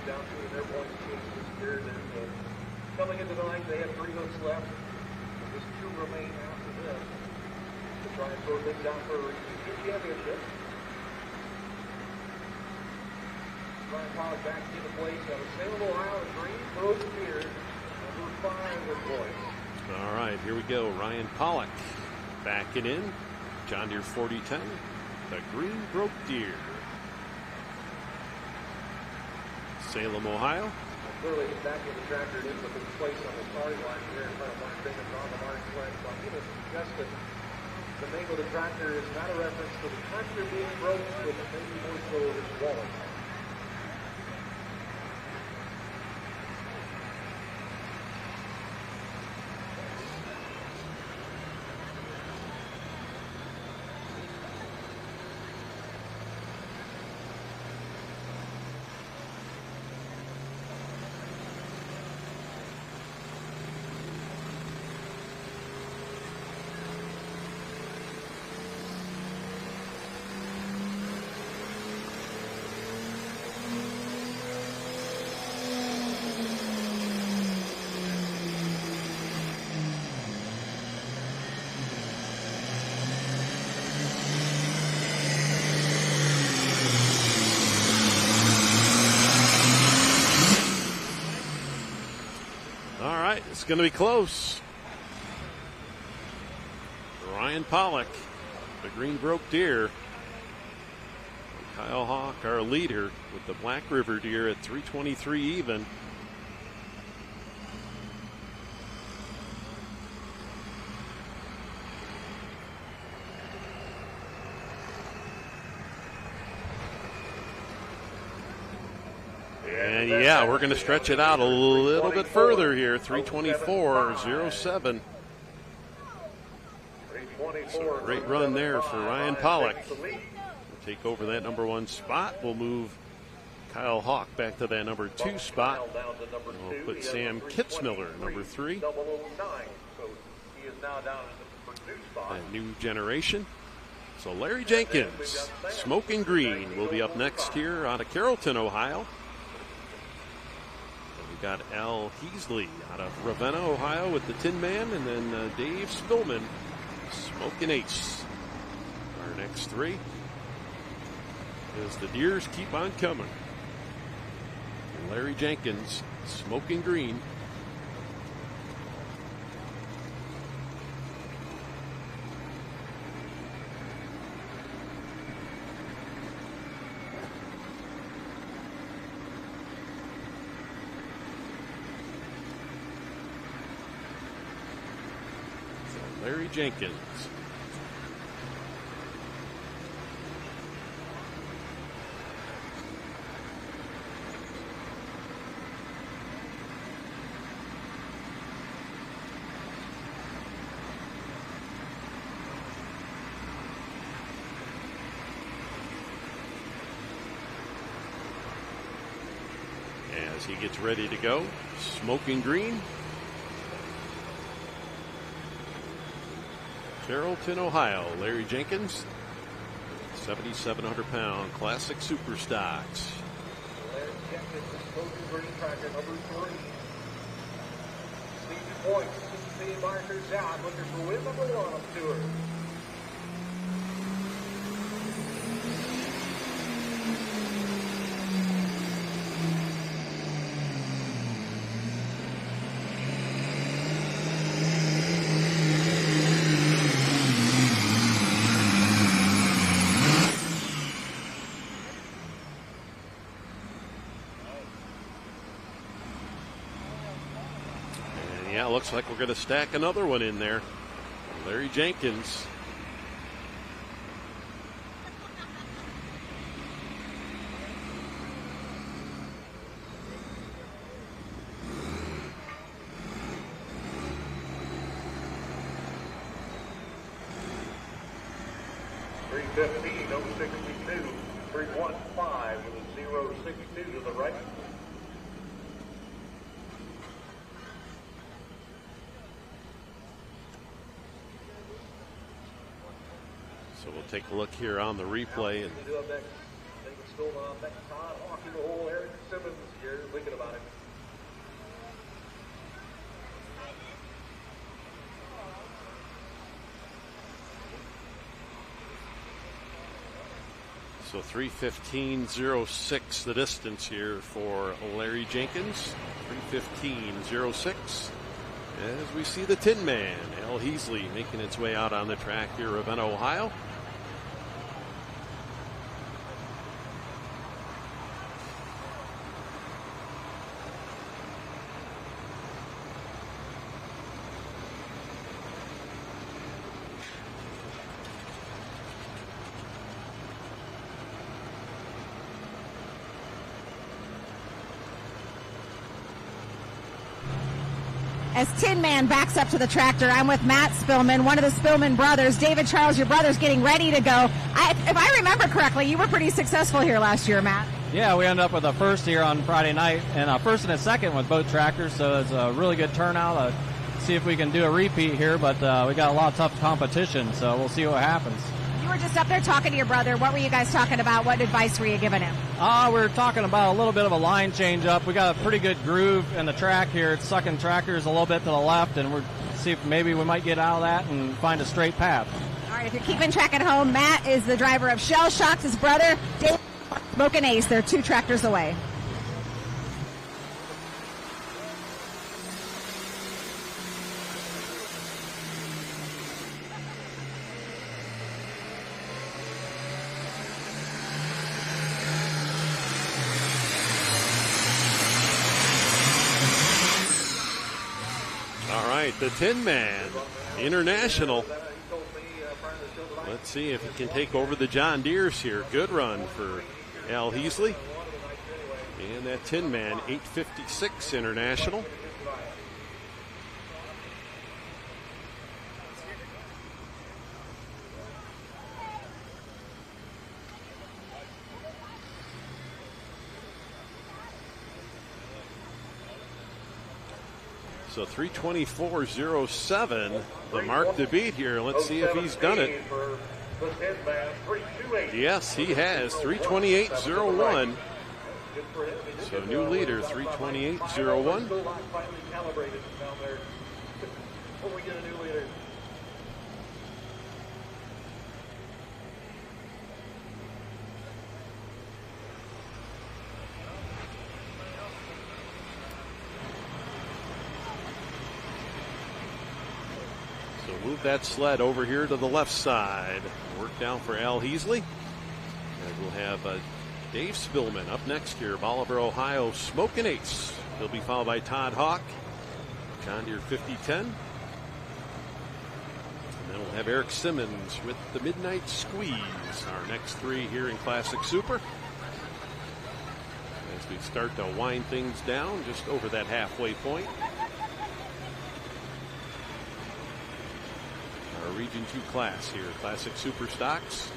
Down to their points here. Coming into the ninth, they have 3 hooks left. Just 2 remain after this to try and throw things down for a repeat championship. Ryan Pollock back into place out of Salem, Ohio, Green Broke Deer, number 5 with points.
All right, here we go. Ryan Pollock backing in. John Deere 4010, the Green Broke Deer. Salem, Ohio.
Clearly he's back in the tractor in with his place on the starting line here in front of Mark Bingham on the Mark Glenn. So I'm going to suggest that the name of the tractor is not a reference to the tractor being broke, but maybe more so his wallet.
It's going to be close. Ryan Pollock, the Green Broke Deer. Kyle Hawk, our leader, with the Black River Deer at 323 even. And yeah, we're going to stretch it out a little bit further here. 324.07. So a great run there for Ryan Pollock. We'll take over that number 1 spot. We'll move Kyle Hawk back to that number 2 spot. And we'll put Sam Kitzmiller, number 3. That new generation. So Larry Jenkins, Smoking Green, will be up next here out of Carrollton, Ohio. Got Al Heasley out of Ravenna, Ohio with the Tin Man, and then Dave Spillman, Smoking Ace. Our next 3 as the Deers keep on coming. Larry Jenkins, Smoking Green. Larry Jenkins. As he gets ready to go, Smoking Green. Carrollton, Ohio, Larry Jenkins, 7,700-pound classic super stocks.
Larry Jenkins, Smoking Green tractor number 3. Stevie Boyce, 16 markers out, looking for win number 1 on tour.
Yeah, looks like we're going to stack another one in there. Larry Jenkins.
.315, 062, 315 with a 062 to the right.
So we'll take a look here on the replay. And so 3:15.06 the distance here for Larry Jenkins. 3:15.06 as we see the Tin Man, Al Heasley, making its way out on the track here, Ravenna, Ohio.
As Tin Man backs up to the tractor, I'm with Matt Spillman, one of the Spillman brothers. David Charles, your brother's getting ready to go. If I remember correctly, you were pretty successful here last year, Matt.
Yeah, we ended up with a first here on Friday night, and a first and a second with both tractors, so it's a really good turnout. See if we can do a repeat here, but we got a lot of tough competition, so we'll see what happens.
You were just up there talking to your brother. What were you guys talking about? What advice were you giving him?
We were talking about a little bit of a line change up. We got a pretty good groove in the track here. It's sucking tractors a little bit to the left, and we're see if maybe we might get out of that and find a straight path.
All right, if you're keeping track at home, Matt is the driver of Shell Shocked, his brother, Dave, Smoking Ace. They're 2 tractors away.
The Tin Man International. Let's see if he can take over the John Deeres here. Good run for Al Heasley. And that Tin Man 856 International. So 3:24.07, the mark to beat here. Let's see if he's done it. Yes, he has. 3:28.01. So new leader, 3:28.01. Move that sled over here to the left side. Work down for Al Heasley. And we'll have Dave Spillman up next here. Bolivar, Ohio, Smoking Ace. He'll be followed by Todd Hawk, John Deere 5010. And then we'll have Eric Simmons with the Midnight Squeeze. Our next 3 here in Classic Super. As we start to wind things down just over that halfway point. Our Region 2 class here, Classic Super Stocks.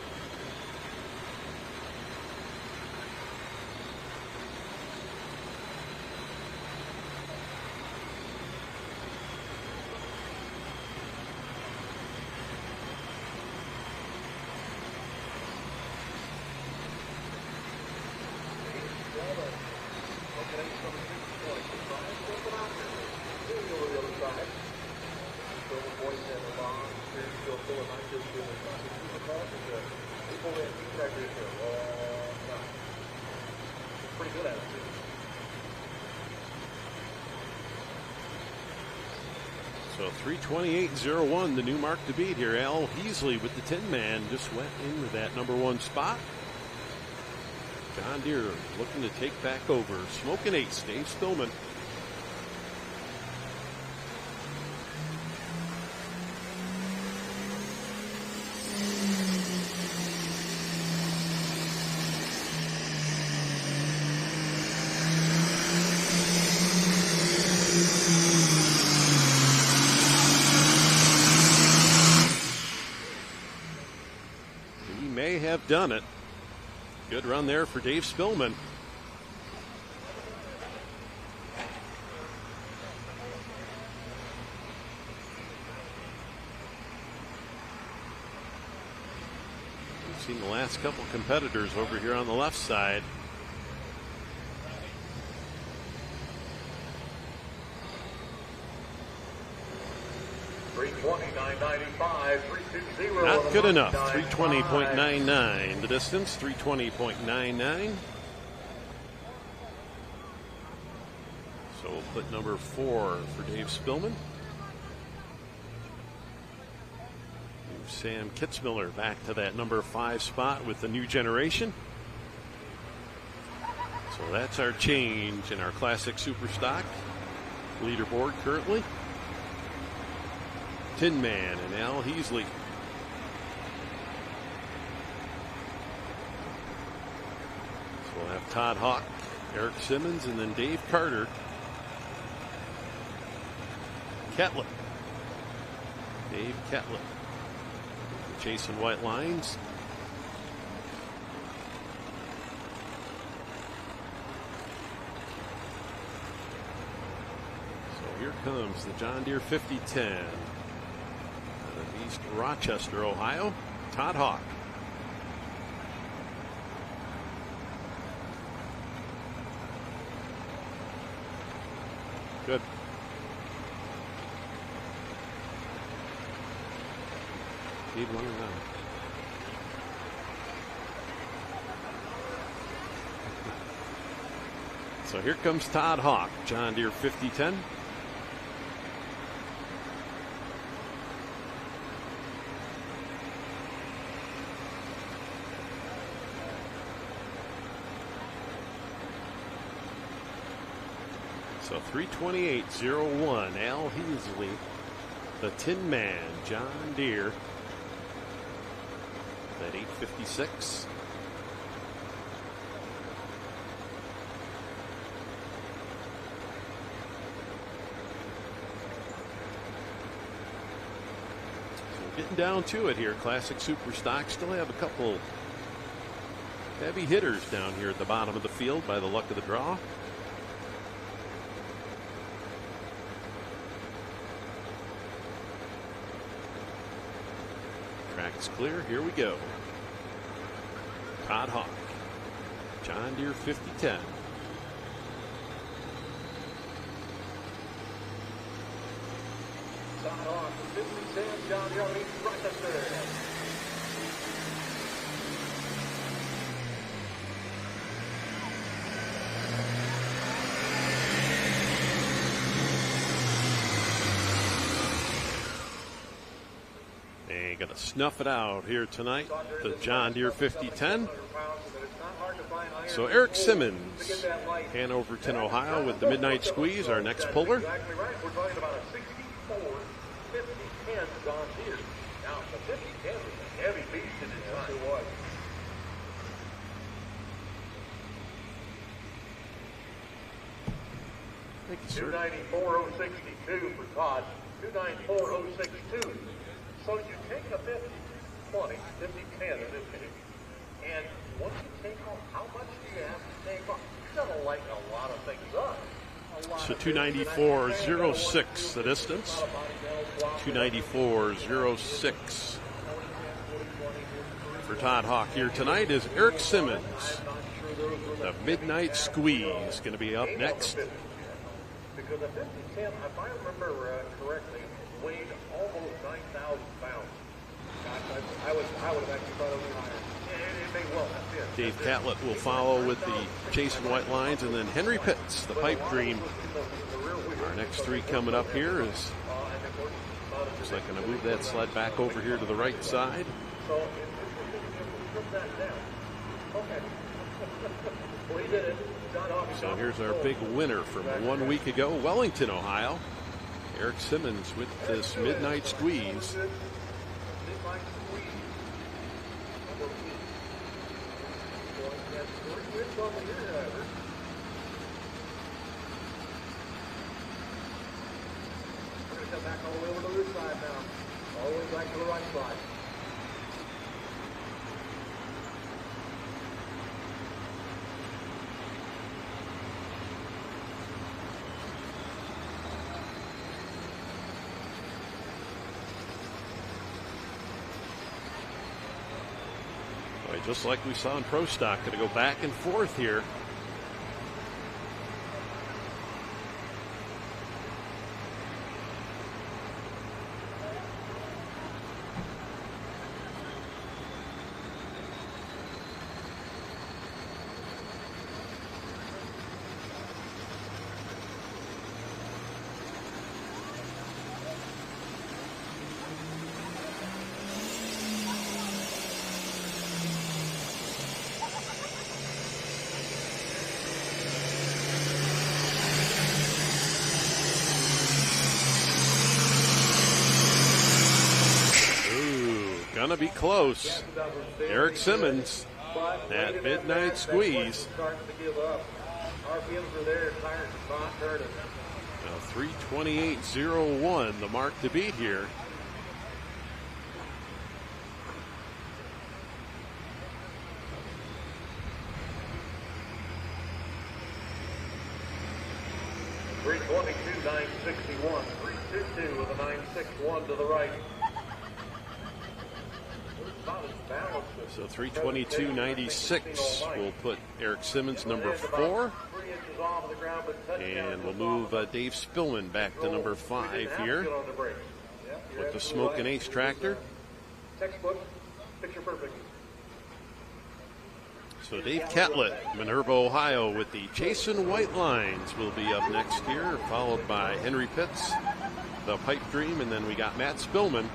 So 3:28.01, the new mark to beat here. Al Heasley with the Tin Man just went into that number 1 spot. John Deere looking to take back over. Smoking Ace, Dave Spillman. Have done it. Good run there for Dave Spillman. Seen the last couple competitors over here on the left side. Not good enough. 320.99 the distance. 320.99. So we'll put number 4 for Dave Spillman. Move Sam Kitzmiller back to that number 5 spot with the new generation. So that's our change in our Classic Superstock leaderboard currently. Tin Man and Al Heasley. So we'll have Todd Hawk, Eric Simmons, and then Dave Carter. Catlett. Dave Catlett. Jason White lines. So here comes the John Deere 5010. Out of East Rochester, Ohio. Todd Hawk. Good. Need one around. So here comes Todd Hawk, John Deere 5010. So 328.01, Al Heasley, the Tin Man, John Deere. At 8:56. So getting down to it here. Classic Superstock still have a couple heavy hitters down here at the bottom of the field by the luck of the draw. Track's clear. Here we go. Todd Hawk, John Deere 5010.
Todd Hawk, 5010, John Deere, East Rochester.
Going to snuff it out here tonight, the John Deere 5010. So Eric Simmons, Hanoverton, Ohio, with the Midnight Squeeze, our next puller.
Exactly right. We're talking about a 64 5010 John Deere. Now, the 5010 was a heavy beast in its time. It was.
Thank you, sir.
294.062 for Todd. 294.062. So you take a 50, 20, 50, 10 in this case, and once you take off, how much do you have to take off? You're going to lighten a lot of things up.
So 294.06 the distance. 294.06 for Todd Hawk here tonight is Eric Simmons. The Midnight Squeeze going to be up next.
Because a 5010, if I remember correctly, weighed almost 9,000 pounds. Gosh, I would have actually thought it was higher. It may well have been.
Dave Catlett will follow with the Jason White lines, and then Henry Pitts, the Pipe Dream. Our next three coming up here is just like going to move that sled back over here to the right side. So here's our big winner from 1 week ago, Wellington, Ohio. Eric Simmons with this Midnight Squeeze.
We're going to come back all the way over to this side now. All the way back to the right side.
Right, just like we saw in Pro Stock, going to go back and forth here. Gonna be close. Eric Simmons, that midnight squeeze. Now 3:28.01, the mark to beat here.
$322.961, 322 with a 961 to the right.
So 322.96 will put Eric Simmons number 4. And we'll move Dave Spillman back to number 5 here with the Smokin' Ace tractor.
Textbook, picture perfect.
So Dave Catlett, Minerva, Ohio, with the Chasin' White Lines will be up next here, followed by Henry Pitts, the Pipe Dream, and then we got Matt Spillman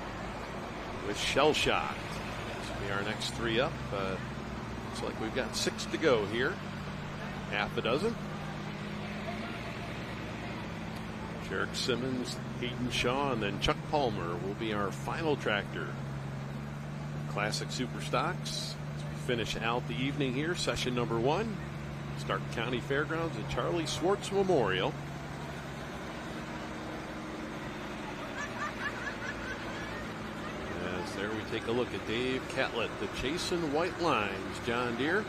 with Shell Shock. Our next 3 up. Looks like we've got 6 to go here. Half a dozen. Eric Simmons, Hayden Shaw, and then Chuck Palmer will be our final tractor. Classic Super Stocks. As we finish out the evening here, session number 1. Stark County Fairgrounds at Charlie Swartz Memorial. There we take a look at Dave Catlett, the Chasin' White Lines John Deere.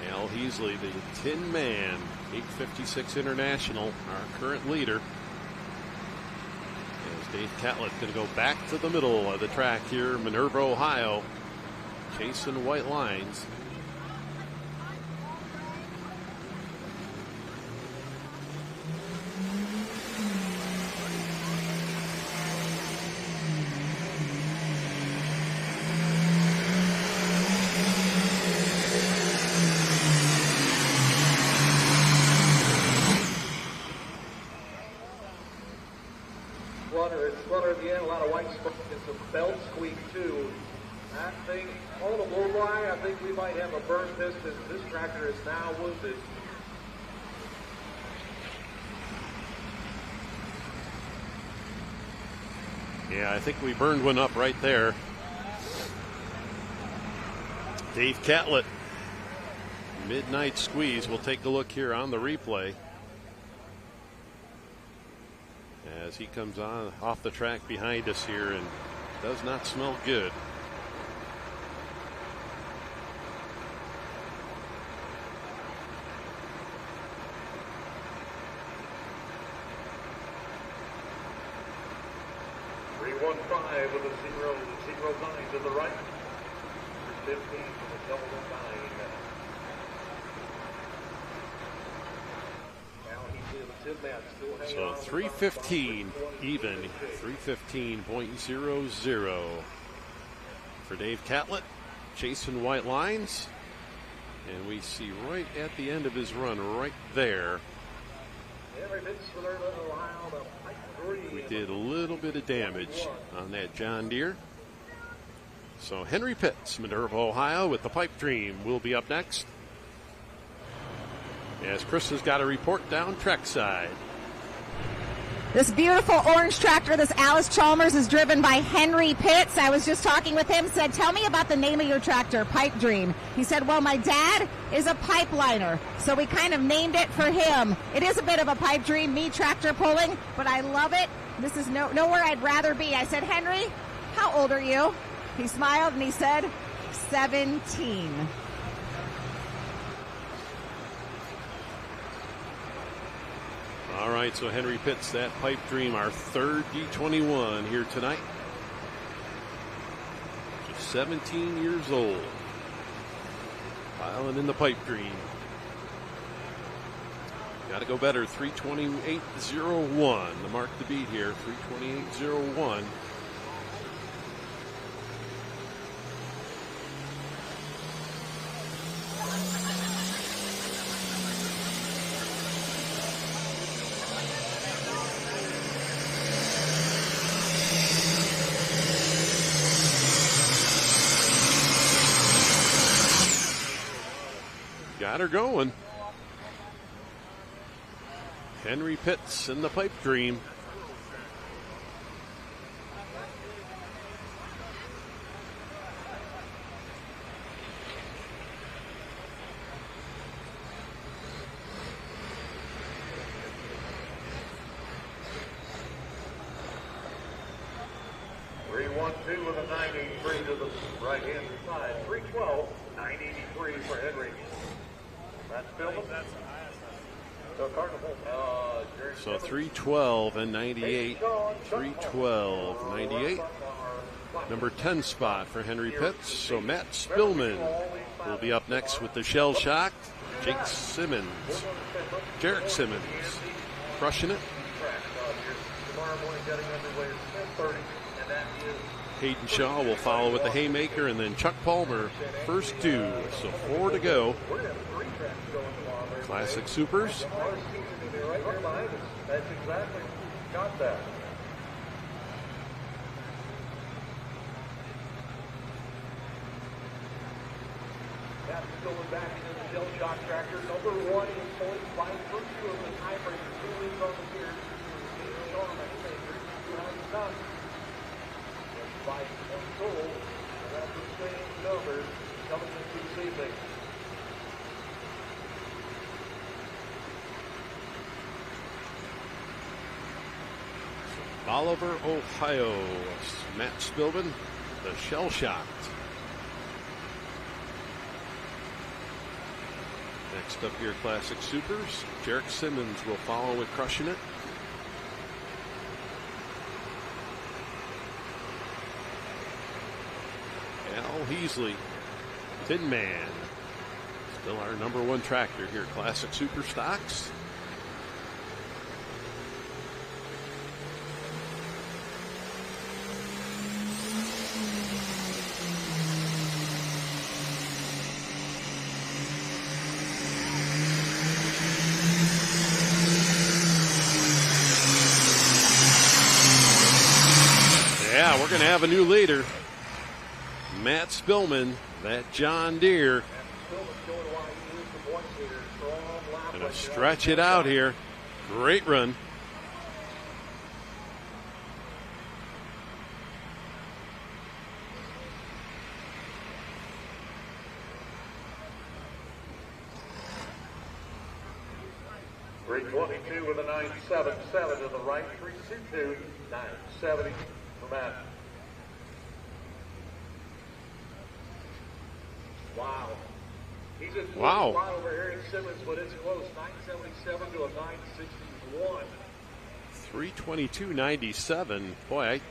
Al Heasley, the Tin Man, 856 International, our current leader. Dave Catlett going to go back to the middle of the track here, Minerva, Ohio, Chasin' White Lines.
Flutter at the end, a lot of white smoke and some belt squeak too. I think on the bullseye, I think we might have a burn piston. This tractor is now wounded.
Yeah, I think we burned one up right there. Dave Catlett, midnight squeeze. We'll take a look here on the replay as he comes on off the track behind us here and does not smell good.
With a 009 to the right. 15 with a 009.
So 315 even, 315.00 for Dave Catlett, Chasin' White Lines. And we see right at the end of his run right there, we did a little bit of damage on that John Deere. So Henry Pitts, Minerva, Ohio, with the Pipe Dream will be up next, as Chris has got a report down trackside.
This beautiful orange tractor, this Alice Chalmers, is driven by Henry Pitts. I was just talking with him, said, tell me about the name of your tractor, Pipe Dream. He said, well, my dad is a pipeliner, so we kind of named it for him. It is a bit of a pipe dream, me tractor pulling, but I love it. This is nowhere I'd rather be. I said, Henry, how old are you? He smiled and he said, 17.
All right, so Henry Pitts, that Pipe Dream, our third D21 here tonight. Just 17 years old. Piling in the Pipe Dream. Got to go better. 328.01. The mark to beat here. 328.01. Got her going. Henry Pitts in the Pipe Dream.
Three 1-2 with a 983 to the right hand side. 312, 983 for Henry. That's Phillips.
So 312 and 98. 312, 98. Number 10 spot for Henry Pitts. So Matt Spillman will be up next with the Shell Shock. Jake Simmons. Jarek Simmons crushing it. Hayden Shaw will follow with the Haymaker, and then Chuck Palmer first two. So 4 to go. Classic Supers.
That's exactly got that. That's going back into the Shell Shock tractor. Number 1 in points by virtue of the tiebreaker. 2 wins on the year. By one goal. That's the same number coming into this evening.
Oliver, Ohio. Matt Spillman, the Shell Shocked. Next up here, Classic Supers. Jarek Simmons will follow with Crushing It. Al Heasley, Tin Man. Still our number 1 tractor here, Classic Super Stocks. Yeah, we're going to have a new leader. Matt Spillman, that John Deere. Going to stretch it out here. Great run.
Three 22 with a 977 to the right. 322, 970 for Matt. Wow. He just
wow.
Fly over Eric Simmons, but it's close. 977 to a 961.
322.97. Boy,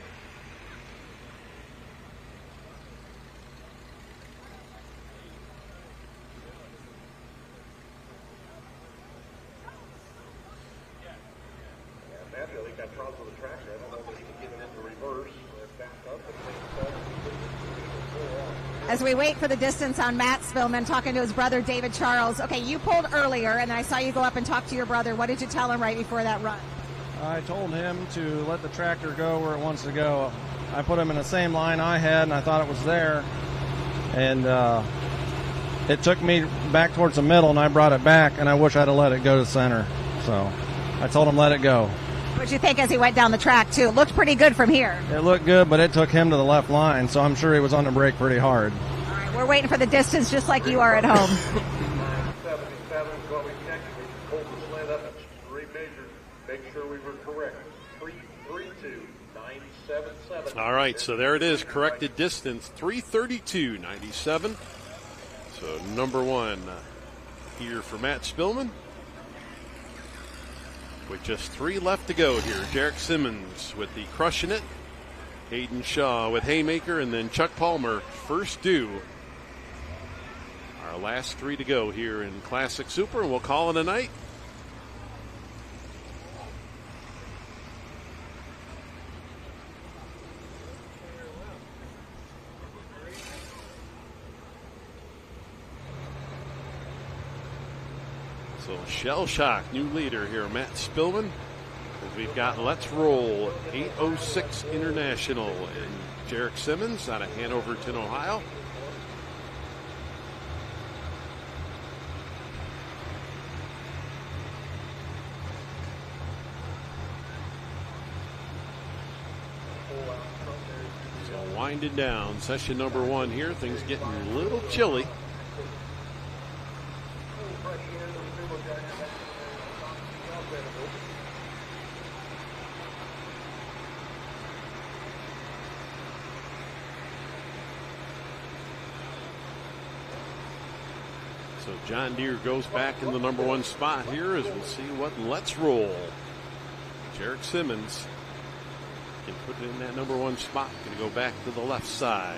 Matthew, I think that problems with the tractor. I don't know if he can get it into reverse or back up.
As we wait for the distance on Matt Spillman, talking to his brother David Charles. Okay, you pulled earlier, and I saw you go up and talk to your brother. What did you tell him right before that run?
I told him to let the tractor go where it wants to go. I put him in the same line I had, and I thought it was there. And it took me back towards the middle, and I brought it back, and I wish I'd have let it go to center. So I told him let it go.
What'd you think as he went down the track, too? Looked pretty good from here.
It looked good, but it took him to the left line, so I'm sure he was on the brake pretty hard.
All right, we're waiting for the distance just like you are at home.
77 is what we checked. We pulled the sled up and remeasured, make sure we were correct. 332.977.
All right, so there it is. Corrected distance, 332.97. So number one here for Matt Spillman. With just 3 left to go here. Jarek Simmons with the Crushing It. Hayden Shaw with Haymaker, and then Chuck Palmer first due. Our last 3 to go here in Classic Super, and we'll call it a night. So Shell Shock, new leader here, Matt Spillman. As we've got Let's Roll 806 International and Jarek Simmons out of Hanoverton, Ohio. So winding down, session number 1 here. Things getting a little chilly. So John Deere goes back in the number 1 spot here as we'll see what Let's Roll. Jarek Simmons can put it in that number 1 spot. Going to go back to the left side.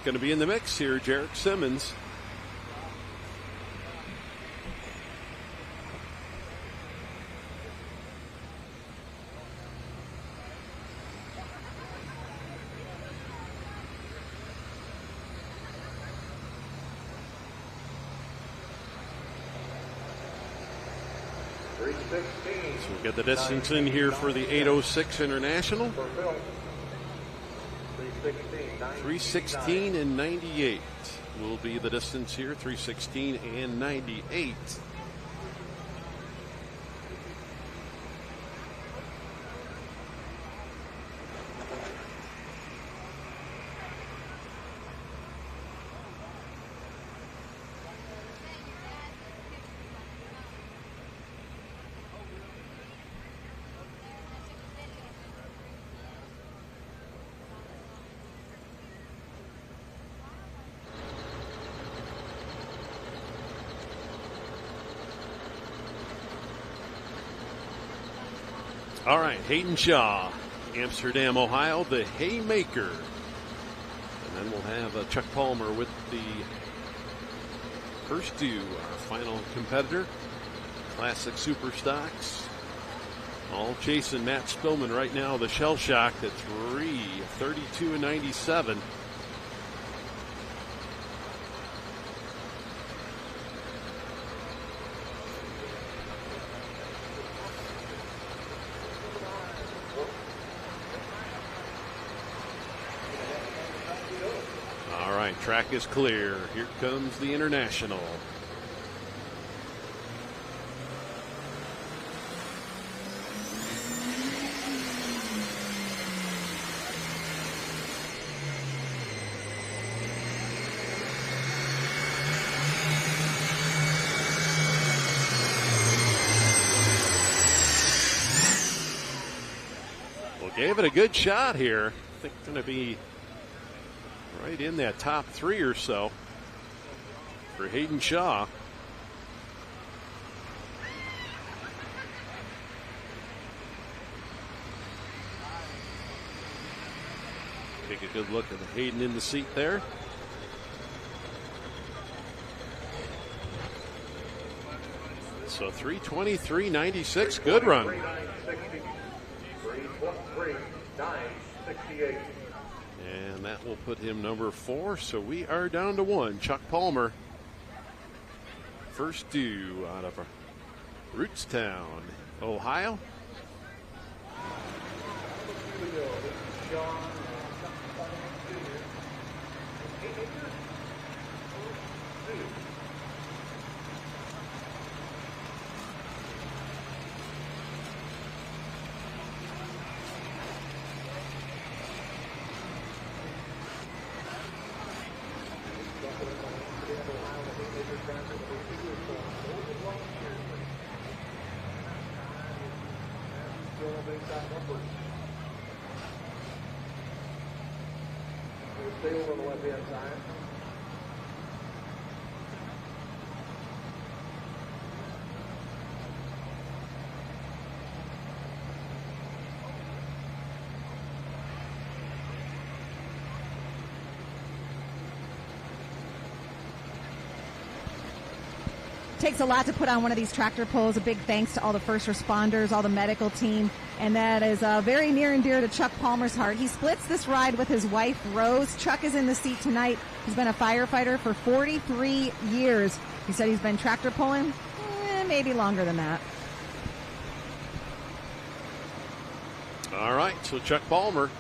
Going to be in the mix here, Jarek Simmons. So we get the distance in here for the 806 International. 3:16 and 98 will be the distance here. 3:16 and 98. All right, Hayden Shaw, Amsterdam, Ohio, the Haymaker. And then we'll have Chuck Palmer with the first due, our final competitor. Classic Super Stocks. All chasing Matt Spillman right now, the Shell Shock at 3:32 and 97. Track is clear. Here comes the International. Well, gave it a good shot here. I think going to be right in that top 3 or so for Hayden Shaw. Take a good look at the Hayden in the seat there. So 3:23.96, good run.
+3,968.
And that will put him number 4. So we are down to 1. Chuck Palmer, first due out of Rootstown, Ohio.
Stay over on the left-hand side.
Takes a lot to put on one of these tractor pulls. A big thanks to all the first responders, all the medical team, and that is very near and dear to Chuck Palmer's heart. He splits this ride with his wife, Rose. Chuck is in the seat tonight. He's been a firefighter for 43 years. He said he's been tractor pulling maybe longer than that.
All right, so Chuck Palmer.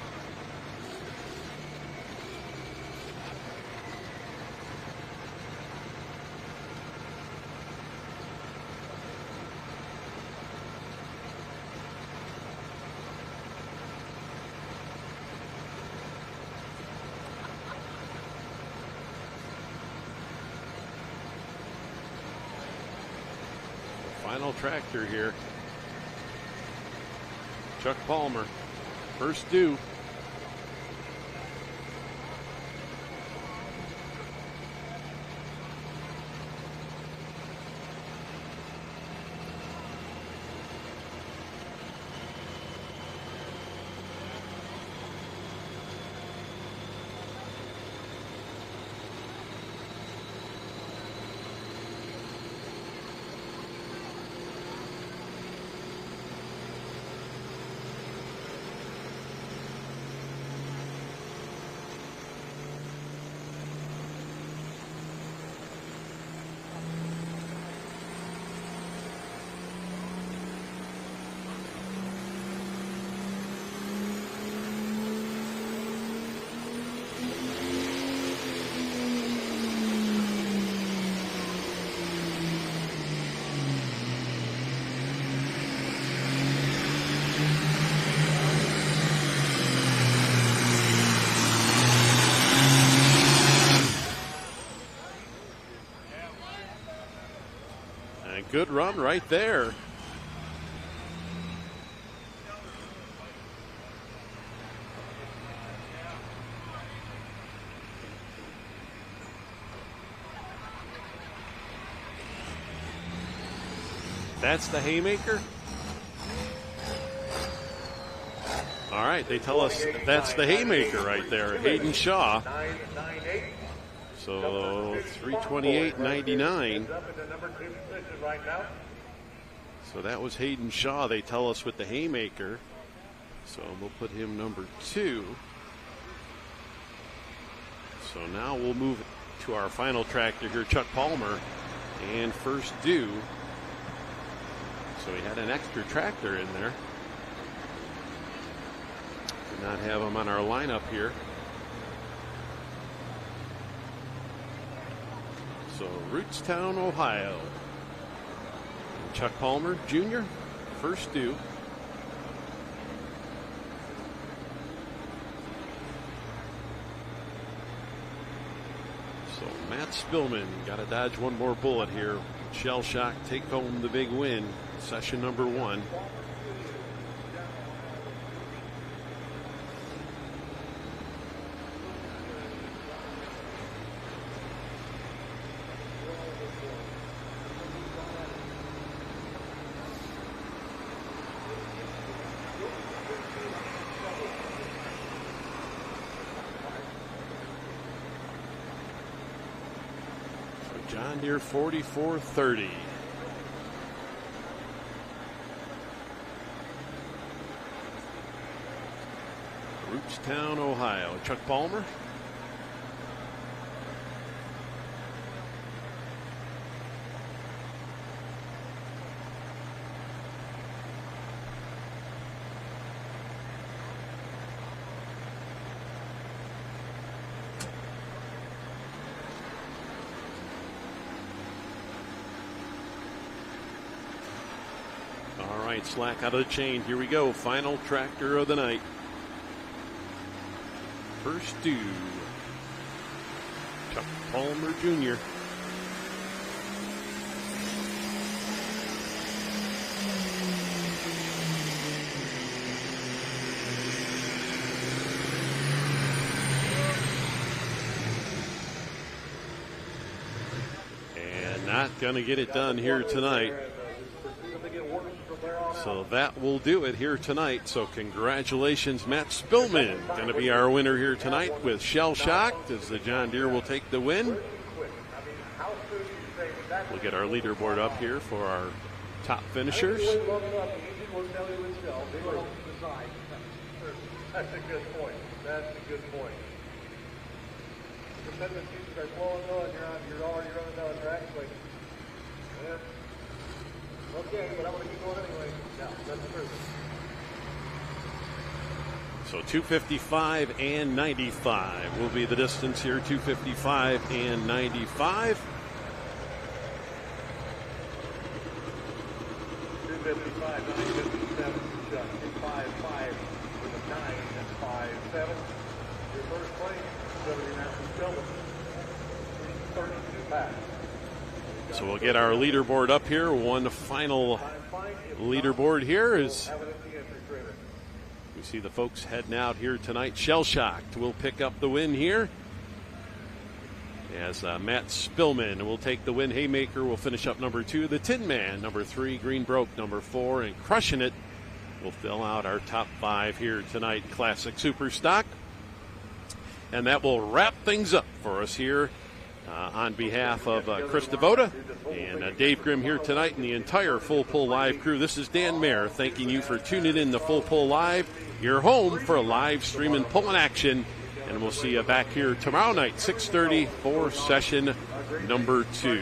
Final tractor here. Chuck Palmer, first due. Good run right there. That's the haymaker? All right, they tell us that's the haymaker right there, Hayden Shaw. So 328.99. So that was Hayden Shaw, they tell us, with the haymaker. So we'll put him number 2. So now we'll move to our final tractor here, Chuck Palmer, and first due. So he had an extra tractor in there. Did not have him on our lineup here. So Rootstown, Ohio. Chuck Palmer Jr., first due. So Matt Spillman got to dodge one more bullet here. Shell Shock take home the big win, session number 1. John Deere 4430. Rootstown, Ohio. Chuck Palmer. All right, slack out of the chain. Here we go. Final tractor of the night. First due, Chuck Palmer Jr. And not going to get it done here tonight. So that will do it here tonight. So congratulations, Matt Spillman, going to be our winner here tonight with Shell Shocked as the John Deere will take the win. We'll get our leaderboard up here for our top finishers.
That's a good point. That's a good point. Competitive seasons are flowing on. You're already running down the track. Like, yeah. Okay, but I'm going to keep going anyway. Yeah, that's true.
So 255 and 95 will be the distance here. 255 and 95.
255, 957, 255 with a 957. Your first place, W. Matthew Spillman, 32 packs.
So we'll get our leaderboard up here. One final leaderboard here is we see the folks heading out here tonight. Shell Shocked will pick up the win here as Matt Spillman will take the win. Haymaker will finish up number 2. The Tin Man, number 3. Greenbroke, number 4. And Crushing It will fill out our top 5 here tonight. Classic Super Stock. And that will wrap things up for us here. On behalf of Chris Devoda and Dave Grimm here tonight and the entire Full Pull Live crew, this is Dan Mayer thanking you for tuning in to Full Pull Live, your home for live streaming pulling action. And we'll see you back here tomorrow night, 6:30 for session number 2.